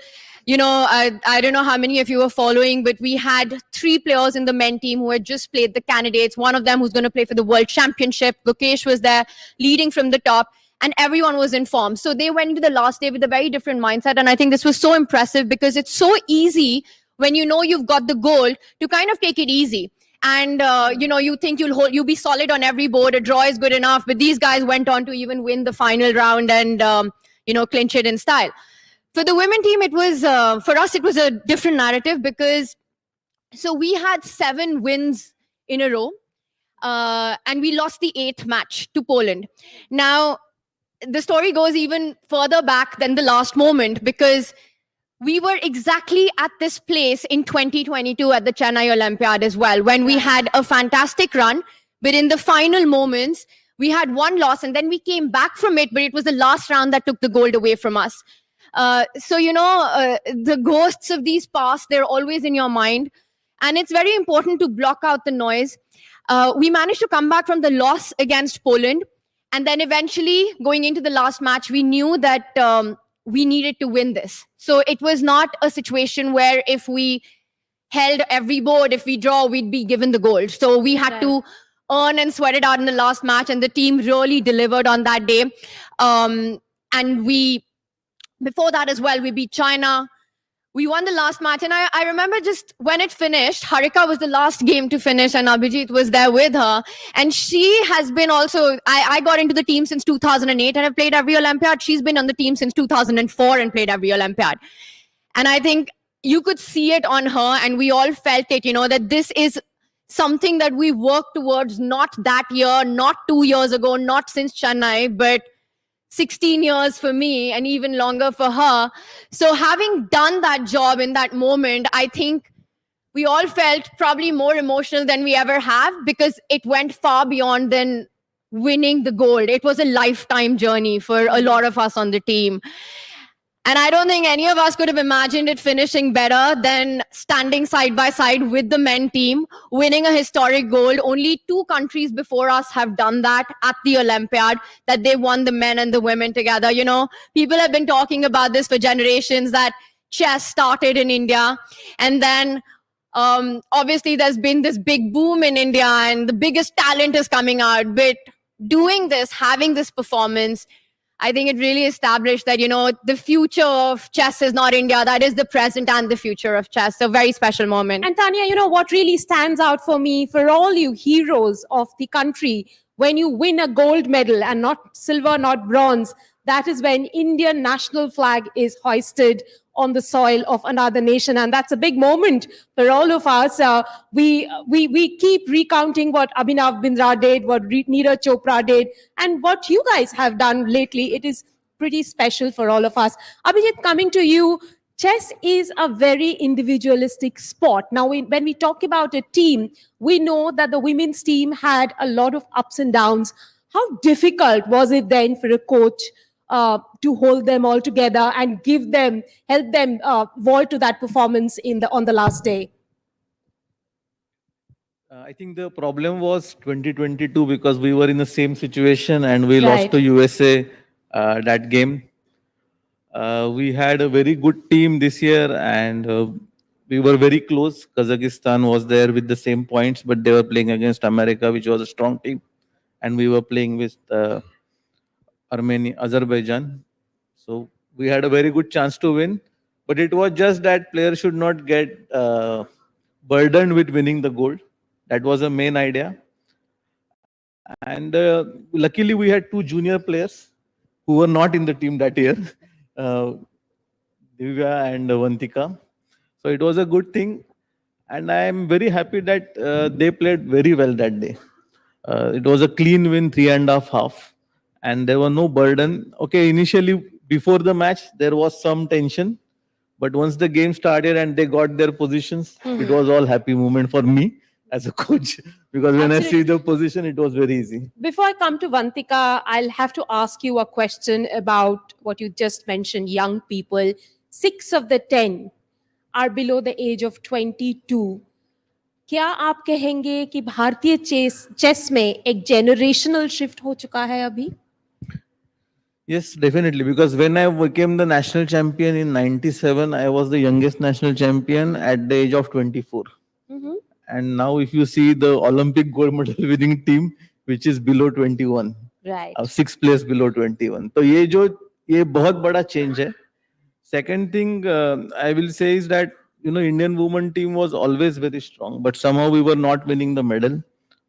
I don't know how many of you were following, but we had 3 players in the men team who had just played the candidates. One of them who's going to play for the World Championship. Gukesh was there leading from the top, and everyone was in form. So they went into the last day with a very different mindset. And I think this was so impressive because it's so easy when you know you've got the gold to kind of take it easy. And, you think you'll be solid on every board. A draw is good enough. But these guys went on to even win the final round and, clinch it in style. For the women team, it was, for us, it was a different narrative because, so we had 7 wins in a row and we lost the 8th match to Poland. Now, the story goes even further back than the last moment because we were exactly at this place in 2022 at the Chennai Olympiad as well, when we had a fantastic run, but in the final moments, We had one loss and then we came back from it, but it was the last round that took the gold away from us. The ghosts of these past, they're always in your mind. And it's very important to block out the noise. We managed to come back from the loss against Poland. And then eventually, going into the last match, we knew that we needed to win this. So it was not a situation where if we held every board, if we draw, we'd be given the gold. So we had to earn and sweat it out in the last match. And the team really delivered on that day. Before that as well, we beat China. We won the last match. And I remember just when it finished, Harika was the last game to finish and Abhijit was there with her. And she has been also, I got into the team since 2008 and I've played every Olympiad. She's been on the team since 2004 and played every Olympiad. And I think you could see it on her and we all felt it, that this is something that we worked towards, not that year, not 2 years ago, not since Chennai, but 16 years for me and even longer for her. So having done that job in that moment, I think we all felt probably more emotional than we ever have because it went far beyond than winning the gold. It was a lifetime journey for a lot of us on the team. And I don't think any of us could have imagined it finishing better than standing side by side with the men team, winning a historic gold. Only 2 countries before us have done that at the Olympiad, that they won the men and the women together. People have been talking about this for generations, that chess started in India. And then obviously there's been this big boom in India and the biggest talent is coming out. But doing this, having this performance, I think it really established that, the future of chess is not India. That is the present and the future of chess. So very special moment. And Tanya, what really stands out for me, for all you heroes of the country, when you win a gold medal and not silver, not bronze, that is when Indian national flag is hoisted on the soil of another nation. And that's a big moment for all of us. We keep recounting what Abhinav Bindra did, what Neeraj Chopra did, and what you guys have done lately. It is pretty special for all of us. Abhijit, coming to you, chess is a very individualistic sport. Now, when we talk about a team, we know that the women's team had a lot of ups and downs. How difficult was it then for a coach to hold them all together and help them vault to that performance on the last day? I think the problem was 2022 because we were in the same situation and we Right. lost to USA that game. We had a very good team this year and we were very close. Kazakhstan was there with the same points, but they were playing against America, which was a strong team. And we were playing with Azerbaijan. So we had a very good chance to win. But it was just that players should not get burdened with winning the gold. That was the main idea. And luckily, we had 2 junior players who were not in the team that year, Divya and Vantika. So it was a good thing. And I am very happy that they played very well that day. It was a clean win, 3.5 half. And there was no burden. Okay, initially, before the match, there was some tension. But once the game started and they got their positions, it was all happy moment for me as a coach. Because when I see the position, it was very easy. Before I come to Vantika, I'll have to ask you a question about what you just mentioned, young people. 6 of the 10 are below the age of 22. क्या आप कहेंगे कि भारतीय chess में एक generational shift हो चुका है अभी? Yes, definitely. Because when I became the national champion in 97, I was the youngest national champion at the age of 24. And now if you see the Olympic gold medal winning team, which is below 21. Right. 6 place below 21. So ये बहुत बड़ा change है. Second thing I will say is that, Indian women team was always very strong, but somehow we were not winning the medal.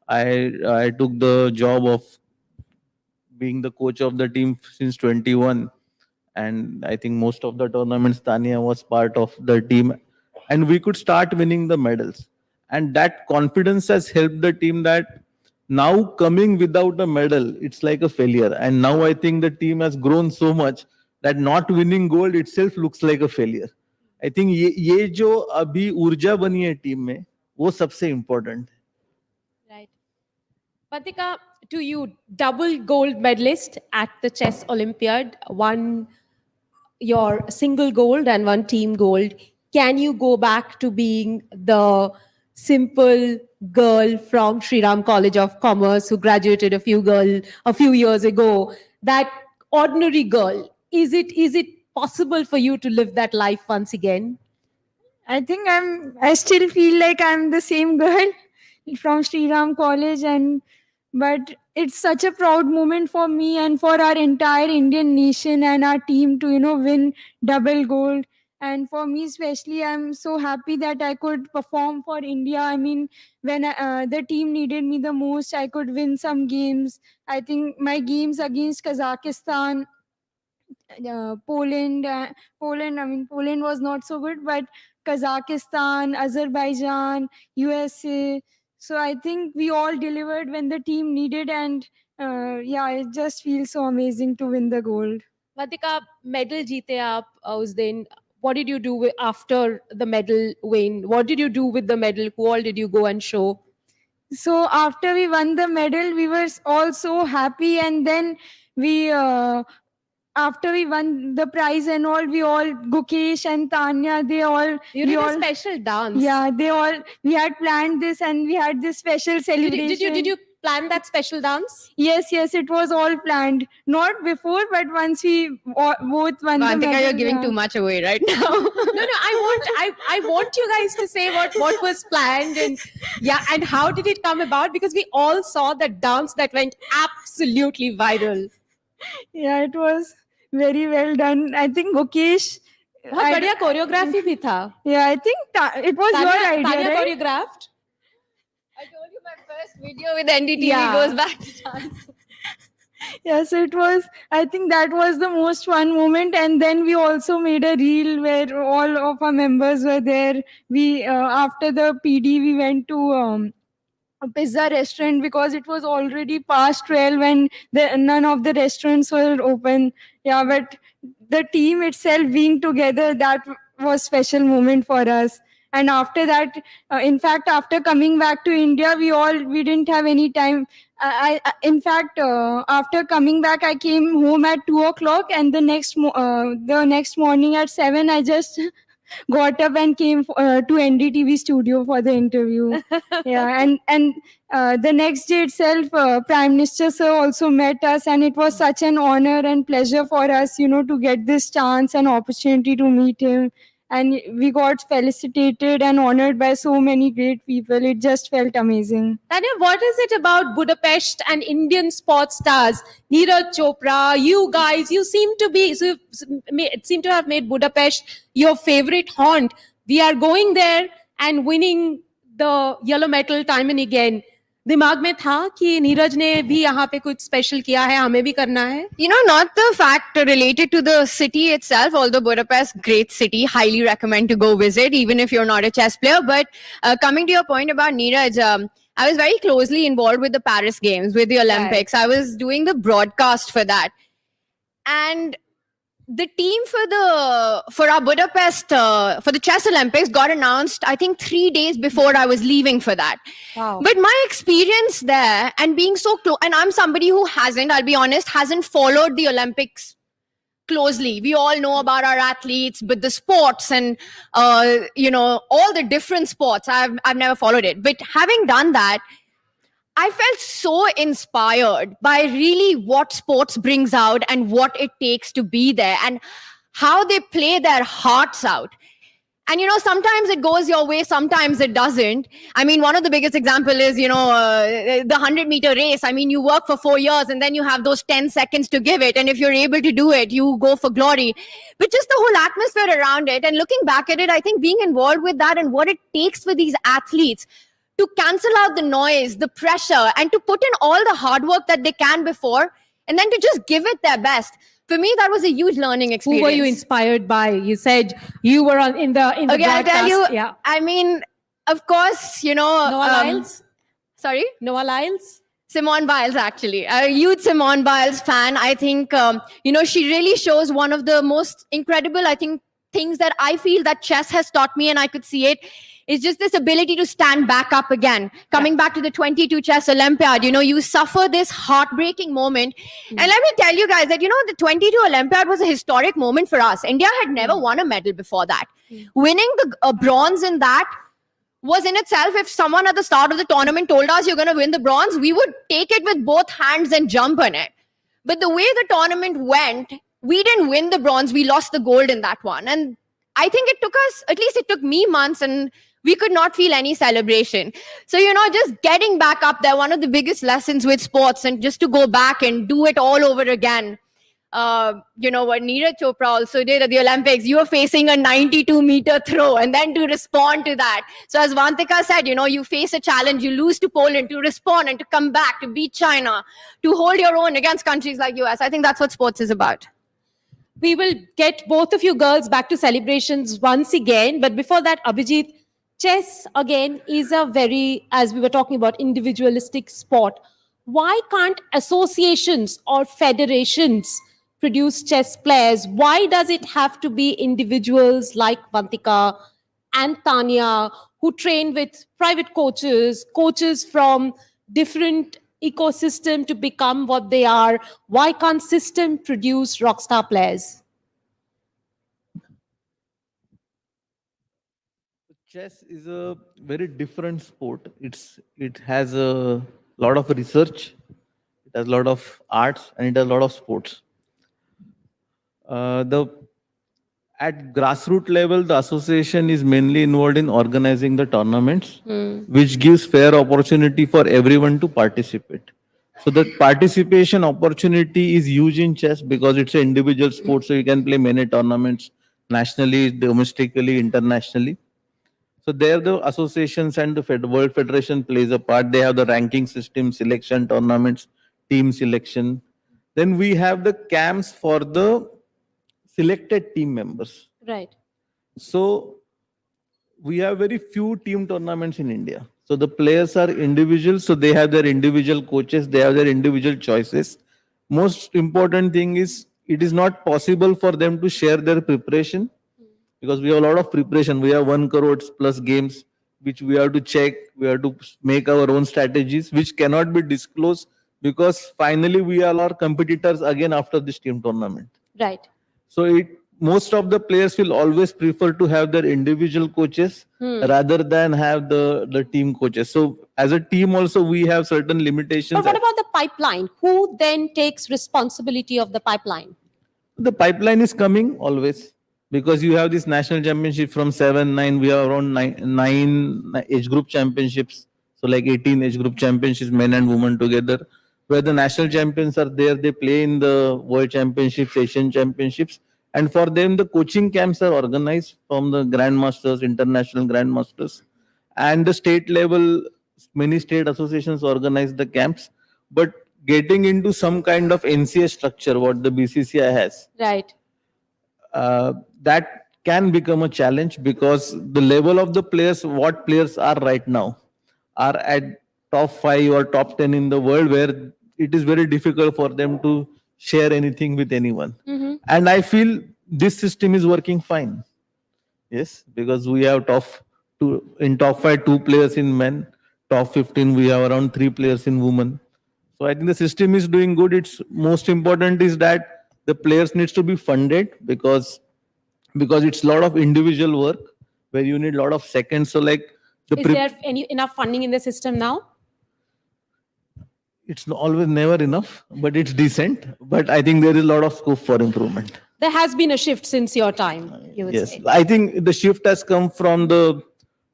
I took the job of being the coach of the team since 21. And I think most of the tournaments, Tanya was part of the team. And we could start winning the medals. And that confidence has helped the team that now coming without a medal, it's like a failure. And now I think the team has grown so much that not winning gold itself looks like a failure. I think ये जो अभी ऊर्जा बनी है team में, वो सबसे important है. Right. Vantika, to you, double gold medalist at the chess Olympiad, one your single gold and one team gold. Can you go back to being the simple girl from Sri Ram College of Commerce who graduated a few years ago? That ordinary girl. Is it possible for you to live that life once again? I think I still feel like I'm the same girl from Sri Ram College, but it's such a proud moment for me and for our entire Indian nation and our team to, win double gold. And for me especially, I'm so happy that I could perform for India. I mean, when the team needed me the most, I could win some games. I think my games against Kazakhstan, Poland. I mean, Poland was not so good, but Kazakhstan, Azerbaijan, USA. So I think we all delivered when the team needed, and it just feels so amazing to win the gold. Vatika, medal jeete aap us din. What did you do after the medal win? What did you do with the medal? Who all did you go and show? So after we won the medal, we were all so happy, and then we. After we won the prize and all, Gukesh and Tanya, You did a special dance. Yeah, we had planned this and we had this special celebration. Did you plan that special dance? Yes, it was all planned. Not before, but once we both won the medal. You're giving too much away right now. No, I want you guys to say what was planned and how did it come about, because we all saw that dance that went absolutely viral. Yeah, it was very well done. I think Gukesh. बहुत बढ़िया choreography भी था. Yeah, I think it was your idea, Tanya right? choreographed. I told you my first video with NDTV goes back to dance. Yeah, so it was, I think that was the most fun moment. And then we also made a reel where all of our members were there. We, after the PD, we went to a pizza restaurant because it was already past 12 and none of the restaurants were open. Yeah, but the team itself being together, that was special moment for us. And after that, in fact, after coming back to India, we didn't have any time. In fact, after coming back, I came home at 2:00, and the next morning at 7, I just got up and came to NDTV studio for the interview. Yeah, and the next day itself, Prime Minister sir also met us, and it was such an honor and pleasure for us, to get this chance and opportunity to meet him. And we got felicitated and honored by so many great people. It just felt amazing. Tanya, what is it about Budapest and Indian sports stars? Neeraj Chopra, you guys, you seem to have made Budapest your favorite haunt. We are going there and winning the yellow medal time and again. दिमाग में था कि नीरज ने भी यहाँ पे कुछ special किया है, हमें भी करना है. Not the fact related to the city itself, although Budapest, great city, highly recommend to go visit, even if you're not a chess player. But coming to your point about Neeraj, I was very closely involved with the Paris Games, with the Olympics. I was doing the broadcast for that. And the team for our Budapest, for the Chess Olympics got announced, I think 3 days before I was leaving for that. Wow. But my experience there and being so close, and I'm somebody who I'll be honest, hasn't followed the Olympics closely. We all know about our athletes, but the sports and, all the different sports, I've never followed it. But having done that, I felt so inspired by really what sports brings out and what it takes to be there and how they play their hearts out. And, sometimes it goes your way, sometimes it doesn't. I mean, one of the biggest example is, the 100-meter race. I mean, you work for 4 years and then you have those 10 seconds to give it. And if you're able to do it, you go for glory. But just the whole atmosphere around it and looking back at it, I think being involved with that and what it takes for these athletes to cancel out the noise, the pressure, and to put in all the hard work that they can before, and then to just give it their best. For me, that was a huge learning experience. Who were you inspired by? You said you were in the Okay, broadcast. I'll tell you. Yeah. I mean, of course, Noah Lyles? Sorry? Noah Lyles? Simone Biles, actually. A huge Simone Biles fan. I think, she really shows one of the most incredible, I think, things that I feel that chess has taught me, and I could see it, is just this ability to stand back up again. Coming back to the 22 chess Olympiad, you suffer this heartbreaking moment. And let me tell you guys that, the 22 Olympiad was a historic moment for us. India had never won a medal before that. Winning the bronze in that was in itself, if someone at the start of the tournament told us you're going to win the bronze, we would take it with both hands and jump on it. But the way the tournament went, we didn't win the bronze, we lost the gold in that one. And I think it took us, at least it took me months, and we could not feel any celebration. So, just getting back up there, one of the biggest lessons with sports, and just to go back and do it all over again. What Neeraj Chopra also did at the Olympics, you were facing a 92-meter throw, and then to respond to that. So as Vantika said, you face a challenge, you lose to Poland, to respond and to come back, to beat China, to hold your own against countries like US. I think that's what sports is about. We will get both of you girls back to celebrations once again. But before that, Abhijit, chess again is a very, as we were talking about, individualistic sport. Why can't associations or federations produce chess players? Why does it have to be individuals like Vantika and Tanya who train with private coaches from different ecosystem to become what they are? Why can't system produce rockstar players? Chess is a very different sport. It has a lot of research, it has a lot of arts, and it has a lot of sports. At grassroots level, the association is mainly involved in organizing the tournaments, which gives fair opportunity for everyone to participate. So the participation opportunity is huge in chess because it's an individual sport, so you can play many tournaments nationally, domestically, internationally. So there the associations and the World Federation plays a part. They have the ranking system, selection tournaments, team selection. Then we have the camps for the selected team members. Right. So we have very few team tournaments in India. So the players are individuals, so they have their individual coaches, they have their individual choices. Most important thing is it is not possible for them to share their preparation because we have a lot of preparation. We have 1 crore plus games which we have to check. We have to make our own strategies which cannot be disclosed because finally we are our competitors again after this team tournament. Right. So most of the players will always prefer to have their individual coaches rather than have the team coaches. So as a team also we have certain limitations. But what about the pipeline? Who then takes responsibility of the pipeline? The pipeline is coming always because you have this national championship from 7, 9, we have around 9 age group championships. So like 18 age group championships, men and women together, where the national champions are there, they play in the world championships, Asian championships. And for them, the coaching camps are organized from the grandmasters, international grandmasters. And the state level, many state associations organize the camps. But getting into some kind of NCA structure, what the BCCI has, right, that can become a challenge because the level of the players, what players are right now, are at top 5 or top 10 in the world, where it is very difficult for them to share anything with anyone. And I feel this system is working fine. Yes, because we have top 5, 2 players in men, top 15, we have around 3 players in women. So I think the system is doing good. It's most important is that the players needs to be funded because it's a lot of individual work where you need a lot of seconds. So like is there enough funding in the system now? It's always never enough, but it's decent. But I think there is a lot of scope for improvement. There has been a shift since your time, you would Yes, say. I think the shift has come from the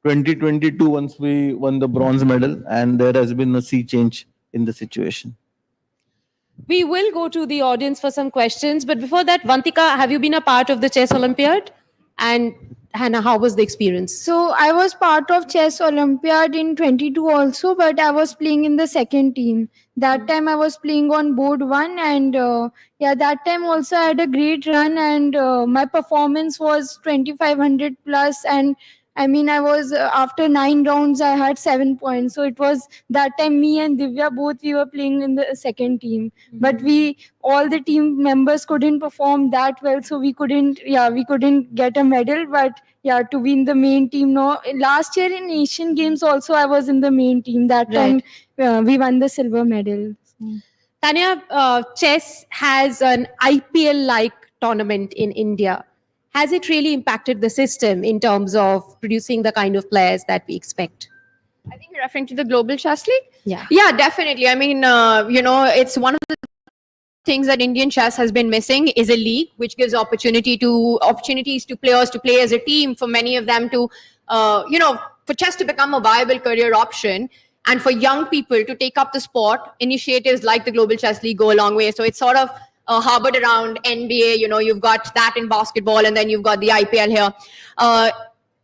2022 once we won the bronze medal, and there has been a sea change in the situation. We will go to the audience for some questions, but before that, Vantika, have you been a part of the Chess Olympiad? And Hannah, how was the experience? So I was part of Chess Olympiad in 22 also, but I was playing in the second team. That time I was playing on board 1, and that time also I had a great run, and my performance was 2500 plus, and I mean, I was after 9 rounds, I had 7 points. So it was that time me and Divya both we were playing in the second team, but all the team members couldn't perform that well, so we couldn't get a medal. But yeah, to be in the main team. No, last year in Asian Games also I was in the main team. That time we won the silver medal. Tanya, chess has an IPL-like tournament in India. Has it really impacted the system in terms of producing the kind of players that we expect? I think you're referring to the Global Chess League? Yeah. Yeah, definitely. I mean, it's one of the things that Indian chess has been missing is a league which gives opportunities to players to play as a team, for many of them to, for chess to become a viable career option, and for young people to take up the sport. Initiatives like the Global Chess League go a long way. So it's sort of harbored around NBA. You've got that in basketball, and then you've got the IPL here.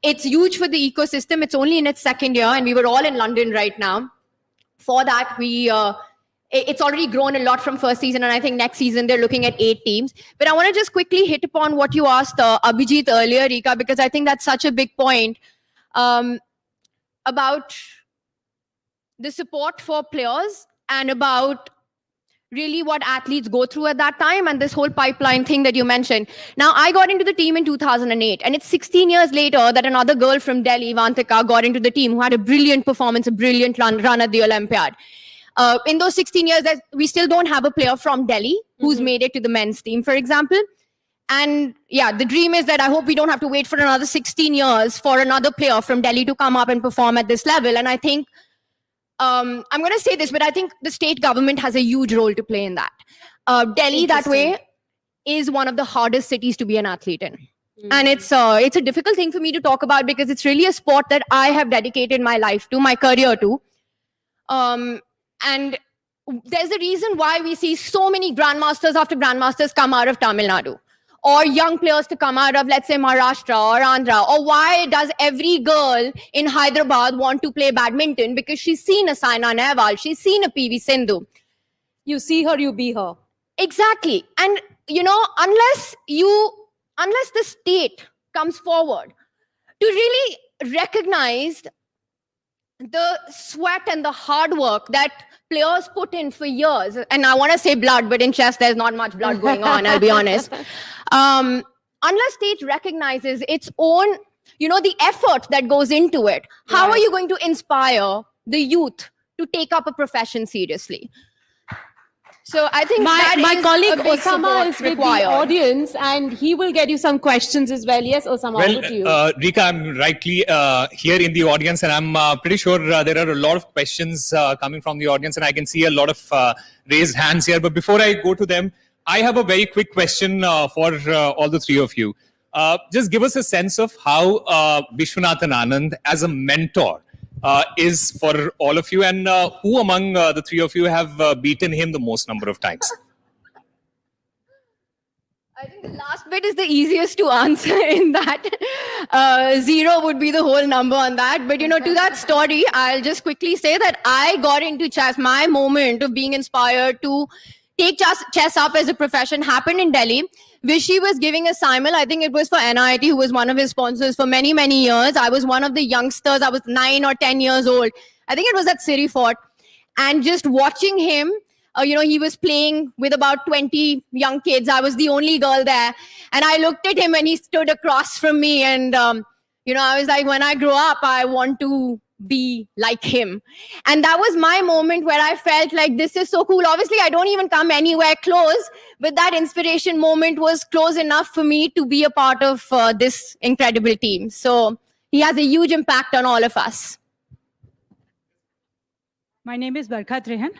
It's huge for the ecosystem. It's only in its second year, and we were all in London right now. For that, it's already grown a lot from first season, and I think next season they're looking at 8 teams. But I want to just quickly hit upon what you asked Abhijit earlier, Rika, because I think that's such a big point about the support for players and about really what athletes go through at that time, and this whole pipeline thing that you mentioned. Now, I got into the team in 2008, and it's 16 years later that another girl from Delhi, Vantika, got into the team who had a brilliant performance, a brilliant run at the Olympiad. In those 16 years, we still don't have a player from Delhi who's made it to the men's team, for example. And yeah, the dream is that I hope we don't have to wait for another 16 years for another player from Delhi to come up and perform at this level. And I think, I'm going to say this, but I think the state government has a huge role to play in that. Delhi, that way, is one of the hardest cities to be an athlete in. And it's a difficult thing for me to talk about because it's really a sport that I have dedicated my life to, my career to. And there's a reason why we see so many grandmasters after grandmasters come out of Tamil Nadu, or young players to come out of, let's say, Maharashtra or Andhra. Or why does every girl in Hyderabad want to play badminton? Because she's seen a Saina Nehwal, she's seen a PV Sindhu. You see her, you be her. Exactly. And, unless the state comes forward to really recognize the sweat and the hard work that players put in for years, and I want to say blood, but in chess there's not much blood going on, I'll be honest. Unless state recognizes its own, the effort that goes into it, how are you going to inspire the youth to take up a profession seriously? So I think my colleague a big Osama is support with the audience, and he will get you some questions as well. Yes, Osama, over to you. Rika, I'm rightly here in the audience, and I'm pretty sure there are a lot of questions coming from the audience, and I can see a lot of raised hands here. But before I go to them, I have a very quick question for all the three of you. Just give us a sense of how Vishwanathan Anand, as a mentor, is for all of you, and who among the three of you have beaten him the most number of times? I think the last bit is the easiest to answer in that. 0 would be the whole number on that. But, to that story, I'll just quickly say that I got into chess. My moment of being inspired to take chess up as a profession happened in Delhi. Vishy was giving a simul. I think it was for NIT, who was one of his sponsors for many, many years. I was one of the youngsters. I was 9 or 10 years old. I think it was at Siri Fort. And just watching him, he was playing with about 20 young kids. I was the only girl there. And I looked at him and he stood across from me. And, I was like, when I grow up, I want to be like him. And that was my moment where I felt like this is so cool. Obviously, I don't even come anywhere close, but that inspiration moment was close enough for me to be a part of this incredible team. So he has a huge impact on all of us. My name is Barkhat Rehan.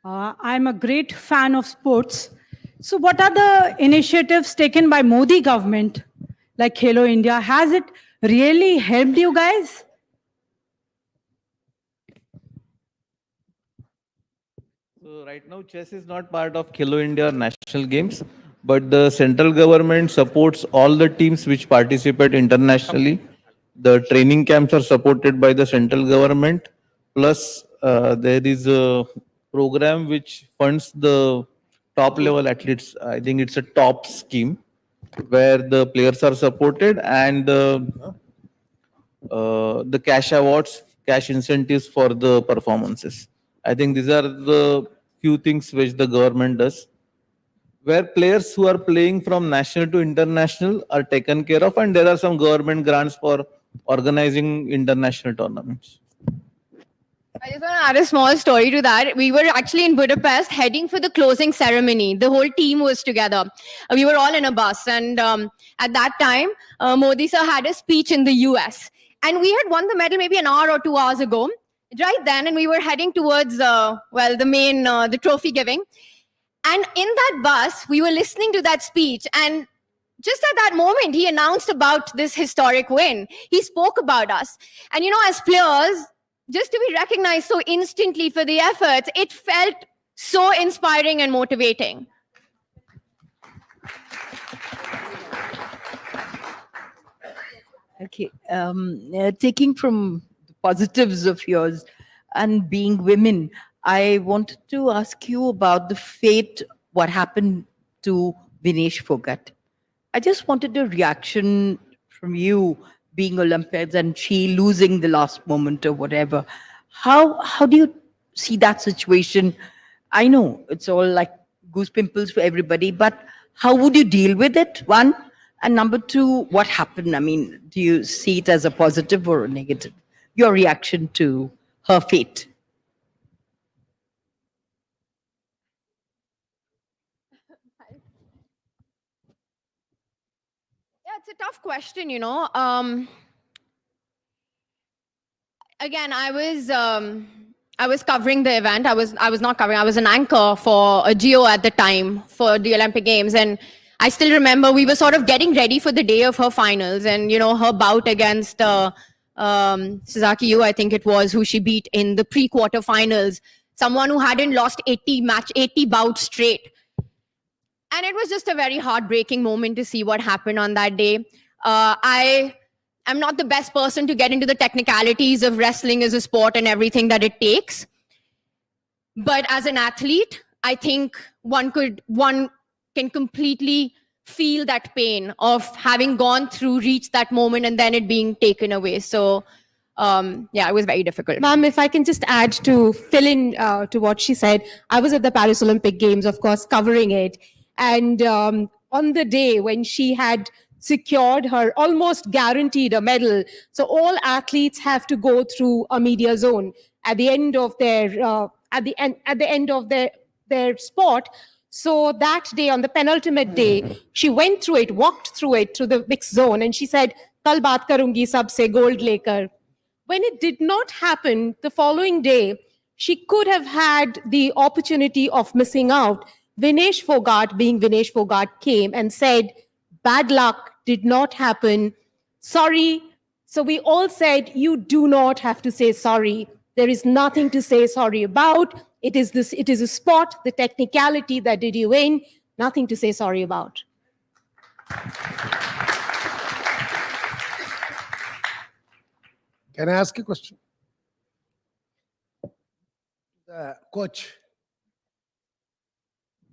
I'm a great fan of sports. So what are the initiatives taken by Modi government, like Khelo India? Has it really helped you guys? So right now, chess is not part of Khelo India National Games, but the central government supports all the teams which participate internationally. The training camps are supported by the central government. Plus, there is a program which funds the top level athletes. I think it's a top scheme where the players are supported, and the cash awards, cash incentives for the performances. I think these are the few things which the government does, where players who are playing from national to international are taken care of, and there are some government grants for organizing international tournaments. I just want to add a small story to that. We were actually in Budapest heading for the closing ceremony. The whole team was together. We were all in a bus. And at that time, Modi sir had a speech in the US. And we had won the medal maybe an hour or 2 hours ago, right then. And we were heading towards, the main, the trophy giving. And in that bus, we were listening to that speech. And just at that moment, he announced about this historic win. He spoke about us. And, as players, just to be recognized so instantly for the efforts, it felt so inspiring and motivating. Okay, taking from the positives of yours and being women, I wanted to ask you about the fate, what happened to Vinesh Phogat. I just wanted a reaction from you, being Olympians and she losing the last moment or whatever. How do you see that situation? I know it's all like goose pimples for everybody, but how would you deal with it? One, and number two, what happened? I mean, do you see it as a positive or a negative? Your reaction to her fate. Yeah, it's a tough question, Again, I was covering the event. I was not covering. I was an anchor for a Geo at the time for the Olympic Games, and I still remember we were sort of getting ready for the day of her finals, and her bout against Sasaki Yu, I think it was, who she beat in the pre-quarter finals. Someone who hadn't lost 80 bouts straight. And it was just a very heartbreaking moment to see what happened on that day. I'm not the best person to get into the technicalities of wrestling as a sport and everything that it takes. But as an athlete, I think one can completely feel that pain of having gone through, reached that moment, and then it being taken away. So, it was very difficult. Ma'am, if I can just add to fill in to what she said, I was at the Paris Olympic Games, of course, covering it. And on the day when she had secured her, almost guaranteed a medal, so all athletes have to go through a media zone at the end of their their sport. So that day, on the penultimate day, she went through it, walked through it, through the mixed zone, and she said, "Kal baat karungi sabse gold lekar." When it did not happen the following day, she could have had the opportunity of missing out. Vinesh Phogat, being Vinesh Phogat, came and said, "Bad luck, did not happen. Sorry." So we all said, "You do not have to say sorry. There is nothing to say sorry about. It is a sport, the technicality that did you in, nothing to say sorry about." Can I ask a question? Coach,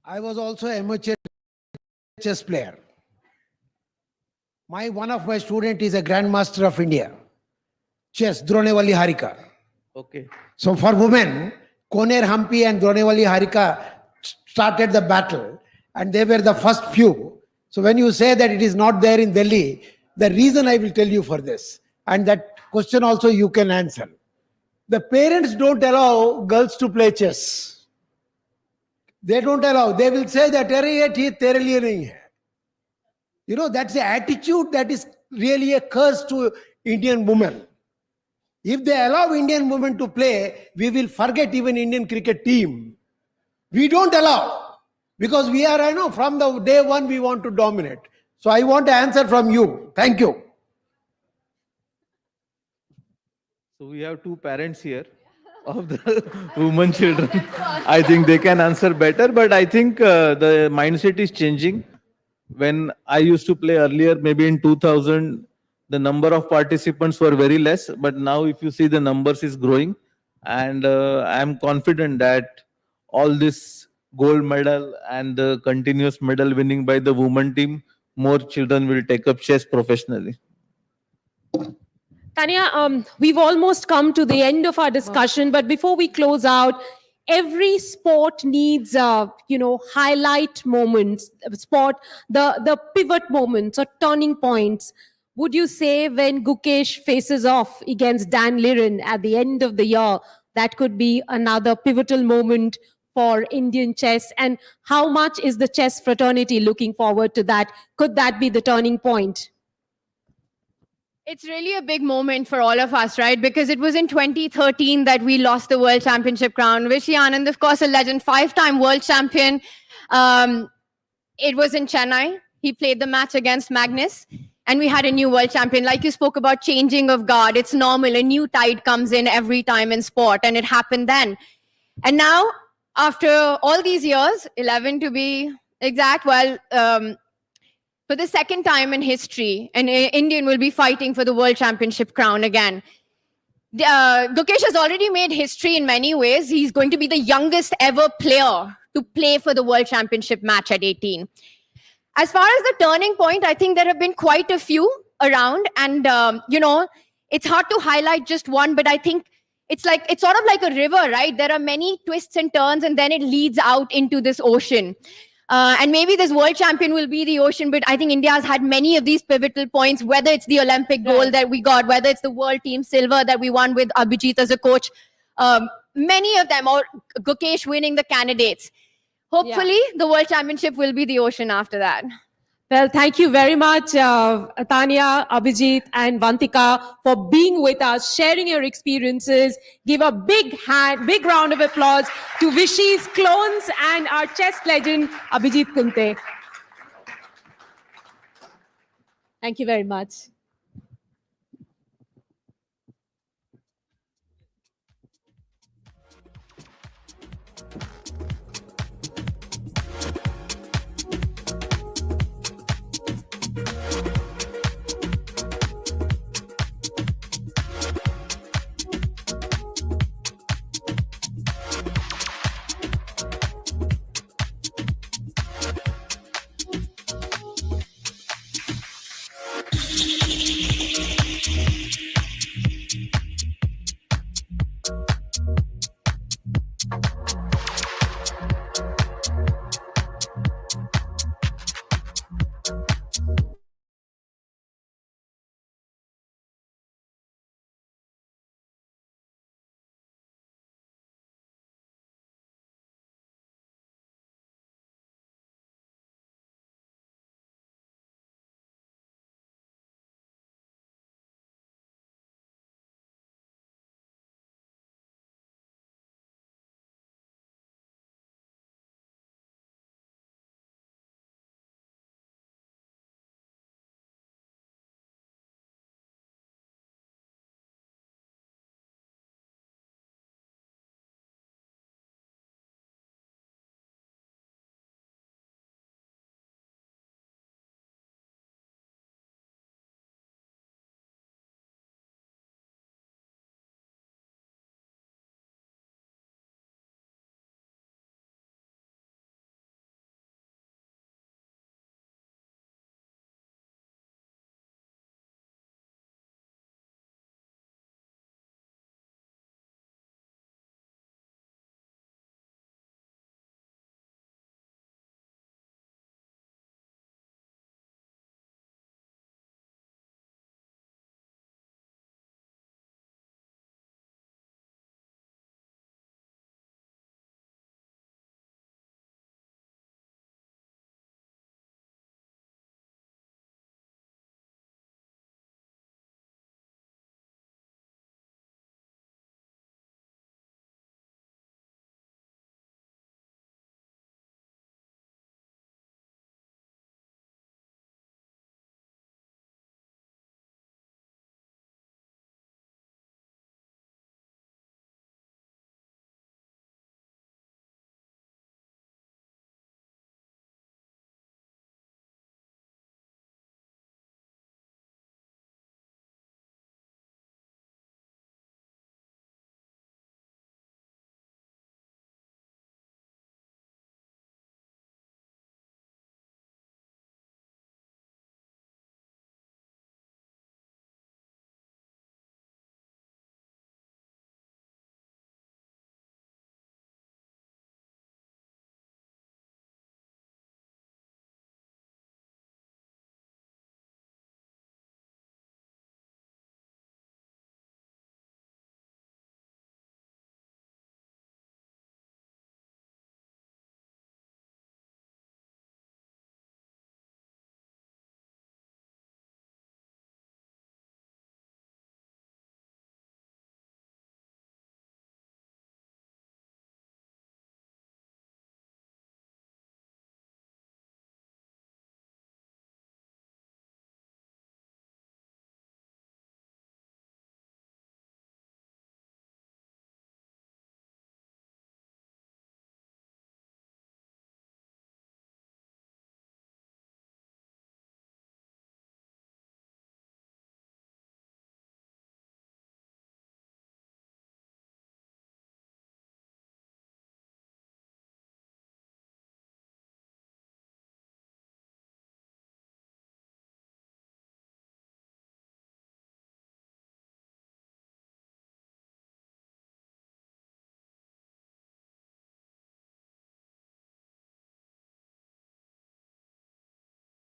I was also an amateur chess player. One of my students is a Grandmaster of India. Chess, Dronewalli Harika. Okay. So for women, Koner Hampi and Dronewalli Harika started the battle, and they were the first few. So when you say that it is not there in Delhi, the reason I will tell you for this, and that question also you can answer. The parents don't allow girls to play chess. They don't allow. They will say that tere liye nahi hai. That's the attitude that is really a curse to Indian women. If they allow Indian women to play, we will forget even Indian cricket team. We don't allow, because we are, from the day one we want to dominate. So I want an answer from you. Thank you. So we have two parents here of the women children. I think they can answer better, but I think the mindset is changing. When I used to play earlier, maybe in 2000, the number of participants were very less, but now if you see, the numbers is growing, and I'm confident that all this gold medal and the continuous medal winning by the women team, more children will take up chess professionally. Tanya, we've almost come to the end of our discussion, but before we close out, every sport needs, highlight moments, the pivot moments or turning points. Would you say when Gukesh faces off against Dan Liren at the end of the year, that could be another pivotal moment for Indian chess? And how much is the chess fraternity looking forward to that? Could that be the turning point? It's really a big moment for all of us, right? Because it was in 2013 that we lost the World Championship crown. Vishy Anand, of course, a legend, 5-time world champion. It was in Chennai. He played the match against Magnus, and we had a new world champion. Like you spoke about changing of guard, it's normal. A new tide comes in every time in sport, and it happened then. And now, after all these years, 11 to be exact, for the second time in history, an Indian will be fighting for the World Championship crown again. Gukesh has already made history in many ways. He's going to be the youngest ever player to play for the World Championship match at 18. As far as the turning point, I think there have been quite a few around. And, it's hard to highlight just one, but I think it's sort of like a river, right? There are many twists and turns, and then it leads out into this ocean. And maybe this world champion will be the ocean, but I think India has had many of these pivotal points, whether it's the Olympic gold that we got, whether it's the world team silver that we won with Abhijit as a coach, many of them, or Gukesh winning the candidates. Hopefully, the world championship will be the ocean after that. Well, thank you very much, Tanya, Abhijit, and Vantika, for being with us, sharing your experiences. Give a big round of applause to Vishy's clones and our chess legend, Abhijit Kunte. Thank you very much.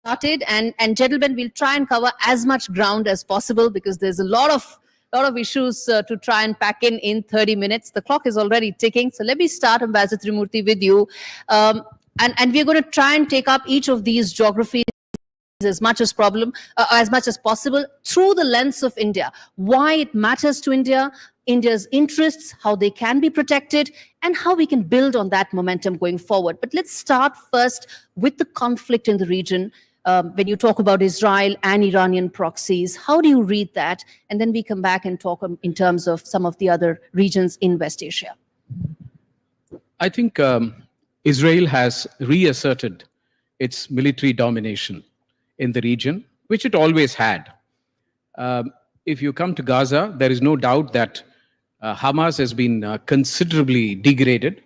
started, and gentlemen, we'll try and cover as much ground as possible because there's a lot of issues to try and pack in 30 minutes. The clock is already ticking. So let me start, Ambassador Trimurti, with you. And we're going to try and take up each of these geographies as much as possible through the lens of India, why it matters to India, India's interests, how they can be protected, and how we can build on that momentum going forward. But let's start first with the conflict in the region. When you talk about Israel and Iranian proxies, how do you read that? And then we come back and talk in terms of some of the other regions in West Asia. I think Israel has reasserted its military domination in the region, which it always had. If you come to Gaza, there is no doubt that Hamas has been considerably degraded,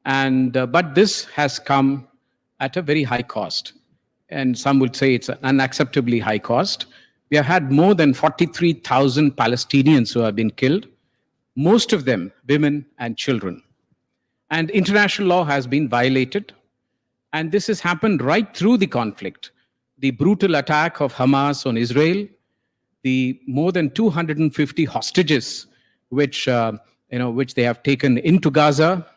but this has come at a very high cost. And some would say it's an unacceptably high cost. We have had more than 43,000 Palestinians who have been killed, most of them women and children. And international law has been violated. And this has happened right through the conflict. The brutal attack of Hamas on Israel, the more than 250 hostages which they have taken into Gaza,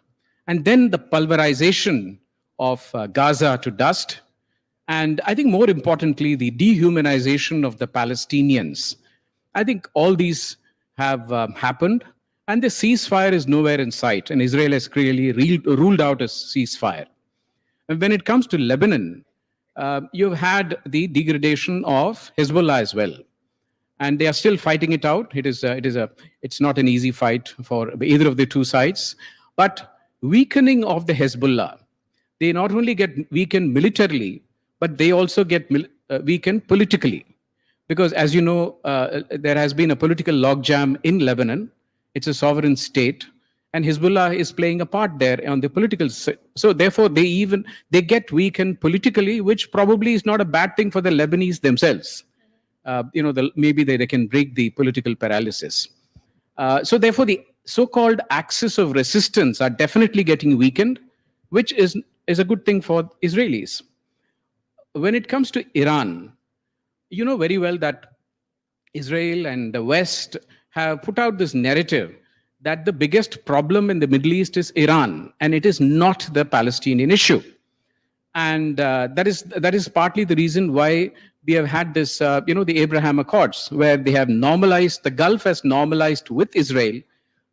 and then the pulverization of Gaza to dust. And I think more importantly, the dehumanization of the Palestinians. I think all these have happened, and the ceasefire is nowhere in sight, and Israel has clearly ruled out a ceasefire. And when it comes to Lebanon, you've had the degradation of Hezbollah as well, and they are still fighting it out. It's not an easy fight for either of the two sides, but weakening of the Hezbollah, they not only get weakened militarily, but they also get weakened politically, because as you know, there has been a political logjam in Lebanon. It's a sovereign state, and Hezbollah is playing a part there on the political side. So therefore, they get weakened politically, which probably is not a bad thing for the Lebanese themselves. Maybe they can break the political paralysis. So therefore, the so-called axis of resistance are definitely getting weakened, which is a good thing for Israelis. When it comes to Iran, you know very well that Israel and the West have put out this narrative that the biggest problem in the Middle East is Iran, and it is not the Palestinian issue. And that is partly the reason why we have had this, the Abraham Accords, where they have normalized, the Gulf has normalized with Israel,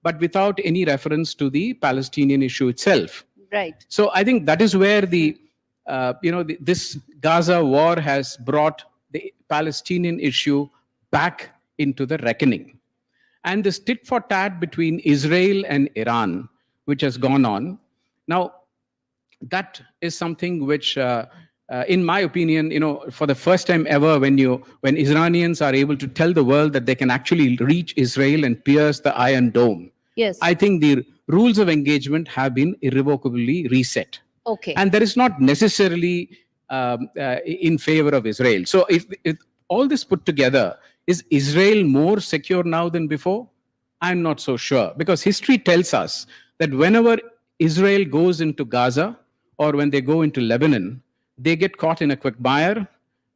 but without any reference to the Palestinian issue itself. Right. So I think that is where this Gaza war has brought the Palestinian issue back into the reckoning. And this tit for tat between Israel and Iran, which has gone on. Now, that is something which, in my opinion, for the first time ever, when Iranians are able to tell the world that they can actually reach Israel and pierce the Iron Dome. Yes. I think the rules of engagement have been irrevocably reset. Okay. And that is not necessarily in favor of Israel. So if all this put together, is Israel more secure now than before? I'm not so sure, because history tells us that whenever Israel goes into Gaza or when they go into Lebanon, they get caught in a quagmire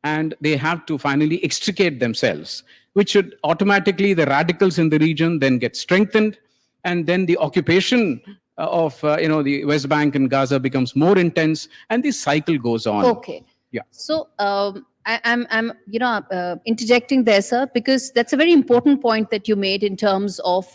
and they have to finally extricate themselves, which should automatically, the radicals in the region then get strengthened, and then the occupation of the West Bank and Gaza becomes more intense, and this cycle goes on. Okay. Yeah. So I'm interjecting there, sir, because that's a very important point that you made in terms of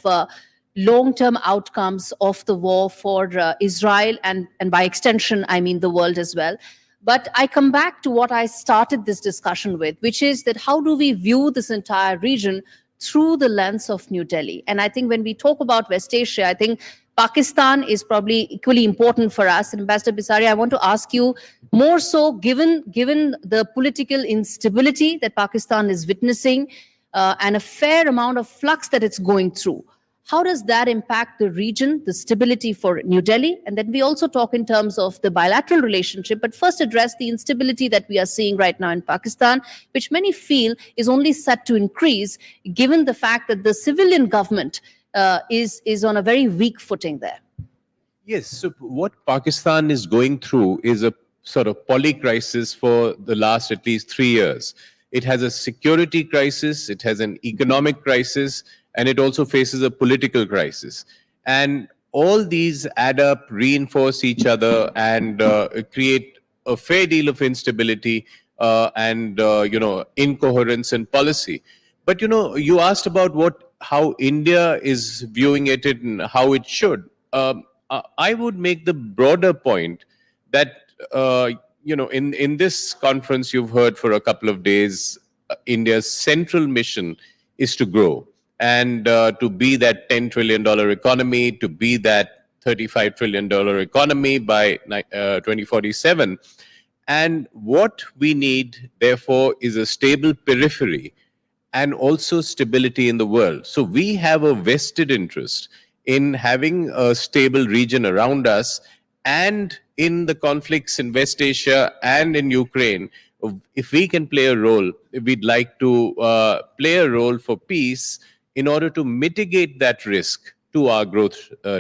long-term outcomes of the war for Israel and by extension, I mean the world as well. But I come back to what I started this discussion with, which is that how do we view this entire region through the lens of New Delhi? And I think when we talk about West Asia, I think Pakistan is probably equally important for us. And Ambassador Bisari, I want to ask you more so, given the political instability that Pakistan is witnessing and a fair amount of flux that it's going through, how does that impact the region, the stability for New Delhi? And then we also talk in terms of the bilateral relationship, but first address the instability that we are seeing right now in Pakistan, which many feel is only set to increase given the fact that the civilian government is on a very weak footing there. Yes, so what Pakistan is going through is a sort of polycrisis for the last at least 3 years. It has a security crisis, it has an economic crisis, and it also faces a political crisis. And all these add up, reinforce each other, and create a fair deal of instability and incoherence in policy. But you asked about how India is viewing it and how it should. I would make the broader point that in this conference you've heard for a couple of days, India's central mission is to grow and to be that $10 trillion economy, to be that $35 trillion economy by 2047. And what we need, therefore, is a stable periphery and also stability in the world. So we have a vested interest in having a stable region around us, and in the conflicts in West Asia and in Ukraine. If we can play a role, we'd like to play a role for peace in order to mitigate that risk to our growth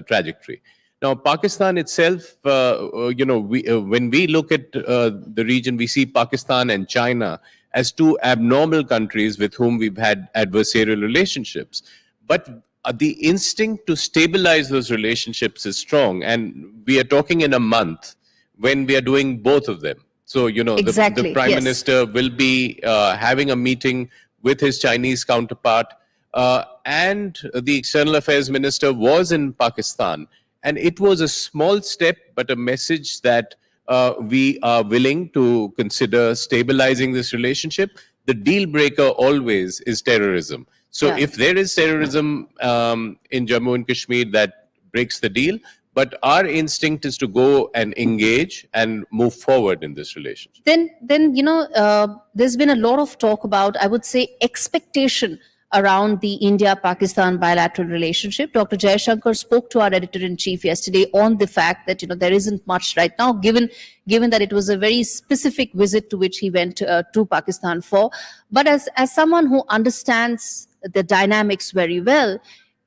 trajectory. Now, Pakistan itself, when we look at the region, we see Pakistan and China as two abnormal countries with whom we've had adversarial relationships. But the instinct to stabilize those relationships is strong. And we are talking in a month when we are doing both of them. So, Exactly, the Prime yes. Minister will be having a meeting with his Chinese counterpart. And the External Affairs Minister was in Pakistan. And it was a small step, but a message that we are willing to consider stabilizing this relationship. The deal breaker always is terrorism. So if there is terrorism in Jammu and Kashmir, that breaks the deal. But our instinct is to go and engage and move forward in this relationship. Then there's been a lot of talk about, I would say, expectation around the India-Pakistan bilateral relationship. Dr. Jaishankar spoke to our editor-in-chief yesterday on the fact that there isn't much right now, given that it was a very specific visit to which he went to Pakistan for. But as someone who understands the dynamics very well,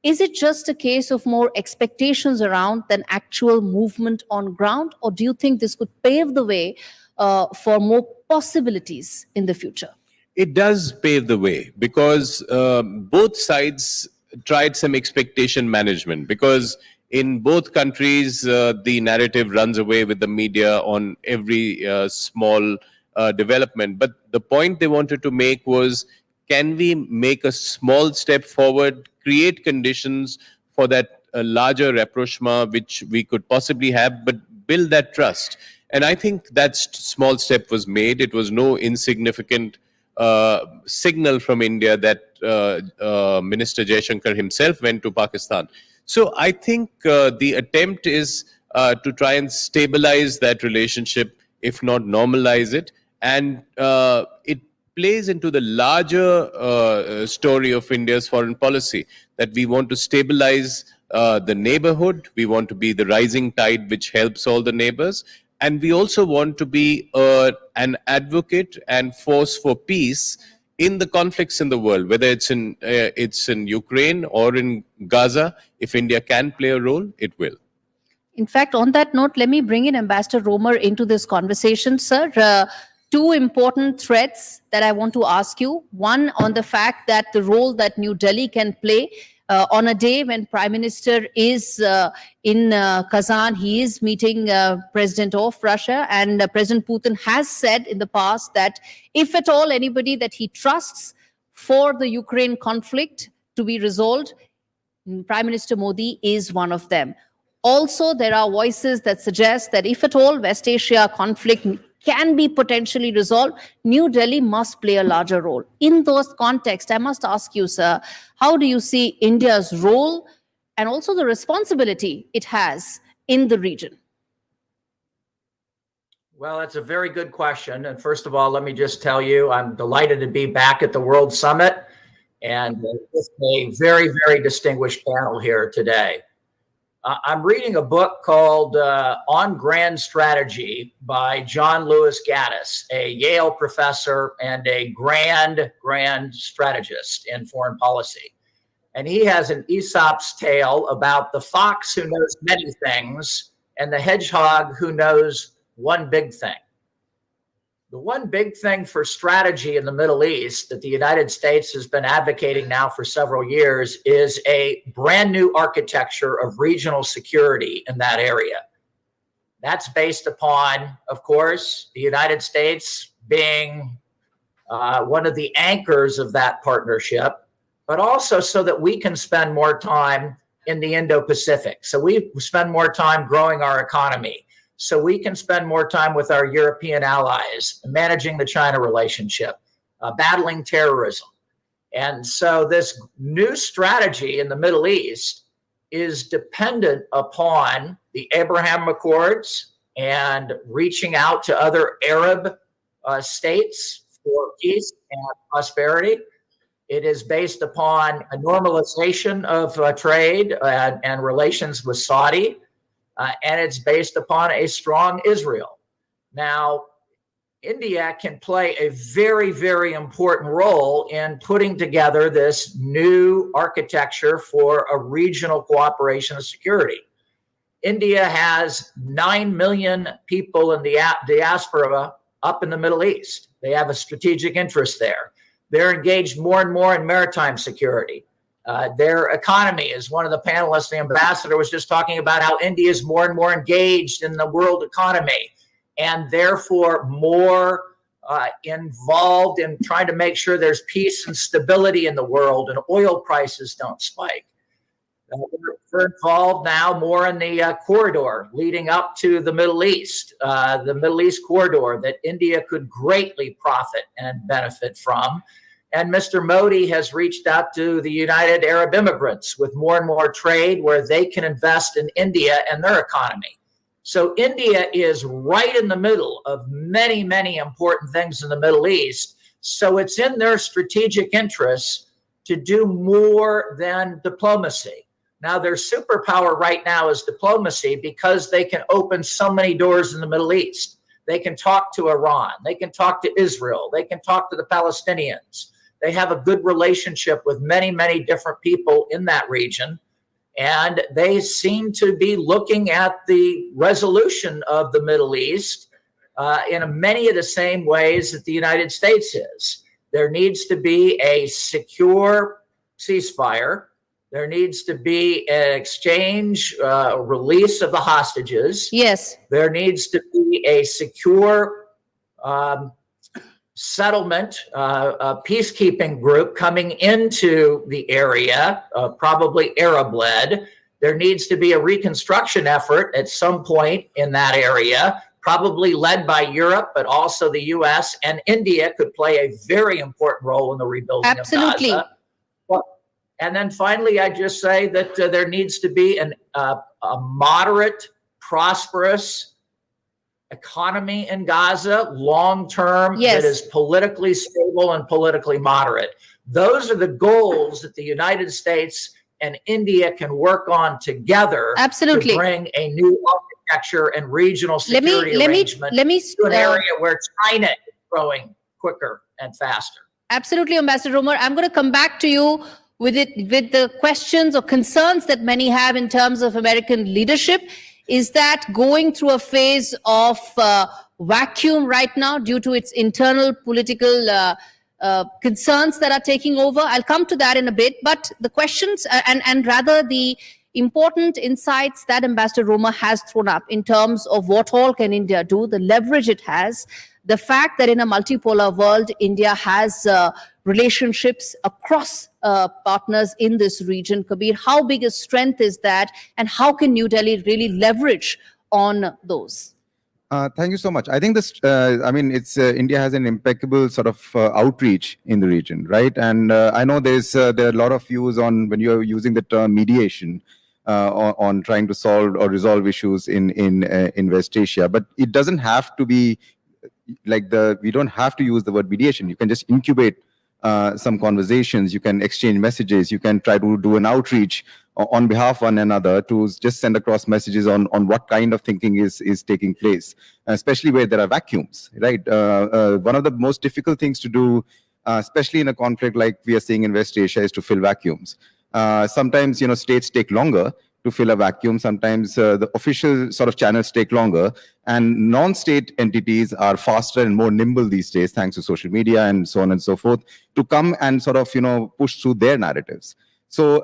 is it just a case of more expectations around than actual movement on ground? Or do you think this could pave the way for more possibilities in the future? It does pave the way because both sides tried some expectation management, because in both countries, the narrative runs away with the media on every small development. But the point they wanted to make was, can we make a small step forward, create conditions for that larger rapprochement which we could possibly have, but build that trust? And I think that small step was made. It was no insignificant signal from India that Minister Jaishankar himself went to Pakistan. So I think the attempt is to try and stabilize that relationship, if not normalize it. And it plays into the larger story of India's foreign policy, that we want to stabilize the neighborhood. We want to be the rising tide which helps all the neighbors. And we also want to be an advocate and force for peace in the conflicts in the world, whether it's in Ukraine or in Gaza. If India can play a role, it will. In fact, on that note, let me bring in Ambassador Romer into this conversation, sir. Two important threads that I want to ask you. One, on the fact that the role that New Delhi can play on a day when Prime Minister is in Kazan, he is meeting President of Russia, and President Putin has said in the past that if at all anybody that he trusts for the Ukraine conflict to be resolved, Prime Minister Modi is one of them. Also, there are voices that suggest that if at all West Asia conflict can be potentially resolved, New Delhi must play a larger role. In those contexts, I must ask you, sir, how do you see India's role and also the responsibility it has in the region? Well, that's a very good question. And first of all, let me just tell you, I'm delighted to be back at the World Summit and with a very, very distinguished panel here today. I'm reading a book called On Grand Strategy by John Lewis Gaddis, a Yale professor and a grand strategist in foreign policy. And he has an Aesop's tale about the fox who knows many things and the hedgehog who knows one big thing. The one big thing for strategy in the Middle East that the United States has been advocating now for several years is a brand new architecture of regional security in that area. That's based upon, of course, the United States being one of the anchors of that partnership, but also so that we can spend more time in the Indo-Pacific. So we spend more time growing our economy. So we can spend more time with our European allies, managing the China relationship, battling terrorism. And so this new strategy in the Middle East is dependent upon the Abraham Accords and reaching out to other Arab states for peace and prosperity. It is based upon a normalization of trade and relations with Saudi, and it's based upon a strong Israel. Now, India can play a very, very important role in putting together this new architecture for a regional cooperation and security. India has 9 million people in the diaspora up in the Middle East. They have a strategic interest there. They're engaged more and more in maritime security. Their economy, is one of the panelists, the ambassador was just talking about how India is more and more engaged in the world economy and therefore more involved in trying to make sure there's peace and stability in the world and oil prices don't spike. We're involved now more in the corridor leading up to the Middle East corridor that India could greatly profit and benefit from. And Mr. Modi has reached out to the United Arab Immigrants with more and more trade where they can invest in India and their economy. So India is right in the middle of many, many important things in the Middle East. So it's in their strategic interests to do more than diplomacy. Now, their superpower right now is diplomacy because they can open so many doors in the Middle East. They can talk to Iran. They can talk to Israel. They can talk to the Palestinians. They have a good relationship with many, many different people in that region. And they seem to be looking at the resolution of the Middle East in many of the same ways that the United States is. There needs to be a secure ceasefire. There needs to be an exchange, release of the hostages. Yes. There needs to be a secure settlement, a peacekeeping group coming into the area, probably Arab-led. There needs to be a reconstruction effort at some point in that area, probably led by Europe, but also the U.S. and India could play a very important role in the rebuilding of Gaza. And then finally, I just say that there needs to be a moderate, prosperous economy in Gaza, long-term, that is politically stable and politically moderate. Those are the goals that the United States and India can work on together to bring a new architecture and regional security arrangement to an area where China is growing quicker and faster. Absolutely, Ambassador Romer. I'm going to come back to you with the questions or concerns that many have in terms of American leadership. Is that going through a phase of vacuum right now due to its internal political concerns that are taking over? I'll come to that in a bit, but the questions and rather the important insights that Ambassador Romer has thrown up in terms of what all can India do, the leverage it has, the fact that in a multipolar world, India has relationships across partners in this region. Kabir, how big a strength is that, and how can New Delhi really leverage on those? Thank you so much. I think this, India has an impeccable sort of outreach in the region, right? And I know there are a lot of views on when you're using the term mediation on trying to solve or resolve issues in West Asia, but it doesn't have to be like we don't have to use the word mediation. You can just incubate some conversations, you can exchange messages, you can try to do an outreach on behalf of one another to just send across messages on what kind of thinking is taking place, especially where there are vacuums, right? One of the most difficult things to do, especially in a conflict like we are seeing in West Asia, is to fill vacuums. Sometimes, states take longer to fill a vacuum. Sometimes the official sort of channels take longer, and non-state entities are faster and more nimble these days, thanks to social media and so on and so forth, to come and sort of, push through their narratives. So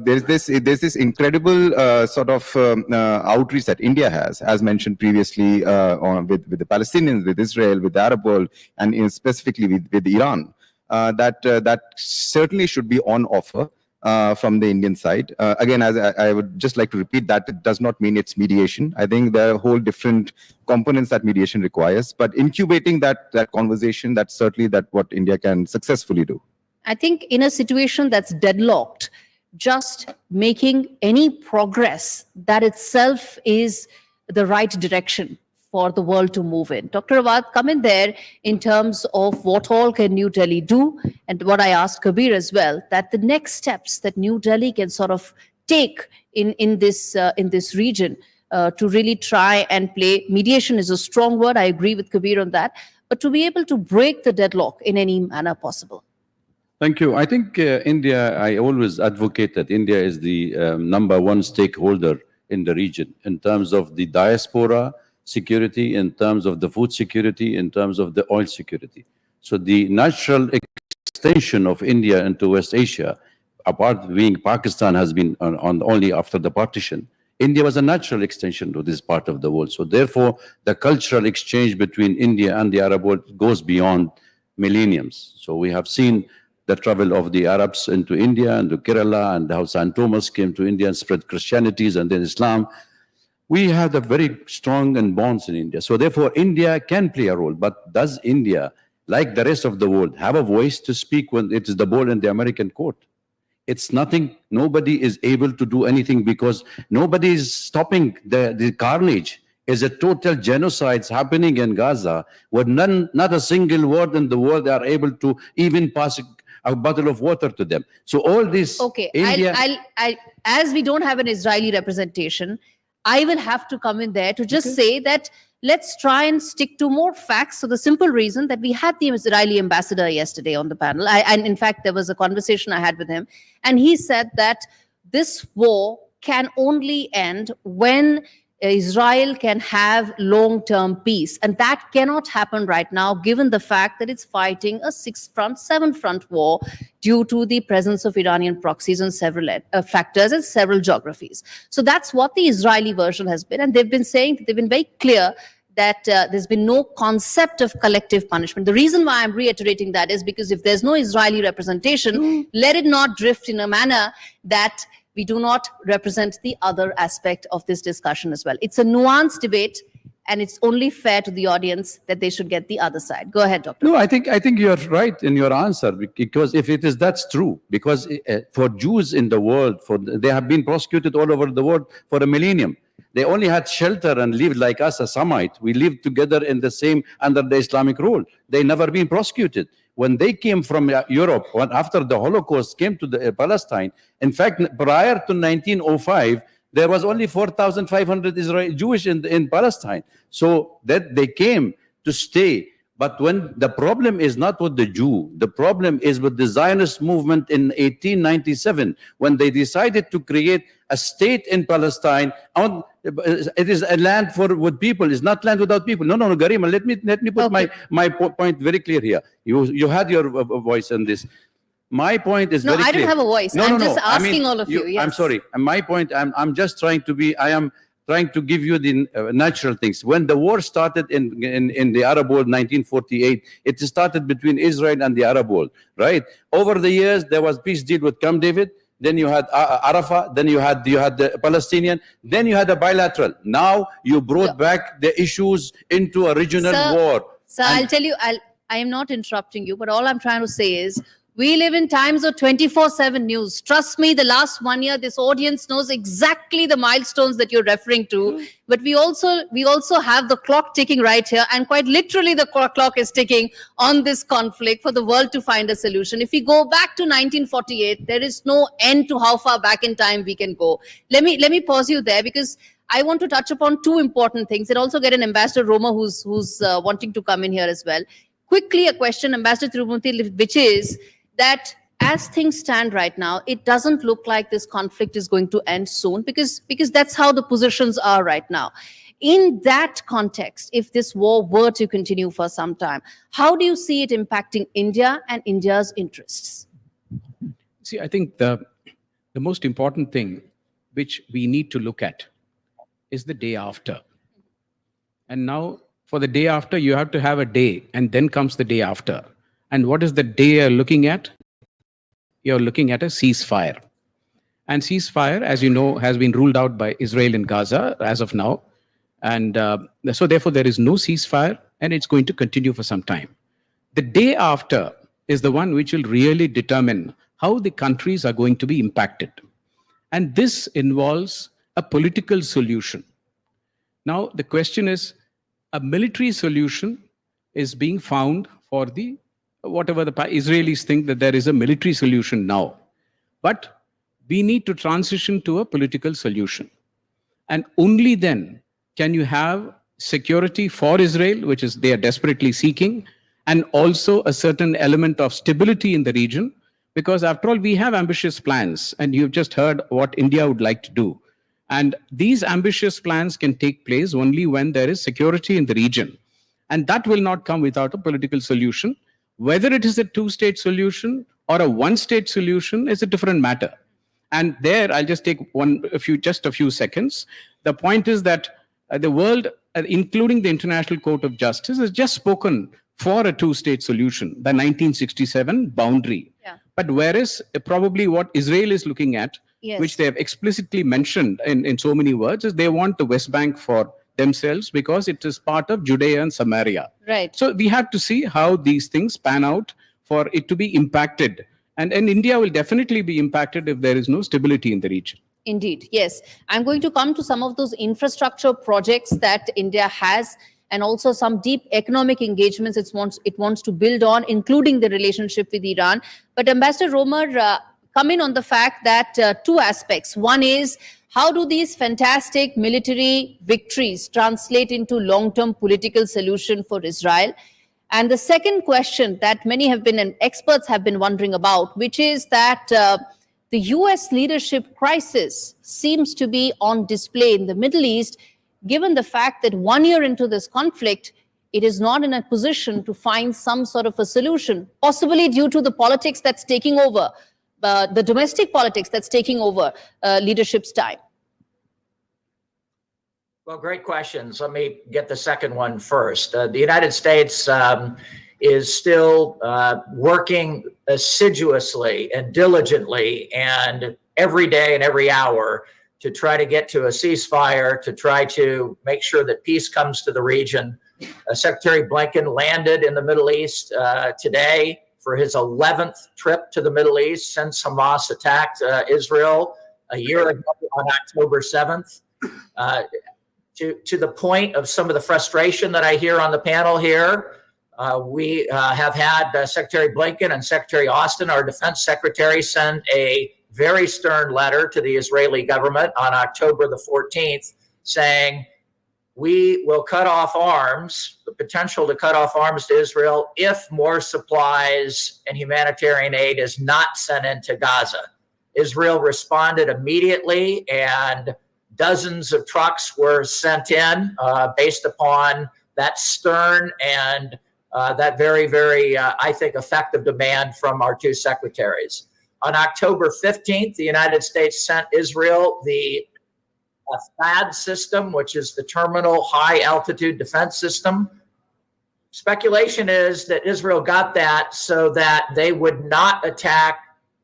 there's this incredible sort of outreach that India has, as mentioned previously, with the Palestinians, with Israel, with the Arab world, and specifically with Iran. That certainly should be on offer from the Indian side. Again, as I would just like to repeat that it does not mean it's mediation. I think there are whole different components that mediation requires, but incubating that conversation, that's certainly what India can successfully do. I think in a situation that's deadlocked, just making any progress, that itself is the right direction for the world to move in. Dr. Awad, come in there in terms of what all can New Delhi do, and what I asked Kabir as well, that the next steps that New Delhi can sort of take in this region to really try and play. Mediation is a strong word, I agree with Kabir on that, but to be able to break the deadlock in any manner possible. Thank you. I think India, I always advocate that India is the #1 stakeholder in the region in terms of the diaspora security, in terms of the food security, in terms of the oil security. So the natural extension of India into West Asia, apart being Pakistan has been on only after the partition, India was a natural extension to this part of the world. So therefore, the cultural exchange between India and the Arab world goes beyond millenniums. So we have seen the travel of the Arabs into India and to Kerala, and how St. Thomas came to India and spread Christianities and then Islam. We have a very strong bonds in India. So therefore, India can play a role. But does India, like the rest of the world, have a voice to speak when it is the ball in the American court? It's nothing. Nobody is able to do anything because nobody is stopping the carnage. Is a total genocide happening in Gaza, where not a single word in the world are able to even pass a bottle of water to them. So all this. Okay, India, as we don't have an Israeli representation, I will have to come in there to just say that let's try and stick to more facts. So the simple reason that we had the Israeli ambassador yesterday on the panel, and in fact, there was a conversation I had with him, and he said that this war can only end when Israel can have long-term peace. And that cannot happen right now, given the fact that it's fighting a 6-front, 7-front war due to the presence of Iranian proxies on several factors and several geographies. So that's what the Israeli version has been. And they've been saying, they've been very clear that there's been no concept of collective punishment. The reason why I'm reiterating that is because if there's no Israeli representation, let it not drift in a manner that we do not represent the other aspect of this discussion as well. It's a nuanced debate, and it's only fair to the audience that they should get the other side. Go ahead, Doctor. No, I think you're right in your answer, because if it is, that's true. Because for Jews in the world, they have been prosecuted all over the world for a millennium. They only had shelter and lived like us, a Semite. We lived together in the same, under the Islamic rule. They never been prosecuted. When they came from Europe, after the Holocaust came to Palestine, in fact, prior to 1905, there was only 4,500 Israeli Jewish in Palestine. So that they came to stay. But when the problem is not with the Jew, the problem is with the Zionist movement in 1897, when they decided to create a state in Palestine. It is a land with people. It's not land without people. No, Garima, let me put my point very clear here. You had your voice on this. My point is very clear. No, I don't have a voice. I'm just asking all of you. Yes. I'm sorry. My point, I'm just trying to be, I am trying to give you the natural things. When the war started in the Arab world, 1948, it started between Israel and the Arab world, right? Over the years, there was peace deal with Camp David. Then you had Arafat. Then you had the Palestinian. Then you had a bilateral. Now you brought back the issues into a regional war. Sir, I'll tell you, I am not interrupting you, but all I'm trying to say is, we live in times of 24/7 news. Trust me, the last 1 year, this audience knows exactly the milestones that you're referring to. But we also have the clock ticking right here, and quite literally the clock is ticking on this conflict for the world to find a solution. If we go back to 1948, there is no end to how far back in time we can go. Let me pause you there, because I want to touch upon two important things, and also get an Ambassador Roma who's wanting to come in here as well. Quickly, a question, Ambassador Tirumurthy, which is that as things stand right now, it doesn't look like this conflict is going to end soon, because that's how the positions are right now. In that context, if this war were to continue for some time, how do you see it impacting India and India's interests? See, I think the most important thing which we need to look at is the day after. And now for the day after, you have to have a day, and then comes the day after. And what is the day you're looking at? You're looking at a ceasefire. And ceasefire, as you know, has been ruled out by Israel in Gaza as of now. And so therefore, there is no ceasefire, and it's going to continue for some time. The day after is the one which will really determine how the countries are going to be impacted. And this involves a political solution. Now, the question is, a military solution is being found for whatever the Israelis think that there is a military solution now. But we need to transition to a political solution. And only then can you have security for Israel, which is they are desperately seeking, and also a certain element of stability in the region. Because after all, we have ambitious plans, and you've just heard what India would like to do. And these ambitious plans can take place only when there is security in the region. And that will not come without a political solution. Whether it is a two-state solution or a one-state solution is a different matter. And there, I'll just take just a few seconds. The point is that the world, including the International Court of Justice, has just spoken for a two-state solution, the 1967 boundary. Yeah. But whereas probably what Israel is looking at, Yes. which they have explicitly mentioned in so many words, is they want the West Bank for themselves because it is part of Judea and Samaria. Right. So we have to see how these things pan out for it to be impacted. And India will definitely be impacted if there is no stability in the region. Indeed, yes. I'm going to come to some of those infrastructure projects that India has, and also some deep economic engagements it wants to build on, including the relationship with Iran. But Ambassador Romer, come in on the fact that two aspects. One is, how do these fantastic military victories translate into long-term political solution for Israel? And the second question that many have been, and experts have been wondering about, which is that the US leadership crisis seems to be on display in the Middle East, given the fact that 1 year into this conflict, it is not in a position to find some sort of a solution, possibly due to the politics that's taking over, the domestic politics that's taking over leadership's time. Well, great questions. Let me get the second one first. The United States is still working assiduously and diligently and every day and every hour to try to get to a ceasefire, to try to make sure that peace comes to the region. Secretary Blinken landed in the Middle East today for his 11th trip to the Middle East since Hamas attacked Israel a year ago on October 7th. To the point of some of the frustration that I hear on the panel here, we have had Secretary Blinken and Secretary Austin, our defense secretary, send a very stern letter to the Israeli government on October the 14th saying, we will cut off arms, the potential to cut off arms to Israel if more supplies and humanitarian aid is not sent into Gaza. Israel responded immediately, and dozens of trucks were sent in based upon that stern and that very, very, I think, effective demand from our two secretaries. On October 15th, the United States sent Israel the THAAD system, which is the Terminal High Altitude Defense System. Speculation is that Israel got that so that they would not attack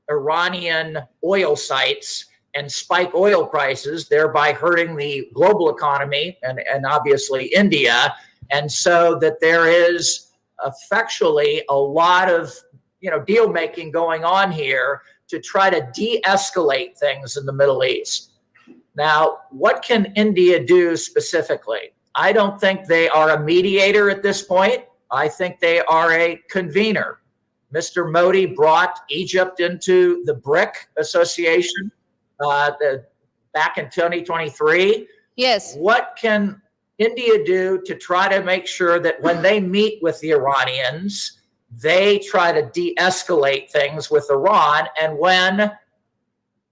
Iranian oil sites and spike oil prices, thereby hurting the global economy and obviously India. And so that there is effectually a lot of deal making going on here to try to de-escalate things in the Middle East. Now, what can India do specifically? I don't think they are a mediator at this point. I think they are a convener. Mr. Modi brought Egypt into the BRIC Association back in 2023. Yes. What can India do to try to make sure that when they meet with the Iranians, they try to de-escalate things with Iran. And when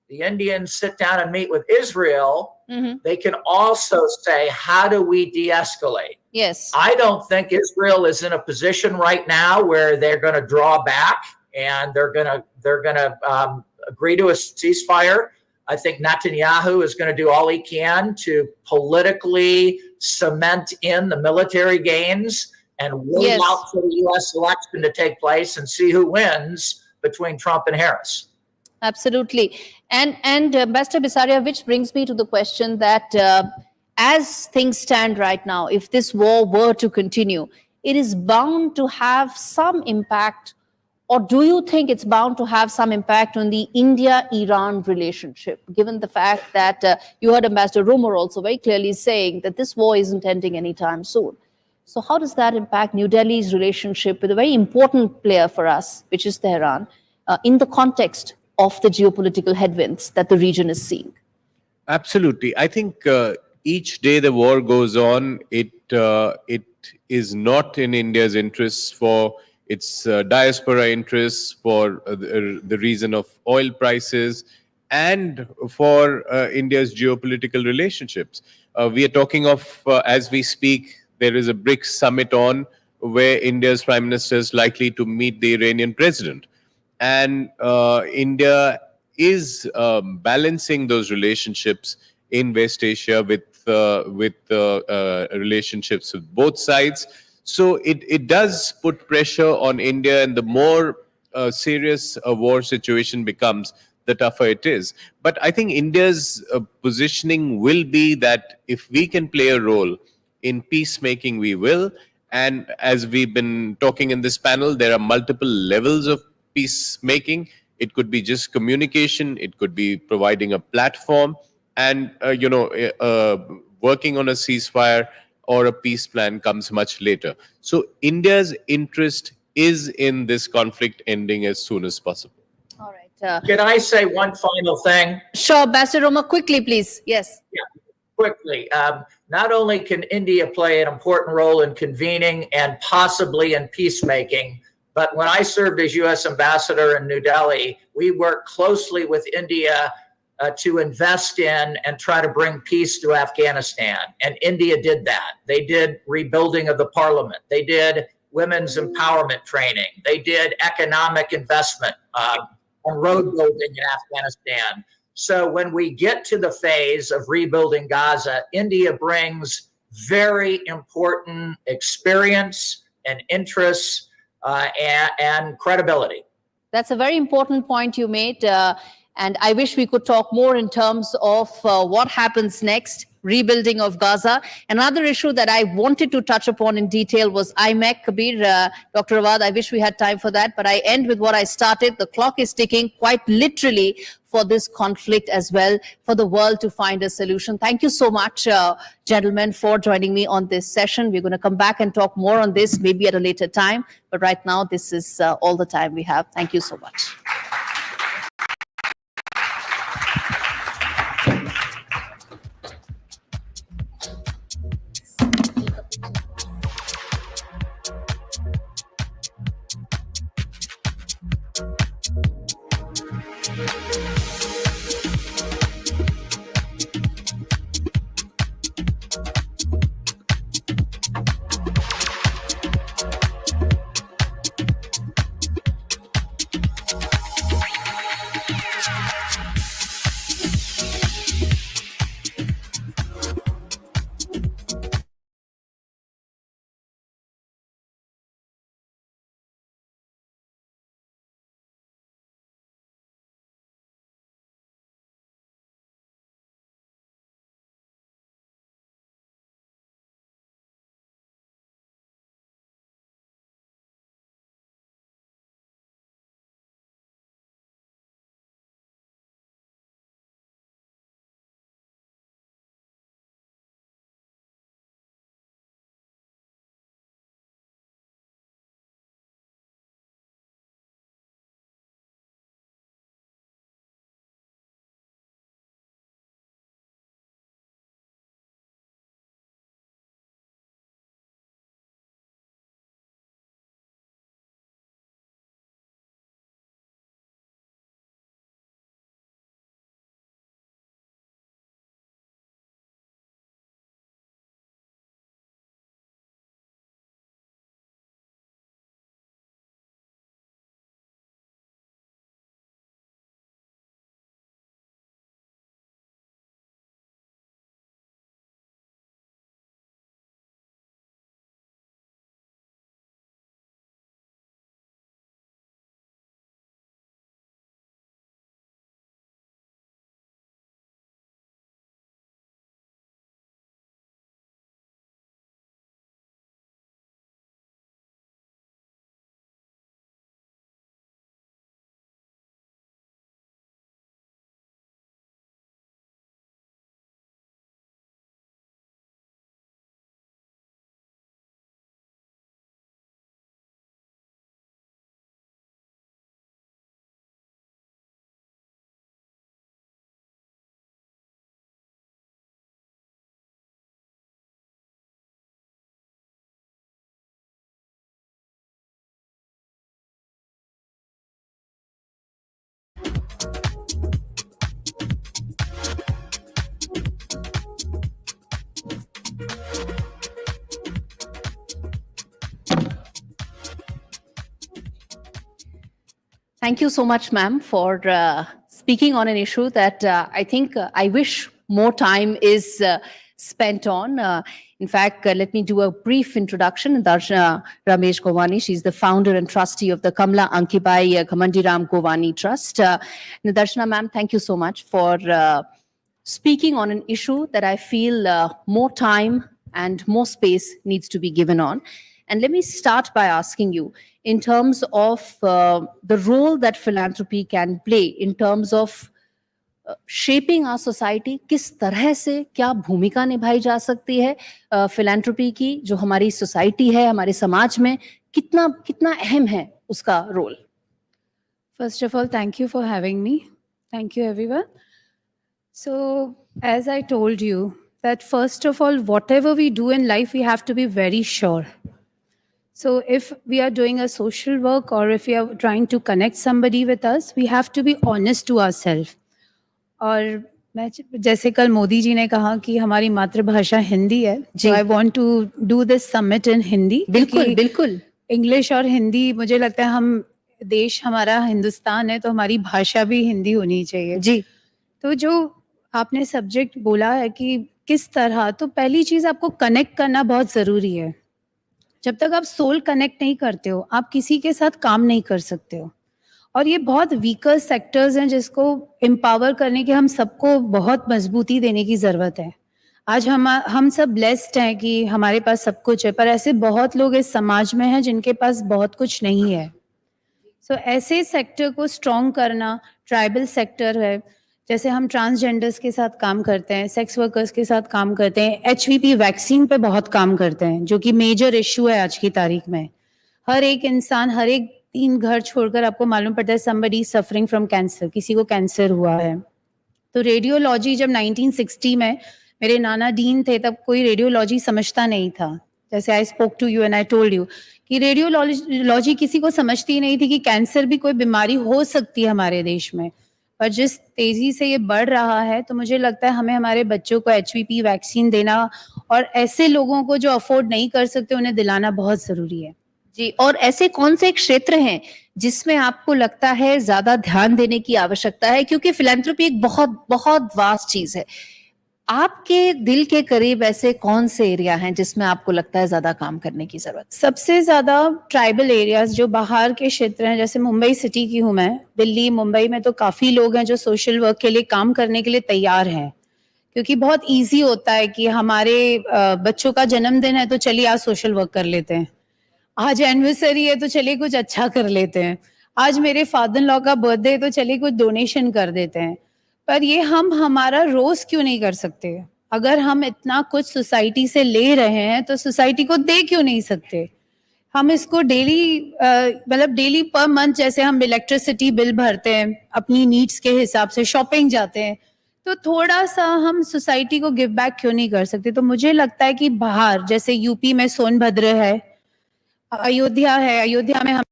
the Indians sit down and meet with Israel, they can also say, how do we de-escalate? Yes. I don't think Israel is in a position right now where they're going to draw back and they're going to agree to a ceasefire. I think Netanyahu is going to do all he can to politically cement in the military gains and wait out for the U.S. election to take place and see who wins between Trump and Harris. Absolutely. And Ambassador Bisaria, which brings me to the question that as things stand right now, if this war were to continue, it is bound to have some impact, or do you think it's bound to have some impact on the India-Iran relationship, given the fact that you heard Ambassador Romer also very clearly saying that this war isn't ending anytime soon. So how does that impact New Delhi's relationship with a very important player for us, which is Tehran, in the context of the geopolitical headwinds that the region is seeing? Absolutely. I think each day the war goes on, it is not in India's interests for its diaspora interests, for the reason of oil prices, and for India's geopolitical relationships. We are talking of, as we speak, there is a BRICS summit on where India's Prime Minister is likely to meet the Iranian president. And India is balancing those relationships in West Asia with relationships with both sides. So it does put pressure on India, and the more serious a war situation becomes, the tougher it is. But I think India's positioning will be that if we can play a role in peacemaking, we will. And as we've been talking in this panel, there are multiple levels of peacemaking. It could be just communication. It could be providing a platform, and working on a ceasefire or a peace plan comes much later. So India's interest is in this conflict ending as soon as possible. All right. Can I say one final thing? Sure, Ambassador Romer, quickly, please. Yes. Yeah, quickly. Not only can India play an important role in convening and possibly in peacemaking, but when I served as U.S. ambassador in New Delhi, we worked closely with India to invest in and try to bring peace to Afghanistan. And India did that. They did rebuilding of the parliament. They did women's empowerment training. They did economic investment and road building in Afghanistan. So when we get to the phase of rebuilding Gaza, India brings very important experience and interests and credibility. That's a very important point you made. And I wish we could talk more in terms of what happens next, rebuilding of Gaza. Another issue that I wanted to touch upon in detail was IMEC, Kabir. Dr. Awad, I wish we had time for that, but I end with what I started. The clock is ticking quite literally for this conflict as well, for the world to find a solution. Thank you so much, gentlemen, for joining me on this session. We're going to come back and talk more on this maybe at a later time. But right now, this is all the time we have. Thank you so much. Thank you so much, ma'am, for speaking on an issue that I think I wish more time is spent on. In fact, let me do a brief introduction. Darshana Ramesh Govani, she's the founder and trustee of the Kamla Ankibai Kamandiram Govani Trust. Darshana, ma'am, thank you so much for speaking on an issue that I feel more time and more space needs to be given on. And let me start by asking you, in terms of the role that philanthropy can play in terms of shaping our society, किस तरह से क्या भूमिका निभाई जा सकती है philanthropy की, जो हमारी society है, हमारे समाज में कितना कितना अहम है उसका role? First of all, thank you for having me. Thank you, everyone. So, as I told you, that first of all, whatever we do in life, we have to be very sure. So, if we are doing a social work or if we are trying to connect somebody with us, we have to be honest to ourselves. और मैं जैसे कल मोदी जी ने कहा कि हमारी मातृभाषा हिंदी है, so I want to do this summit in Hindi. बिल्कुल बिल्कुल. इंग्लिश और हिंदी, मुझे लगता है हम देश हमारा हिंदुस्तान है तो हमारी भाषा भी हिंदी होनी चाहिए. जी. तो जो आपने सब्जेक्ट बोला है कि किस तरह, तो पहली चीज आपको कनेक्ट करना बहुत जरूरी है. जब तक आप सोल कनेक्ट नहीं करते हो, आप किसी के साथ काम नहीं कर सकते हो. और ये बहुत वीकर सेक्टर्स हैं जिसको एम्पावर करने के हम सबको बहुत मजबूती देने की जरूरत है. आज हम सब ब्लेस्ड हैं कि हमारे पास सब कुछ है, पर ऐसे बहुत लोग इस समाज में हैं जिनके पास बहुत कुछ नहीं है. सो ऐसे सेक्टर को स्ट्रॉन्ग करना, ट्राइबल सेक्टर है, जैसे हम ट्रांसजेंडर्स के साथ काम करते हैं, सेक्स वर्कर्स के साथ काम करते हैं, HPV वैक्सीन पे बहुत काम करते हैं, जो कि मेजर इशू है आज की तारीख में. हर एक इंसान, हर एक 3 घर छोड़कर आपको मालूम पड़ता है somebody suffering from cancer, किसी को कैंसर हुआ है. तो रेडियोलॉजी जब 1960 में मेरे नाना डीन थे, तब कोई रेडियोलॉजी समझता नहीं था. जैसे I spoke to you and I told you कि रेडियोलॉजी किसी को समझती नहीं थी कि कैंसर भी कोई बीमारी हो सकती है हमारे देश में. पर जिस तेजी से ये बढ़ रहा है, तो मुझे लगता है हमें हमारे बच्चों को HPV वैक्सीन देना और ऐसे लोगों को जो अफोर्ड नहीं कर सकते उन्हें दिलाना बहुत जरूरी है. जी. और ऐसे कौन से क्षेत्र हैं जिसमें आपको लगता है ज्यादा ध्यान देने की आवश्यकता है, क्योंकि फिलैंथ्रोपी एक बहुत बहुत वास्ट चीज है. आपके दिल के करीब ऐसे कौन से एरिया हैं जिसमें आपको लगता है ज्यादा काम करने की जरूरत? सबसे ज्यादा ट्राइबल एरियाज जो बाहर के क्षेत्र हैं, जैसे मुंबई सिटी की हूँ मैं, दिल्ली मुंबई में तो काफी लोग हैं जो सोशल वर्क के लिए काम करने के लिए तैयार हैं, क्योंकि बहुत इजी होता है कि हमारे बच्चों का जन्मदिन है तो चलिए आज सोशल वर्क कर लेते हैं, आज एनिवर्सरी है तो चलिए कुछ अच्छा कर लेते हैं, आज मेरे फादर इन लॉ का बर्थडे है तो चलिए कुछ डोनेशन कर देते हैं. पर ये हम हमारा रोज क्यों नहीं कर सकते? अगर हम इतना कुछ सोसाइटी से ले रहे हैं तो सोसाइटी को दे क्यों नहीं सकते? हम इसको डेली मतलब डेली पर मंथ, जैसे हम इलेक्ट्रिसिटी बिल भरते हैं अपनी नीड्स के हिसाब से, शॉपिंग जाते हैं, तो थोड़ा सा हम सोसाइटी को गिव बैक क्यों नहीं कर सकते? तो मुझे लगता है कि बाहर, जैसे यूपी में सोनभद्र है, अयोध्या है, अयोध्या में हम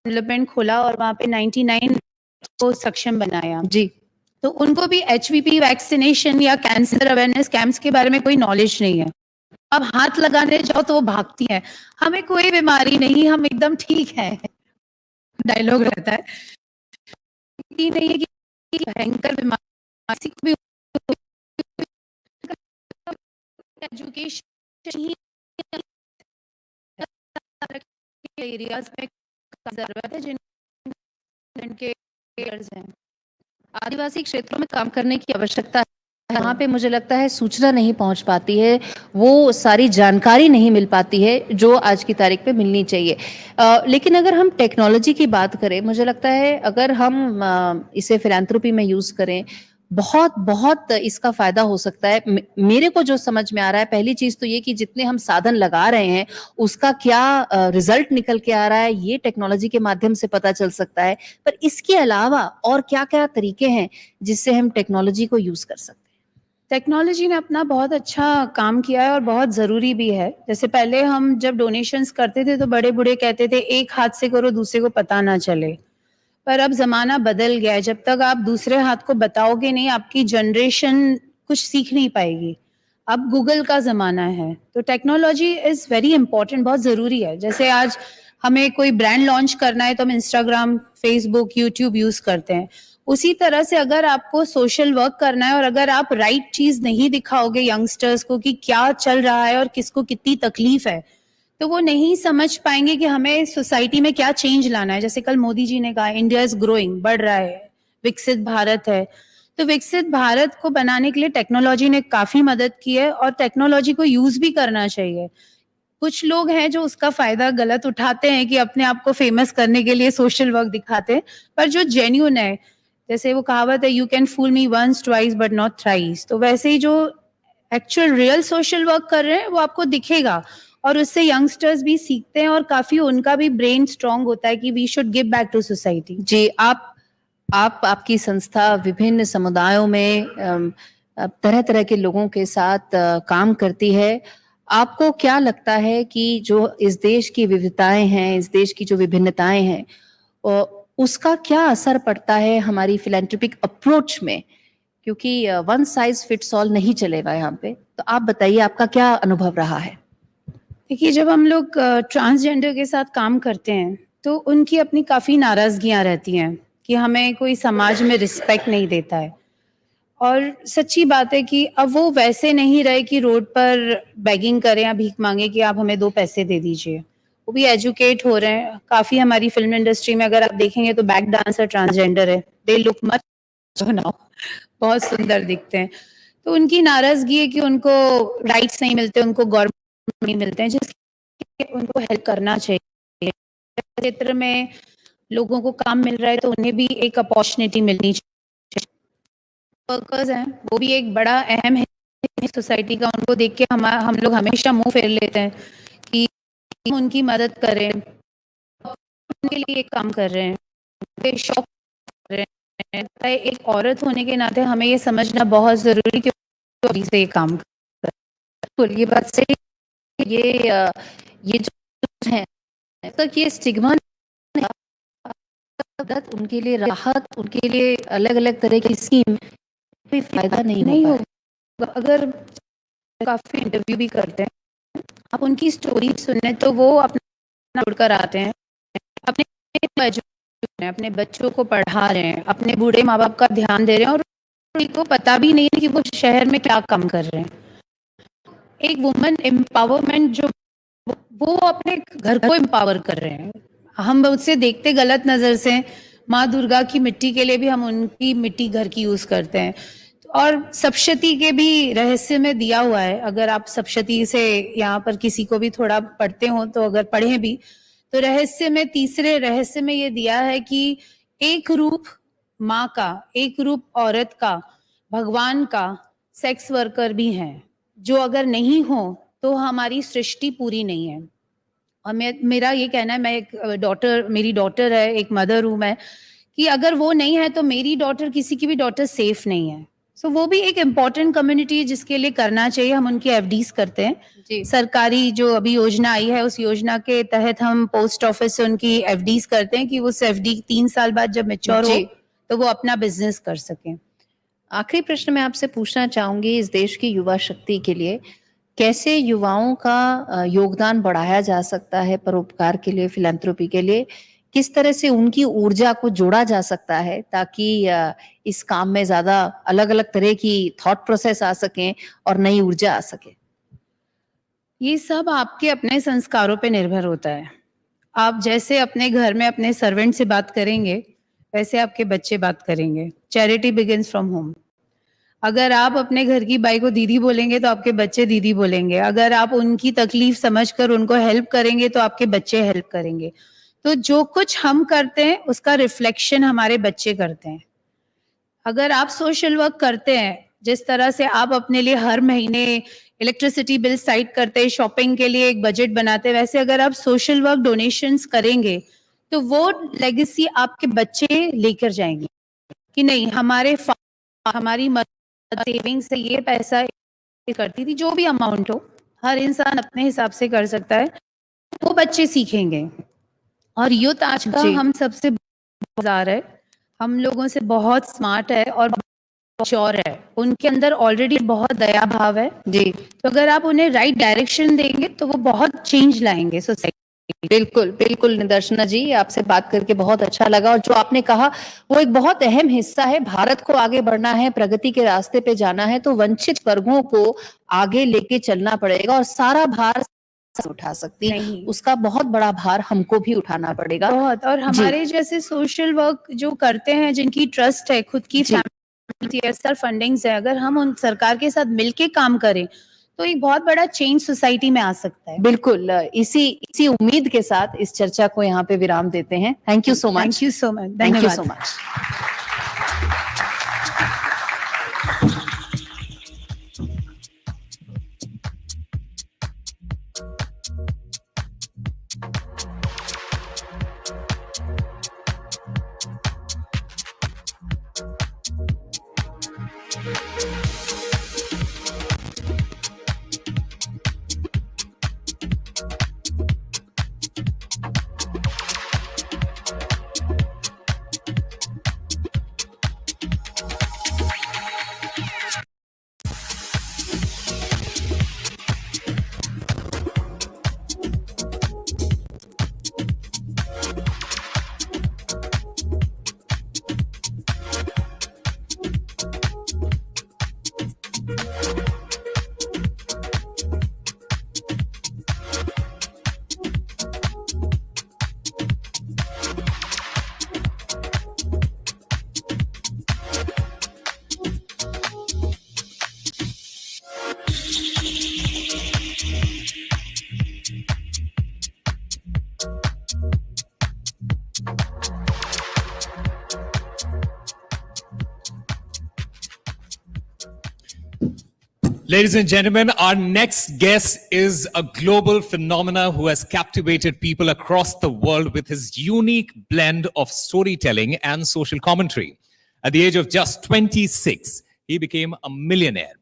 डेवलपमेंट खोला और वहाँ पे 99 को सक्षम बनाया. जी. तो उनको भी HPV वैक्सीनेशन या कैंसर अवेयरनेस कैंप्स के बारे में कोई नॉलेज नहीं है. अब हाथ लगाने जाओ तो वो भागती हैं, हमें कोई बीमारी नहीं, हम एकदम ठीक हैं, डायलॉग रहता है. नहीं है कि भयंकर बीमारी को भी एजुकेशन एरियाज में जरूरत है जिनके हैं. आदिवासी क्षेत्रों में काम करने की आवश्यकता है. यहाँ पे मुझे लगता है सूचना नहीं पहुँच पाती है, वो सारी जानकारी नहीं मिल पाती है जो आज की तारीख पे मिलनी चाहिए. लेकिन अगर हम टेक्नोलॉजी की बात करें, मुझे लगता है अगर हम इसे फिलैंथ्रोपी में यूज करें, बहुत बहुत इसका फायदा हो सकता है. मेरे को जो समझ में आ रहा है, पहली चीज तो ये कि जितने हम साधन लगा रहे हैं उसका क्या रिजल्ट निकल के आ रहा है, ये टेक्नोलॉजी के माध्यम से पता चल सकता है. पर इसके अलावा और क्या क्या तरीके हैं जिससे हम टेक्नोलॉजी को यूज कर सकते हैं? टेक्नोलॉजी ने अपना बहुत अच्छा काम किया है और बहुत ज़रूरी भी है. जैसे पहले हम जब डोनेशंस करते थे तो बड़े बूढ़े कहते थे एक हाथ से करो दूसरे को पता ना चले, पर अब जमाना बदल गया है. जब तक आप दूसरे हाथ को बताओगे नहीं, आपकी जनरेशन कुछ सीख नहीं पाएगी. अब गूगल का जमाना है, तो टेक्नोलॉजी इज वेरी इंपॉर्टेंट, बहुत ज़रूरी है. जैसे आज हमें कोई ब्रांड लॉन्च करना है तो हम इंस्टाग्राम, फेसबुक, यूट्यूब यूज करते हैं। उसी तरह से अगर आपको सोशल वर्क करना है और अगर आप राइट चीज नहीं दिखाओगे यंगस्टर्स को कि क्या चल रहा है और किसको कितनी तकलीफ है, तो वो नहीं समझ पाएंगे कि हमें सोसाइटी में क्या चेंज लाना है। जैसे कल मोदी जी ने कहा इंडिया इज ग्रोइंग, बढ़ रहा है, विकसित भारत है। तो विकसित भारत को बनाने के लिए टेक्नोलॉजी ने काफी मदद की है और टेक्नोलॉजी को यूज भी करना चाहिए। कुछ लोग हैं जो उसका फायदा गलत उठाते हैं कि अपने आप को फेमस करने के लिए सोशल वर्क दिखाते हैं, पर जो जेन्युइन है, जैसे वो कहावत है, you can fool me once twice but not thrice, तो वैसे ही जो एक्चुअल रियल सोशल वर्क कर रहे हैं वो आपको दिखेगा और उससे यंगस्टर्स भी सीखते हैं और काफी उनका भी ब्रेन स्ट्रांग होता है कि we should give back to society. जी, आपकी संस्था विभिन्न समुदायों में तरह तरह के लोगों के साथ काम करती है। आपको क्या लगता है कि जो इस देश की विविधताएं हैं, इस देश की जो विभिन्नताएं हैं, उसका क्या असर पड़ता है हमारी फिलैंथ्रोपिक अप्रोच में? क्योंकि वन साइज फिट्स ऑल नहीं चलेगा यहाँ पे। तो आप बताइए, आपका क्या अनुभव रहा है? देखिए, जब हम लोग ट्रांसजेंडर के साथ काम करते हैं तो उनकी अपनी काफ़ी नाराज़गियाँ रहती हैं कि हमें कोई समाज में रिस्पेक्ट नहीं देता है। और सच्ची बात है कि अब वो वैसे नहीं रहे कि रोड पर बेगिंग करें या भीख मांगे कि आप हमें 2 पैसे दे दीजिए। वो भी एजुकेट हो रहे हैं। काफ़ी हमारी फिल्म इंडस्ट्री में अगर आप देखेंगे तो बैक डांसर ट्रांसजेंडर है। दे लुक मच नाउ, बहुत सुंदर दिखते हैं। तो उनकी नाराज़गी है कि उनको राइट्स नहीं मिलते, उनको गवर्नमेंट नहीं मिलते हैं, जिसके उनको हेल्प करना चाहिए। क्षेत्र में लोगों को काम मिल रहा है तो उन्हें भी एक अपॉर्चुनिटी मिलनी चाहिए। वर्कर्स हैं, वो भी एक बड़ा अहम है सोसाइटी का। उनको देख के हम लोग हमेशा मुंह फेर लेते हैं कि उनकी मदद करें, उनके लिए एक काम कर रहे हैं, शौक कर रहे हैं। एक औरत होने के नाते हमें ये समझना बहुत जरूरी कि अभी से ये काम कर। ये बात सही। ये जो है तक ये स्टिग्मा उनके लिए राहत, उनके लिए अलग अलग तरह की स्कीम कोई फायदा नहीं होगा। अगर काफी इंटरव्यू भी करते हैं, आप उनकी स्टोरी सुनने तो वो अपना जुड़कर आते हैं, अपने बच्चों को पढ़ा रहे हैं, अपने बूढ़े माँ बाप का ध्यान दे रहे हैं और उनको पता भी नहीं है कि वो शहर में क्या काम कर रहे हैं। एक वुमन एम्पावरमेंट जो वो अपने घर को एम्पावर कर रहे हैं। हम उससे देखते गलत नजर से। माँ दुर्गा की मिट्टी के लिए भी हम उनकी मिट्टी घर की यूज करते हैं। और सप्तशती के भी रहस्य में दिया हुआ है, अगर आप सप्तशती से यहाँ पर किसी को भी थोड़ा पढ़ते हो तो अगर पढ़े भी तो रहस्य में, तीसरे रहस्य में ये दिया है कि एक रूप माँ का, एक रूप औरत का, भगवान का सेक्स वर्कर भी हैं, जो अगर नहीं हो तो हमारी सृष्टि पूरी नहीं है। और मेरा ये कहना है, मैं एक मेरी डॉटर है, एक मदर हूँ मैं, कि अगर वो नहीं है तो मेरी डॉटर, किसी की भी डॉटर सेफ नहीं है। सो वो भी एक इम्पॉर्टेंट कम्युनिटी है जिसके लिए करना चाहिए। हम उनकी एफडीज करते हैं। सरकारी जो अभी योजना आई है उस योजना के तहत हम पोस्ट ऑफिस से उनकी एफडीज करते हैं कि उस एफडी 3 साल बाद जब मैच्योर हो तो वो अपना बिजनेस कर सकें। आखिरी प्रश्न मैं आपसे पूछना चाहूंगी, इस देश की युवा शक्ति के लिए कैसे युवाओं का योगदान बढ़ाया जा सकता है परोपकार के लिए, फिलैंथ्रोपी के लिए? किस तरह से उनकी ऊर्जा को जोड़ा जा सकता है ताकि इस काम में ज्यादा अलग अलग तरह की थॉट प्रोसेस आ सकें और नई ऊर्जा आ सके? ये सब आपके अपने संस्कारों पे निर्भर होता है। आप जैसे अपने घर में अपने सर्वेंट से बात करेंगे वैसे आपके बच्चे बात करेंगे। Charity begins from home. अगर आप अपने घर की बाई को दीदी बोलेंगे तो आपके बच्चे दीदी बोलेंगे। अगर आप उनकी तकलीफ समझकर उनको हेल्प करेंगे तो आपके बच्चे हेल्प करेंगे। तो जो कुछ हम करते हैं उसका रिफ्लेक्शन हमारे बच्चे करते हैं। अगर आप सोशल वर्क करते हैं, जिस तरह से आप अपने लिए हर महीने इलेक्ट्रिसिटी बिल साइड करते हैं, शॉपिंग के लिए एक बजट बनाते हैं, वैसे अगर आप सोशल वर्क डोनेशंस करेंगे तो वो लेगेसी आपके बच्चे लेकर जाएंगे कि नहीं, हमारी सेविंग से ये पैसा करती थी, जो भी अमाउंट हो, हर इंसान अपने हिसाब से कर सकता है, वो बच्चे सीखेंगे। और यूथ आज का हम सबसे बाजार है, हम लोगों से बहुत स्मार्ट है और श्योर है, उनके अंदर ऑलरेडी बहुत दया भाव है जी। तो अगर आप उन्हें राइट डायरेक्शन देंगे तो वो बहुत चेंज लाएंगे सोसाइटी। बिल्कुल, बिल्कुल निदर्शना जी, आपसे बात करके बहुत अच्छा लगा और जो आपने कहा वो एक बहुत अहम हिस्सा है। भारत को आगे बढ़ना है, प्रगति के रास्ते पे जाना है तो वंचित वर्गों को आगे लेके चलना पड़ेगा और सारा भार उठा सकती नहीं। उसका बहुत बड़ा भार हमको भी उठाना पड़ेगा। बहुत, और जी। हमारे जैसे सोशल वर्क जो करते हैं, जिनकी ट्रस्ट है, खुद की जी। फैमिली फंडिंग्स है, अगर हम उन सरकार के साथ मिलके काम करें तो एक बहुत बड़ा चेंज सोसाइटी में आ सकता है। बिल्कुल, इसी उम्मीद के साथ इस चर्चा को यहाँ पे विराम देते हैं। Thank you so much. Thank you so much. Thank you धन्यवाद। So much. Ladies and gentlemen, our next guest is a global phenomena who has captivated people across the world with his unique blend of storytelling and social commentary. At the age of just 26, he became a millionaire.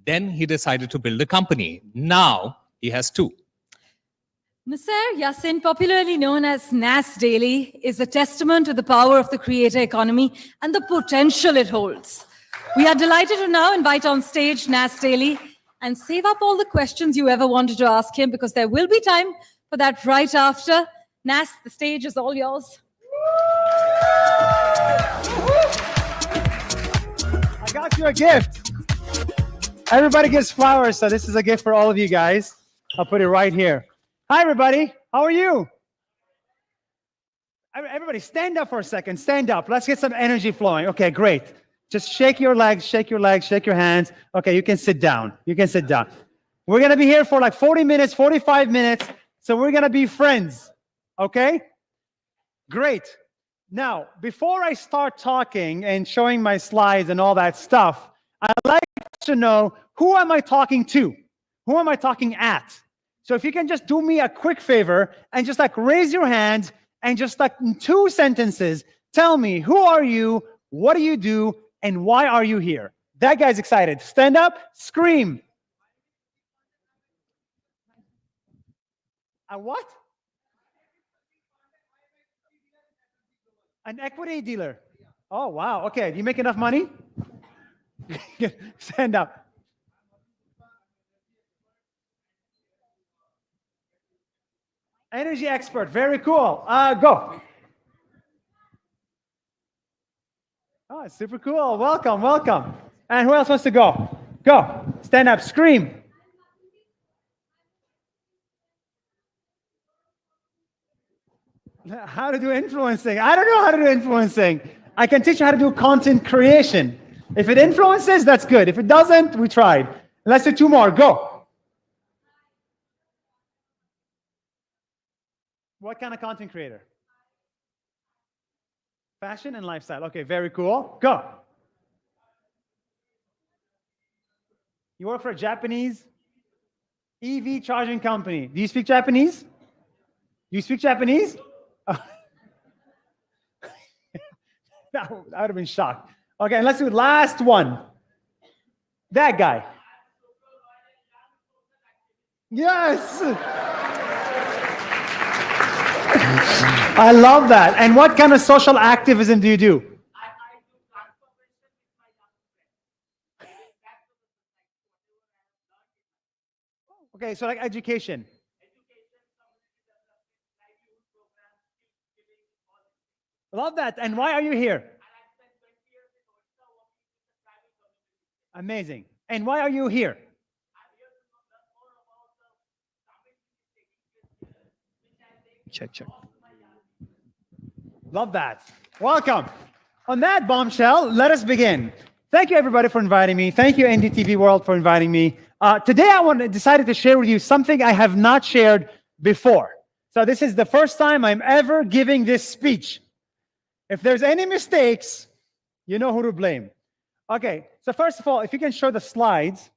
Then he decided to build a company. Now he has two. Mr. Yassin, popularly known as Nas Daily, is a testament to the power of the creator economy and the potential it holds. We are delighted to now invite on stage Nas Daily and save up all the questions you ever wanted to ask him because there will be time for that right after. Nas, the stage is all yours. I got you a gift. Everybody gets flowers, so this is a gift for all of you guys. I'll put it right here. Hi, everybody. How are you? Everybody, stand up for a second. Stand up. Let's get some energy flowing. Okay, great. Just shake your legs, shake your legs, shake your hands. Okay, you can sit down. You can sit down. We're going to be here for like 40 minutes, 45 minutes. So we're going to be friends. Okay? Great. Now, before I start talking and showing my slides and all that stuff, I'd like to know, who am I talking to? Who am I talking at? So if you can just do me a quick favor and just like raise your hand and just like in 2 sentences, tell me, who are you? What do you do? And why are you here? That guy's excited. Stand up, scream. A what? An equity dealer. Oh, wow. Okay. Do you make enough money? Stand up. Energy expert. Very cool. Go. Oh, super cool. Welcome, welcome. And who else wants to go? Go. Stand up. Scream. How to do influencing. I don't know how to do influencing. I can teach you how to do content creation. If it influences, that's good. If it doesn't, we tried. Let's do 2 more. Go. What kind of content creator? Fashion and lifestyle. Okay, very cool. Go. You work for a Japanese EV charging company. Do you speak Japanese? You speak Japanese? I would have been shocked. Okay, and let's do the last one. That guy. Yes. I love that. And what kind of social activism do you do? Okay, so like education. Love that. And why are you here? Amazing. And why are you here? Check. Love that. Welcome. On that bombshell, let us begin. Thank you, everybody, for inviting me. Thank you, NDTV World, for inviting me. Today, decided to share with you something I have not shared before. So this is the first time I'm ever giving this speech. If there's any mistakes, you know who to blame. Okay, so first of all, if you can show the slides.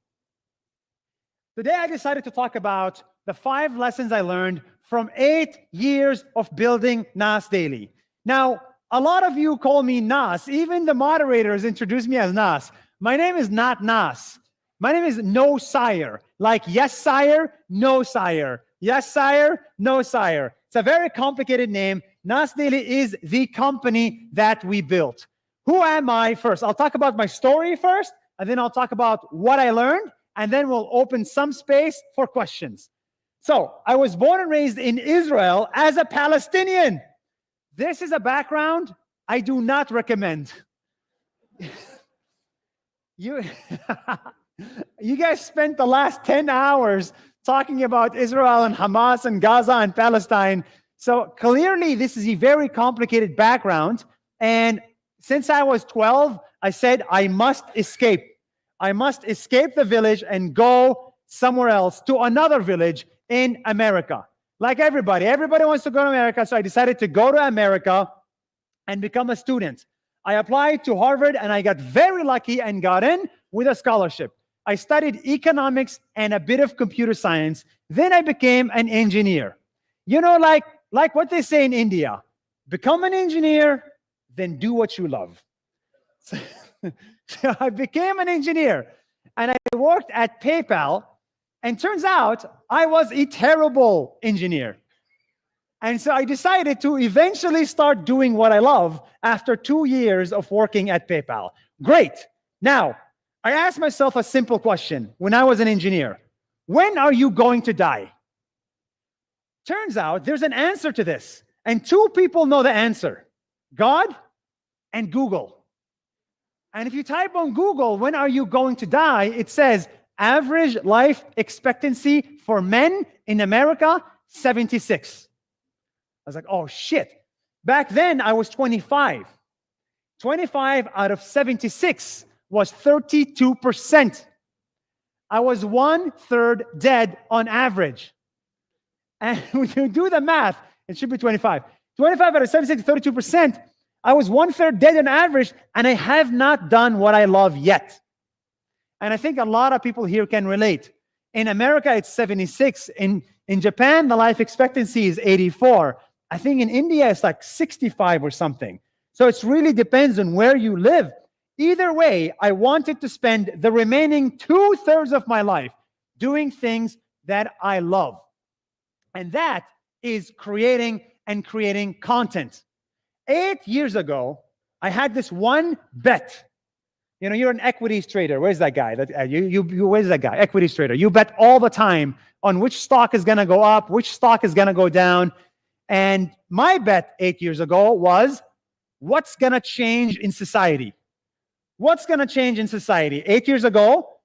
Today, I decided to talk about the 5 lessons I learned from 8 years of building NAS Daily. Now, a lot of you call me Nas. Even the moderators introduce me as Nas. My name is not Nas. My name is No Sire. Like yes, sire, no sire. Yes, sire, no sire. It's a very complicated name. NAS Daily is the company that we built. Who am I first? I'll talk about my story first, and then I'll talk about what I learned, and then we'll open some space for questions. So, I was born and raised in Israel as a Palestinian. This is a background I do not recommend. You guys spent the last 10 hours talking about Israel and Hamas and Gaza and Palestine. So clearly this is a very complicated background. And since I was 12, I said, I must escape. I must escape the village and go somewhere else to another village in America. Like everybody wants to go to America, so I decided to go to America and become a student. I applied to Harvard and I got very lucky and got in with a scholarship. I studied economics and a bit of computer science. Then I became an engineer. You know, like what they say in India, become an engineer, then do what you love. So I became an engineer and I worked at PayPal. And turns out I was a terrible engineer. And so I decided to eventually start doing what I love after 2 years of working at PayPal. Great. Now, I asked myself a simple question when I was an engineer. When are you going to die? Turns out there's an answer to this. And 2 people know the answer, God and Google. And if you type on Google, when are you going to die? It says, average life expectancy for men in America, 76. I was like, oh shit. Back then I was 25. 25 out of 76 was 32%. I was 1/3 dead on average. And when you do the math, it should be 25. 25 out of 76, 32%. I was 1/3 dead on average, and I have not done what I love yet. And I think a lot of people here can relate. In America, it's 76. In Japan, the life expectancy is 84. I think in India, it's like 65 or something. So it really depends on where you live. Either way, I wanted to spend the remaining 2/3 of my life doing things that I love. And that is creating content. 8 years ago, I had this one bet. You know, you're an equities trader. Where's that guy? Where's that guy? Equities trader. You bet all the time on which stock is going to go up, which stock is going to go down. And my bet 8 years ago was, what's going to change in society? What's going to change in society? 8 years ago,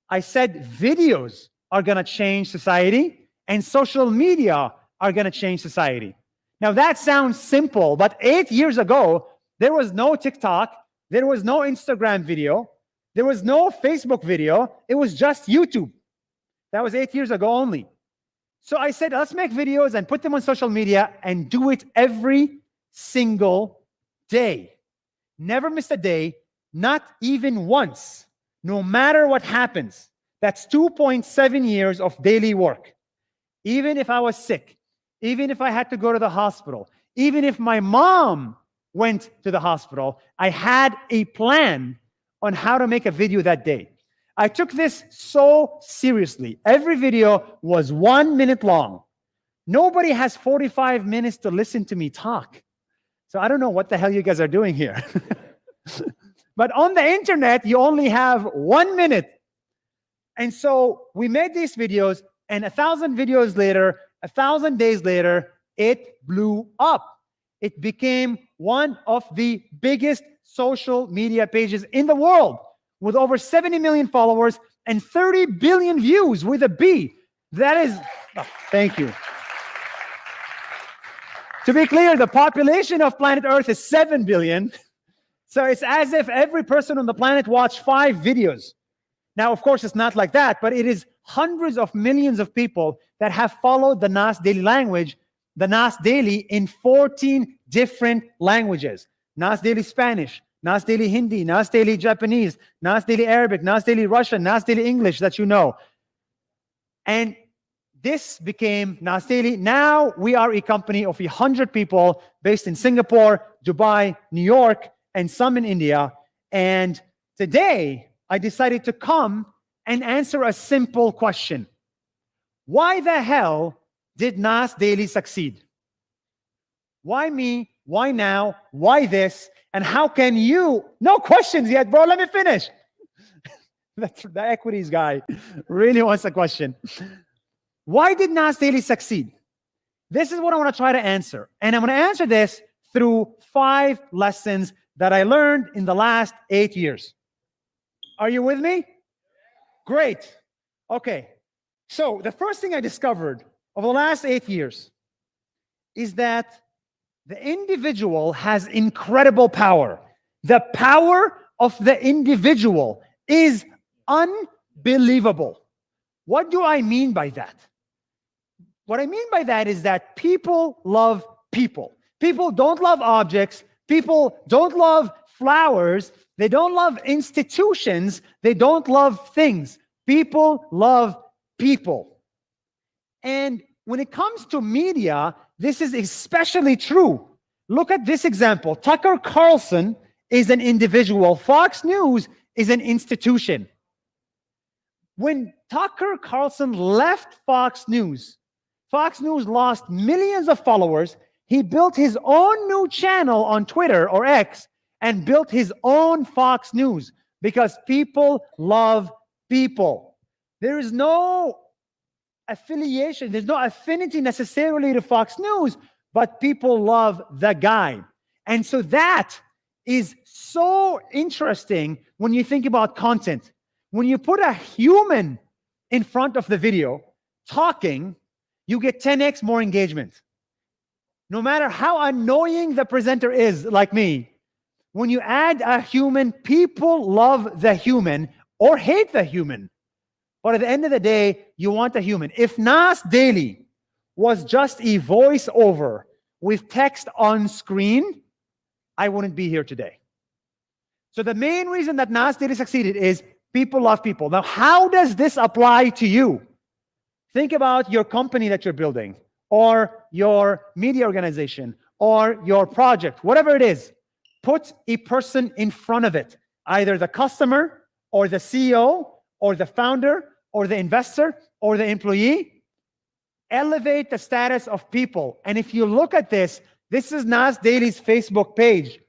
I said videos are going to change society and social media are going to change society. Now that sounds simple, but 8 years ago, there was no TikTok. There was no Instagram video. There was no Facebook video. It was just YouTube. That was 8 years ago only. So I said, let's make videos and put them on social media and do it every single day. Never miss a day, not even once, no matter what happens. That's 2.7 years of daily work. Even if I was sick, even if I had to go to the hospital, even if my mom went to the hospital, I had a plan on how to make a video that day. I took this so seriously. Every video was 1 minute long. Nobody has 45 minutes to listen to me talk. So I don't know what the hell you guys are doing here. But on the internet, you only have 1 minute. And so we made these videos, and 1,000 videos later, 1,000 days later, it blew up. it became one of the biggest social media pages in the world, with over 70 million followers and 30 billion views with a B. That is, thank you. To be clear, the population of planet Earth is 7 billion. So it's as if every person on the planet watched 5 videos. Now, of course, it's not like that, but it is hundreds of millions of people that have followed the Nas Daily language, the Nas Daily, in 14 different languages. Nas Daily Spanish, Nas Daily Hindi, Nas Daily Japanese, Nas Daily Arabic, Nas Daily Russian, Nas Daily English that you know. And this became Nas Daily. Now we are a company of 100 people based in Singapore, Dubai, New York, and some in India. And today I decided to come and answer a simple question. Why the hell did Nas Daily succeed? Why me? Why now? Why this? And how can you? No questions yet, bro. Let me finish. The equities guy really wants a question. Why did Nas Daily succeed? This is what I want to try to answer. And I'm going to answer this through 5 lessons that I learned in the last 8 years. Are you with me? Great. Okay. So the first thing I discovered over the last 8 years is that the individual has incredible power. The power of the individual is unbelievable. What do I mean by that? What I mean by that is that people love people. People don't love objects. People don't love flowers. They don't love institutions. They don't love things. People love people. And when it comes to media, this is especially true. Look at this example. Tucker Carlson is an individual. Fox News is an institution. When Tucker Carlson left Fox News lost millions of followers. He built his own new channel on Twitter or X and built his own Fox News because people love people. There is no affiliation, there's no affinity necessarily to Fox News, but people love the guy. And so that is so interesting when you think about content. When you put a human in front of the video talking, you get 10x more engagement. No matter how annoying the presenter is, like me, when you add a human, people love the human or hate the human. But at the end of the day, you want a human. If Nas Daily was just a voiceover with text on screen, I wouldn't be here today. So the main reason that Nas Daily succeeded is people love people. Now, how does this apply to you? Think about your company that you're building, or your media organization, or your project, whatever it is. Put a person in front of it, either the customer, or the CEO, or the founder, or the investor, or the employee. Elevate the status of people. And if you look at this, this is Nas Daily's Facebook page.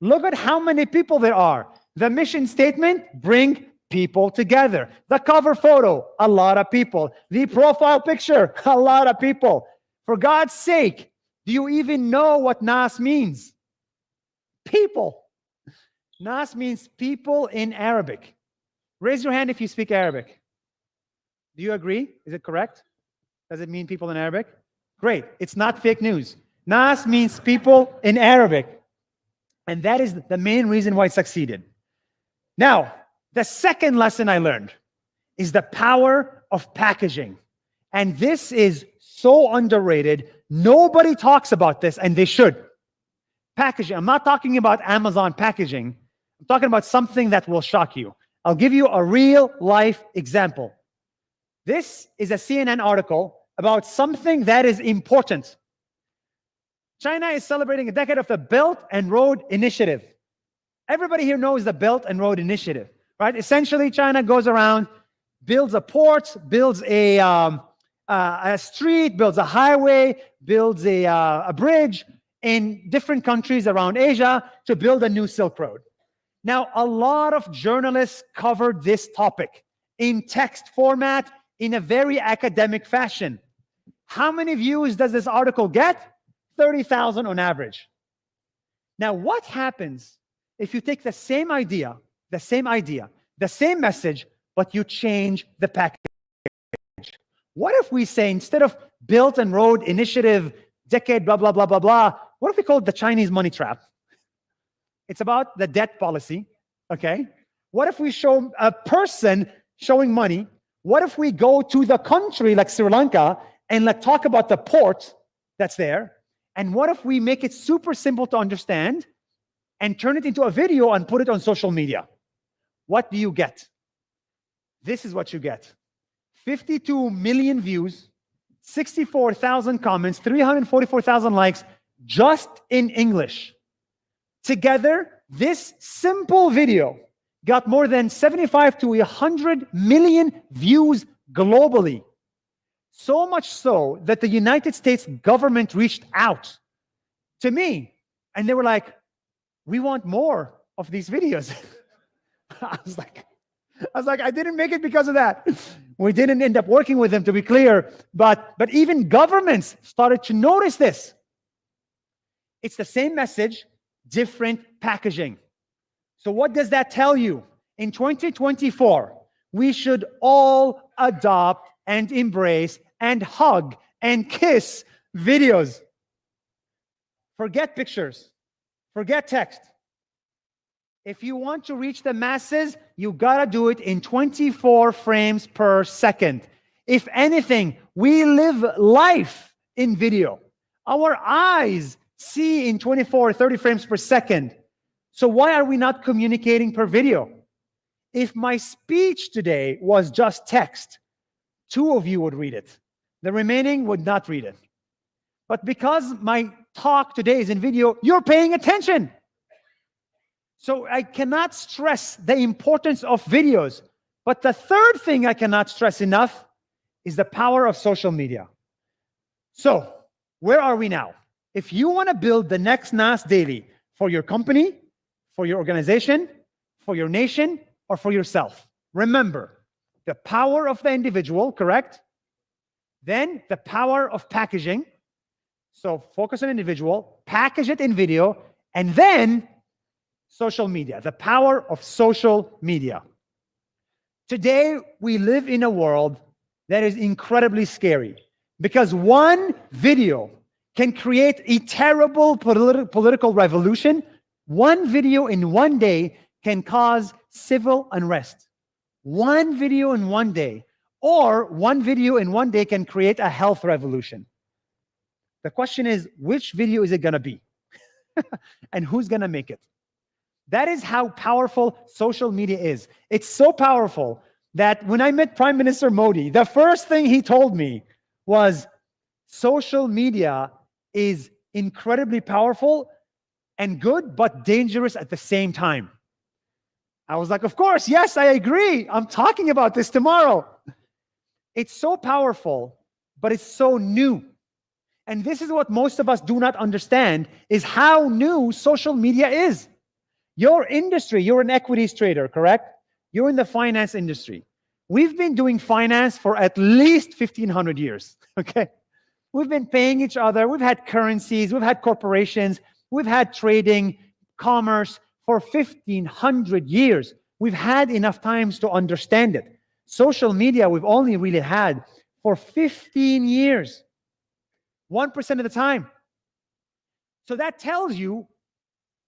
Look at how many people there are. The mission statement, bring people together. The cover photo, a lot of people. The profile picture, a lot of people. For God's sake, do you even know what Nas means? People. Nas means people in Arabic. Raise your hand if you speak Arabic. Do you agree? Is it correct? Does it mean people in Arabic? Great. It's not fake news. Nas means people in Arabic. And that is the main reason why it succeeded. Now, the second lesson I learned is the power of packaging. And this is so underrated. Nobody talks about this, and they should. Packaging. I'm not talking about Amazon packaging. I'm talking about something that will shock you. I'll give you a real life example. This is a CNN article about something that is important. China is celebrating a decade of the Belt and Road Initiative. Everybody here knows the Belt and Road Initiative, right? Essentially, China goes around, builds a port, builds a street, builds a highway, builds a bridge in different countries around Asia to build a new Silk Road. Now, a lot of journalists covered this topic in text format in a very academic fashion. How many views does this article get? 30,000 on average. Now, what happens if you take the same idea, the same message, but you change the package? What if we say, instead of Belt and Road Initiative, decade, blah, blah, blah, blah, blah, what if we call it the Chinese money trap? It's about the debt policy, okay? What if we show a person showing money? What if we go to the country like Sri Lanka and like talk about the port that's there? And what if we make it super simple to understand and turn it into a video and put it on social media? What do you get? This is what you get. 52 million views, 64,000 comments, 344,000 likes, just in English. Together, this simple video got more than 75 to 100 million views globally. So much so that the United States government reached out to me and they were like, we want more of these videos. I was like, I didn't make it because of that. We didn't end up working with them, to be clear, but even governments started to notice this. It's the same message, different packaging. So what does that tell you? In 2024, we should all adopt and embrace and hug and kiss videos. Forget pictures. Forget text. If you want to reach the masses, you gotta do it in 24 frames per second. If anything, we live life in video. Our eyes see in 24 or 30 frames per second. So why are we not communicating per video? If my speech today was just text, 2 of you would read it. The remaining would not read it. But because my talk today is in video, you're paying attention. So I cannot stress the importance of videos. But the third thing I cannot stress enough is the power of social media. So where are we now? If you want to build the next NAS Daily for your company, for your organization, for your nation, or for yourself, remember the power of the individual, correct? Then the power of packaging. So focus on individual, package it in video, and then social media, the power of social media. Today, we live in a world that is incredibly scary because one video can create a terrible political revolution. One video in one day can cause civil unrest. One video in one day, or one video in one day can create a health revolution. The question is, which video is it going to be? And who's going to make it? That is how powerful social media is. It's so powerful that when I met Prime Minister Modi, the first thing he told me was, social media is incredibly powerful and good, but dangerous at the same time. I was like, of course, yes, I agree. I'm talking about this tomorrow. It's so powerful, but it's so new. And this is what most of us do not understand, is how new social media is. Your industry, you're an equities trader, correct? You're in the finance industry. We've been doing finance for at least 1,500 years, okay? We've been paying each other. We've had currencies. We've had corporations. We've had trading, commerce for 1,500 years. We've had enough times to understand it. Social media, we've only really had for 15 years, 1% of the time. So that tells you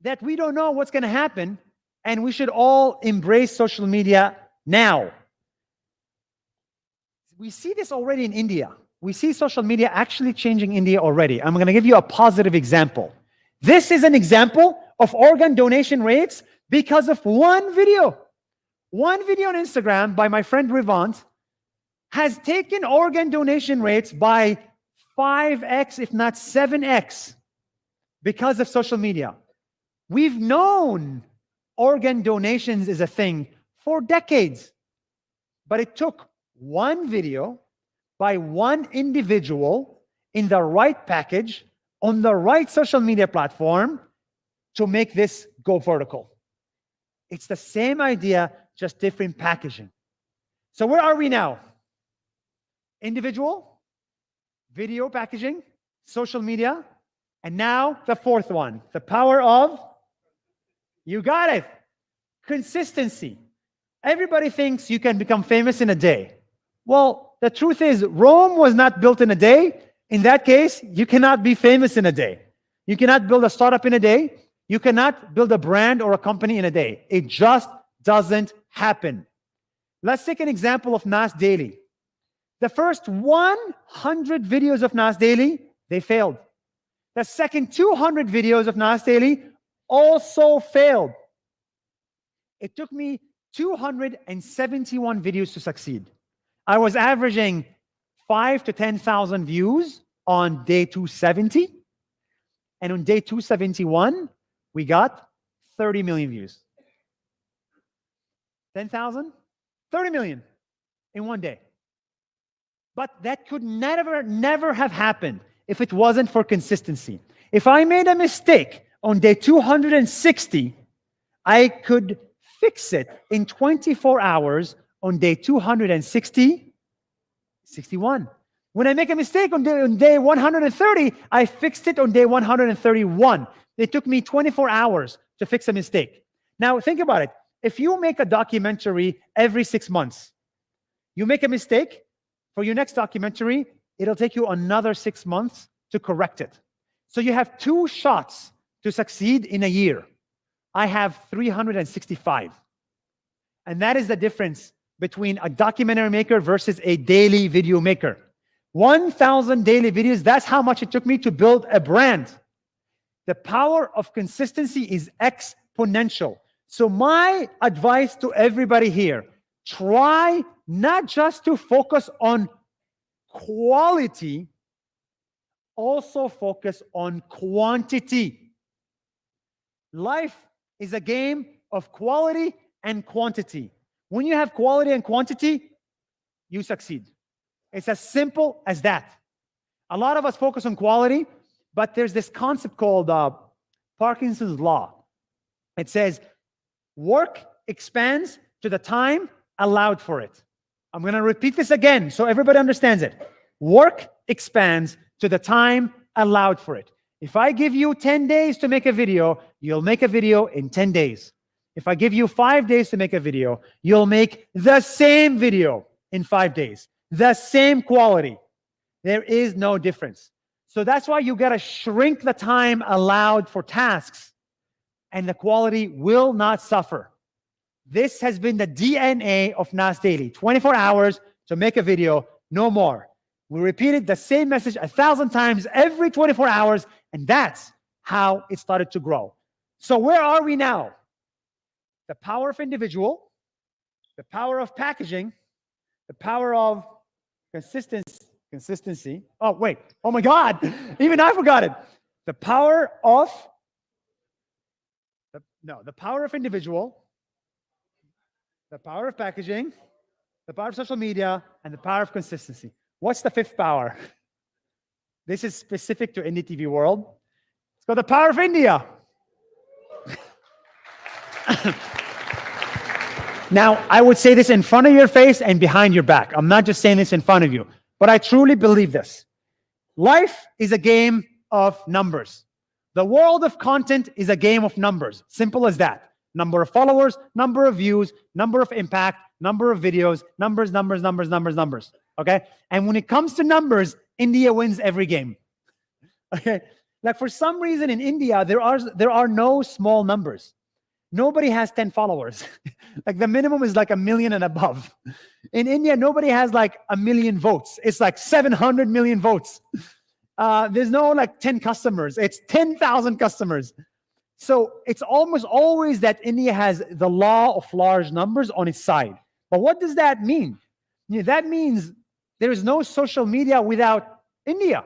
that we don't know what's going to happen, and we should all embrace social media now. We see this already in India. We see social media actually changing India already. I'm going to give you a positive example. This is an example of organ donation rates because of one video. One video on Instagram by my friend Rivant has taken organ donation rates by 5x, if not 7x, because of social media. We've known organ donations is a thing for decades, but it took one video by one individual in the right package on the right social media platform to make this go vertical. It's the same idea, just different packaging. So where are we now? Individual, video packaging, social media, And now the fourth one, the power of, you got it, consistency. Everybody thinks you can become famous in a day. Well, the truth is Rome was not built in a day. In that case, you cannot be famous in a day. You cannot build a startup in a day. You cannot build a brand or a company in a day. It just doesn't happen. Let's take an example of Nas Daily. The first 100 videos of Nas Daily, they failed. The second 200 videos of Nas Daily also failed. It took me 271 videos to succeed. I was averaging 5,000 to 10,000 views on day 270. And on day 271, we got 30 million views. 10,000, 30 million in one day. But that could never have happened if it wasn't for consistency. If I made a mistake on day 260, I could fix it in 24 hours on day 261. When I make a mistake on day 130, I fixed it on day 131. It took me 24 hours to fix a mistake. Now, think about it. If you make a documentary every 6 months, you make a mistake, for your next documentary, it'll take you another 6 months to correct it. So you have 2 shots to succeed in a year. I have 365. And that is the difference between a documentary maker versus a daily video maker. 1,000 daily videos, that's how much it took me to build a brand. The power of consistency is exponential. So my advice to everybody here, try not just to focus on quality, also focus on quantity. Life is a game of quality and quantity. When you have quality and quantity, you succeed. It's as simple as that. A lot of us focus on quality, but there's this concept called Parkinson's Law. It says, work expands to the time allowed for it. I'm going to repeat this again so everybody understands it. Work expands to the time allowed for it. If I give you 10 days to make a video, you'll make a video in 10 days. If I give you 5 days to make a video, you'll make the same video in 5 days. The same quality. There is no difference. So that's why you got to shrink the time allowed for tasks, and the quality will not suffer. This has been the DNA of Nas Daily. 24 hours to make a video, no more. We repeated the same message 1,000 times every 24 hours, and that's how it started to grow. So where are we now? The power of individual, the power of packaging, the power of consistency. Oh, wait. Oh my God. Even I forgot it. The power of, the power of individual, the power of packaging, the power of social media, and the power of consistency. What's the fifth power? This is specific to NDTV World. It's called the power of India. Now, I would say this in front of your face and behind your back. I'm not just saying this in front of you, but I truly believe this. Life is a game of numbers. The world of content is a game of numbers. Simple as that. Number of followers, number of views, number of impact, number of videos, numbers. Okay? And when it comes to numbers, India wins every game. Okay? Like for some reason in India, there are no small numbers. Nobody has 10 followers. Like the minimum is like 1 million and above. In India, nobody has like 1 million votes. It's like 700 million votes. There's no like 10 customers. It's 10,000 customers. So it's almost always that India has the law of large numbers on its side. But what does that mean? That means there is no social media without India.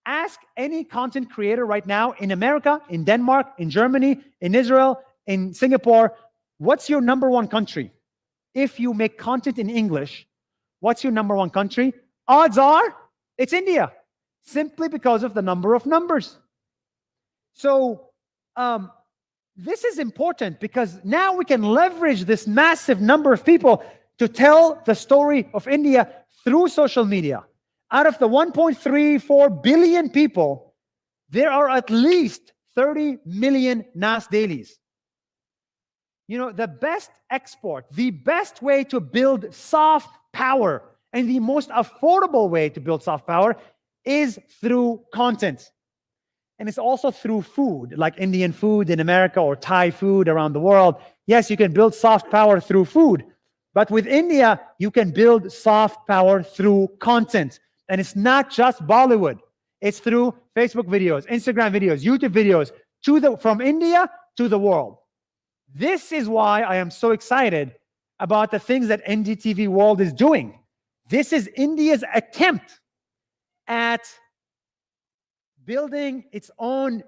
Ask any content creator right now in America, in Denmark, in Germany, in Israel, in Singapore, what's your number one country? If you make content in English, what's your number one country? Odds are it's India, simply because of the number of numbers. So this is important because now we can leverage this massive number of people to tell the story of India through social media. Out of the 1.34 billion people, There are at least 30 million NAS dailies. You know, the best export, the best way to build soft power, and the most affordable way to build soft power is through content. And it's also through food, like Indian food in America or Thai food around the world. Yes, you can build soft power through food, but with India, you can build soft power through content. And it's not just Bollywood. It's through Facebook videos, Instagram videos, YouTube videos, from India to the world. This is why I am so excited about the things that NDTV World is doing. This is India's attempt at building its own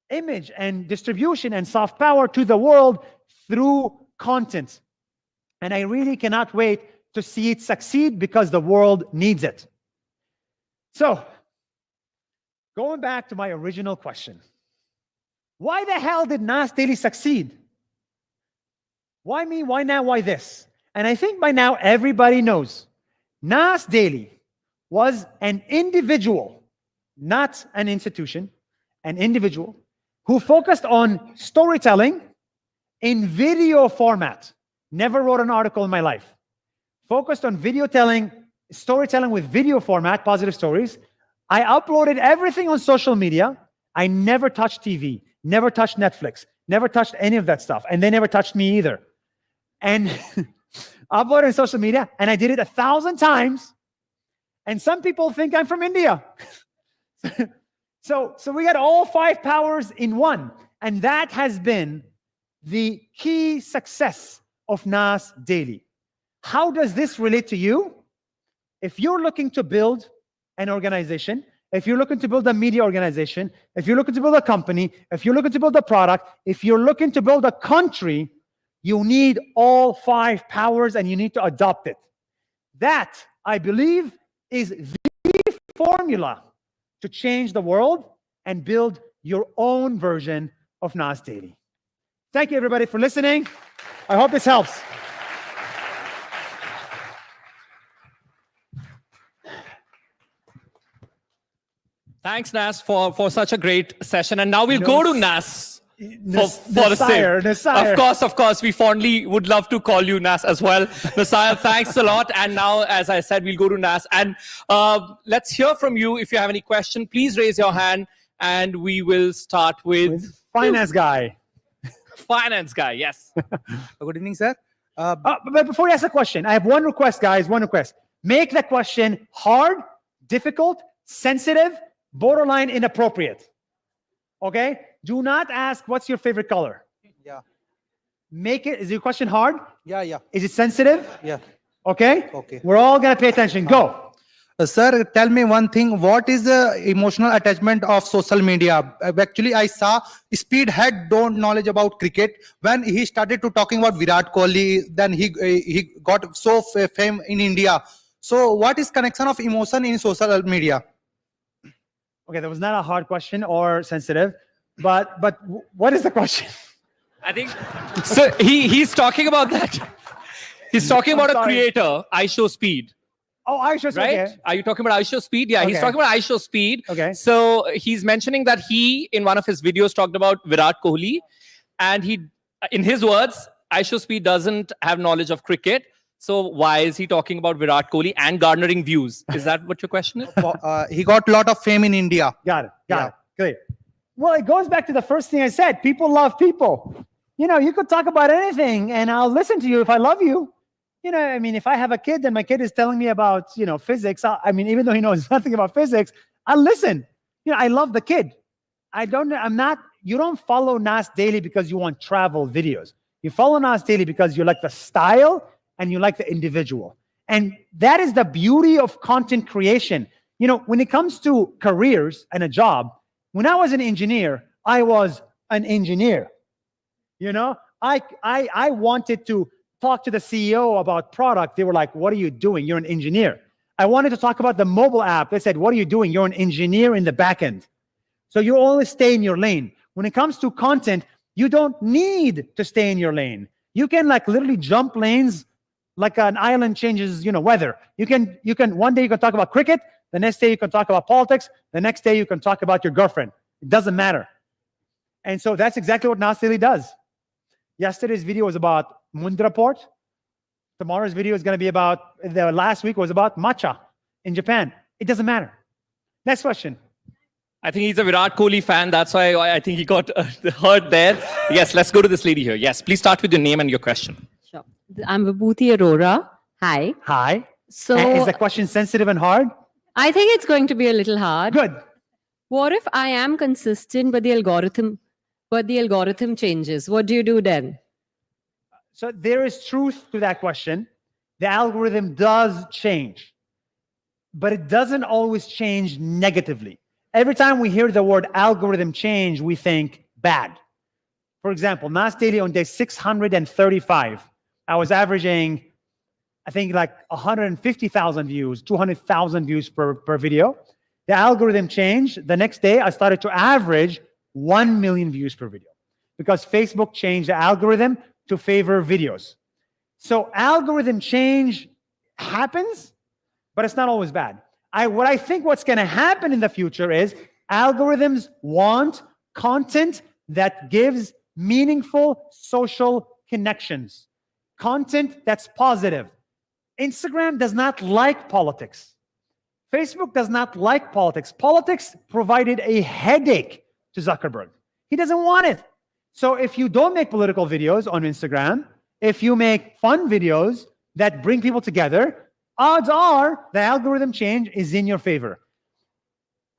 image and distribution and soft power to the world through content. And I really cannot wait to see it succeed because the world needs it. So, going back to my original question, why the hell did NAS Daily succeed? Why me? Why now? Why this? And I think by now everybody knows NAS Daily was an individual, not an institution, an individual who focused on storytelling in video format. Never wrote an article in my life. Focused on storytelling with video format, positive stories. I uploaded everything on social media. I never touched TV, never touched Netflix, never touched any of that stuff. And they never touched me either. And uploaded on social media, and I did it 1,000 times. And some people think I'm from India. So we got all 5 powers in one. And that has been the key success of NAS Daily. How does this relate to you? If you're looking to build an organization, if you're looking to build a media organization, if you're looking to build a company, if you're looking to build a product, if you're looking to build a country, you need all 5 powers and you need to adopt it. That, I believe, is the formula to change the world and build your own version of NAS Daily. Thank you, everybody, for listening. I hope this helps. Thanks, Nas, for such a great session. And now we'll go to Nas. For the same. Nasir. Of course, we fondly would love to call you Nas as well. Nasir, thanks a lot. And now, as I said, we'll go to Nas. And let's hear from you. If you have any question, please raise your hand and we will start with finance guy. Finance guy, yes. Good evening, sir. But before you ask a question, I have one request, guys, one request. Make the question hard, difficult, sensitive, borderline inappropriate. Okay? Do not ask, what's your favorite color? Yeah. Is your question hard? Yeah. Is it sensitive? Yeah. Okay? Okay. We're all going to pay attention. Go. Sir, tell me one thing. What is the emotional attachment of social media? Actually, I saw Speed had no knowledge about cricket. When he started to talking about Virat Kohli, then he got so fame in India. So what is connection of emotion in social media? Okay, that was not a hard question or sensitive, but what is the question? I think, so he's talking about that. He's talking about a creator, iShowSpeed. Oh, iShowSpeed. Right? Okay. Are you talking about iShowSpeed? Yeah, he's Okay. talking about iShowSpeed. Okay. So he's mentioning that he, in one of his videos, talked about Virat Kohli. And in his words, iShowSpeed doesn't have knowledge of cricket. So why is he talking about Virat Kohli and garnering views? Is that what your question is? He got a lot of fame in India. Got it. Great. Well, it goes back to the first thing I said. People love people. You know, you could talk about anything and I'll listen to you if I love you. You know, I mean, if I have a kid and my kid is telling me about, physics, even though he knows nothing about physics, I'll listen. You know, I love the kid. You don't follow NAS Daily because you want travel videos. You follow NAS Daily because you like the style and you like the individual. And that is the beauty of content creation. You know, when it comes to careers and a job, when I was an engineer, I was an engineer. You know, I wanted to talk to the CEO about product. They were like, what are you doing? You're an engineer. I wanted to talk about the mobile app. They said, what are you doing? You're an engineer in the back end. So you always stay in your lane. When it comes to content, you don't need to stay in your lane. You can literally jump lanes like an island changes, weather. You can one day you can talk about cricket. The next day you can talk about politics. The next day you can talk about your girlfriend. It doesn't matter. And so that's exactly what Nas Daily does. Yesterday's video was about Mundra Port. Tomorrow's video is going to be about, the last week was about matcha in Japan. It doesn't matter. Next question. I think he's a Virat Kohli fan. That's why I think he got hurt there. Yes, let's go to this lady here. Yes, please start with your name and your question. Sure. I'm Vibhuti Arora. Hi. Hi. So Is the question sensitive and hard? I think it's going to be a little hard. Good. What if I am consistent, but the algorithm changes? What do you do then? So there is truth to that question. The algorithm does change, but it doesn't always change negatively. Every time we hear the word algorithm change, we think bad. For example, Nas Daily on day 635, I was averaging, I think like 150,000 views, 200,000 views per video. The algorithm changed. The next day, I started to average 1 million views per video because Facebook changed the algorithm to favor videos. So algorithm change happens, but it's not always bad. What I think what's going to happen in the future is algorithms want content that gives meaningful social connections, content that's positive. Instagram does not like politics. Facebook does not like politics. Politics provided a headache to Zuckerberg. He doesn't want it. So if you don't make political videos on Instagram, if you make fun videos that bring people together, odds are the algorithm change is in your favor.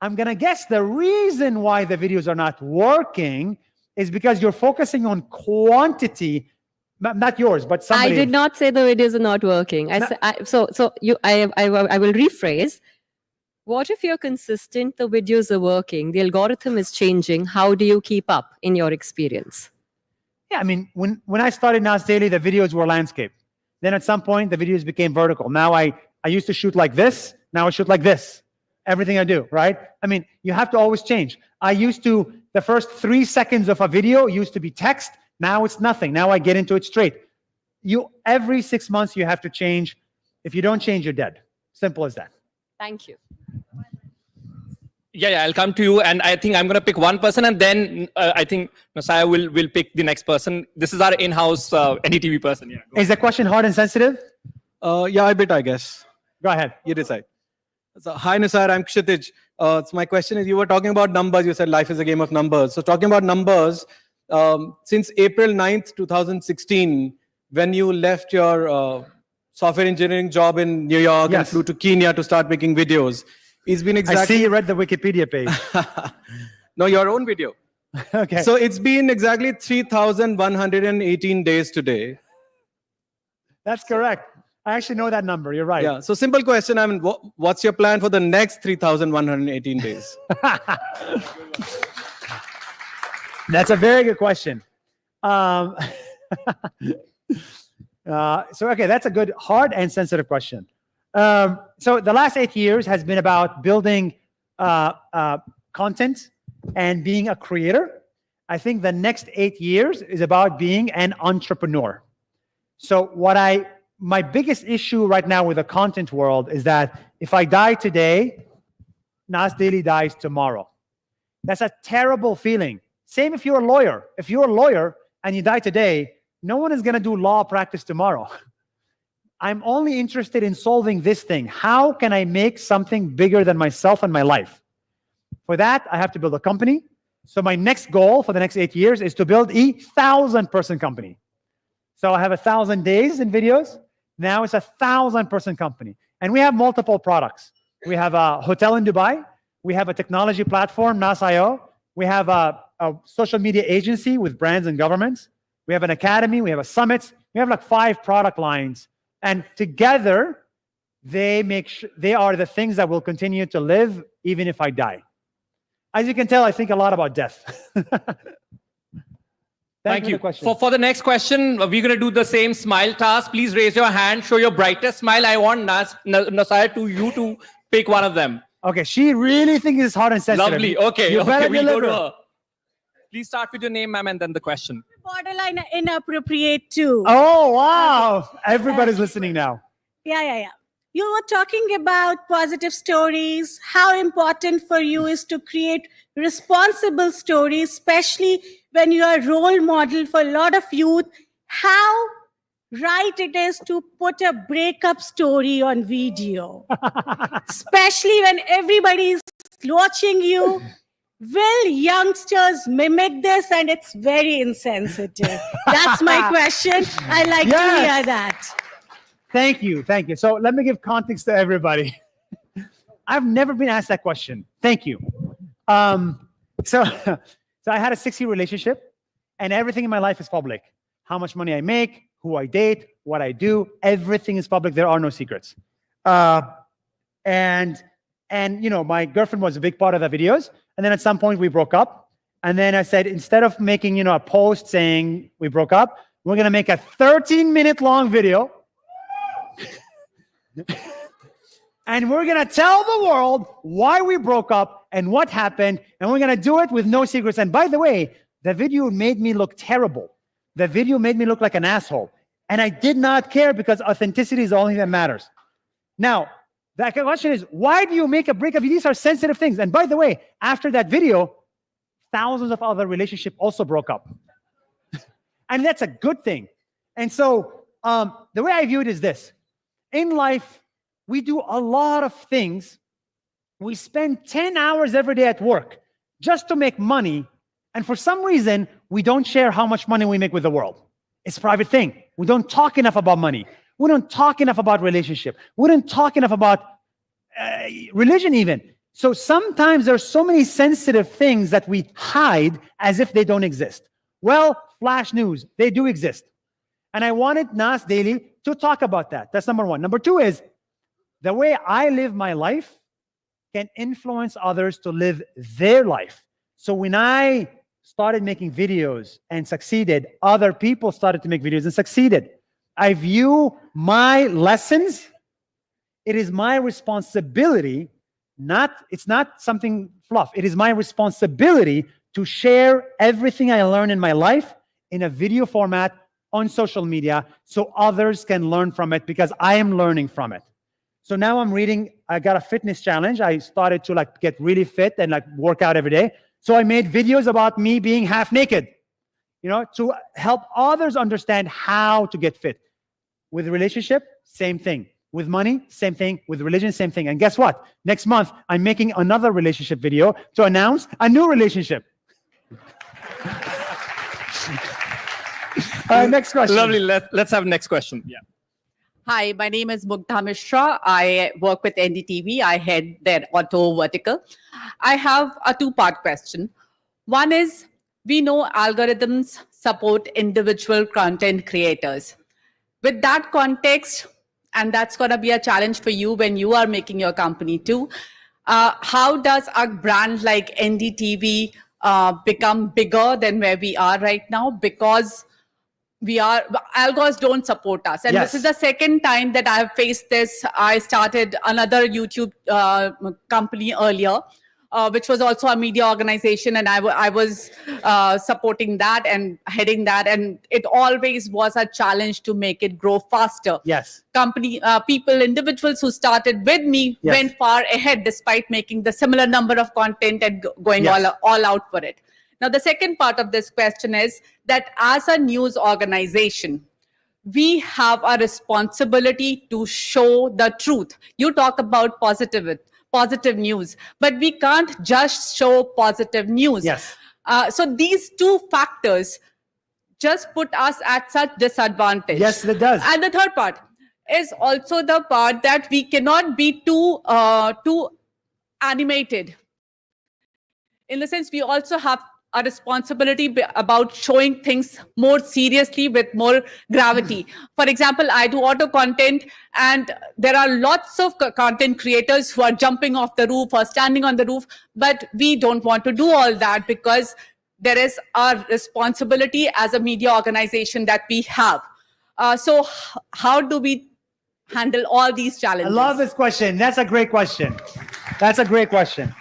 I'm going to guess the reason why the videos are not working is because you're focusing on quantity, not yours, but somebody. I did not say the videos are not working. I will rephrase. What if you're consistent, the videos are working, the algorithm is changing? How do you keep up in your experience? Yeah, I mean, when I started Nas Daily, the videos were landscape. Then at some point, the videos became vertical. Now I used to shoot like this. Now I shoot like this. Everything I do, right? I mean, you have to always change. The first 3 seconds of a video used to be text. Now it's nothing. Now I get into it straight. Every 6 months, you have to change. If you don't change, you're dead. Simple as that. Thank you. Yeah, I'll come to you. And I think I'm going to pick one person. And then I think Messiah will pick the next person. This is our in-house NDTV person. Yeah, is the question hard and sensitive? Yeah, a bit, I guess. Go ahead. You decide. So, hi, Nisar. I'm Kshitij. So my question is, you were talking about numbers. You said life is a game of numbers. So talking about numbers, since April 9th, 2016, when you left your software engineering job in New York and flew to Kenya to start making videos, it's been exactly... I see you read the Wikipedia page. No, your own video. Okay. So it's been exactly 3,118 days today. That's correct. I actually know that number. You're right. Yeah. So simple question. I mean, what's your plan for the next 3,118 days? That's a very good question. Okay, that's a good, hard and sensitive question. So the last 8 years has been about building content and being a creator. I think the next 8 years is about being an entrepreneur. So my biggest issue right now with the content world is that if I die today, Nas Daily dies tomorrow. That's a terrible feeling. Same if you're a lawyer. If you're a lawyer and you die today, no one is going to do law practice tomorrow. I'm only interested in solving this thing. How can I make something bigger than myself and my life? For that, I have to build a company. So my next goal for the next 8 years is to build a 1,000-person company. So I have 1,000 days in videos. Now it's a 1,000-person company. And we have multiple products. We have a hotel in Dubai. We have a technology platform, Nas.io. We have a social media agency with brands and governments. We have an academy. We have a summit. We have like 5 product lines. And together, they are the things that will continue to live even if I die. As you can tell, I think a lot about death. Thank you. For the next question, we're going to do the same smile task. Please raise your hand. Show your brightest smile. I want Nasaya you to pick one of them. Okay, she really thinks it's hot and sensitive. Lovely. Okay, you better we'll deliver. go to her. Please start with your name, ma'am, and then the question. Borderline inappropriate too. Oh, wow. Everybody's listening now. Yeah. You were talking about positive stories, how important for you is to create responsible stories, especially when you are a role model for a lot of youth, how right it is to put a breakup story on video, especially when everybody is watching you. Will youngsters mimic this? And it's very insensitive. That's my question. I like to hear that. Thank you. Thank you. So let me give context to everybody. I've never been asked that question. Thank you. So I had a 6-year relationship, and everything in my life is public. How much money I make, who I date, what I do, everything is public. There are no secrets. And you know, my girlfriend was a big part of the videos. And then at some point we broke up. And then I said, instead of making, you know, a post saying we broke up, we're going to make a 13-minute long video. And we're going to tell the world why we broke up and what happened. And we're going to do it with no secrets. And by the way, the video made me look terrible. The video made me look like an asshole. And I did not care because authenticity is the only thing that matters. Now, the question is, why do you make a breakup? These are sensitive things. And by the way, after that video, thousands of other relationships also broke up. And that's a good thing. And so the way I view it is this. In life, we do a lot of things. We spend 10 hours every day at work just to make money. And for some reason, we don't share how much money we make with the world. It's a private thing. We don't talk enough about money. We don't talk enough about relationship. We don't talk enough about religion even. So sometimes there's so many sensitive things that we hide as if they don't exist. Well, flash news, they do exist. And I wanted Nas Daily to talk about that. That's number one. Number two is the way I live my life can influence others to live their life. So when I started making videos and succeeded, other people started to make videos and succeeded. I view my lessons, it is my responsibility, it's not something fluff. It is my responsibility to share everything I learn in my life in a video format on social media so others can learn from it because I am learning from it. So now I got a fitness challenge. I started to get really fit and work out every day. So I made videos about me being half naked, to help others understand how to get fit. With relationship, same thing. With money, same thing. With religion, same thing. And guess what? Next month, I'm making another relationship video to announce a new relationship. Next question. Lovely. Let's have next question. Yeah. Hi, my name is Mugdha Mishra. I work with NDTV. I head their auto vertical. I have a two-part question. One is, we know algorithms support individual content creators. With that context, and that's going to be a challenge for you when you are making your company too, how does a brand like NDTV become bigger than where we are right now? Because algos don't support us. And Yes. This is the second time that I've faced this. I started another YouTube company earlier, which was also a media organization. And I was supporting that and heading that. And it always was a challenge to make it grow faster. Yes. Individuals who started with me Yes. went far ahead despite making the similar number of content and going Yes. all out for it. Now, the second part of this question is that as a news organization, we have a responsibility to show the truth. You talk about positive news, but we can't just show positive news. Yes. So these two factors just put us at such disadvantage. Yes, it does. And the third part is also the part that we cannot be too animated. In the sense, we also have a responsibility about showing things more seriously with more gravity. For example, I do auto content, and there are lots of content creators who are jumping off the roof or standing on the roof, but we don't want to do all that because there is a responsibility as a media organization that we have. So how do we handle all these challenges? I love this question. That's a great question. That's a great question.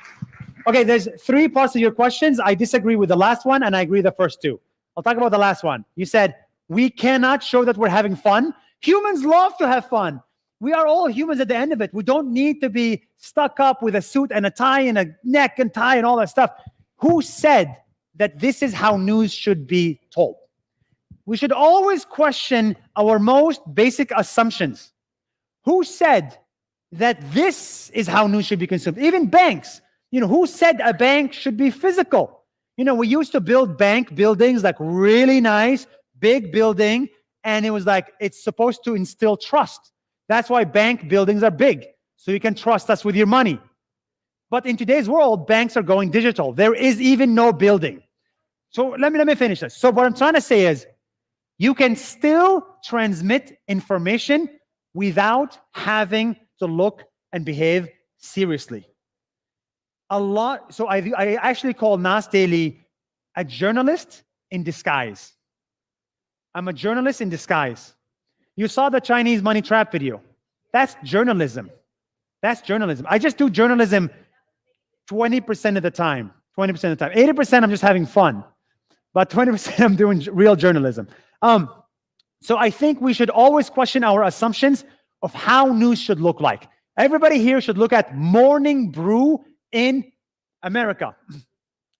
Okay, there's three parts of your questions. I disagree with the last one, and I agree with the first two. I'll talk about the last one. You said, we cannot show that we're having fun. Humans love to have fun. We are all humans at the end of it. We don't need to be stuck up with a suit and a tie and a neck and tie and all that stuff. Who said that this is how news should be told? We should always question our most basic assumptions. Who said that this is how news should be consumed? Even banks. Who said a bank should be physical? We used to build bank buildings, like really nice, big building, and it was like, it's supposed to instill trust. That's why bank buildings are big, so you can trust us with your money. But in today's world, banks are going digital. There is even no building. So let me finish this. So what I'm trying to say is, you can still transmit information without having to look and behave seriously. So I actually call Nas Daily a journalist in disguise. I'm a journalist in disguise. You saw the Chinese money trap video. That's journalism. That's journalism. I just do journalism 20% of the time. 20% of the time. 80% I'm just having fun. But 20% I'm doing real journalism. So I think we should always question our assumptions of how news should look like. Everybody here should look at Morning Brew in America,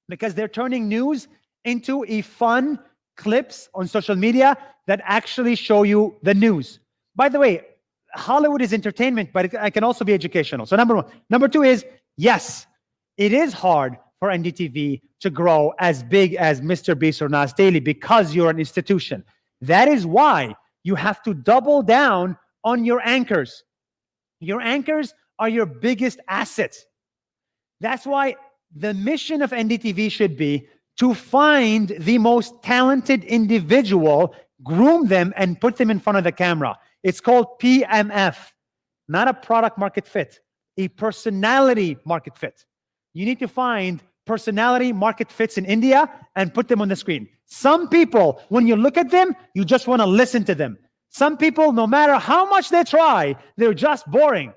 because they're turning news into fun clips on social media that actually show you the news. By the way, Hollywood is entertainment, but it can also be educational. So number one. Number two is, yes, it is hard for NDTV to grow as big as Mr. Beast or Nas Daily because you're an institution. That is why you have to double down on your anchors. Your anchors are your biggest assets. That's why the mission of NDTV should be to find the most talented individual, groom them, and put them in front of the camera. It's called PMF, not a product market fit, a personality market fit. You need to find personality market fits in India and put them on the screen. Some people, when you look at them, you just want to listen to them. Some people, no matter how much they try, they're just boring.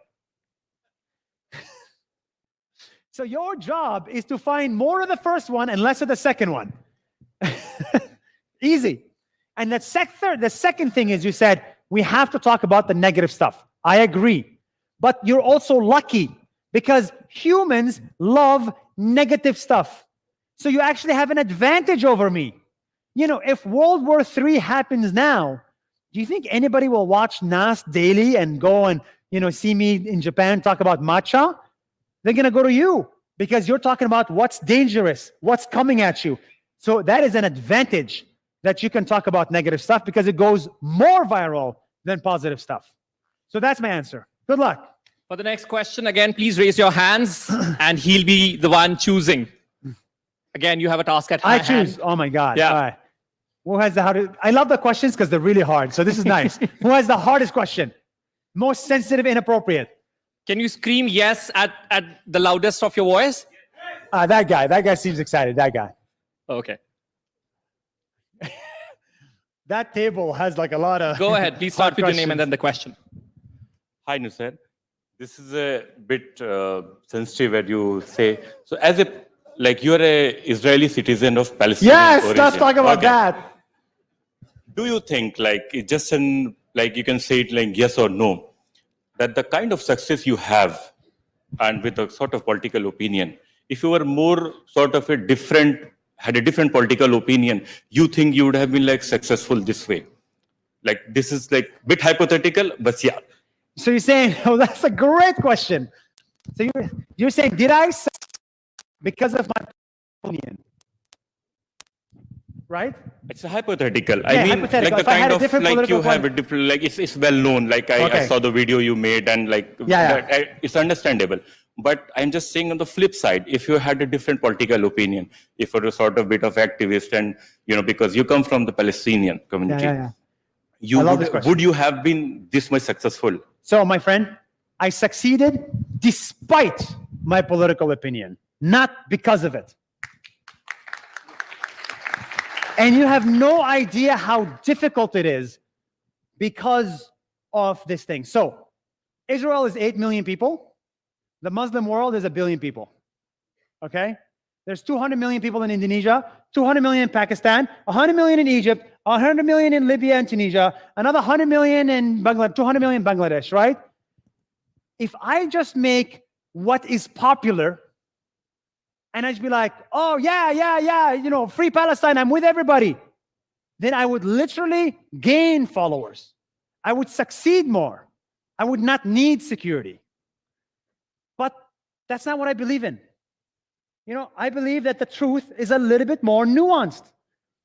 So your job is to find more of the first one and less of the second one. Easy. And the second thing is, you said, we have to talk about the negative stuff. I agree. But you're also lucky because humans love negative stuff. So you actually have an advantage over me. If World War III happens now, do you think anybody will watch Nas Daily and go and, see me in Japan talk about matcha? They're going to go to you because you're talking about what's dangerous, what's coming at you. So that is an advantage that you can talk about negative stuff because it goes more viral than positive stuff. So that's my answer. Good luck. For the next question, again, please raise your hands and he'll be the one choosing. Again, you have a task at hand. I choose. Oh my God. Yeah. All right. Who has the hardest? I love the questions because they're really hard. So this is nice. Who has the hardest question? Most sensitive, inappropriate. Can you scream yes at the loudest of your voice? That guy seems excited. That guy. Okay. That table has like a lot of. Go ahead. Please start with your name and then the question. Hi, Nusad. This is a bit sensitive when you say, so as you're a Israeli citizen of Palestinian origin. Let's talk about that. Do you think it's just you can say it like yes or no, that the kind of success you have and with a sort of political opinion, if you were more sort of had a different political opinion, you think you would have been successful this way? This is bit hypothetical, but yeah. So you're saying, oh, that's a great question. So you're saying, did I succeed because of my opinion? Right? It's a hypothetical. Yeah, I mean, hypothetical. the If I had kind a of different political you have a different, it's well known. I saw the video you made, and it's understandable. But I'm just saying on the flip side, if you had a different political opinion, if you're a sort of bit of activist, and because you come from the Palestinian community, would you have been this much successful? So, my friend, I succeeded despite my political opinion, not because of it. And you have no idea how difficult it is because of this thing. So, Israel is 8 million people. The Muslim world is 1 billion people. Okay? There's 200 million people in Indonesia, 200 million in Pakistan, 100 million in Egypt, 100 million in Libya and Tunisia, another 100 million in Bangladesh, 200 million in Bangladesh, right? if I just make what is popular and I just be like, oh, yeah, you know, free Palestine, I'm with everybody, then I would literally gain followers. I would succeed more. I would not need security. But that's not what I believe in. You know, I believe that the truth is a little bit more nuanced,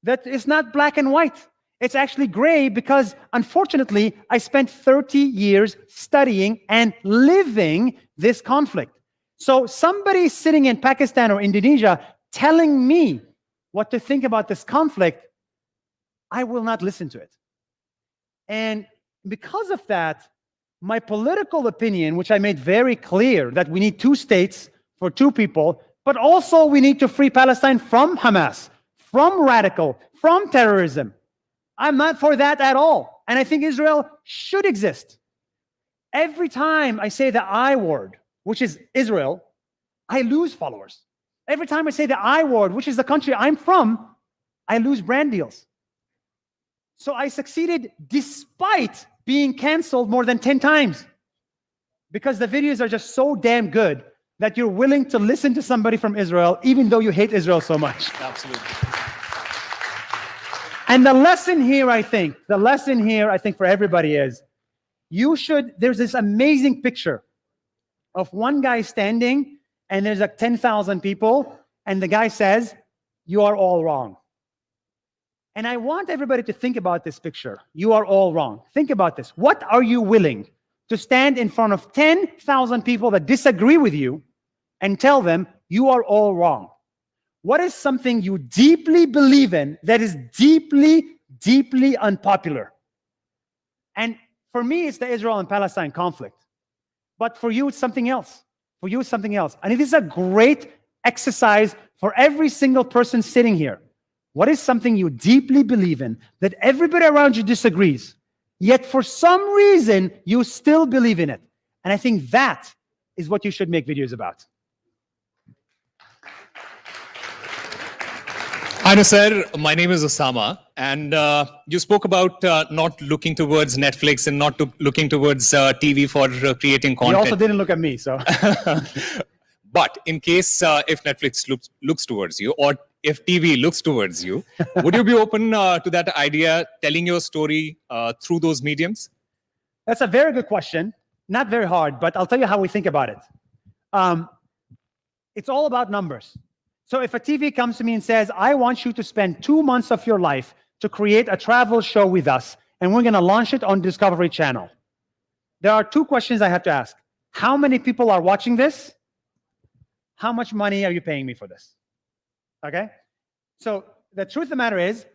that it's not black and white. It's actually gray because, unfortunately, I spent 30 years studying and living this conflict. So somebody sitting in Pakistan or Indonesia telling me what to think about this conflict, I will not listen to it. And because of that, my political opinion, which I made very clear that we need 2 states for 2 people, but also we need to free Palestine from Hamas, from radical, from terrorism. I'm not for that at all. And I think Israel should exist. Every time I say the I word, which is Israel, I lose followers. Every time I say the I word, which is the country I'm from, I lose brand deals. So I succeeded despite being canceled more than 10 times because the videos are just so damn good that you're willing to listen to somebody from Israel even though you hate Israel so much. Absolutely. And the lesson here, I think for everybody is, there's this amazing picture of one guy standing and there's like 10,000 people and the guy says, you are all wrong. And I want everybody to think about this picture. You are all wrong. Think about this. What are you willing to stand in front of 10,000 people that disagree with you and tell them you are all wrong? What is something you deeply believe in that is deeply, deeply unpopular? And for me, it's the Israel and Palestine conflict. But for you, it's something else. For you, it's something else. And it is a great exercise for every single person sitting here. What is something you deeply believe in that everybody around you disagrees, yet for some reason, you still believe in it? And I think that is what you should make videos about. Hi, sir. My name is Osama, and you spoke about not looking towards Netflix and not looking towards TV for creating content. You also didn't look at me, so. But in case if Netflix looks towards you, or if TV looks towards you, would you be open to that idea, telling your story through those mediums? That's a very good question. Not very hard, but I'll tell you how we think about it. It's all about numbers. So if a TV comes to me and says, I want you to spend 2 months of your life to create a travel show with us, and we're going to launch it on Discovery Channel, there are 2 questions I have to ask. How many people are watching this? How much money are you paying me for this? Okay? So the truth of the matter is,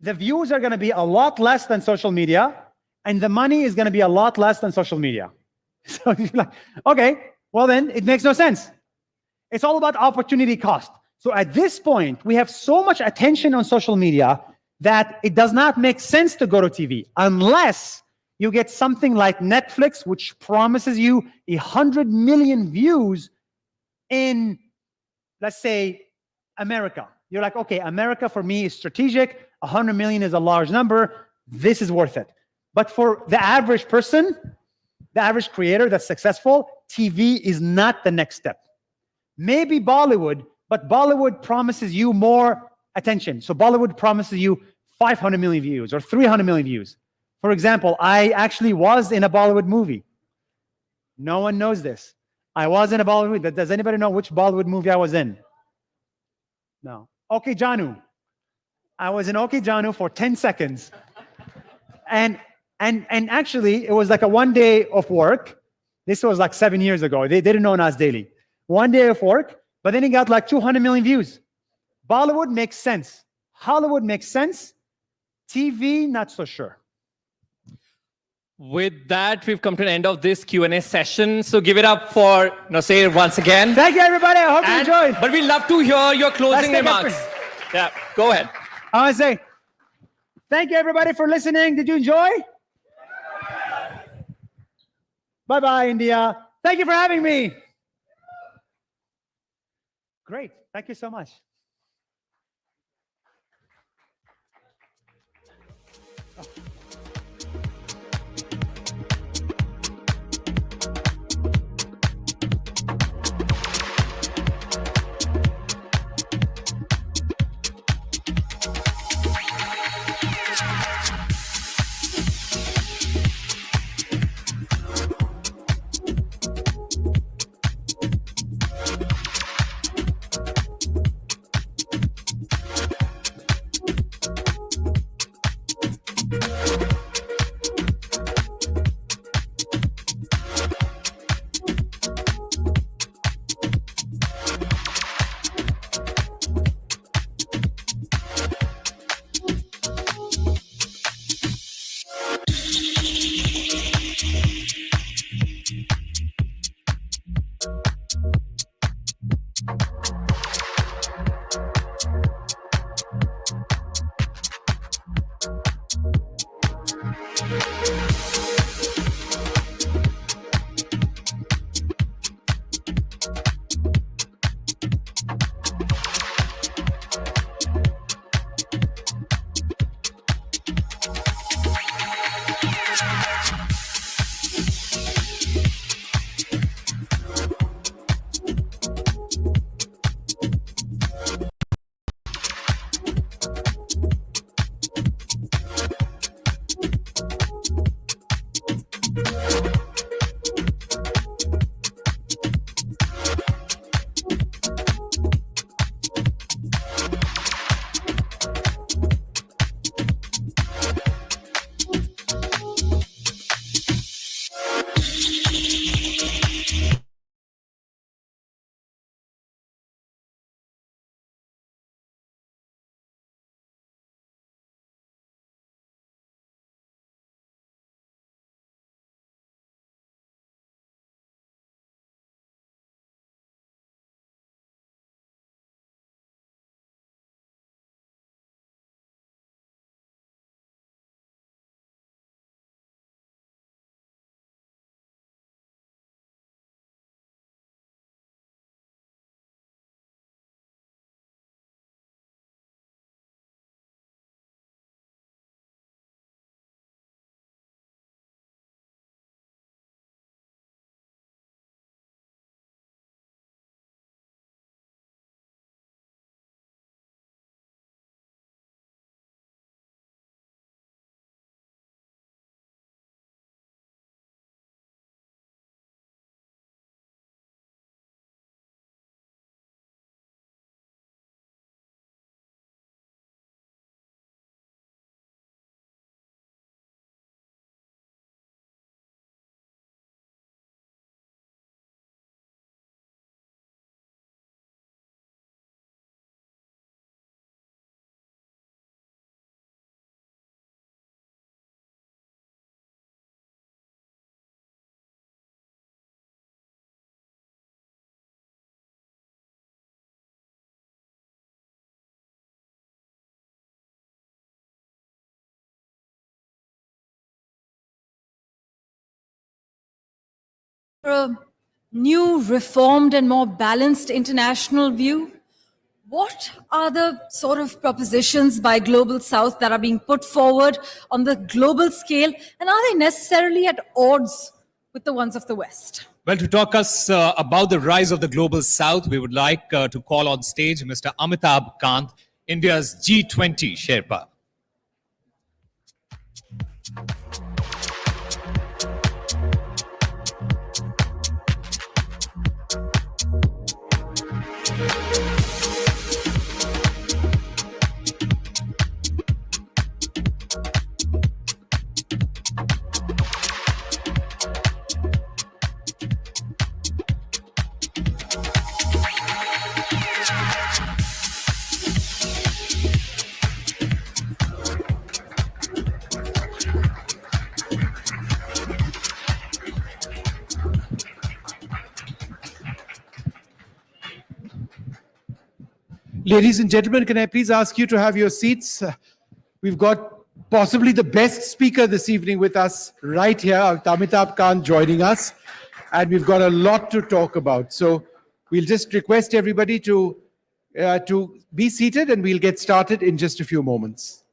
the views are going to be a lot less than social media, and the money is going to be a lot less than social media. So you're like, okay, well then it makes no sense. It's all about opportunity cost. So at this point, we have so much attention on social media that it does not make sense to go to TV unless you get something like Netflix, which promises you 100 million views in, let's say, America. You're like, okay, America for me is strategic. 100 million is a large number. This is worth it. But for the average person, the average creator that's successful, TV is not the next step. Maybe Bollywood, but Bollywood promises you more attention. So Bollywood promises you 500 million views or 300 million views. For example, I actually was in a Bollywood movie. No one knows this. I was in a Bollywood movie. Does anybody know which Bollywood movie I was in? No. Okay, Janu. I was in Okay Janu for 10 seconds. And actually, it was like a 1 day of work. This was like 7 years ago. They didn't know Nas Daily. 1 day of work, but then he got like 200 million views. Bollywood makes sense. Hollywood makes sense. TV, not so sure. With that, we've come to the end of this Q&A session. So give it up for Nasir once again. Thank you, everybody. I hope you enjoyed. But we'd love to hear your closing remarks. Yeah, go ahead. I want to say, thank you, everybody, for listening. Did you enjoy? Bye-bye, India. Thank you for having me. Great. Thank you so much. A new, reformed, and more balanced international view, what are the sort of propositions by Global South that are being put forward on the global scale, and are they necessarily at odds with the ones of the West? Well, to talk us about the rise of the Global South, we would like to call on stage Mr. Amitabh Kant, India's G20 Sherpa. Ladies and gentlemen, can I please ask you to have your seats? We've got possibly the best speaker this evening with us right here, Amitabh Kant joining us. And we've got a lot to talk about. So we'll just request everybody to be seated, and we'll get started in just a few moments.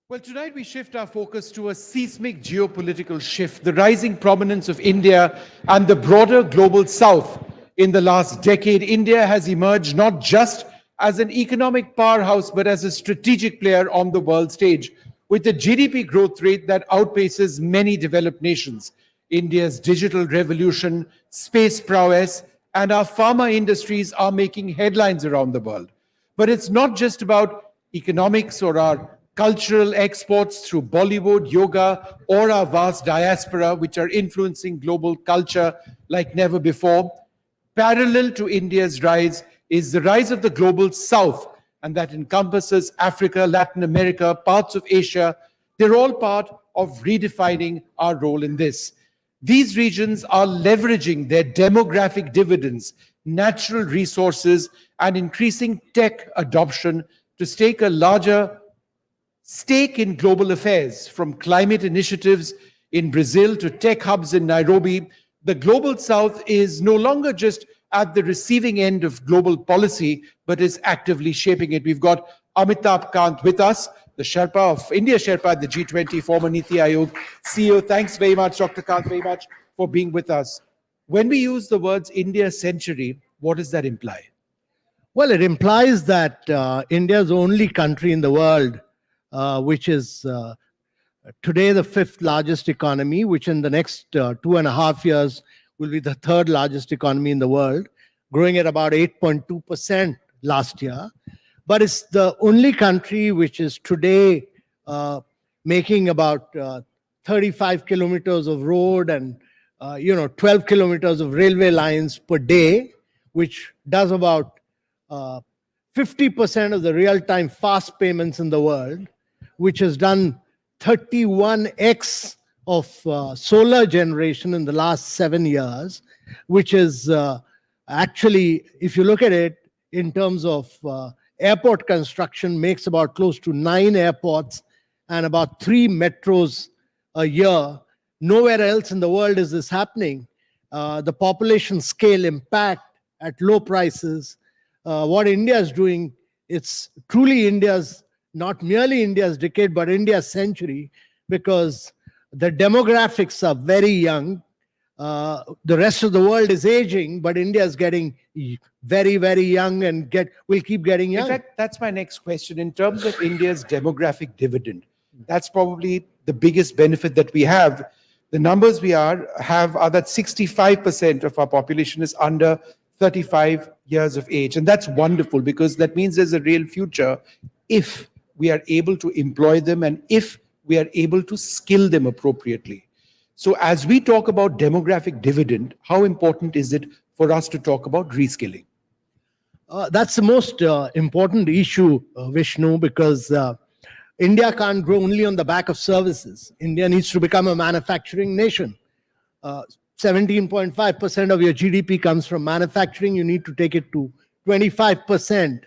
Well, tonight we shift our focus to a seismic geopolitical shift, the rising prominence of India and the broader global South. In the last decade, India has emerged not just as an economic powerhouse, but as a strategic player on the world stage, with a GDP growth rate that outpaces many developed nations. India's digital revolution, space prowess, and our pharma industries are making headlines around the world. But it's not just about economics or our cultural exports through Bollywood, yoga, or our vast diaspora, which are influencing global culture like never before. Parallel to India's rise is the rise of the global South, and that encompasses Africa, Latin America, parts of Asia. They're all part of redefining our role in this. These regions are leveraging their demographic dividends, natural resources, and increasing tech adoption to stake a larger stake in global affairs, from climate initiatives in Brazil to tech hubs in Nairobi. The global south is no longer just at the receiving end of global policy, but is actively shaping it. We've got Amitabh Kant with us, the Sherpa of India Sherpa at the G20, former Niti Aayog CEO. Thanks very much, Dr. Kant, very much for being with us. When we use the words India century, what does that imply? Well, it implies that India is the only country in the world which is today the 5th largest economy, which in the next 2.5 years will be the 3rd largest economy in the world, growing at about 8.2% last year. But it's the only country which is today making about 35 kilometers of road and 12 kilometers of railway lines per day, which does about 50% of the real-time fast payments in the world, which has done 31x of solar generation in the last 7 years, which is actually, if you look at it in terms of airport construction, makes about close to 9 airports and about 3 metros a year. Nowhere else in the world is this happening. The population scale impact at low prices, what India is doing, it's truly India's, not merely India's decade, but India's century, because the demographics are very young. The rest of the world is aging, but India is getting very, very young and will keep getting young. In fact, that's my next question. In terms of India's demographic dividend, that's probably the biggest benefit that we have. The numbers we have are that 65% of our population is under 35 years of age. And that's wonderful, because that means there's a real future if we are able to employ them and if we are able to skill them appropriately. So as we talk about demographic dividend, how important is it for us to talk about reskilling? That's the most important issue, Vishnu, because India can't grow only on the back of services. India needs to become a manufacturing nation. 17.5% of your GDP comes from manufacturing. You need to take it to 25%.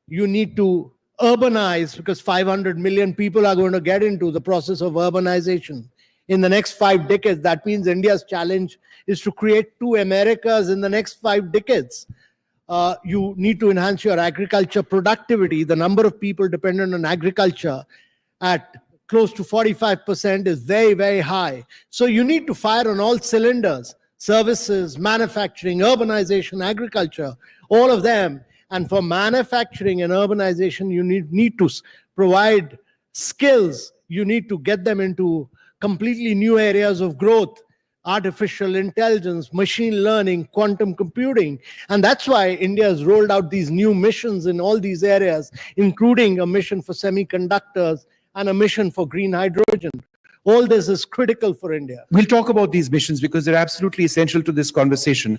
You need to urbanize, because 500 million people are going to get into the process of urbanization in the next 5 decades. That means India's challenge is to create 2 Americas in the next 5 decades. You need to enhance your agriculture productivity. The number of people dependent on agriculture at close to 45% is very, very high. So you need to fire on all cylinders: services, manufacturing, urbanization, agriculture, all of them. And for manufacturing and urbanization, you need to provide skills. You need to get them into completely new areas of growth: artificial intelligence, machine learning, quantum computing. And that's why India has rolled out these new missions in all these areas, including a mission for semiconductors and a mission for green hydrogen. All this is critical for India. We'll talk about these missions because they're absolutely essential to this conversation.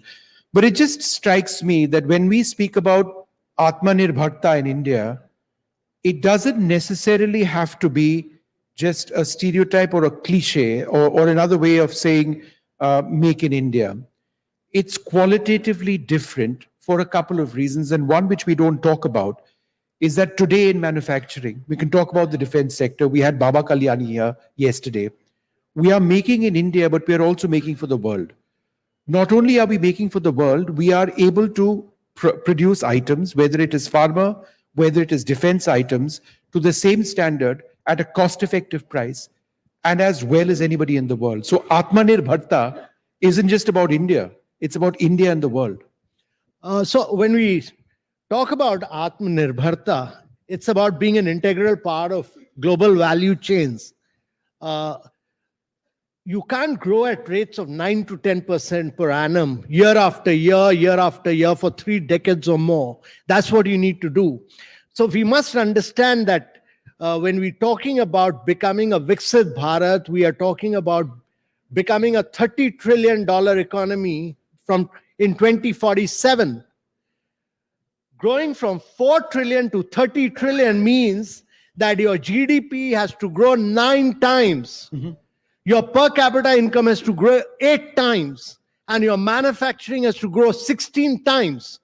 But it just strikes me that when we speak about Atmanirbharta in India, it doesn't necessarily have to be just a stereotype or a cliche or another way of saying make in India. It's qualitatively different for a couple of reasons. And one which we don't talk about is that today in manufacturing, we can talk about the defense sector. We had Baba Kalyani here yesterday. We are making in India, but we are also making for the world. Not only are we making for the world, we are able to produce items, whether it is pharma, whether it is defense items, to the same standard at a cost-effective price, and as well as anybody in the world. So Atmanirbharta isn't just about India, it's about India and the world. So when we talk about Atmanirbharta, it's about being an integral part of global value chains. You can't grow at rates of 9 to 10% per annum, year after year for 3 decades or more. That's what you need to do. So we must understand that when we're talking about becoming a Viksit Bharat, we are talking about becoming a $30 trillion economy in 2047. Growing from 4 trillion to 30 trillion means that your GDP has to grow 9 times. Your per capita income has to grow 8 times. And your manufacturing has to grow 16 times.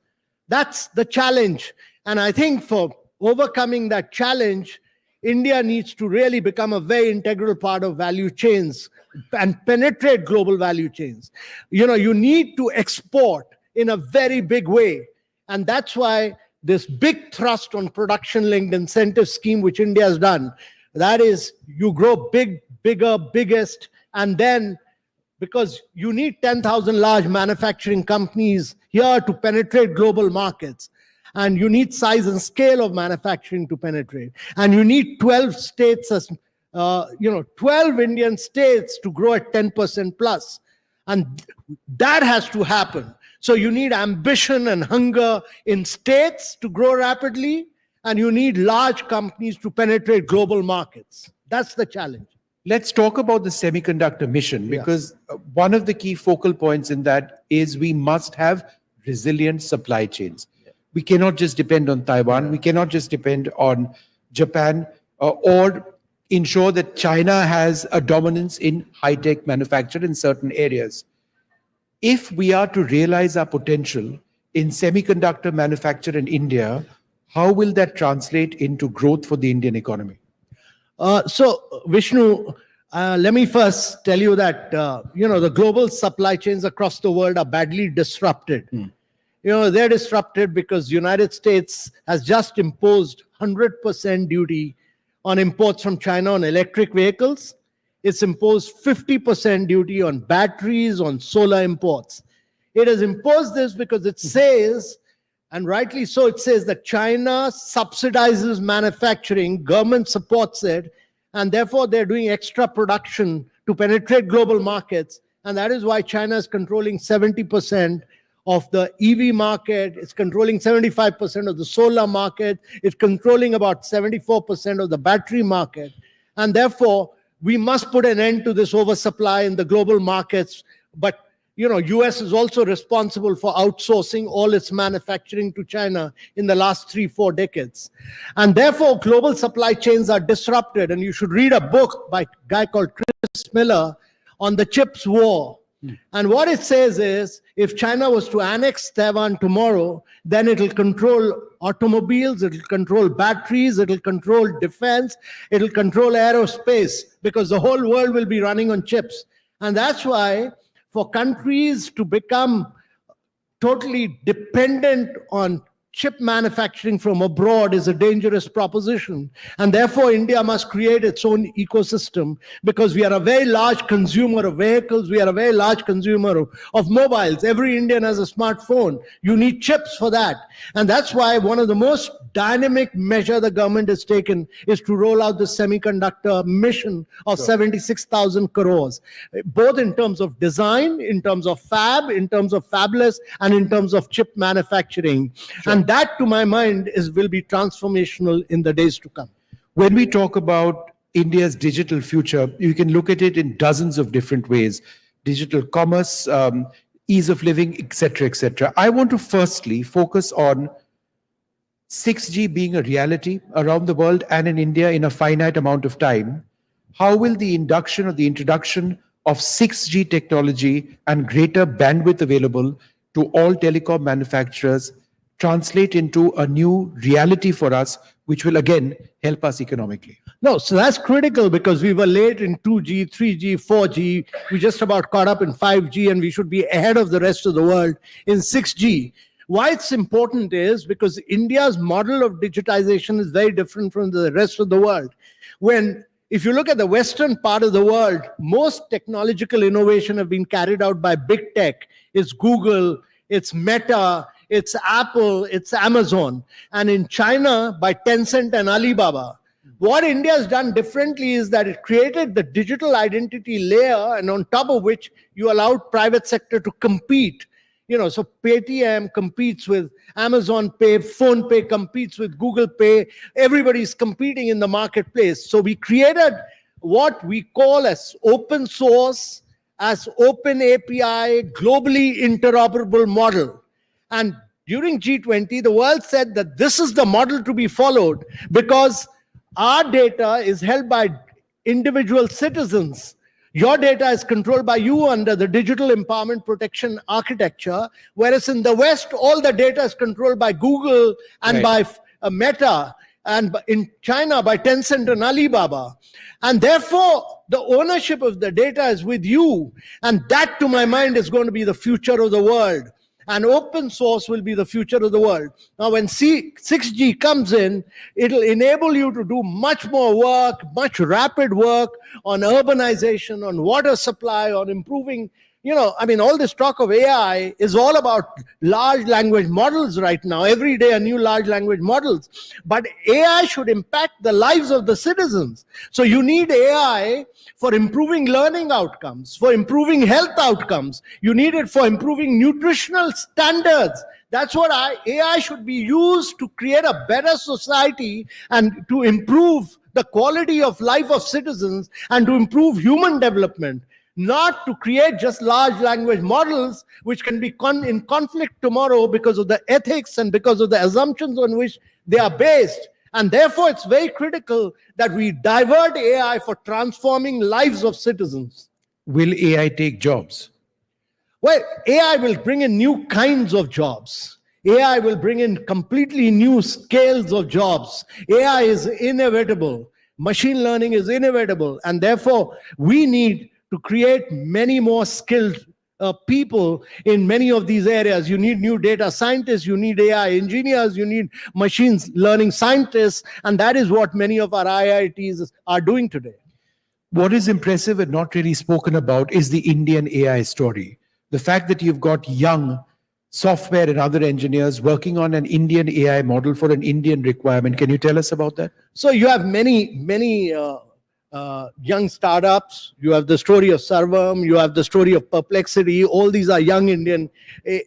That's the challenge. And I think for overcoming that challenge, India needs to really become a very integral part of value chains and penetrate global value chains. You need to export in a very big way. And that's why this big thrust on production-linked incentive scheme, which India has done, that is, you grow big, bigger, biggest, and then because you need 10,000 large manufacturing companies here to penetrate global markets. And you need size and scale of manufacturing to penetrate. And you need 12 states, 12 Indian states to grow at 10% plus. And that has to happen. So you need ambition and hunger in states to grow rapidly, and you need large companies to penetrate global markets. That's the challenge. Let's talk about the semiconductor mission, because one of the key focal points in that is we must have resilient supply chains. We cannot just depend on Taiwan. We cannot just depend on Japan or ensure that China has a dominance in high-tech manufacture in certain areas. If we are to realize our potential in semiconductor manufacture in India, how will that translate into growth for the Indian economy? So, Vishnu, let me first tell you that, the global supply chains across the world are badly disrupted. They're disrupted because the United States has just imposed 100% duty on imports from China on electric vehicles. It's imposed 50% duty on batteries, on solar imports. It has imposed this because it says, and rightly so, it says that China subsidizes manufacturing, government supports it, and therefore they're doing extra production to penetrate global markets. And that is why China is controlling 70% of the EV market, it's controlling 75% of the solar market, it's controlling about 74% of the battery market. And therefore, we must put an end to this oversupply in the global markets. But US is also responsible for outsourcing all its manufacturing to China in the last 3-4 decades. And therefore, global supply chains are disrupted. And you should read a book by a guy called Chris Miller on the chips war. And what it says is, if China was to annex Taiwan tomorrow, then it'll control automobiles, it'll control batteries, it'll control defense, it'll control aerospace, because the whole world will be running on chips. And that's why for countries to become totally dependent on chip manufacturing from abroad is a dangerous proposition. And therefore, India must create its own ecosystem, because we are a very large consumer of vehicles. We are a very large consumer of mobiles. Every Indian has a smartphone. You need chips for that. And that's why one of the most dynamic measure the government has taken is to roll out the semiconductor mission of 76,000 crores, both in terms of design, in terms of fab, in terms of fabless, and in terms of chip manufacturing. And that, to my mind, will be transformational in the days to come. When we talk about India's digital future, you can look at it in dozens of different ways. Digital commerce, ease of living, etc., etc. I want to firstly focus on 6G being a reality around the world and in India in a finite amount of time. How will the induction or the introduction of 6G technology and greater bandwidth available to all telecom manufacturers translate into a new reality for us, which will again help us economically? No, so that's critical, because we were late in 2G, 3G, 4G. We just about caught up in 5G, and we should be ahead of the rest of the world in 6G. Why it's important is because India's model of digitization is very different from the rest of the world. If you look at the western part of the world, most technological innovation have been carried out by big tech. It's Google, it's Meta, it's Apple, it's Amazon. And in China, by Tencent and Alibaba. What India has done differently is that it created the digital identity layer, and on top of which you allowed private sector to compete. So Paytm competes with Amazon Pay, Phone Pay competes with Google Pay. Everybody's competing in the marketplace. So we created what we call as open source, as open API, globally interoperable model. And during G20, the world said that this is the model to be followed, because Our data is held by individual citizens. Your data is controlled by you under the Digital Empowerment Protection Architecture, whereas in the West, all the data is controlled by Google and by Meta, and in China by Tencent and Alibaba. And therefore, the ownership of the data is with you. And that, to my mind, is going to be the future of the world. And open source will be the future of the world. Now, when 6G comes in, it'll enable you to do much more work, much rapid work on urbanization, on water supply, on improving, all this talk of AI is all about large language models right now. Every day, a new large language models. But AI should impact the lives of the citizens. So you need AI for improving learning outcomes, for improving health outcomes. You need it for improving nutritional standards. That's what AI should be used to create a better society and to improve the quality of life of citizens and to improve human development. Not to create just large language models which can be in conflict tomorrow because of the ethics and because of the assumptions on which they are based. And therefore, it's very critical that we divert AI for transforming lives of citizens. Will AI take jobs? Well, AI will bring in new kinds of jobs. AI will bring in completely new scales of jobs. AI is inevitable. Machine learning is inevitable. And therefore, we need to create many more skilled people in many of these areas. You need new data scientists, you need AI engineers, you need machine learning scientists, and that is what many of our IITs are doing today. What is impressive and not really spoken about is the Indian AI story. The fact that you've got young software and other engineers working on an Indian AI model for an Indian requirement. Can you tell us about that? So you have many young startups. You have the story of Sarvam. You have the story of Perplexity. All these are young Indian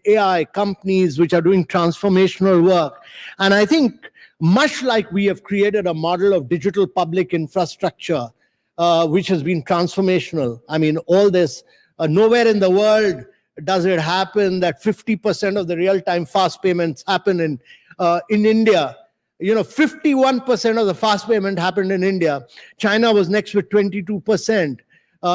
AI companies which are doing transformational work. And I think much like we have created a model of digital public infrastructure, which has been transformational. I mean, all this, nowhere in the world does it happen that 50% of the real-time fast payments happen in India. 51% of the fast payment happened in India. China was next with 22%.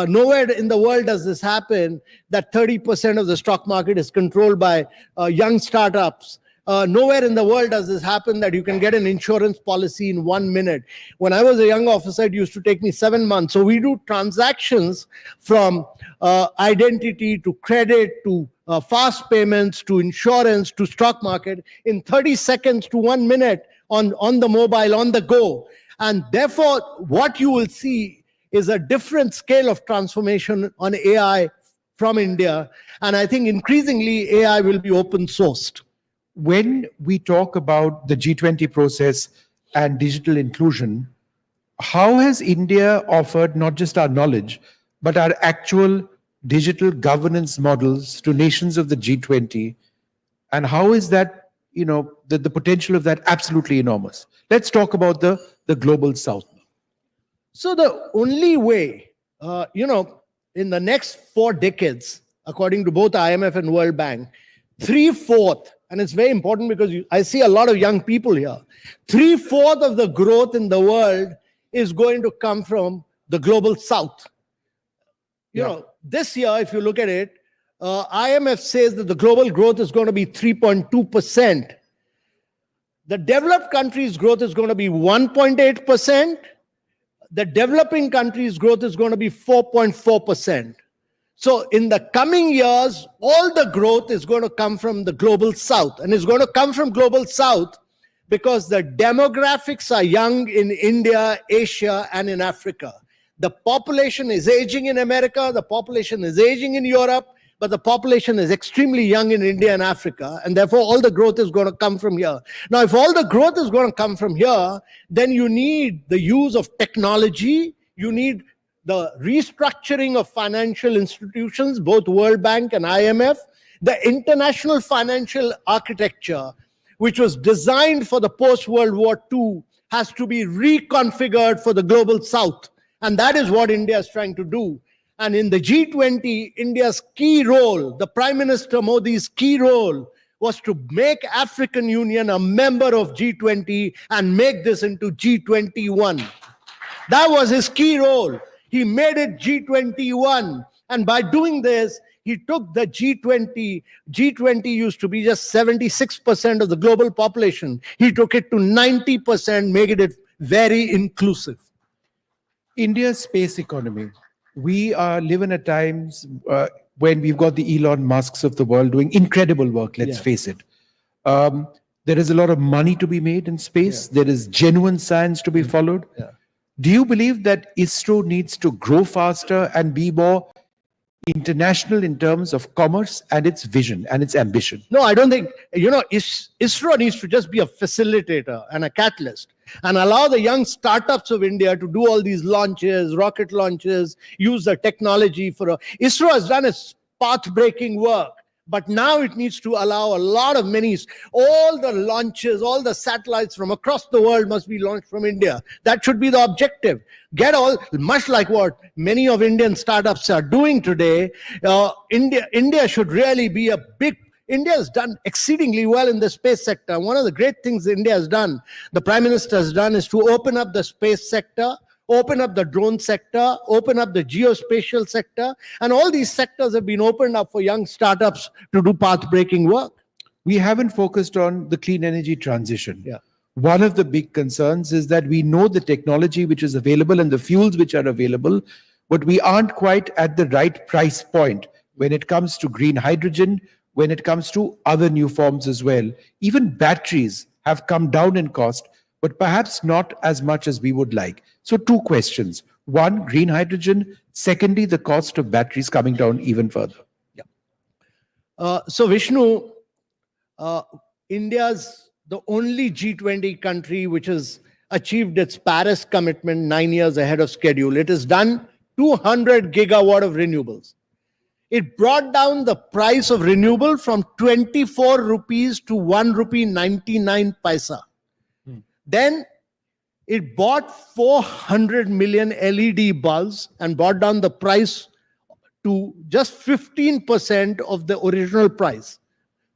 Nowhere in the world does this happen that 30% of the stock market is controlled by young startups. Nowhere in the world does this happen that you can get an insurance policy in 1 minute. When I was a young officer, it used to take me 7 months. So we do transactions from identity to credit to fast payments to insurance to stock market in 30 seconds to 1 minute on the mobile, on the go. And therefore, what you will see is a different scale of transformation on AI from India. And I think increasingly AI will be open sourced. When we talk about the G20 process and digital inclusion, how has India offered not just our knowledge, but our actual digital governance models to nations of the G20? And how is that, the potential of that absolutely enormous? Let's talk about the global South. So the only way, in the next 4 decades, according to both IMF and World Bank, 3/4, and it's very important because I see a lot of young people here, 3/4 of the growth in the world is going to come from the global South. This year, if you look at it, IMF says that the global growth is going to be 3.2%. The developed countries' growth is going to be 1.8%. The developing countries' growth is going to be 4.4%. So in the coming years, all the growth is going to come from the global South. And it's going to come from global South because the demographics are young in India, Asia, and in Africa. The population is aging in America, the population is aging in Europe, but the population is extremely young in India and Africa, and therefore all the growth is going to come from here. Now, if all the growth is going to come from here, then you need the use of technology, you need the restructuring of financial institutions, both World Bank and IMF, the international financial architecture, which was designed for the post-World War II, has to be reconfigured for the global South. And that is what India is trying to do. And in the G20, India's key role, the Prime Minister Modi's key role, was to make African Union a member of G20 and make this into G21. That was his key role. He made it G21. And by doing this, he took the G20. G20 used to be just 76% of the global population. He took it to 90%, making it very inclusive. India's space economy. We live in a times when we've got the Elon Musks of the world doing incredible work, let's face it. There is a lot of money to be made in space. There is genuine science to be followed. Do you believe that ISRO needs to grow faster and be more international in terms of commerce and its vision and its ambition? No, I don't think, ISRO needs to just be a facilitator and a catalyst and allow the young startups of India to do all these launches, rocket launches, use the technology ISRO has done its path-breaking work, but now it needs to allow all the launches, all the satellites from across the world must be launched from India. That should be the objective. Much like what many of Indian startups are doing today, India should really be India has done exceedingly well in the space sector. One of the great things India has done, the Prime Minister has done, is to open up the space sector, open up the drone sector, open up the geospatial sector, and all these sectors have been opened up for young startups to do path-breaking work. We haven't focused on the clean energy transition. One of the big concerns is that we know the technology which is available and the fuels which are available, but we aren't quite at the right price point when it comes to green hydrogen, when it comes to other new forms as well. Even batteries have come down in cost, but perhaps not as much as we would like. So 2 questions. 1, green hydrogen. Secondly, the cost of batteries coming down even further. So Vishnu, India's the only G20 country which has achieved its Paris commitment 9 years ahead of schedule. It has done 200 gigawatt of renewables. It brought down the price of renewable from 24 rupees to 1 rupee 99 paisa. Then it bought 400 million LED bulbs and brought down the price to just 15% of the original price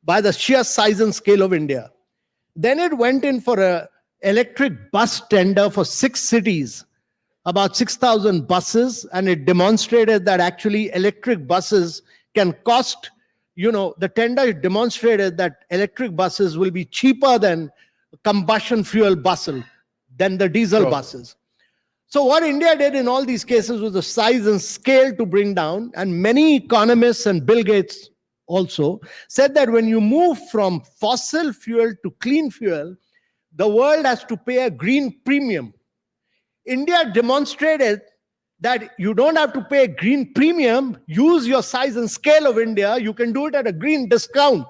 by the sheer size and scale of India. Then it went in for an electric bus tender for 6 cities, about 6,000 buses, and it demonstrated that actually electric buses can cost, the tender demonstrated that electric buses will be cheaper than combustion fuel buses, than the diesel buses. So what India did in all these cases was the size and scale to bring down, and many economists and Bill Gates also said that when you move from fossil fuel to clean fuel, the world has to pay a green premium. India demonstrated that you don't have to pay a green premium. Use your size and scale of India. You can do it at a green discount.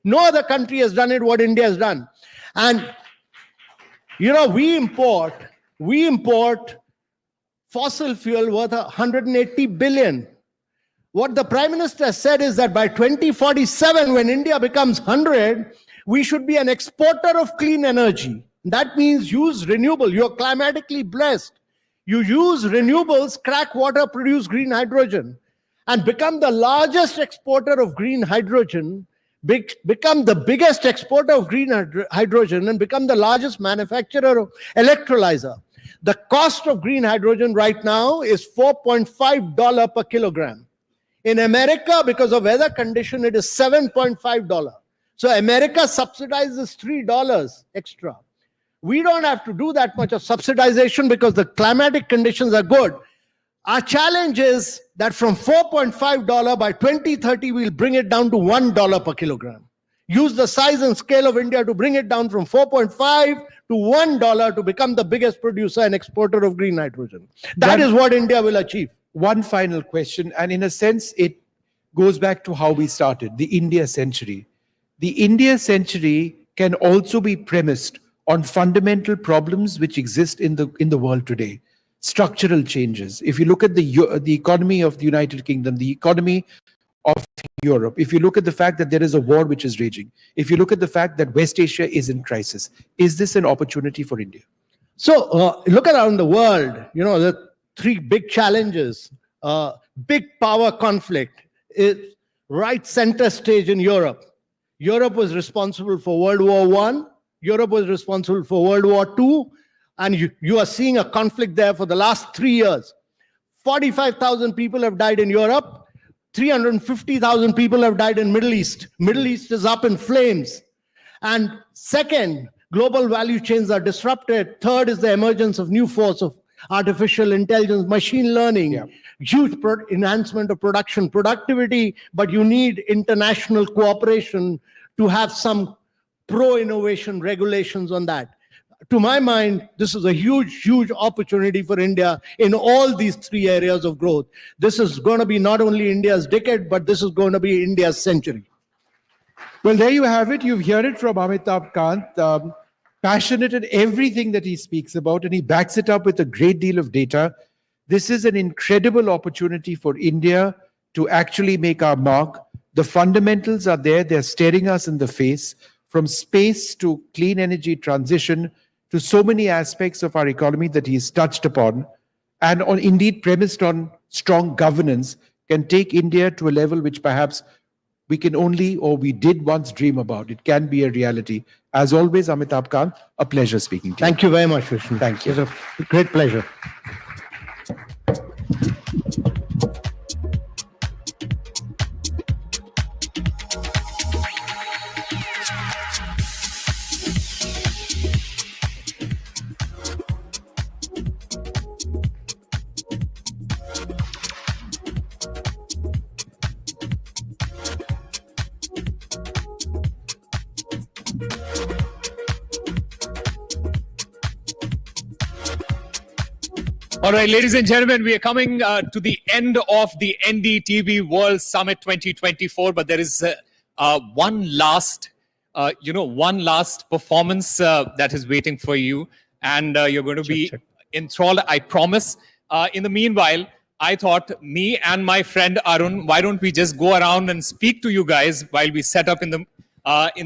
No other country has done it what India has done. And, we import fossil fuel worth 180 billion. What the Prime Minister said is that by 2047, when India becomes 100, we should be an exporter of clean energy. That means use renewable. You're climatically blessed. You use renewables, crack water, produce green hydrogen, and become the largest exporter of green hydrogen, become the biggest exporter of green hydrogen, and become the largest manufacturer of electrolyzer. The cost of green hydrogen right now is $4.5 per kilogram. In America, because of weather condition, it is $7.5. So America subsidizes $3 extra. We don't have to do that much of subsidization because the climatic conditions are good. Our challenge is that from $4.5 by 2030, we'll bring it down to $1 per kilogram. Use the size and scale of India to bring it down from 4.5 to $1 to become the biggest producer and exporter of green hydrogen. That is what India will achieve. One final question, and in a sense, it goes back to how we started, the India century. The India century can also be premised on fundamental problems which exist in the world today. Structural changes. If you look at the economy of the United Kingdom, the economy of Europe, if you look at the fact that there is a war which is raging, if you look at the fact that West Asia is in crisis, is this an opportunity for India? So look around the world, the 3 big challenges, big power conflict is right center stage in Europe. Europe was responsible for World War I. Europe was responsible for World War II. And you are seeing a conflict there for the last 3 years. 45,000 people have died in Europe. 350,000 people have died in Middle East. Middle East is up in flames. And second, global value chains are disrupted. Third is the emergence of new force of artificial intelligence, machine learning, huge enhancement of production productivity, but you need international cooperation to have some pro-innovation regulations on that. To my mind, this is a huge, huge opportunity for India in all these 3 areas of growth. This is going to be not only India's decade, but this is going to be India's century. Well, there you have it. You hear it from Amitabh Kant, passionate in everything that he speaks about, and he backs it up with a great deal of data. This is an incredible opportunity for India to actually make our mark. The fundamentals are there. They're staring us in the face, from space to clean energy transition to so many aspects of our economy that he's touched upon, and indeed premised on strong governance, can take India to a level which perhaps we can only, or we did once dream about. It can be a reality. As always, Amitabh Kant, a pleasure speaking to you. Thank you very much, Vishnu. Thank you. It was a great pleasure. All right, ladies and gentlemen, we are coming to the end of the NDTV World Summit 2024, but there is one last performance that is waiting for you, and you're going to be enthralled, I promise. In the meanwhile, I thought me and my friend Arun, why don't we just go around and speak to you guys while we set up in the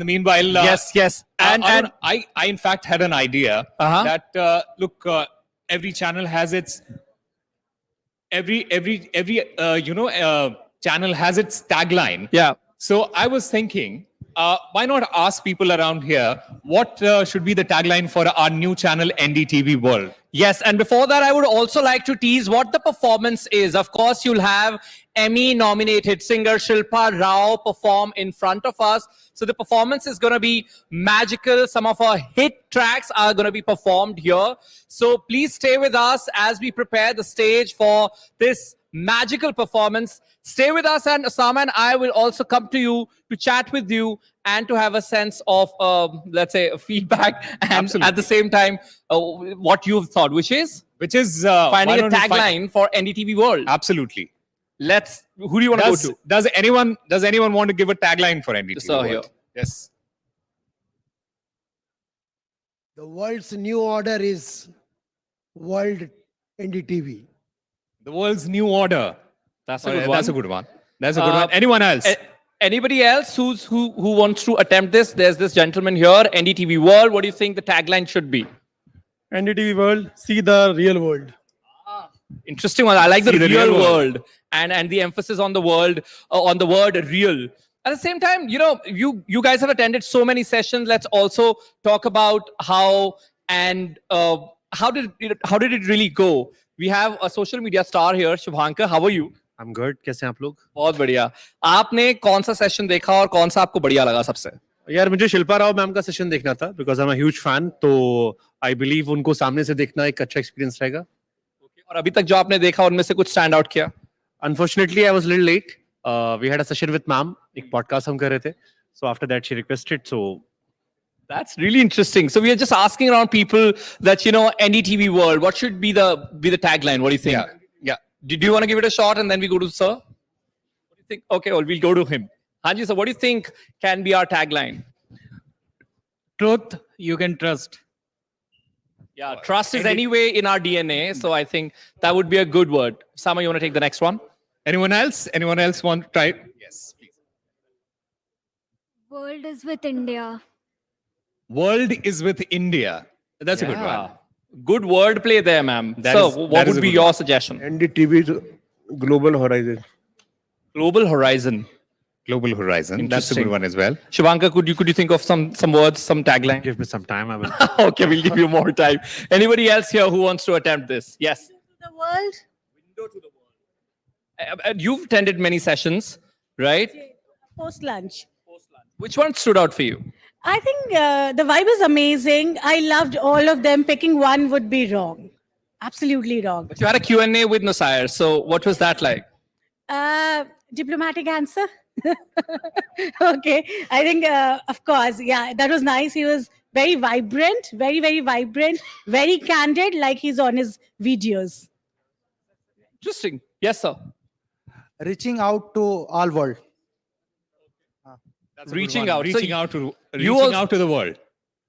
meanwhile. Yes. And I in fact had an idea that look. Every channel has its channel has its tagline. Yeah. So I was thinking, why not ask people around here what should be the tagline for our new channel NDTV World? Yes, and before that, I would also like to tease what the performance is. Of course, you'll have Emmy-nominated singer Shilpa Rao perform in front of us. So the performance is going to be magical. Some of our hit tracks are going to be performed here. So please stay with us as we prepare the stage for this magical performance. Stay with us, and Osama and I will also come to you to chat with you and to have a sense of, let's say, feedback, and at the same time, what you've thought, which is finding a tagline for NDTV World. Absolutely. Who do you want to go to? Does anyone want to give a tagline for NDTV World? Here. Yes. The world's new order is World NDTV. The world's new order. That's a good one. That's a good one. That's a good one. Anyone else? Anybody else who wants to attempt this? There's this gentleman here, NDTV World. What do you think the tagline should be? NDTV World, see the real world. Interesting one. I like the real world and the emphasis on the world, on the word real. At the same time, you guys have attended so many sessions. Let's also talk about how did it really go? We have a social media star here, Shubhankar. How are you? I'm good. कैसे हैं आप लोग? बहुत बढ़िया. आपने कौन सा session देखा और कौन सा आपको बढ़िया लगा सबसे? यार मुझे शिल्पा राव मैम का सेशन देखना था because I'm a huge fan. तो I believe उनको सामने से देखना एक अच्छा एक्सपीरियंस रहेगा. और अभी तक जो आपने देखा उनमें से कुछ स्टैंड आउट किया? Unfortunately, I was a little late. We had a session with ma'am. एक podcast हम कर रहे थे. So after that, she requested. So that's really interesting. So we are just asking around people that, NDTV World, what should be the tagline? What do you think? Yeah. Do you want to give it a shot and then we go to sir? What do you think? Okay, well, we'll go to him. Hanji, sir, what do you think can be our tagline? Truth you can trust. Yeah, trust is anyway in our DNA. So I think that would be a good word. Sama, you want to take the next one? Anyone else? Anyone else want to try? Yes, please. World is with India. World is with India. That's a good one. Good wordplay there, ma'am. So what would be your suggestion? NDTV Global Horizon. Global Horizon. global horizon. That's a good Interesting. one as well. Shivanka, could you think of some words, some tagline? Give me some time. I will. Okay, we'll give you more time. Anybody else here who wants to attempt this? Yes. The world. You've attended many sessions, right? Post lunch. Which one stood out for you? I think the vibe is amazing. I loved all of them. Picking one would be wrong. Absolutely wrong. But you had a Q&A with Nasir. So what was that like? Diplomatic answer. Okay. I think, of course, yeah, that was nice. He was very vibrant, very, very vibrant, very candid, like he's on his videos. Interesting. Yes, sir. Reaching out to all world. Reaching out. Reaching out to the world.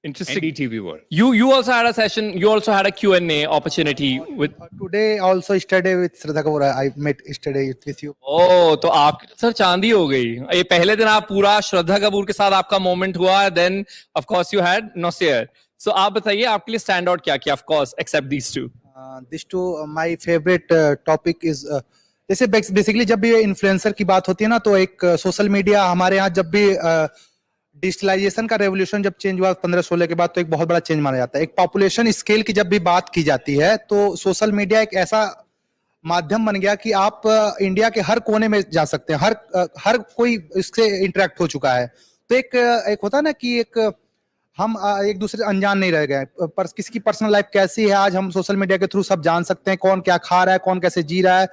Interesting. NDTV World. You also had a session. You also had a Q&A opportunity with. Today also yesterday with Shraddha Kapoor. I met yesterday with you. Oh, तो आप sir चांदी हो गई. ये पहले दिन आप पूरा श्रद्धा कपूर के साथ आपका मोमेंट हुआ. Then of course you had Nasir. So आप बताइए आपके लिए stand out क्या किया? Of course, except these two. These two my favorite topic is जैसे बेसिकली जब भी इन्फ्लुएंसर की बात होती है ना तो एक सोशल मीडिया हमारे यहाँ जब भी डिजिटलाइजेशन का रेवोल्यूशन जब चेंज हुआ 15-16 के बाद तो एक बहुत बड़ा चेंज माना जाता है. एक पॉपुलेशन स्केल की जब भी बात की जाती है तो सोशल मीडिया एक ऐसा माध्यम बन गया कि आप इंडिया के हर कोने में जा सकते हैं. हर कोई इससे इंटरेक्ट हो चुका है. तो एक होता है ना कि एक हम एक दूसरे से अनजान नहीं रह गए. पर किसकी पर्सनल लाइफ कैसी है आज हम सोशल मीडिया के थ्रू सब जान सकते हैं. कौन क्या खा रहा है, कौन कैसे जी रहा है.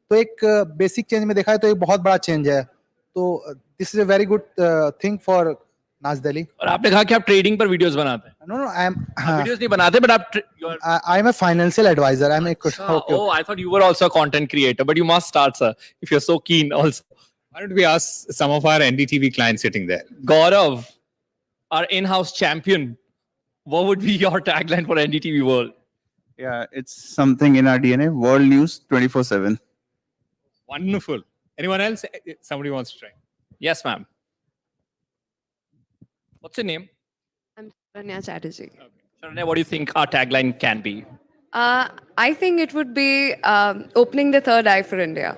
तो एक बेसिक चेंज में देखा है तो एक बहुत बड़ा चेंज है. तो this is a very good thing for नाज दिल्ली. और आपने कहा कि आप ट्रेडिंग पर वीडियोस बनाते हैं. नो आई एम वीडियोस नहीं बनाते बट आप I am a financial advisor. I am Oh, I thought you were also a content creator, but you must start, sir, if you're so keen also. Why don't we ask some of our NDTV clients sitting there? Gaurav, our in-house champion, what would be your tagline for NDTV World? Yeah, it's something in our DNA. World news 24/7. Wonderful. Anyone else? Somebody wants to try. Yes, ma'am. What's your name? I'm Ranya Chatterjee. Sharanya, what do you think our tagline can be? I think it would be opening the third eye for India.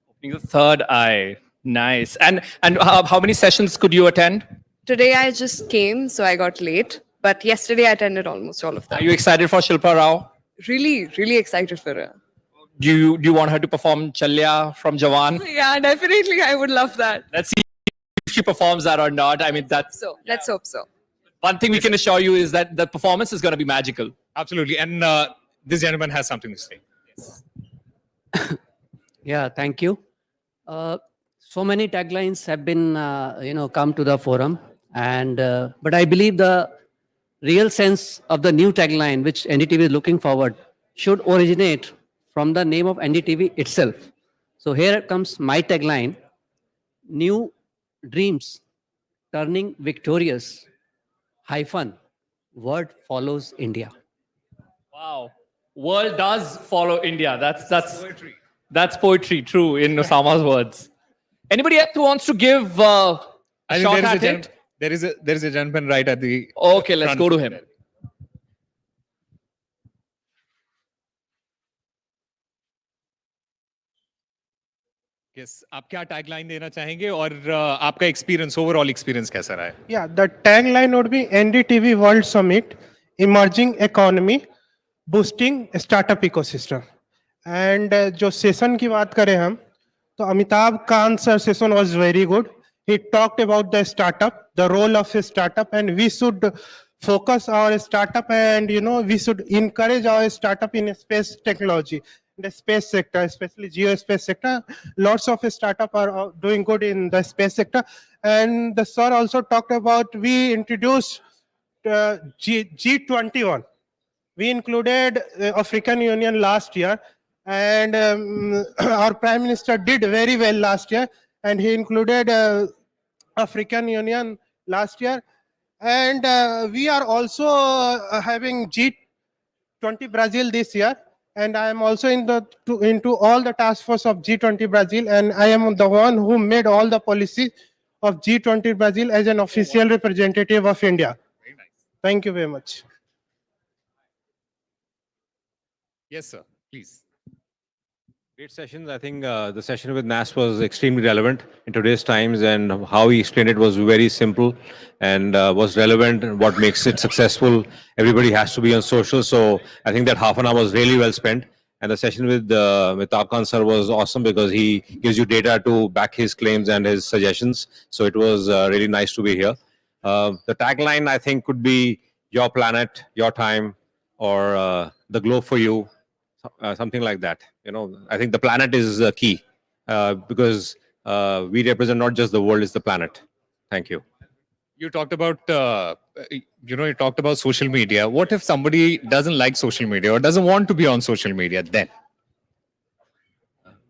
Opening the third eye. Nice. And how many sessions could you attend? Today I just came, so I got late. But yesterday I attended almost all of them. Are you excited for Shilpa Rao? Really, really excited for her. Do you want her to perform Chalya from Jawan? Yeah, definitely. I would love that. Let's see if she performs that or not. I mean, that's So let's hope so. one thing we can assure you is that the performance is going to be magical. Absolutely. And this gentleman has something to say. Yeah, thank you. So many taglines have been, come to the forum, and but I believe the real sense of the new tagline, which NDTV is looking forward, should originate from the name of NDTV itself. So here comes my tagline: New dreams, turning victorious. Word follows India. Wow. World does follow India. That's poetry. That's poetry, true, in Osama's words. Anybody else who wants to give a I think shot at it? there is a gentleman right at the. Okay, let's front go to there. him. Yes, आप क्या tagline देना चाहेंगे और आपका experience overall experience कैसा रहा है? Yeah, the tagline would be NDTV World Summit, Emerging Economy, Boosting Startup Ecosystem. And जो सेशन की बात करें हम, तो Amitabh Kant sir session was very good. He talked about the startup, the role of a startup, and we should focus our startup and, we should encourage our startup in space technology. The space sector, especially geospace sector, lots of startup are doing good in the space sector. And the sir also talked about, we introduced G21. We included African Union last year, and our Prime Minister did very well last year, and he included African Union last year. And we are also having G20 Brazil this year. And I am also into all the task force of G20 Brazil, and I am the one who made all the policies of G20 Brazil as an official representative of India. Very nice. Thank you very much. Yes, sir. Please. Great sessions. I think the session with Nas was extremely relevant in today's times, and how he explained it was very simple and was relevant. And what makes it successful? Everybody has to be on social. So I think that half an hour was really well spent. And the session with Arkan sir was awesome because he gives you data to back his claims and his suggestions. So it was really nice to be here. The tagline I think could be "Your planet, your time," or "The globe for you." Something like that. I think the planet is key because we represent not just the world, it's the planet. Thank you. You talked about, you talked about social media. What if somebody doesn't like social media or doesn't want to be on social media then?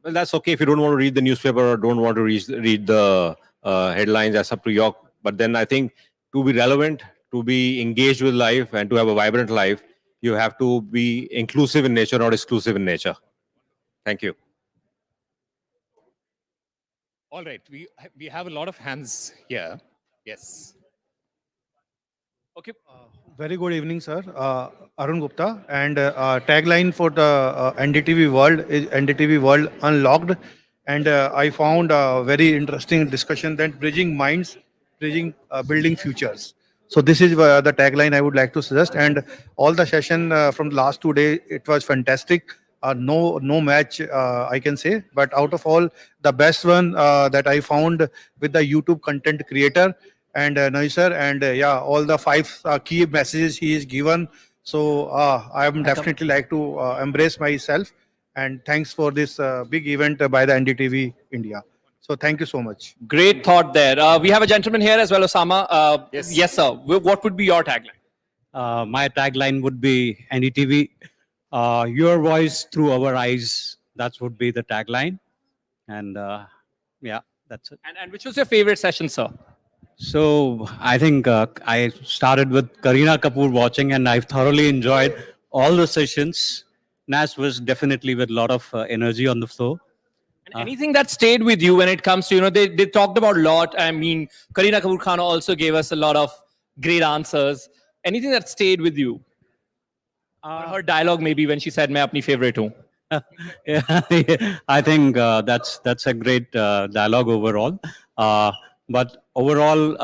Well, that's okay if you don't want to read the newspaper or don't want to read the headlines. That's up to you. But then I think to be relevant, to be engaged with life, and to have a vibrant life, you have to be inclusive in nature, not exclusive in nature. Thank you. All right, we have a lot of hands here. Yes. Okay. Very good evening, sir. Arun Gupta. And tagline for the NDTV World is NDTV World Unlocked. And I found a very interesting discussion that bridging minds, building futures. So this is the tagline I would like to suggest. And all the session from the last 2 days, it was fantastic. No match, I can say. But out of all, the best one that I found with the YouTube content creator and Noisar, and yeah, all the 5 key messages he is given. So I am definitely like to embrace myself. And thanks for this big event by the NDTV India. So thank you so much. Great thought there. We have a gentleman here as well, Osama. Yes, sir. What would be your tagline? My tagline would be NDTV, your voice through our eyes. That would be the tagline. And yeah, that's it. And which was your favorite session, sir? So I think I started with Kareena Kapoor watching, and I've thoroughly enjoyed all the sessions. Nas was definitely with a lot of energy on the floor. And anything that stayed with you when it comes to, they talked about a lot. I mean, Kareena Kapoor Khan also gave us a lot of great answers. Anything that stayed with you? Or her dialogue maybe when she said, "Main apni favorite hu." Yeah, I think that's a great dialogue overall. But overall,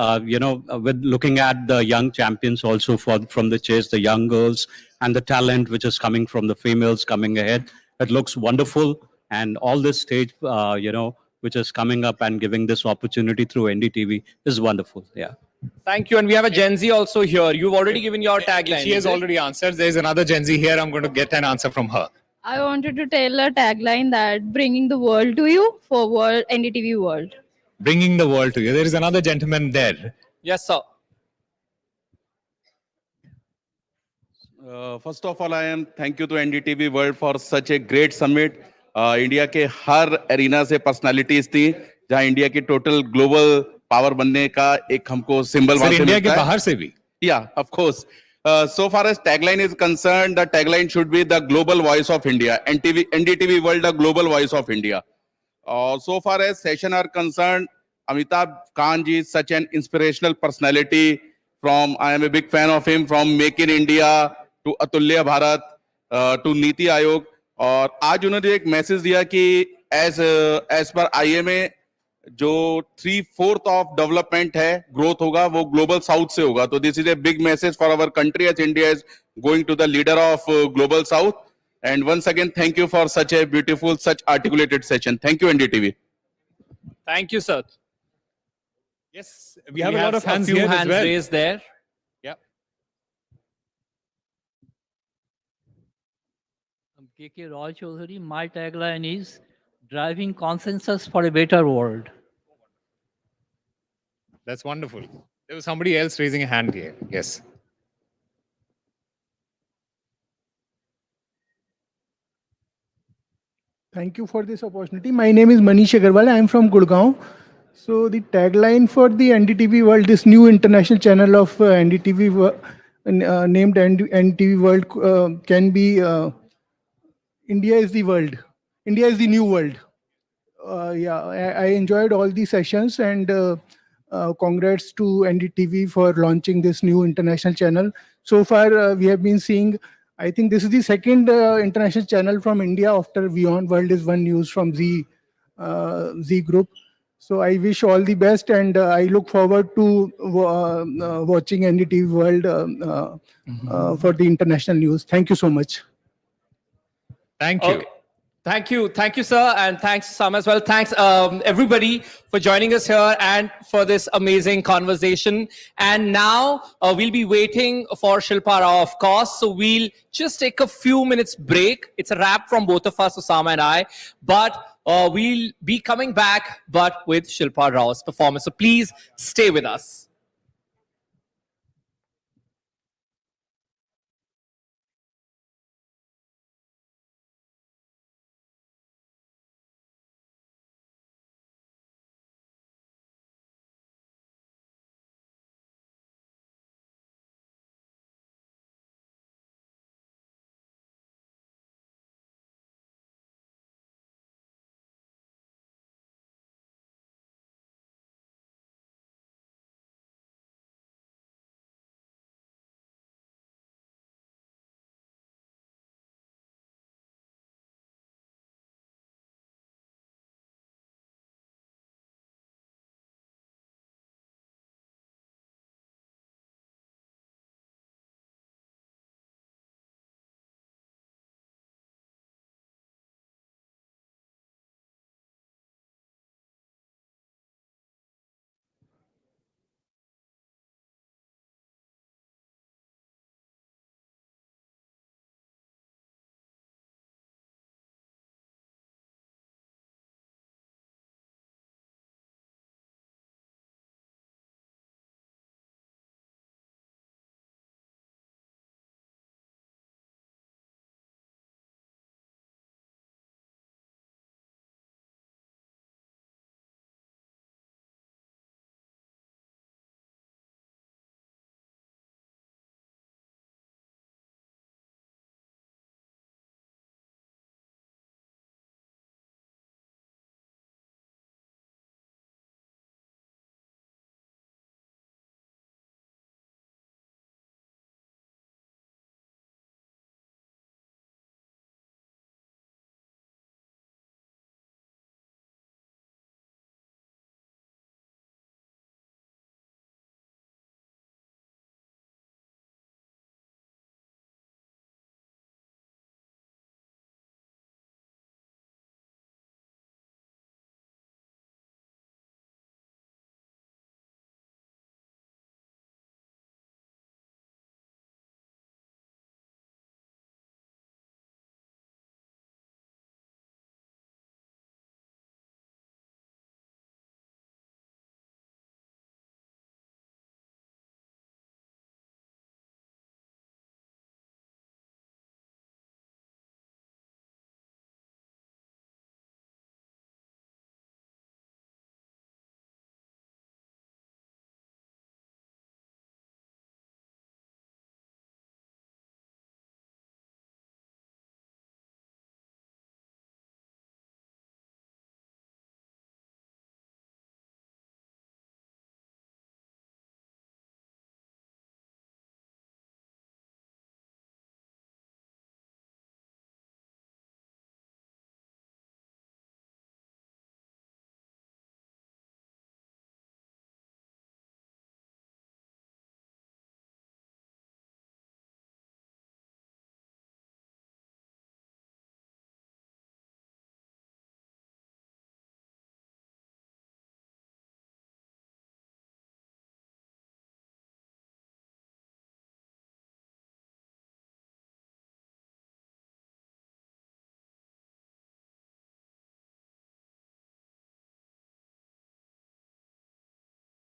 with looking at the young champions also from the chase, the young girls and the talent which is coming from the females coming ahead, it looks wonderful. And all this stage, which is coming up and giving this opportunity through NDTV is wonderful. Yeah. Thank you. And we have a Gen Z also here. You've already given your tagline. She has already answered. There's another Gen Z here. I'm going to get an answer from her. I wanted to tell a tagline that bringing the world to you for World NDTV World. Bringing the world to you. There is another gentleman there. Yes, sir. First of all, thank you to NDTV World for such a great summit. India के हर arena से personalities थी जहां India की total global power बनने का एक हमको symbol वहां से इंडिया के बाहर से भी या of course so far as tagline is concerned, the tagline should be the global voice of India. NDTV World, the global voice of India. So far as session are concerned, Amitabh Khan ji is such an inspirational personality. I am a big fan of him, from Make in India to Atulya Bharat to Niti Aayog. और आज उन्होंने एक message दिया कि as per IMA जो 3/4 of development है, growth होगा, वो ग्लोबल साउथ से होगा. तो this is a big message for our country as India is going to the leader of global south. And once again thank you for such a beautiful, such articulated session. Thank you NDTV. Thank you, sir. Yes, we have a lot of hands here as well. Raised there. KK Roy Chaudhary, my tagline is driving consensus for a better world. That's wonderful. There was somebody else raising a hand here. Yes. Thank you for this opportunity. My name is Manish Agarwal. I am from Gurgaon. So the tagline for the NDTV World, this new international channel of NDTV named NDTV World can be India is the world. India is the new world. Yeah, I enjoyed all the sessions, and congrats to NDTV for launching this new international channel. So far, we have been seeing I think this is the second international channel from India after Beyond World is One News from Z Group. So I wish all the best, and I look forward to watching NDTV World for the international news. Thank you so much. Thank you. Okay. Thank you, sir, and thanks Sam as well. Thanks everybody for joining us here and for this amazing conversation. And now we'll be waiting for Shilpa Rao, of course. So we'll just take a few minutes break. It's a wrap from both of us, Osama and I. But we'll be coming back, but with Shilpa Rao's performance. So please stay with us.